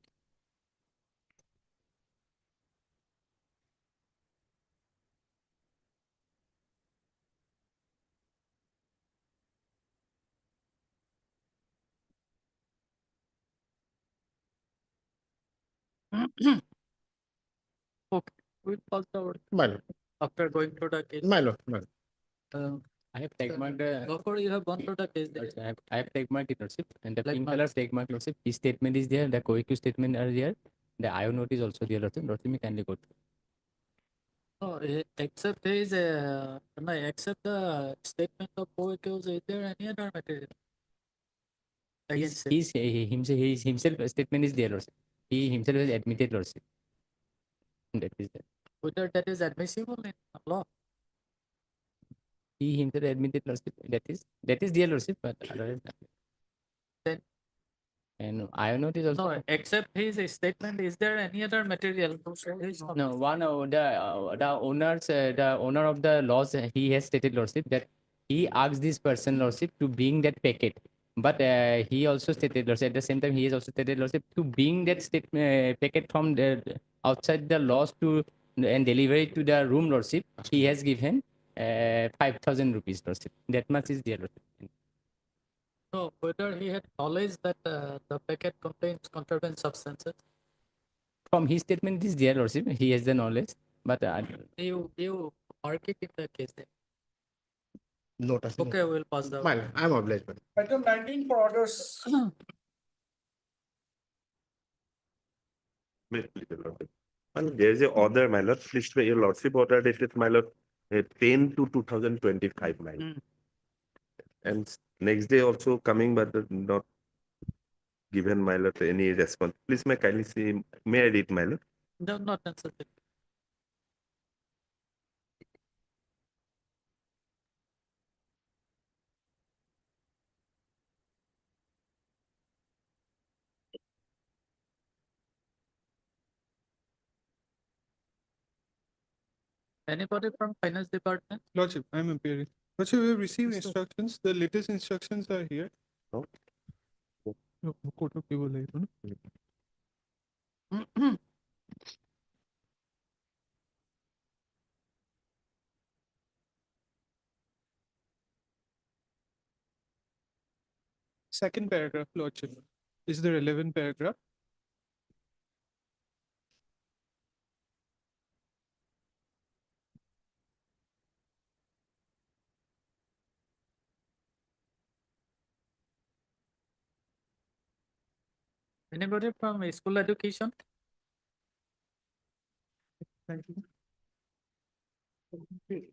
Okay, we'll pause the order. My lord. After going through the case. My lord, my lord. I have taken my Before you have gone through the case diary. I have taken my lordship and the Like pink what? color take my lordship. His statement is there, the co-accused statement are there, the IO note is also there, lordship. Lordship, me kindly go through. No, except except the statement of co-accused, is there any other material? His himself statement is there, lordship. He himself has admitted, lordship. That is there. Whether that is admissible in law? He himself admitted, lordship. That is their lordship, but otherwise Then and IO note is also. no, except his statement, is there any other material to show his No, one the owner of the laws, he has stated, lordship, that he asked this person, lordship, to bring that packet. But he also stated, lordship, at the same time he has also stated, lordship, to bring that packet from the outside the laws to and deliver it to the room, lordship. He has given 5,000 rupees, lordship. That much is there, lordship. No, whether he had knowledge that the packet contains contraband substances. From his statement is there, lordship. He has the knowledge, but You mark it in the case then. Notice. Okay, we'll pass the. My lord, I'm obliged. Item 19 for orders. And there is a order, my lord, pleased by your lordship, order dated, my lord, 10 to 2025, my lord. And next day also coming, but not given, my lord, any response. Please, may kindly see, may I read, my lord? No, not necessary. Anybody from finance department? Lordship, I'm appearing. Lordship, we have received instructions. The latest instructions are here. No. No, court of people later, no? Second paragraph, Lordship, is the relevant paragraph. Anybody from school education? Thank you.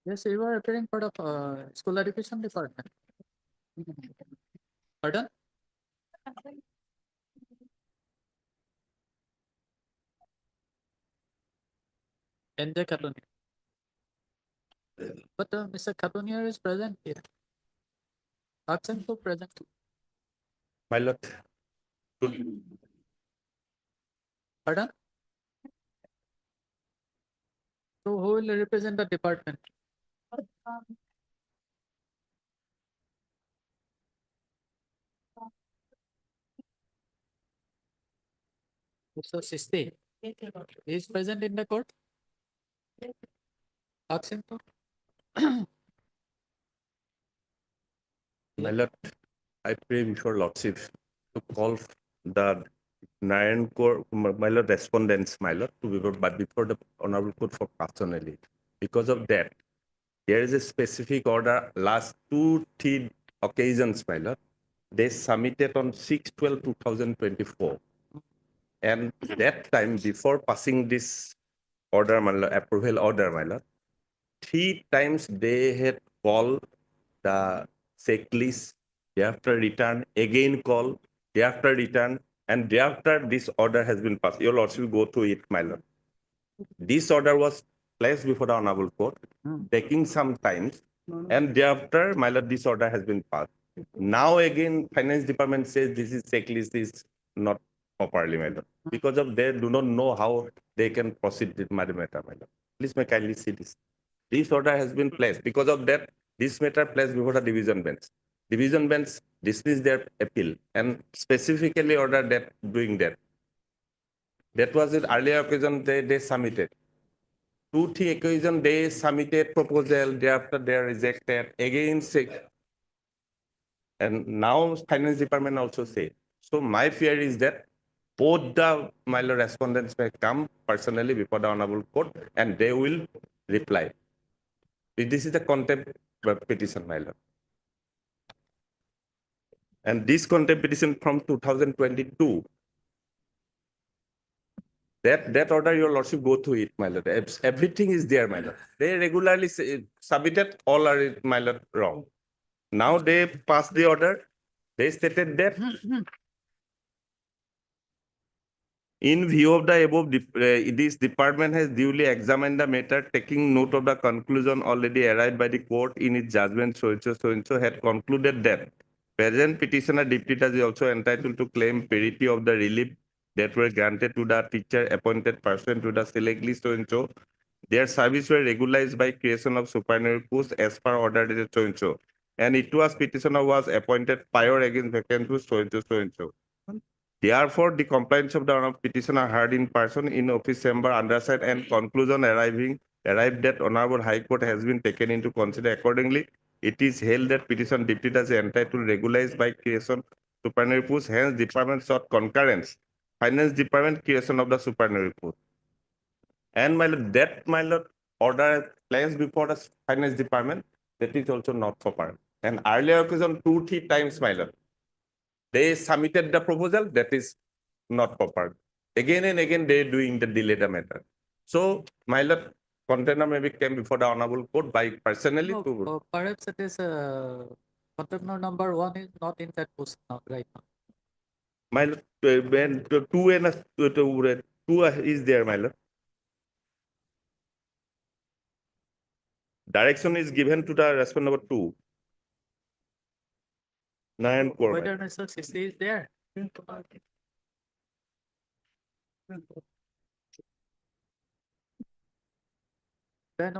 Yes, you are appearing part of school education department. Pardon? NJ Katuni. But Mr. Katunier is present here. Ask to present. My lord. Pardon? So who will represent the department? Mr. Sisti. He is present in the court. Ask him to. My lord, I pray before lordship to call the Narayan Court, my lord, respondents, my lord, to be, but before the honorable court for personally. Because of that, there is a specific order last 2-3 occasions, my lord. They submitted on 6/12/2024. And that time, before passing this order, my lord, approval order, my lord, 3 times they had called the checklist, thereafter return, again call, thereafter return, and thereafter this order has been passed. Your lordship will go through it, my lord. This order was placed before the honorable court, taking some time, and thereafter, my lord, this order has been passed. Now again, finance department says this is checklist is not properly, my lord. Because of they do not know how they can proceed with matter, my lord. Please may kindly see this. This order has been placed. Because of that, this matter placed before the division bench. Division bench dismissed their appeal and specifically ordered that doing that. That was it earlier occasion they submitted. 2-3 occasion they submitted proposal, thereafter they are rejected, again and now finance department also say. So my fear is that both the my lord respondents may come personally before the honorable court and they will reply. This is the contempt petition, my lord. And this contempt petition from 2022. That order, your lordship, go through it, my lord. Everything is there, my lord. They regularly submitted, all are, my lord, wrong. Now they passed the order. They stated that In view of the above, this department has duly examined the matter, taking note of the conclusion already arrived by the court in its judgment. So had concluded that present petitioner deputy is also entitled to claim parity of the relief that were granted to the teacher appointed person to the select list so. Their service were regularized by creation of supernumerary post as per order dated so. And it was petitioner was appointed prior against vacant post so. Therefore, the complaints of the petitioner heard in person in office chamber, underside, and conclusion arrived that Honorable High Court has been taken into consider. Accordingly, it is held that petition deputy is entitled to regularize by creation supernumerary post. Hence, department sought concurrence. Finance department creation of the supernumerary post. And my lord, that my lord order placed before the finance department, that is also not for part. And earlier occasion 2-3 times, my lord. They submitted the proposal, that is not proper. Again and again, they doing the delay the matter. So, my lord, container maybe came before the honorable court by personally No, to. perhaps it is container number 1 is not in that post now, right now. My lord, when 2 and 2 is there, my lord. Direction is given to the respondent number 2. 9 core. Whether Mr. Sisi is there. Then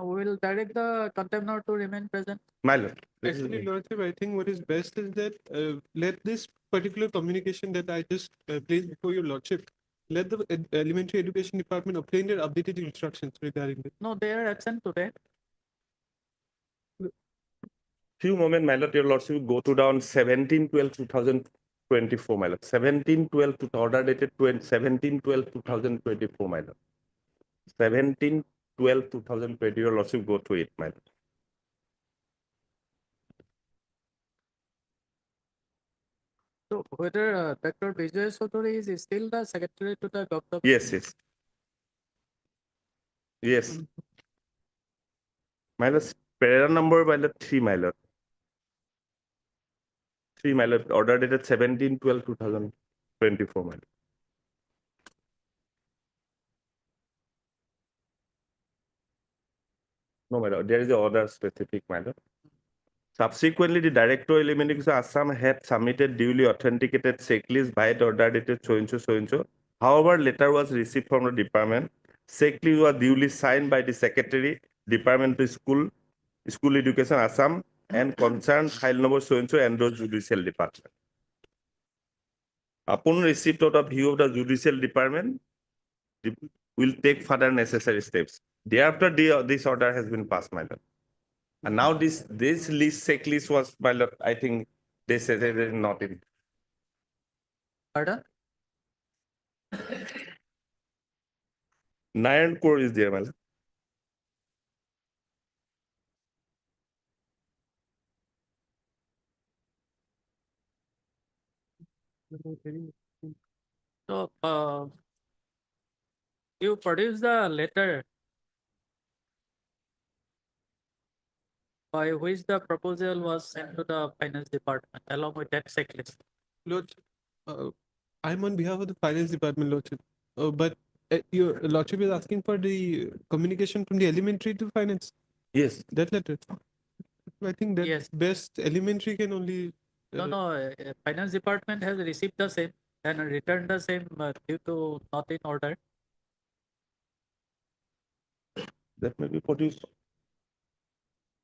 we will direct the container to remain present. My lord. Actually, Lordship, I think what is best is that let this particular communication that I just placed before your Lordship, let the elementary education department obtain their updated instructions regarding this. No, they are absent today. Few moments, my lord, your lordship go to down 17/12/2024, my lord. 17/12 to order dated 17/12/2024, my lord. 17/12/2020, your lordship go to it, my lord. So whether Dr. Vijay Soduri is still the secretary to the government? Yes, yes. Yes. My lord, para number, my lord, 3, my lord. 3, my lord, order dated 17/12/2024, my lord. No, my lord, there is a order specific, my lord. Subsequently, the Director Elementary Assam had submitted duly authenticated checklist by the order dated so. However, letter was received from the department. Checklist was duly signed by the Secretary, Department to School Education Assam, and concerned file number so and the Judicial Department. Upon receipt of the view of the Judicial Department, will take further necessary steps. Thereafter, this order has been passed, my lord. And now this list checklist was, my lord, I think they said it is not in. Pardon? 9 core is there, my lord. So you produce the letter by which the proposal was sent to the finance department along with that checklist. Lord, I'm on behalf of the finance department, Lordship. But your Lordship is asking for the communication from the elementary to finance. Yes. That letter. I think that Yes. best elementary can only. No, finance department has received the same and returned the same due to not in order. That may be produced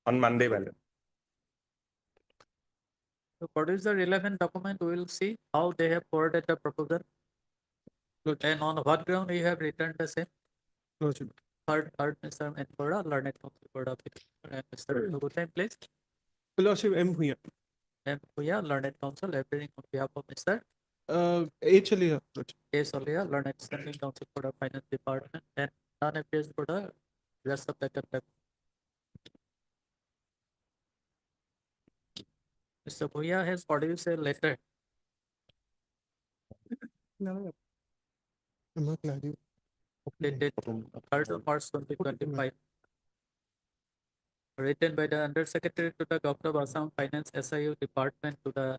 on Monday, my lord. To produce the relevant document, we will see how they have forwarded the proposal. And on what ground we have returned the same. Lordship. Third, Mr. Menpora, Learned Counsel for the application, and Mr. Good time, please. Lordship, M. Huya. M. Huya, Learned Counsel, appearing on behalf of Mr. H. Aliya. A. Solia, Learned Standing Counsel for the Finance Department, and none appears for the rest of the contempt. Mr. Bhuya has produced a letter. Dated 3rd of March 2025. Written by the Undersecretary to the Government of Assam Finance SIU Department to the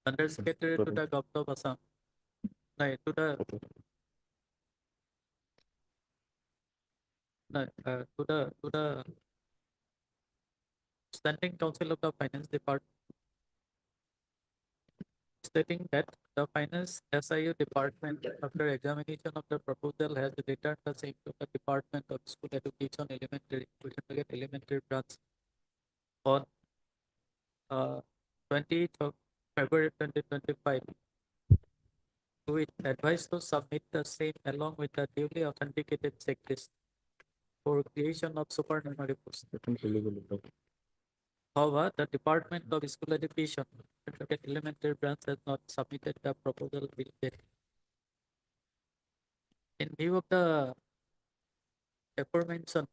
Undersecretary to the Government of Assam. Right, to the no, to the Standing Council of the Finance Department, stating that the Finance SIU Department, after examination of the proposal, has returned the same to the Department of School Education Elementary Branch on 20th of February 2025, with advice to submit the same along with the duly authenticated checklist for creation of supernumerary posts. However, the Department of School Education Elementary Branch has not submitted the proposal till date. In view of the aforementioned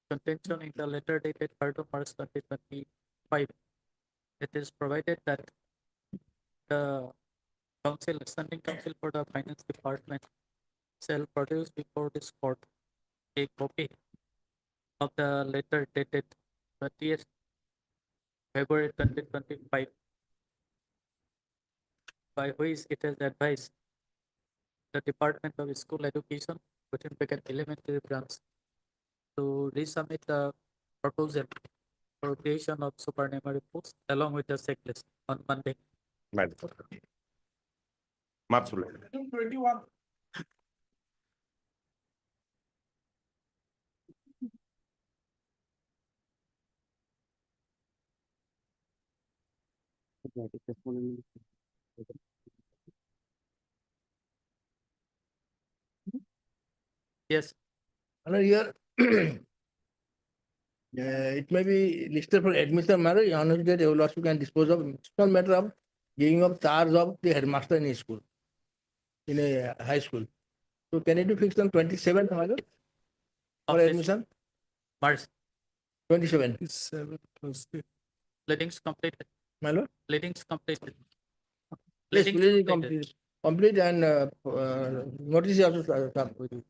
contention in the letter dated 3rd of March 2025, it is provided that the Standing Council for the Finance Department shall produce before this court a copy of the letter dated 30th February 2025, by which it has advised the Department of School Education Elementary Branch to resubmit the proposal for creation of supernumerary posts along with the checklist on Monday. March 21. Yes. Here, it may be listed for admission matter, on that you also can dispose of small matter of giving of charge of the headmaster in a school, in a high school. So can it be fixed on 27th, my lord, for admission? March 27. Leadings completed. My lord? Leadings completed. Yes, Leadings please completed. complete and notice is also served with you.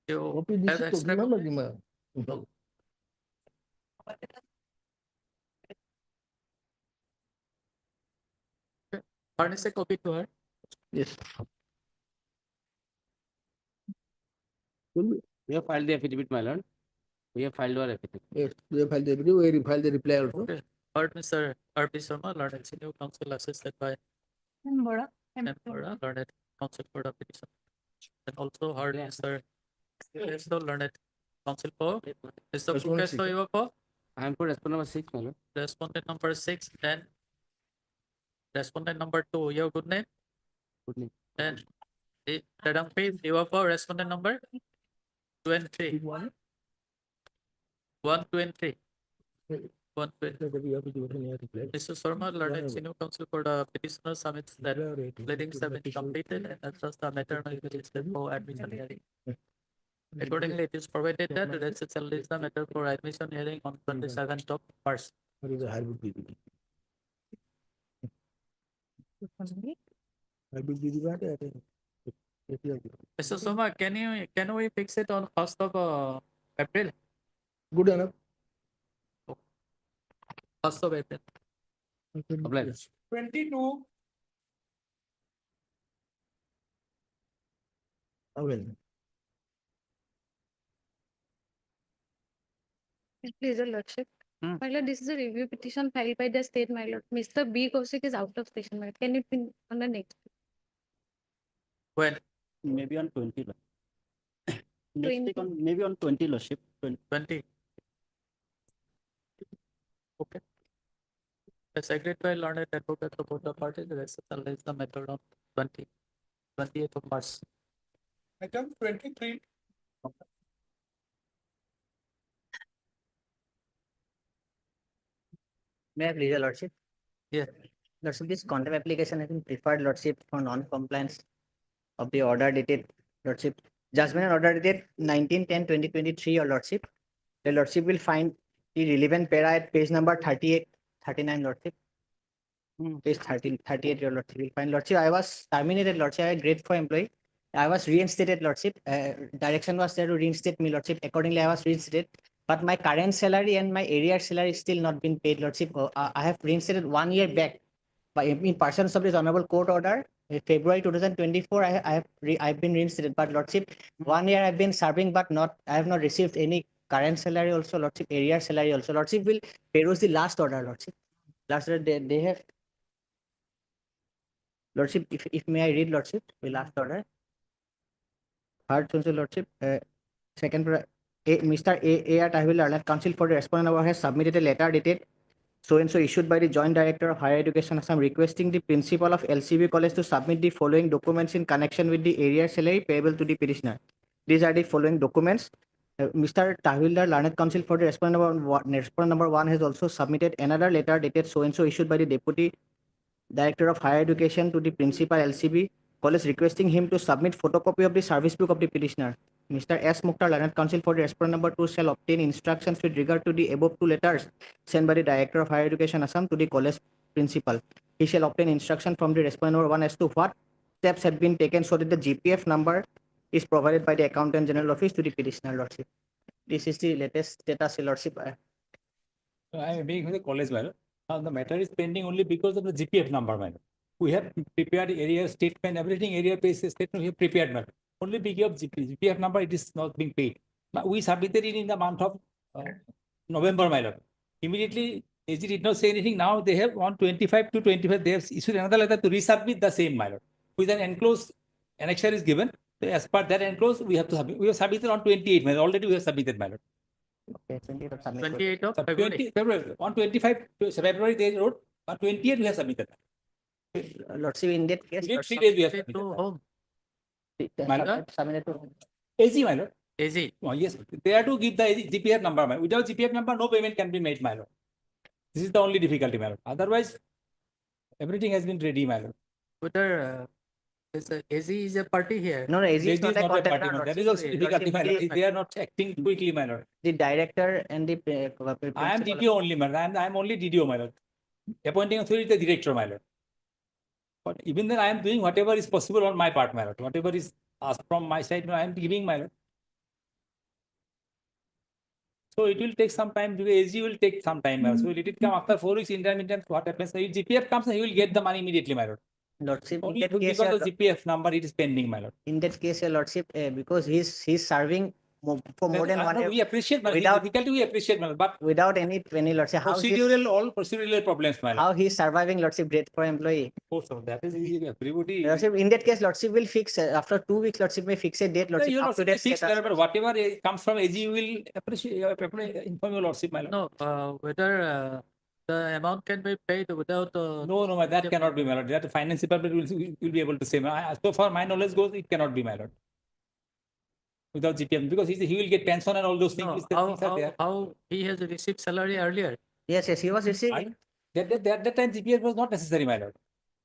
You Copy have this, extra remember copy? the Furnish a copy to her. Yes. We have filed the affidavit, my lord. We have filed our affidavit. Yes, we have filed the video, we filed the reply also. Okay. Heard Mr. R.P. Sharma, learned senior counsel assisted by M. Bora, learned counsel for the petition. And also heard Mr. Questo, learned counsel for Mr. Questo, you are for? I am for respondent number 6, my lord. Respondent number 6, then respondent number 2, your good name? Good name. Then Tadang Pei, you are for respondent number 2 and 3. 1, 2 and 3. 1, 2 and 3. Mr. Sharma, learned senior counsel for the petitioner submits that pleadings have been completed and thus the matter may be listed for admission hearing. Accordingly, it is provided that the register shall list the matter for admission hearing on 27th of March. What is the hybrid PPT? Hybrid PPT, Mr. Sharma, can we fix it on 1st of April? Good enough. 1st of April. 22. Please, Your Lordship. My lord, this is a review petition filed by the state, my lord. Mr. B. Kaushik is out of station, my lord. Can it be on the next? When? Maybe on 20. Lord. Next 20. week on, maybe on 20, Lordship. 20. Okay. As agreed by learned advocate of both the parties, the register shall list the matter on 28th of March. Item 23. May I please, Your Lordship? Yes. Lordship, this contempt application has been preferred, Lordship, for non-compliance of the order dated, Lordship. Judgment and order dated 19/10/2023, Your Lordship. The Lordship will find the relevant para at page number 38, 39, Lordship. Page 38, Your Lordship will find. Lordship, I was terminated, Lordship. I am grade 4 employee. I was reinstated, Lordship. Direction was there to reinstate me, Lordship. Accordingly, I was reinstated. But my current salary and my area salary is still not been paid, Lordship. I have reinstated 1 year back by in persons of this honorable court order. February 2024, I've been reinstated, but Lordship, 1 year I've been serving, but I have not received any current salary also, Lordship, area salary also. Lordship will peruse the last order, Lordship. Last order, they have, Lordship, if may I read, Lordship, the last order. Third, Lordship, second, Mr. A.R. Tahwildar, Learned Counsel for the respondent has submitted a letter dated so-and-so issued by the Joint Director of Higher Education Assam requesting the principal of LCB College to submit the following documents in connection with the area salary payable to the petitioner. These are the following documents. Mr. Tahwildar, Learned Counsel for the respondent number 1 has also submitted another letter dated so-and-so issued by the Deputy Director of Higher Education to the principal LCB College requesting him to submit photocopy of the service book of the petitioner. Mr. S. Mukhtar, Learned Counsel for the respondent number 2 shall obtain instructions with regard to the above 2 letters sent by the Director of Higher Education Assam to the college principal. He shall obtain instruction from the respondent number 1 as to what steps have been taken so that the GPF number is provided by the Accountant General Office to the petitioner, Lordship. This is the latest status, Lordship. I am being with the college, madam. The matter is pending only because of the GPF number, madam. We have prepared area statement, everything area based statement we have prepared, madam. Only because of GPF number, it is not being paid. But we submitted it in the month of November, madam. Immediately, AG did not say anything. Now they have on 25 to 25, they have issued another letter to resubmit the same, madam. With an enclosed annexure is given. So as per that enclosed, we have to submit. We have submitted on 28, madam. Already we have submitted, madam. Okay, 28 of 28 of February. On 25 February, they wrote, on 28 we have submitted. Lordship, in that case, Within 3 days we have submitted. to home. Submitted to AG, my lord. AG. Oh, yes, they have to give the GPF number, my lord. Without GPF number, no payment can be made, my lord. This is the only difficulty, my lord. Otherwise, everything has been ready, my lord. Whether AG is a party here. No, AG is not a party, contender, my lord. That Lordship. is also difficulty, my lord. Lordship, They are not acting quickly, my lord. the director and the I am DDO only, my lord. I am only DDO, my lord. Appointing authority is the director, my lord. But even then, I am doing whatever is possible on my part, my lord. Whatever is asked from my side, I am giving, my lord. So it will take some time. AG will take some time, my lord. So let it come after 4 weeks. In the meantime, what happens? If GPF comes, he will get the money immediately, my lord. Lordship, Only in that case, because the GPF number it is pending, my lord. in that case, your Lordship, because he's serving for more than 1 year. We appreciate, my lord. Without Difficulty, we appreciate, my lord. But without any Lordship, how all procedural problems, my lord. how he's surviving, Lordship, rate for employee. Oh, so that is easy. Everybody. Lordship, in that case, Lordship will fix after 2 weeks. Lordship may fix a date. Lordship, You up to that fix, status. but whatever comes from AG, you will appreciate, inform your lordship, my lord. No, whether the amount can be paid without. No, that cannot be, my lord. That the finance department will be able to say. So far, my knowledge goes, it cannot be, my lord. Without GPM, because he will get pension and all those things. How he has received salary earlier? Yes, he was receiving. That time GPF was not necessary, my lord.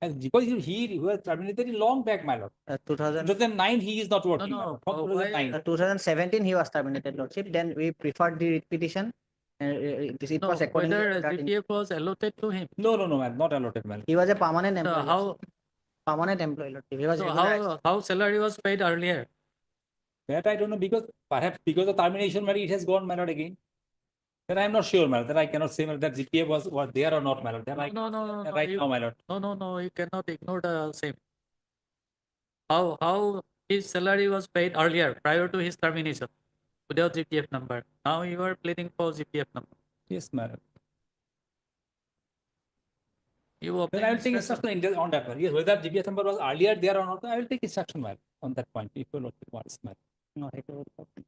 And because he was terminated long back, my lord. 2009, he is not working. No, From 2009. 2017, he was terminated, Lordship. Then we preferred the petition. It was according Whether to GPF was allotted to him. No, man, not allotted, man. He was a permanent employee. How? Permanent employee, Lordship. He was So how salary was paid earlier? That I don't know, because perhaps because of termination, it has gone, my lord, again. That I am not sure, my lord. That I cannot say, my lord, that GPF was there or not, my lord. That No. Right now, my lord. No. You cannot ignore the same. How his salary was paid earlier, prior to his termination, without GPF number. Now you are pleading for GPF number. Yes, madam. You will Then I will take instruction on that one. Yes, whether GPF number was earlier there or not, I will take instruction, madam, on that point. If you look at what's madam. No,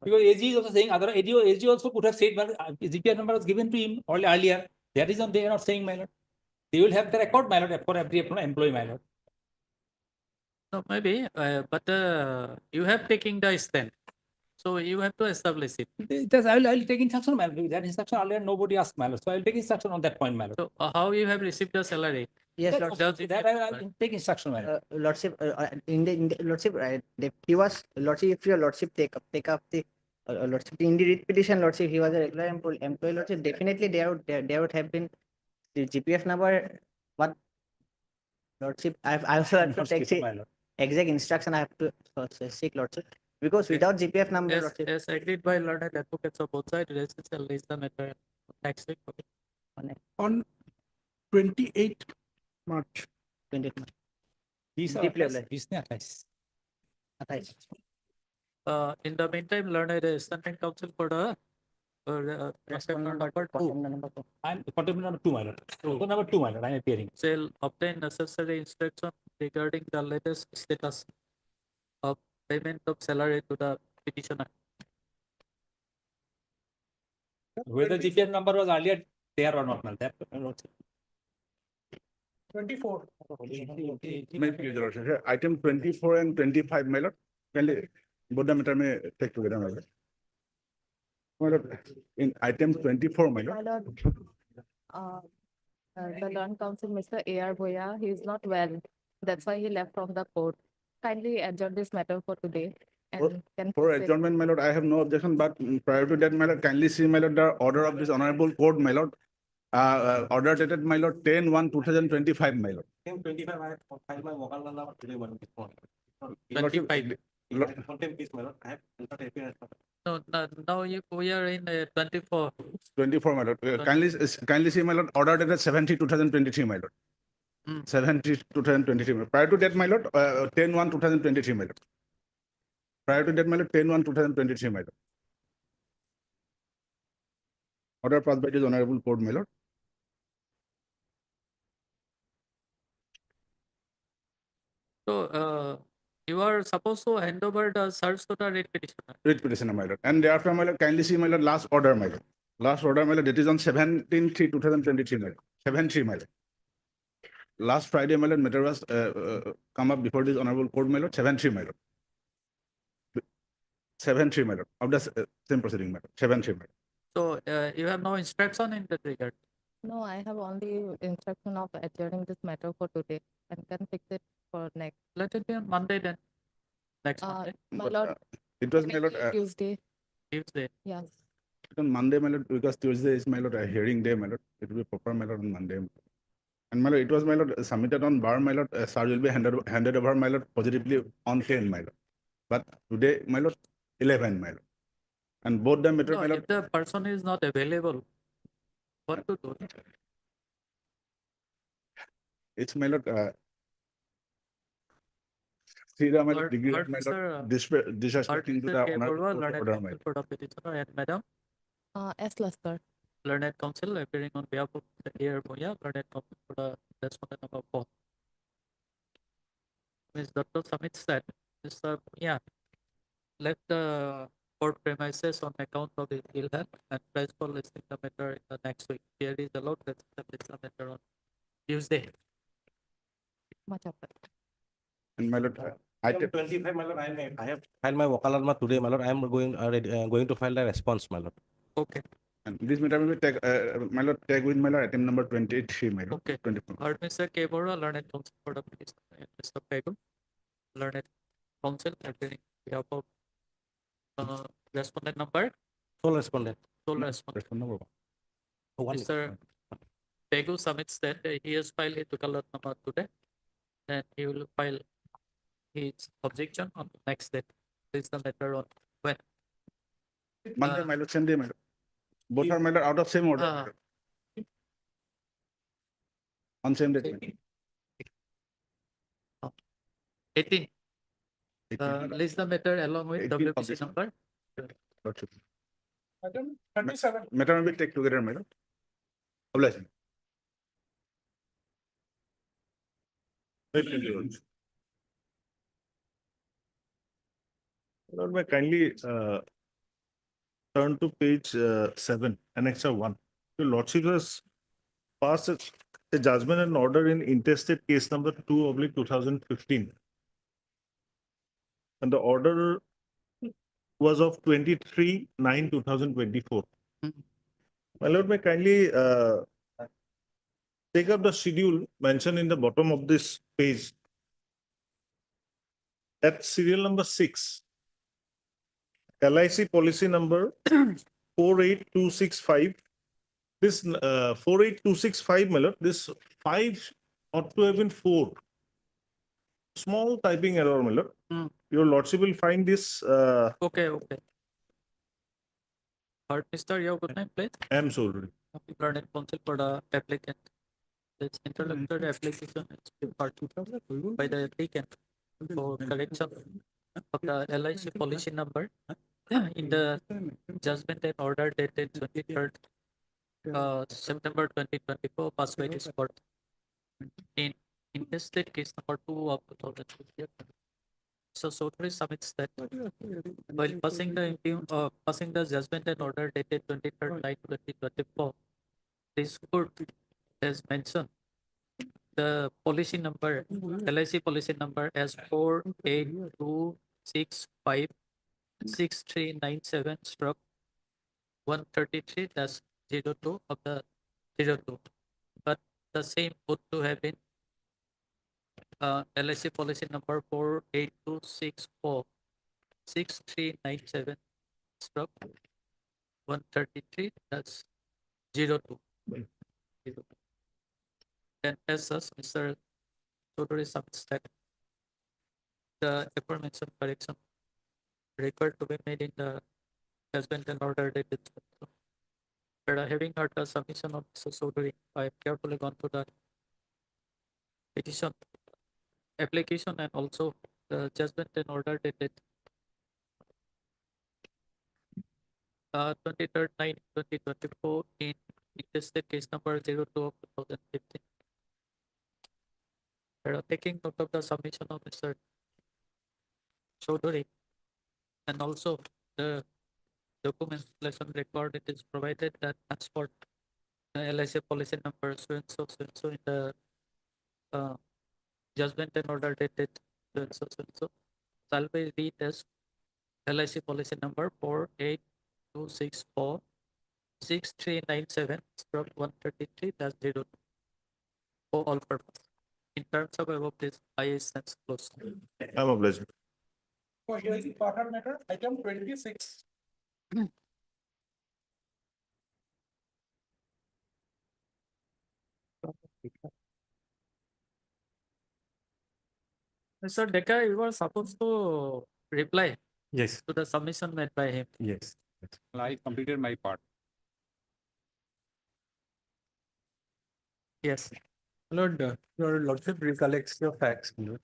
because AG is also saying, AG also could have said, GPF number was given to him earlier. That is they are not saying, my lord. They will have the record, my lord, for every employee, my lord. No, maybe, but you have taken the stand. So you have to establish it. I will take instruction, my lord. That instruction earlier nobody asked, my lord. So I will take instruction on that point, my lord. So how you have received the salary? Yes, Lordship. That I will take instruction, my lord. Lordship, in the Lordship, right? He was Lordship. If your Lordship take up the Lordship in the petition, Lordship, he was a regular employee. Lordship, definitely there would have been the GPF number. But Lordship, I also have to take the exact instruction. I have to seek, Lordship, because without GPF number, Lordship. Yes, agreed by learned advocates of both sides. Resistance is the matter next week. On 28 March. 28 March. 20 Deep level. 20 ne 28 In the meantime, learned a standing counsel for the Respondent number two. number 2. I'm contemporary number 2, my lord. So number 2, my lord, I'm appearing. Shall obtain necessary instruction regarding the latest status of payment of salary to the petitioner. Whether GPF number was earlier there or not, my lord. That 24. May I please, Your Lordship, here, item 24 and 25, my lord. Kindly, both the matter may take together, my lord. My lord, in item 24, my lord. My lord, the learned counsel, Mr. A.R. Boya, he is not well. That's why he left from the court. Kindly adjourn this matter for today. And can For fix it. adjournment, my lord, I have no objection, but prior to that, my lord, kindly see, my lord, the order of this honorable court, my lord. Order dated, my lord, 10/1/2025, my lord. 25, I have filed my vocal number today, my lord, this morning. 25. Contempt case, my lord, I have entered appearance. No, now we are in 24. 24, my lord. Kindly see, my lord, order dated 70/2023, my lord. 70/2023. Prior to that, my lord, 10/1/2023, my lord. Prior to that, my lord, 10/1/2023, my lord. Order passed by this honorable court, my lord. So you are supposed to hand over the search to the writ petitioner. Writ petitioner, my lord. And thereafter, my lord, kindly see, my lord, last order, my lord. Last order, my lord, that is on 17/3/2023, my lord. 7/3, my lord. Last Friday, my lord, matter was come up before this honorable court, my lord, 7/3, my lord. 7/3, my lord, of the same proceeding, my lord, 7/3, my lord. So you have no instruction in that regard. No, I have only instruction of adjourning this matter for today and can fix it for next. Let it be on Monday then. Next Monday. My But, lord, it was, my lord, Tuesday. Tuesday. Yes. on Monday, my lord, because Tuesday is, my lord, a hearing day, my lord. It will be proper, my lord, on Monday. And, my lord, it was, my lord, submitted on bar, my lord. Charge will be handed over, my lord, positively on 10, my lord. But today, my lord, 11, my lord. And both the matter, No, my lord, if the person is not available, what to do? it's, my lord, Srira, my lord, Heard- degree, heard my Mr. lord, disrespecting to Mr. the K. honorable Borua, court learned order, my counsel for the petitioner, and Madam S. Lester. learned counsel appearing on behalf of the heir Boya, learned counsel for the respondent number 4. Ms. Dr. submits that Mr. Boya left the court premises on account of his ill health and tries for listing the matter in the next week. Here is allowed that the matter on Tuesday. Much appreciated. And, my lord, Item 25, my lord, I have filed my vocal today, my lord. I am going to file the response, my lord. Okay. and this matter will be tag, my lord, tag with, my lord, item number 23, my lord. Okay. 24. Heard Mr. K. Borua, learned counsel for the petitioner, and Mr. Pegu, learned counsel appearing on behalf of respondent number, Sole respondent. sole respondent. Respond number one. Mr. Pegu submits that he has filed his color number today, and he will file his objection on the next date. This is the matter on when. Monday, my lord, same day, my lord. Both are, my lord, out of same order. my Uh, lord. On same date. my lord. 18. List the matter along with 18 WPC published. number. Lordship. Item 27. Matter will be take together, my lord. Obligation. Lord, may I kindly turn to page 7, Annexure 1. Your Lordship has passed a judgment and order in intestate case number 2/2015. And the order was of 23/9/2024. My lord, may I kindly take up the schedule mentioned in the bottom of this page. At serial number 6, LIC policy number 48265. This 48265, my lord, this 5 ought to have been 4. Small typing error, my lord. Your lordship will find this. Okay. Heard Mr. Your good name, please. I am sorry. Learned counsel for the applicant. this interrupted application is deferred by the applicant for correction of the LIC policy number in the judgment and order dated 23rd September 2024 passed by this court in intestate case number 2 of 2020. So Sotri submits that while passing the judgment and order dated 23rd July 2024, this court has mentioned the policy number, LIC policy number as 482656397 stroke 133 -02 of the 02. But the same would to have been LIC policy number 482646397 stroke 133 -02. And as such, Mr. Chaudhary submits that the aforementioned correction required to be made in the judgment and order dated. But having heard the submission of Mr. Chaudhary, I have carefully gone through the petition, application, and also the judgment and order dated 23rd 9 2024 in intestate case number 02 of 2015. Taking note of the submission of Mr. Chaudhary and also the documentation record, it is provided that transport LIC policy number so and so in the judgment and order dated so and so. Shall be read as LIC policy number 482646397 stroke 133 -02 for all purposes. In terms of above this, I sense close. I'm obliged. For hearing partner matter, item 26. Mr. Dekar, you were supposed to reply Yes, to the submission made by him. yes. I completed my part. Yes. Lord, your lordship recollects your facts. Lord.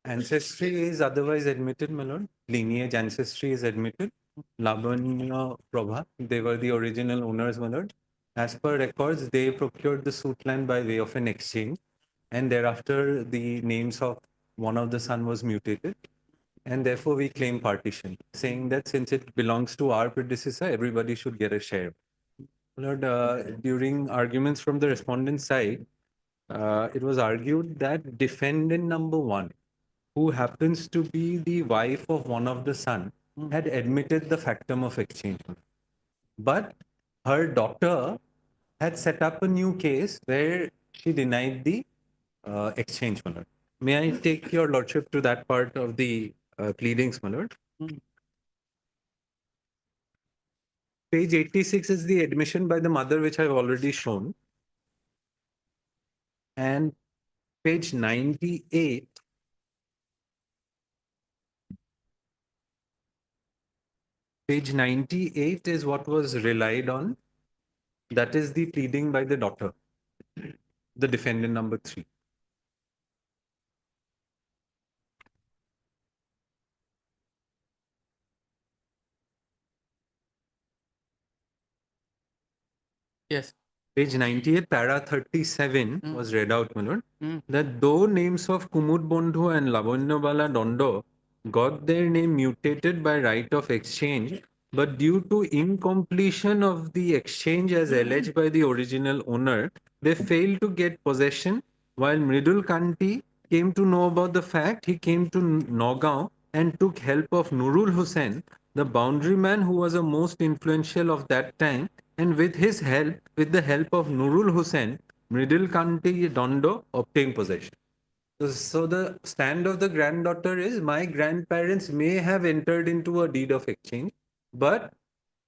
Ancestry is otherwise admitted, my lord. Lineage ancestry is admitted. Lavanya Prabha, they were the original owners, my lord. As per records, they procured the suit land by way of an exchange, and thereafter the names of one of the son was mutated, and therefore we claim partition, saying that since it belongs to our predecessor, everybody should get a share. Lord, during arguments from the respondent side, it was argued that defendant number 1, who happens to be the wife of one of the son, had admitted the factum of exchange. But her daughter had set up a new case where she denied the exchange, my lord. May I take your lordship to that part of the pleadings, my lord? Page 86 is the admission by the mother, which I've already shown. And page 98 is what was relied on. That is the pleading by the daughter, the defendant number 3. Yes. Page 98, para 37 was read out, my lord, that though names of Kumud Bondhu and Lavanyabala Dondo got their name mutated by right of exchange, but due to incompletion of the exchange as alleged by the original owner, they failed to get possession. While Mridul Kanti came to know about the fact, he came to Nagaon and took help of Nurul Hussain, the boundary man who was the most influential of that time, and with his help, with the help of Nurul Hussain, Mridul Kanti Dondo obtained possession. So the stand of the granddaughter is, my grandparents may have entered into a deed of exchange, but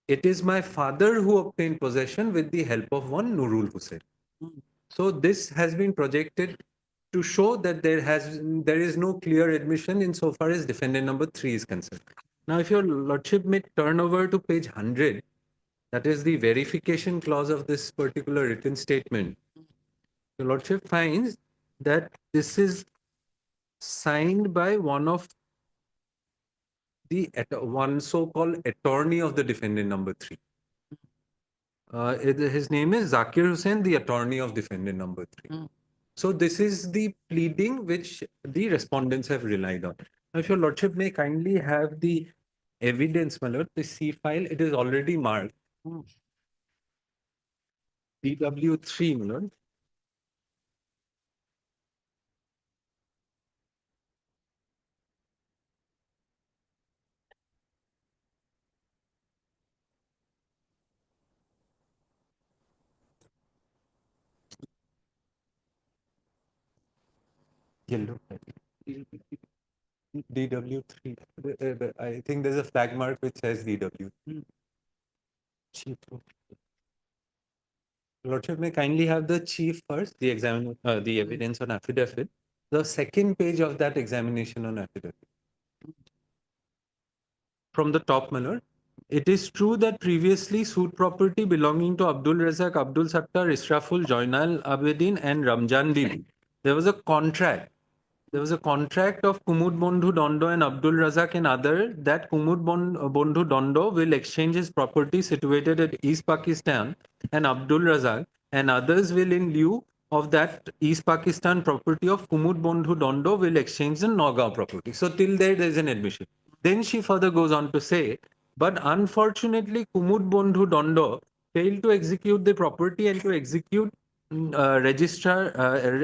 it is my father who obtained possession with the help of one Nurul Hussain. So this has been projected to show that there is no clear admission insofar as defendant number 3 is concerned. Now, if your lordship may turn over to page 100, that is the verification clause of this particular written statement, the Lordship finds that this is signed by one of the one so-called attorney of the defendant number 3. His name is Zakir Hussain, the attorney of defendant number 3. So this is the pleading which the respondents have relied on. Now, if your Lordship may kindly have the evidence, my lord, the C file, it is already marked. DW3, my lord. Yellow. DW3. I think there's a flag mark which says DW. Chief. Lordship may kindly have the chief first, the the evidence on affidavit. The second page of that examination on affidavit. From the top, my lord. It is true that previously suit property belonging to Abdul Razak, Abdul Sattar, Israful, Joinal Abedin and Ramjan Bibi. There was a contract. There was a contract of Kumud Bondhu Dondo and Abdul Razak and other that Kumud Bondhu Dondo will exchange his property situated at East Pakistan and Abdul Razak and others will in lieu of that East Pakistan property of Kumud Bondhu Dondo will exchange the Nagaon property. So till there is an admission. Then she further goes on to say, but unfortunately Kumud Bondhu Dondo failed to execute the property and to execute registrar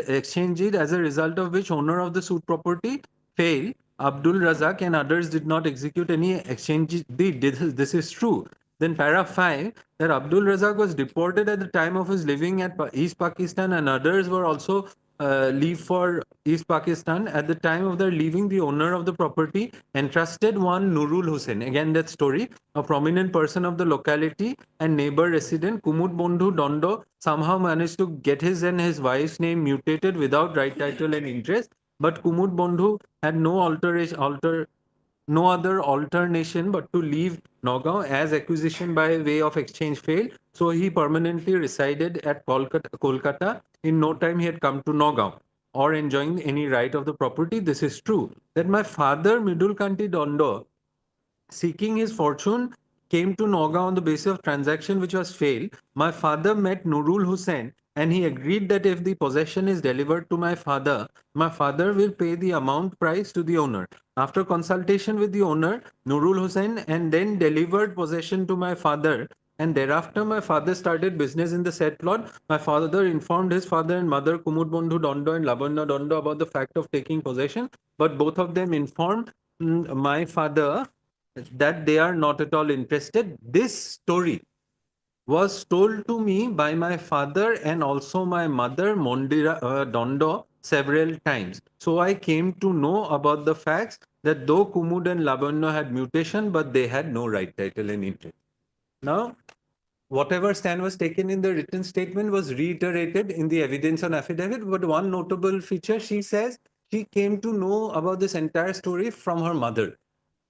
exchange it, as a result of which owner of the suit property failed. Abdul Razak and others did not execute any exchange deed. This is true. Then para 5, that Abdul Razak was deported at the time of his living at East Pakistan and others were also leave for East Pakistan. At the time of their leaving, the owner of the property entrusted one Nurul Hussain, again that story, a prominent person of the locality and neighbor resident, Kumud Bondhu Dondo, somehow managed to get his and his wife's name mutated without right title and interest. But Kumud Bondhu had no other alternation but to leave Nagaon as acquisition by way of exchange failed. So he permanently resided at Kolkata. In no time he had come to Nagaon or enjoying any right of the property. This is true. That my father, Midul Kanti Dondo, seeking his fortune, came to Nagaon on the basis of transaction which was failed. My father met Nurul Hussain and he agreed that if the possession is delivered to my father will pay the amount price to the owner. After consultation with the owner, Nurul Hussain, and then delivered possession to my father. And thereafter, my father started business in the said plot. My father informed his father and mother, Kumud Bondhu Dondo and Lavanya Dondo, about the fact of taking possession. But both of them informed my father that they are not at all interested. This story was told to me by my father and also my mother, Mondira Dondo, several times. So I came to know about the facts that though Kumud and Lavanya had mutation, but they had no right title and interest. Now, whatever stand was taken in the written statement was reiterated in the evidence on affidavit. But one notable feature, she says she came to know about this entire story from her mother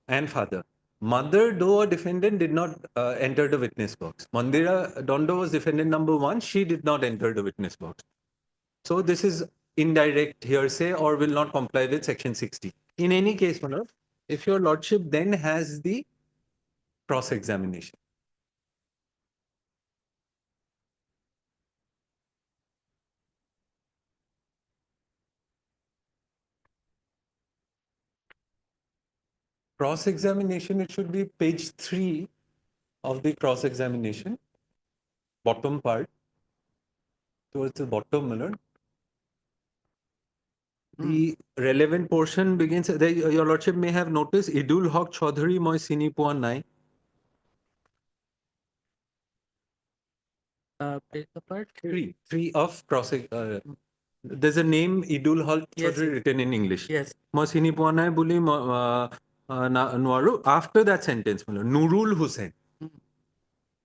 and father. Mother, though a defendant, did not enter the witness box. Mandira Dondo was defendant number 1. She did not enter the witness box. So this is indirect hearsay or will not comply with section 60. In any case, my lord, if your lordship then has the cross-examination. Cross-examination, it should be page 3 of the cross-examination, bottom part, towards the bottom, my lord. The relevant portion begins, your lordship may have noticed, Idul Haq Chaudhary Moi Sini Puan Nai. Page part 3 of cross. There's a name Idul Haq Chaudhary written in English. Yes. Moi Sini Puan Nai Buli Nwaru. After that sentence, Nurul Hussain.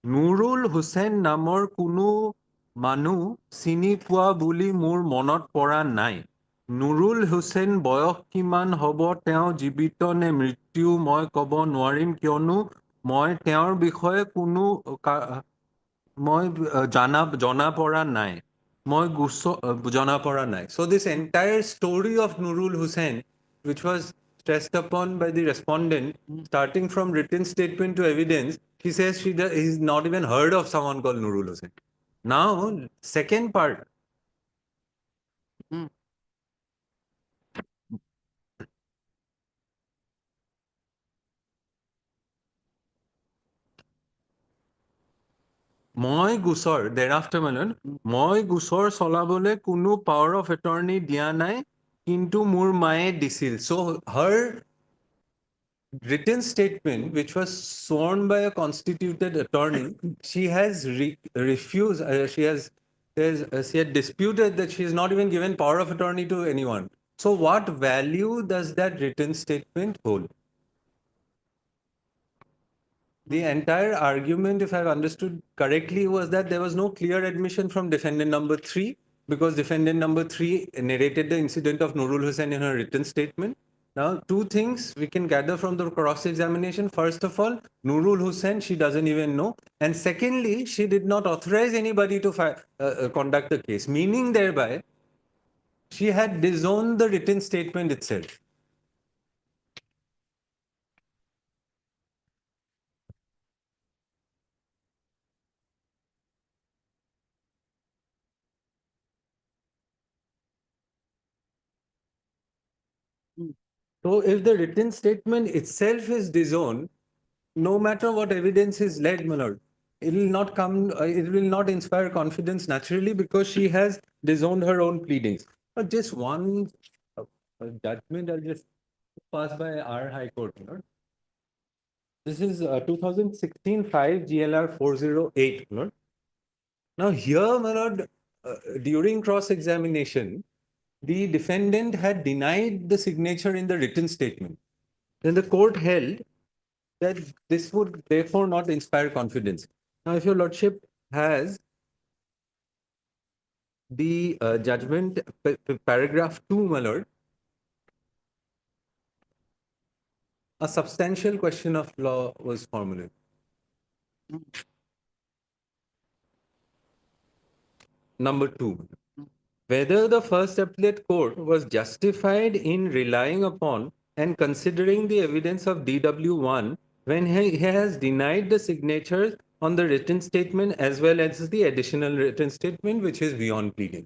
Nurul Hussain namor kunu manu sini pua buli mur monot pora nai. Nurul Hussain boyok kiman hobo teo jibito ne mrityu moi kobo nwarim kionu মই তেওঁৰ বিষয়ে কোনো মই জনা পৰা নাই মই জনা পৰা নাই so this entire story of Nurul Hussain which was stressed upon by the respondent starting from written statement to evidence he says he's not even heard of someone called Nurul Hussain now second part মই গোচৰ thereafter মানে মই গোচৰ চলাবলে কোনো power of attorney দিয়া নাই কিন্তু মোৰ মায়ে দিছিল so her written statement which was sworn by a constituted attorney she has refused she had disputed that she has not even given power of attorney to anyone so what value does that written statement hold the entire argument, if I've understood correctly, was that there was no clear admission from defendant number 3 because defendant number 3 narrated the incident of Nurul Hussain in her written statement. Now, two things we can gather from the cross-examination. First of all, Nurul Hussain, she doesn't even know. And secondly, she did not authorize anybody to conduct the case, meaning thereby she had disowned the written statement itself. So if the written statement itself is disowned, no matter what evidence is led, my lord, it will not come, it will not inspire confidence naturally because she has disowned her own pleadings. But just one judgment I'll just pass by our High Court, my lord. This is 2016 5 GLR 408, my lord. Now here, my lord, during cross-examination, the defendant had denied the signature in the written statement. Then the court held that this would therefore not inspire confidence. Now, if your lordship has the judgment, paragraph 2, my lord, a substantial question of law was formulated. Number 2. Whether the first appellate court was justified in relying upon and considering the evidence of DW1 when he has denied the signatures on the written statement as well as the additional written statement which is beyond pleading.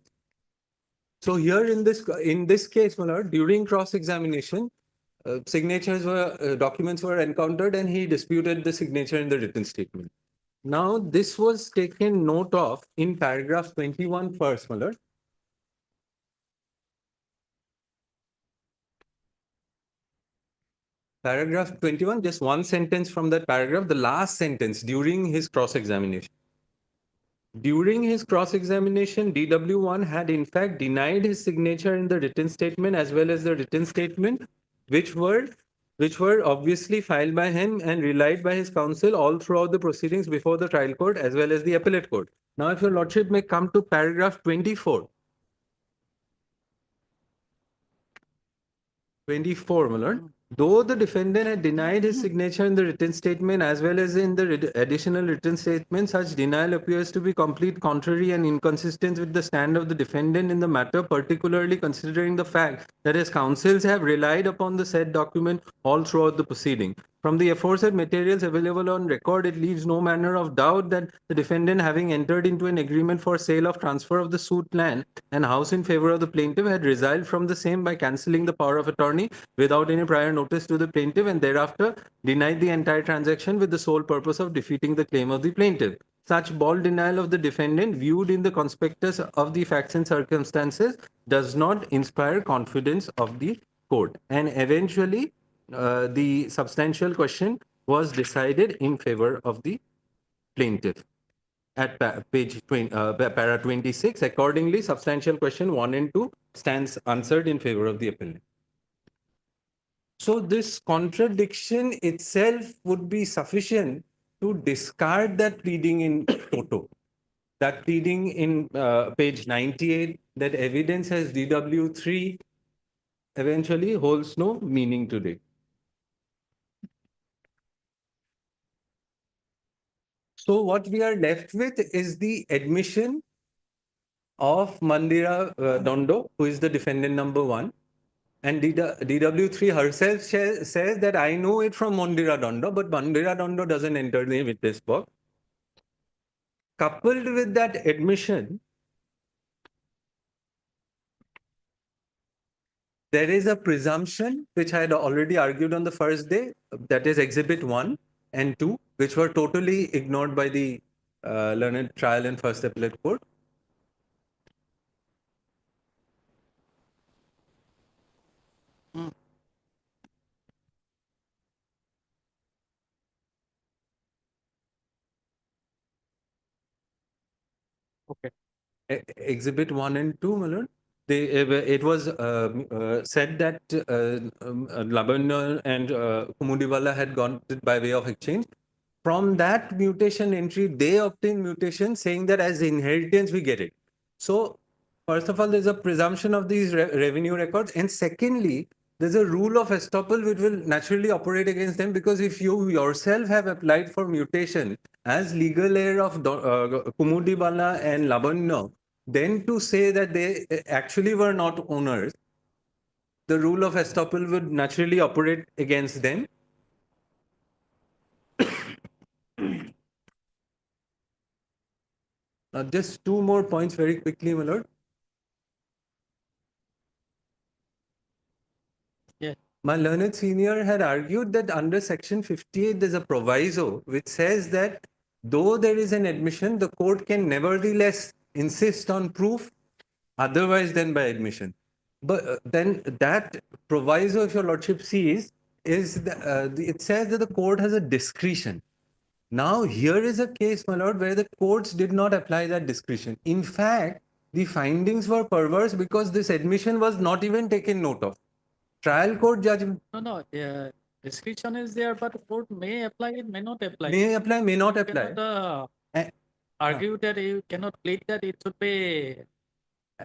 So here in this case, my lord, during cross-examination, documents were encountered and he disputed the signature in the written statement. Now this was taken note of in paragraph 21 first, my lord. Paragraph 21, just one sentence from that paragraph, the last sentence during his cross-examination. During his cross-examination, DW1 had in fact denied his signature in the written statement as well as the written statement, which were obviously filed by him and relied by his counsel all throughout the proceedings before the trial court as well as the appellate court. Now, if your lordship may come to paragraph 24. 24, my lord. Though the defendant had denied his signature in the written statement as well as in the additional written statement, such denial appears to be complete contrary and inconsistent with the stand of the defendant in the matter, particularly considering the fact that his counsels have relied upon the said document all throughout the proceeding. From the aforesaid materials available on record, it leaves no manner of doubt that the defendant, having entered into an agreement for sale of transfer of the suit land and house in favor of the plaintiff, had resiled from the same by cancelling the power of attorney without any prior notice to the plaintiff and thereafter denied the entire transaction with the sole purpose of defeating the claim of the plaintiff. Such bald denial of the defendant, viewed in the conspectus of the facts and circumstances, does not inspire confidence of the court. And eventually, the substantial question was decided in favor of the plaintiff. At page 20, para 26, accordingly, substantial question 1 and 2 stands answered in favor of the appellant. So this contradiction itself would be sufficient to discard that pleading in toto. That pleading in page 98, that evidence has DW3 eventually holds no meaning today. So what we are left with is the admission of Mandira Dondo, who is the defendant number 1. And DW3 herself says that I know it from Mandira Dondo, but Mandira Dondo doesn't enter the witness box. Coupled with that admission, there is a presumption, which I had already argued on the first day, that is Exhibit 1 and 2, which were totally ignored by the learned trial and first appellate court. Okay. Exhibit 1 and 2, my lord. It was said that Labanya and Kumudiwala had gone by way of exchange. From that mutation entry, they obtained mutation saying that as inheritance we get it. So, first of all, there's a presumption of these revenue records. And secondly, there's a rule of estoppel which will naturally operate against them, because if you yourself have applied for mutation as legal heir of Kumudibala and Labanya, then to say that they actually were not owners, the rule of estoppel would naturally operate against them. Just 2 more points very quickly, my lord. Yeah. My learned senior had argued that under section 58, there's a proviso which says that though there is an admission, the court can nevertheless insist on proof otherwise than by admission. But then that proviso, if your lordship sees, is it says that the court has a discretion. Now, here is a case, my lord, where the courts did not apply that discretion. In fact, the findings were perverse because this admission was not even taken note of. Trial court judgment. No, discretion is there, but court may apply it, may not apply. May apply, may not You apply. cannot, argue that you cannot plead that it should be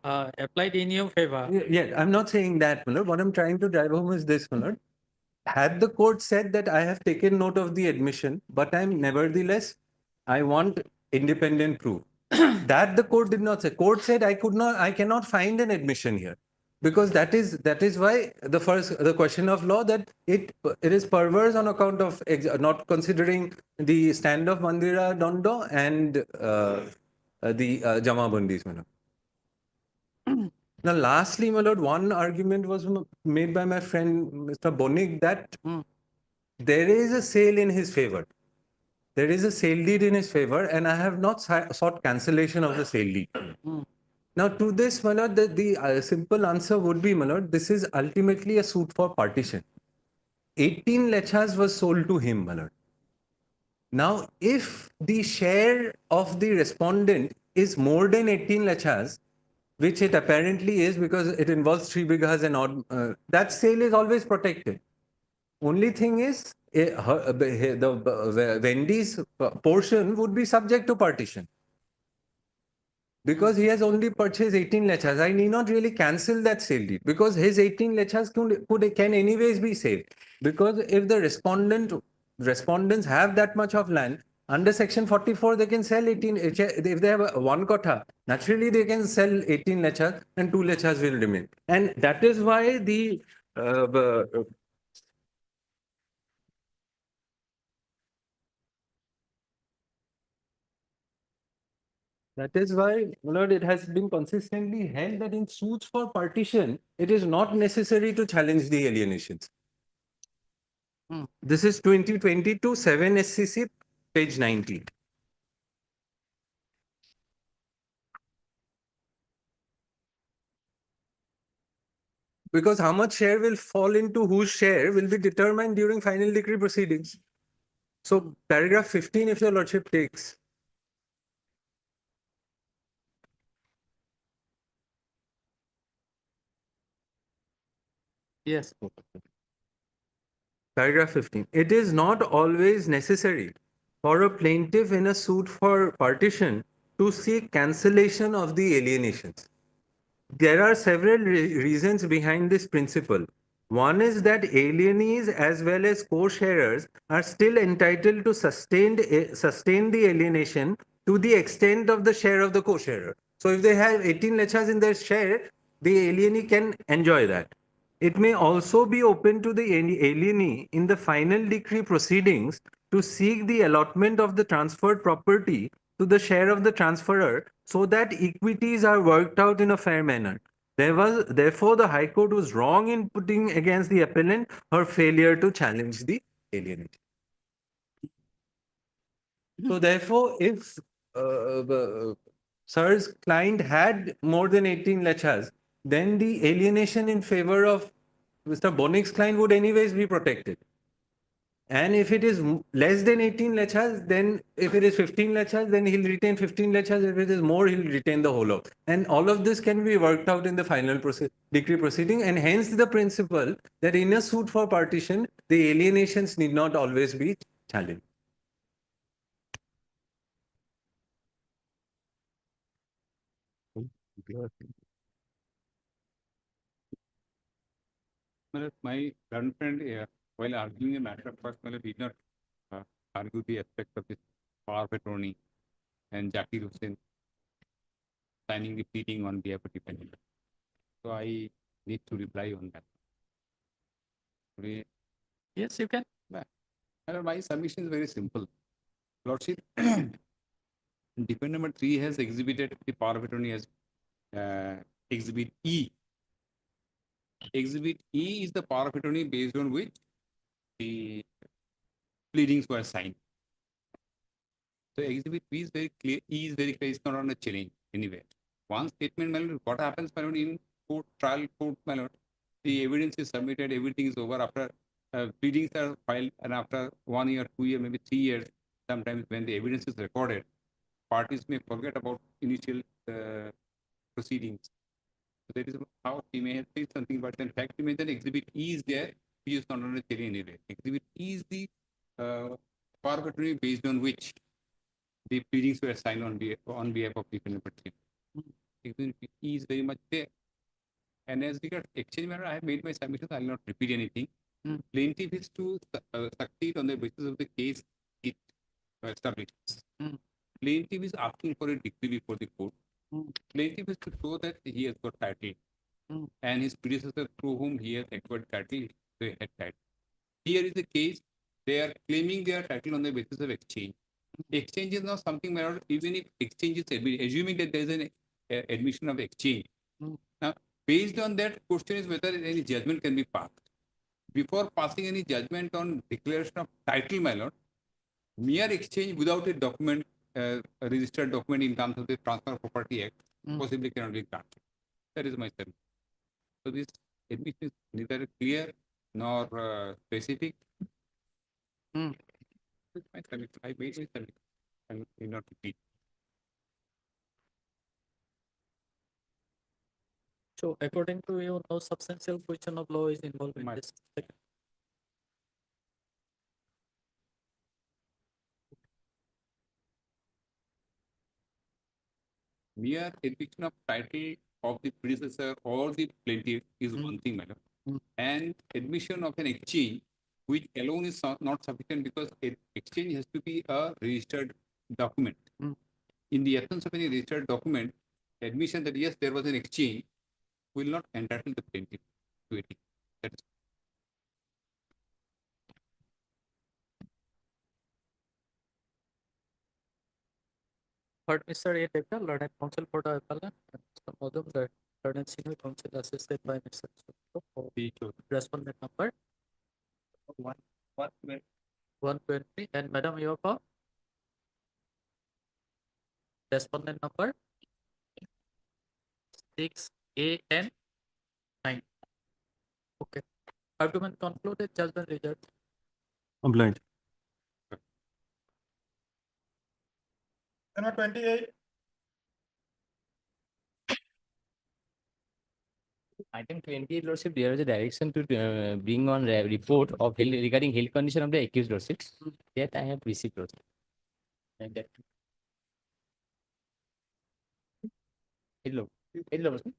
applied in your favor. Yeah, I'm not saying that, my lord. What I'm trying to drive home is this, my lord. Had the court said that I have taken note of the admission, but I'm nevertheless, I want independent proof. That the court did not say. Court said I cannot find an admission here, because that is why the question of law that it is perverse on account of not considering the stand of Mandira Dondo and the Jamabandis, my lord. Now, lastly, my lord, one argument was made by my friend Mr. Bonig that there is a sale in his favor. There is a sale deed in his favor, and I have not sought cancellation of the sale deed. Now, to this, my lord, the simple answer would be, my lord, this is ultimately a suit for partition. 18 lechas was sold to him, my lord. Now, if the share of the respondent is more than 18 lechas, which it apparently is because it involves 3 bighas and odd, that sale is always protected. Only thing is, the Wendy's portion would be subject to partition. Because he has only purchased 18 lechas. I need not really cancel that sale deed because his 18 lechas can anyways be saved. Because if the respondents have that much of land, under section 44, they can sell 18. If they have 1 kotha, naturally they can sell 18 lechas and 2 lechas will remain. And that is why That is why, my lord, it has been consistently held that in suits for partition, it is not necessary to challenge the alienations. This is 2022 7 SCC, page 90. Because how much share will fall into whose share will be determined during final decree proceedings. So paragraph 15, if your lordship takes. Yes. Paragraph 15. It is not always necessary for a plaintiff in a suit for partition to seek cancellation of the alienations. There are several reasons behind this principle. One is that alienees as well as co-sharers are still entitled to sustain the alienation to the extent of the share of the co-sharer. So if they have 18 lechas in their share, the alienee can enjoy that. It may also be open to the alienee in the final decree proceedings to seek the allotment of the transferred property to the share of the transferor so that equities are worked out in a fair manner. Therefore, the High Court was wrong in putting against the appellant her failure to challenge the alienation. So, therefore, if Sir's client had more than 18 lechas, then the alienation in favor of Mr. Bonic's client would anyways be protected. And if it is less than 18 lechas, then if it is 15 lechas, then he'll retain 15 lechas. If it is more, he'll retain the whole of. And all of this can be worked out in the final decree proceeding. And hence the principle that in a suit for partition, the alienations need not always be challenged. My learned friend, while arguing a matter of first, did not argue the aspect of this power of attorney and Jackie Hussain signing the pleading on behalf of defendant. So I need to reply on that. Yes, you can. My submission is very simple. Lordship, defendant number 3 has exhibited the power of attorney as Exhibit E. Exhibit E is the power of attorney based on which the pleadings were signed. So Exhibit B is very clear. E is very clear. It's not on a challenge anywhere. One statement, my lord, what happens, my lord, in court, trial court, my lord, the evidence is submitted, everything is over after pleadings are filed, and after 1 year, 2 years, maybe 3 years, sometimes when the evidence is recorded, parties may forget about initial proceedings. So that is how he may have said something, but in fact, he mentioned Exhibit E is there, he is not on a challenge anywhere. Exhibit E is the power of attorney based on which the pleadings were signed on behalf of defendant partition. Exhibit E is very much there. And as regards exchange matter, I have made my submissions. I will not repeat anything. Plaintiff is to succeed on the basis of the case it establishes. Plaintiff is asking for a decree before the court. Plaintiff is to show that he has got title, and his predecessor through whom he has acquired title, they had title. Here is the case, they are claiming their title on the basis of exchange. Exchange is not something, even if exchange is assuming that there is an admission of exchange. Now, based on that, question is whether any judgment can be passed. Before passing any judgment on declaration of title, my lord, mere exchange without a document, a registered document in terms of the Transfer of Property Act, possibly cannot be granted. That is my statement. So this admission is neither clear nor specific. My submission. I made my submission. I will not repeat. So according to you, no substantial question of law is involved in this. Mere admission of title of the predecessor or the plaintiff is one thing, madam. And admission of an exchange, which alone is not sufficient because exchange has to be a registered document. In the absence of any registered document, admission that yes, there was an exchange will not entitle the plaintiff to it. That is. But Mr. A. Decker, learned counsel for the appellant, and Mr. Modum, the learned senior counsel assisted by Mr. Sutro for respondent number 120. And Madam, you have respondent number 6A and 9. Okay. Argument concluded, judgment reserved. Complaint. Number 28. Item 28, Lordship, there is a direction to bring on report of regarding health condition of the accused, Lordship. That I have received, Lordship. And that. Hello. Hello, Lordship.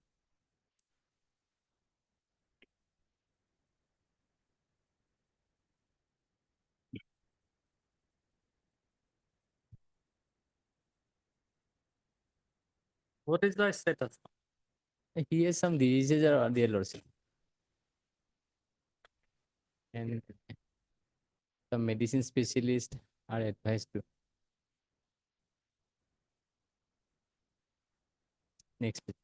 What is the status? He has some diseases or their lordship. And the medicine specialists are advised to. Next page.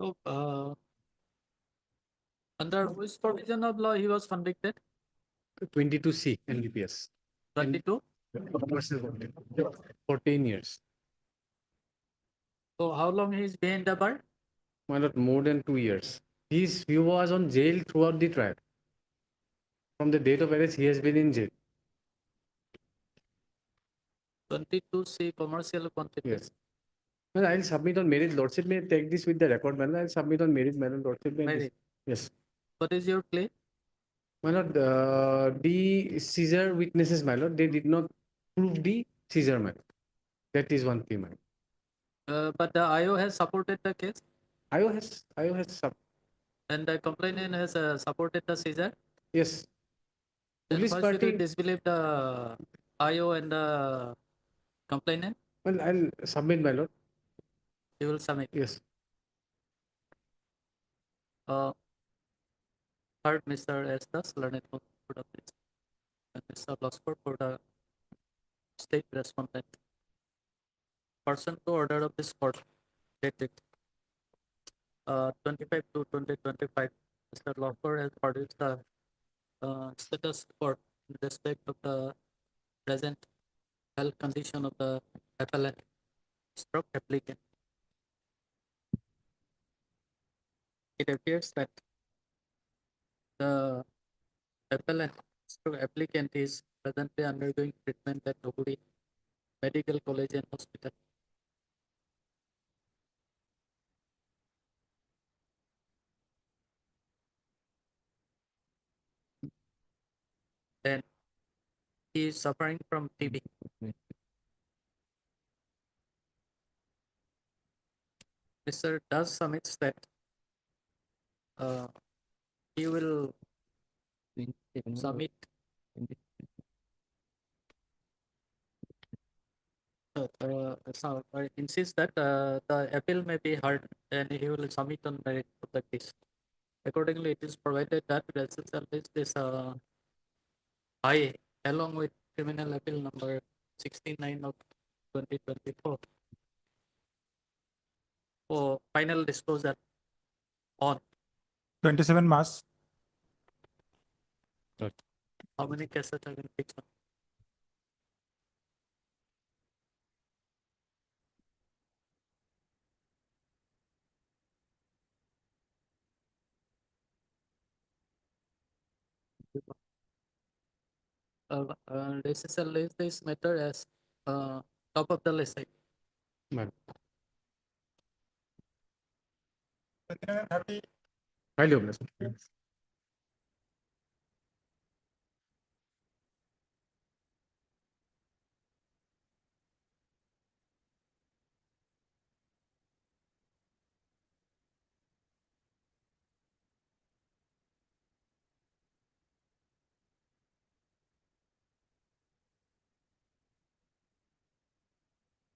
So, under which provision of law he was convicted? 22C NBPS. 22? 14 years. So how long he's been the bar? My lord, more than 2 years. He was on jail throughout the trial. From the date of arrest, he has been in jail. 22C commercial quantity. Yes. Well, I'll submit on merit. Lordship may take this with the record, man. I'll submit on merit, man. Lordship may. Merit. Yes. What is your plea? My lord, the seizure witnesses, my lord, they did not prove the seizure, man. That is one thing, man. But the IO has supported the case IO has and the complainant has supported the seizure. yes. Then Police why should we party. disbelieve the IO and the complainant? Well, I'll submit, my lord. You will submit. Yes. Third, Mr. Estes, learned for the case, and Mr. Loskor for the state respondent. Person to order of this court dated 25 to 2025. Mr. Loskor has produced the status report in respect of the present health condition of the appellant stroke applicant. It appears that the appellant stroke applicant is presently undergoing treatment at Dhuburi Medical College and Hospital. Then he is suffering from TB. Mr. Das submits that he will submit insists that the appeal may be heard and he will submit on merit of the case. Accordingly, it is provided that residential list is high along with criminal appeal number 69 of 2024 for final disclosure on 27 March. how many cases have been fixed on. Residential list this matter as top of the list. Highly obliged.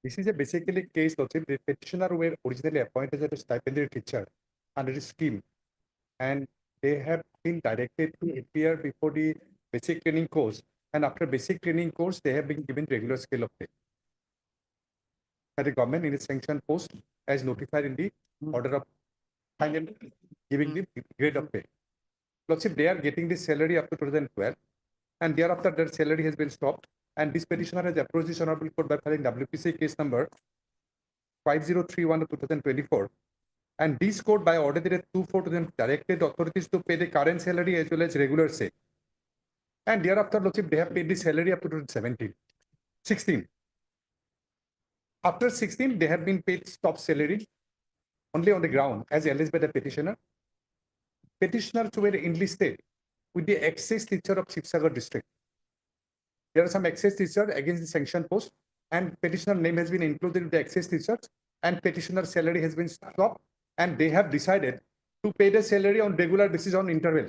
This is a basically case also. The petitioner were originally appointed as a stipendiary teacher under the scheme, and they have been directed to appear before the basic training course, and after basic training course, they have been given regular scale of pay. That the government in its sanction post as notified in the order of final giving the grade of pay. Lordship, they are getting the salary up to 2012, and thereafter their salary has been stopped. And this petitioner has approached this honorable court by filing WPC case number 5031 of 2024. And this court by order dated 2/4 directed authorities to pay the current salary as well as regular say. And thereafter, Lordship, they have paid the salary up to 2017, 16. After 16, they have been paid stop salary only on the ground as alleged by the petitioner. Petitioners were enlisted with the excess teacher of Shivsagar district. There are some excess teachers against the sanction post, and petitioner name has been included in the excess teachers, and petitioner salary has been stopped, and they have decided to pay the salary on regular basis on interval.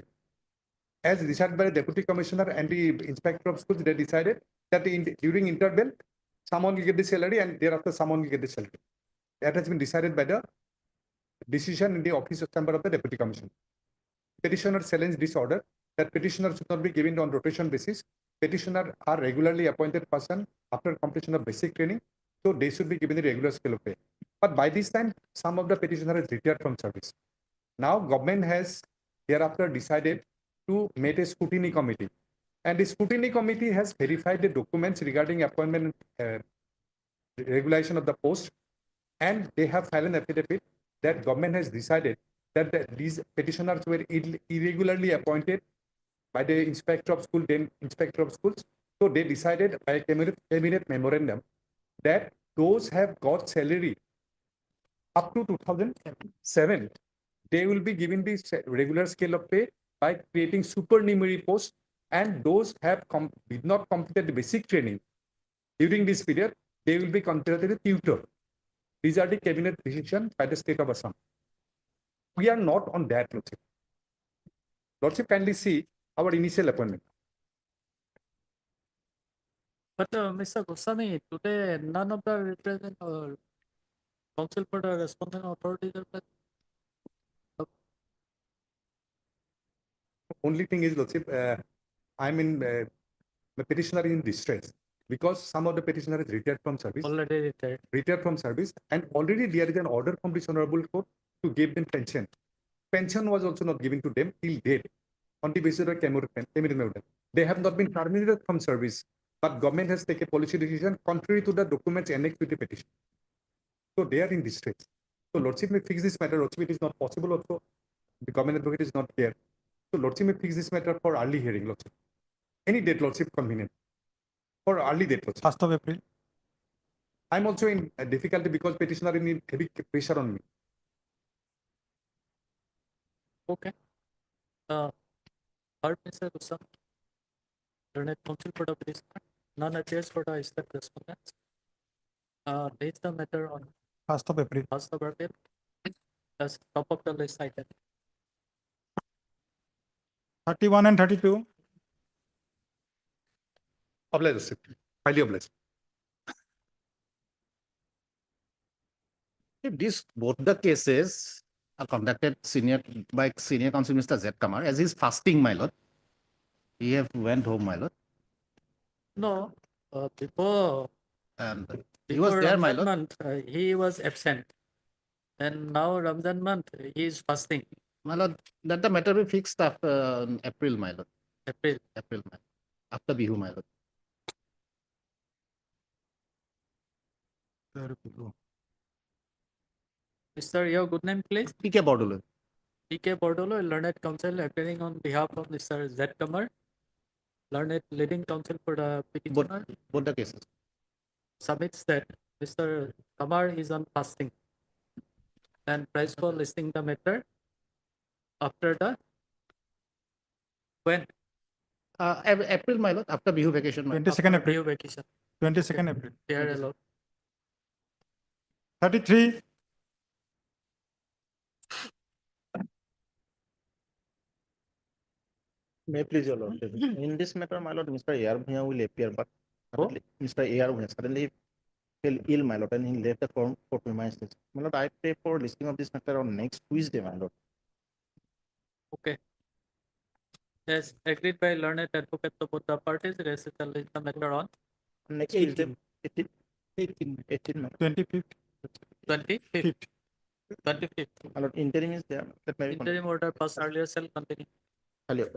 As decided by the deputy commissioner and the inspector of schools, they decided that during interval, someone will get the salary and thereafter someone will get the salary. That has been decided by the decision in the office of chamber of the deputy commissioner. Petitioner challenged this order that petitioner should not be given on rotation basis. Petitioner are regularly appointed person after completion of basic training, so they should be given the regular scale of pay. But by this time, some of the petitioner has retired from service. Now government has thereafter decided to make a scrutiny committee, and the scrutiny committee has verified the documents regarding appointment regulation of the post, and they have filed an affidavit that government has decided that these petitioners were irregularly appointed by the inspector of school, then inspector of schools. So they decided by a cabinet memorandum that those have got salary up to 2007, they will be given the regular scale of pay by creating supernumerary posts, and those have did not completed the basic training during this period, they will be considered a tutor. These are the cabinet decision by the state of Assam. We are not on that, Lordship. Lordship, kindly see our initial appointment. But Mr. Goswami, today none of the represent or council for the responding authorities are present. Only thing is, Lordship, I'm in the petitioner is in distress because some of the petitioner is retired from service. Already retired. Retired from service, and already there is an order from this honorable court to give them pension. Pension was also not given to them till date on the basis of cabinet. They have not been terminated from service, but government has taken a policy decision contrary to the documents annexed with the petition. So they are in distress. So Lordship may fix this matter. Lordship, it is not possible also. The government advocate is not there. So Lordship may fix this matter for early hearing, Lordship. Any date, Lordship, convenient. For early date, Lordship. 1st of April. I'm also in difficulty because petitioner in heavy pressure on me. Okay. Third, Mr. Goswami, Learned Counsel for the petitioner, none appears for the expect respondents. Raise the matter on 1st of April. 1st of April. As top of the list item. 31 and 32. Obliged, Lordship. Highly obliged. If these both the cases are conducted by senior counsel Mr. Z. Kamar, as he's fasting, my lord, he have went home, my lord. No, before And he was there, my Ramadan lord. month, he was absent, and now Ramadan month he is fasting. My lord, that the matter will be fixed after April, my lord. April. April, my lord. After Bihu, my lord. Mr. Your good name, please. P.K. Bordolo. P.K. Bordolo, Learned Counsel appearing on behalf of Mr. Z. Kamar, Learned Leading Counsel for the petitioner, Both the cases. submits that Mr. Kamar is on fasting and price for listing the matter after the when? April, my lord, after Bihu vacation. my lord. 22nd After April. vacation. 22nd April. They are allowed. 33. May please, your lordship. In this matter, my lord, Mr. A.R. Bhuya will appear, but suddenly, Mr. A.R. Bhuya suddenly fell ill, my lord, and he left the court for premises. My lord, I pray for listing of this matter on next Tuesday, my lord. Okay. Yes, agreed by learned advocates of both the parties, recitals the matter on Next Tuesday, 18 my lord. 25th. 25th. 25th. My lord, interim is there. That may be Interim order passed earlier shall continue. continue.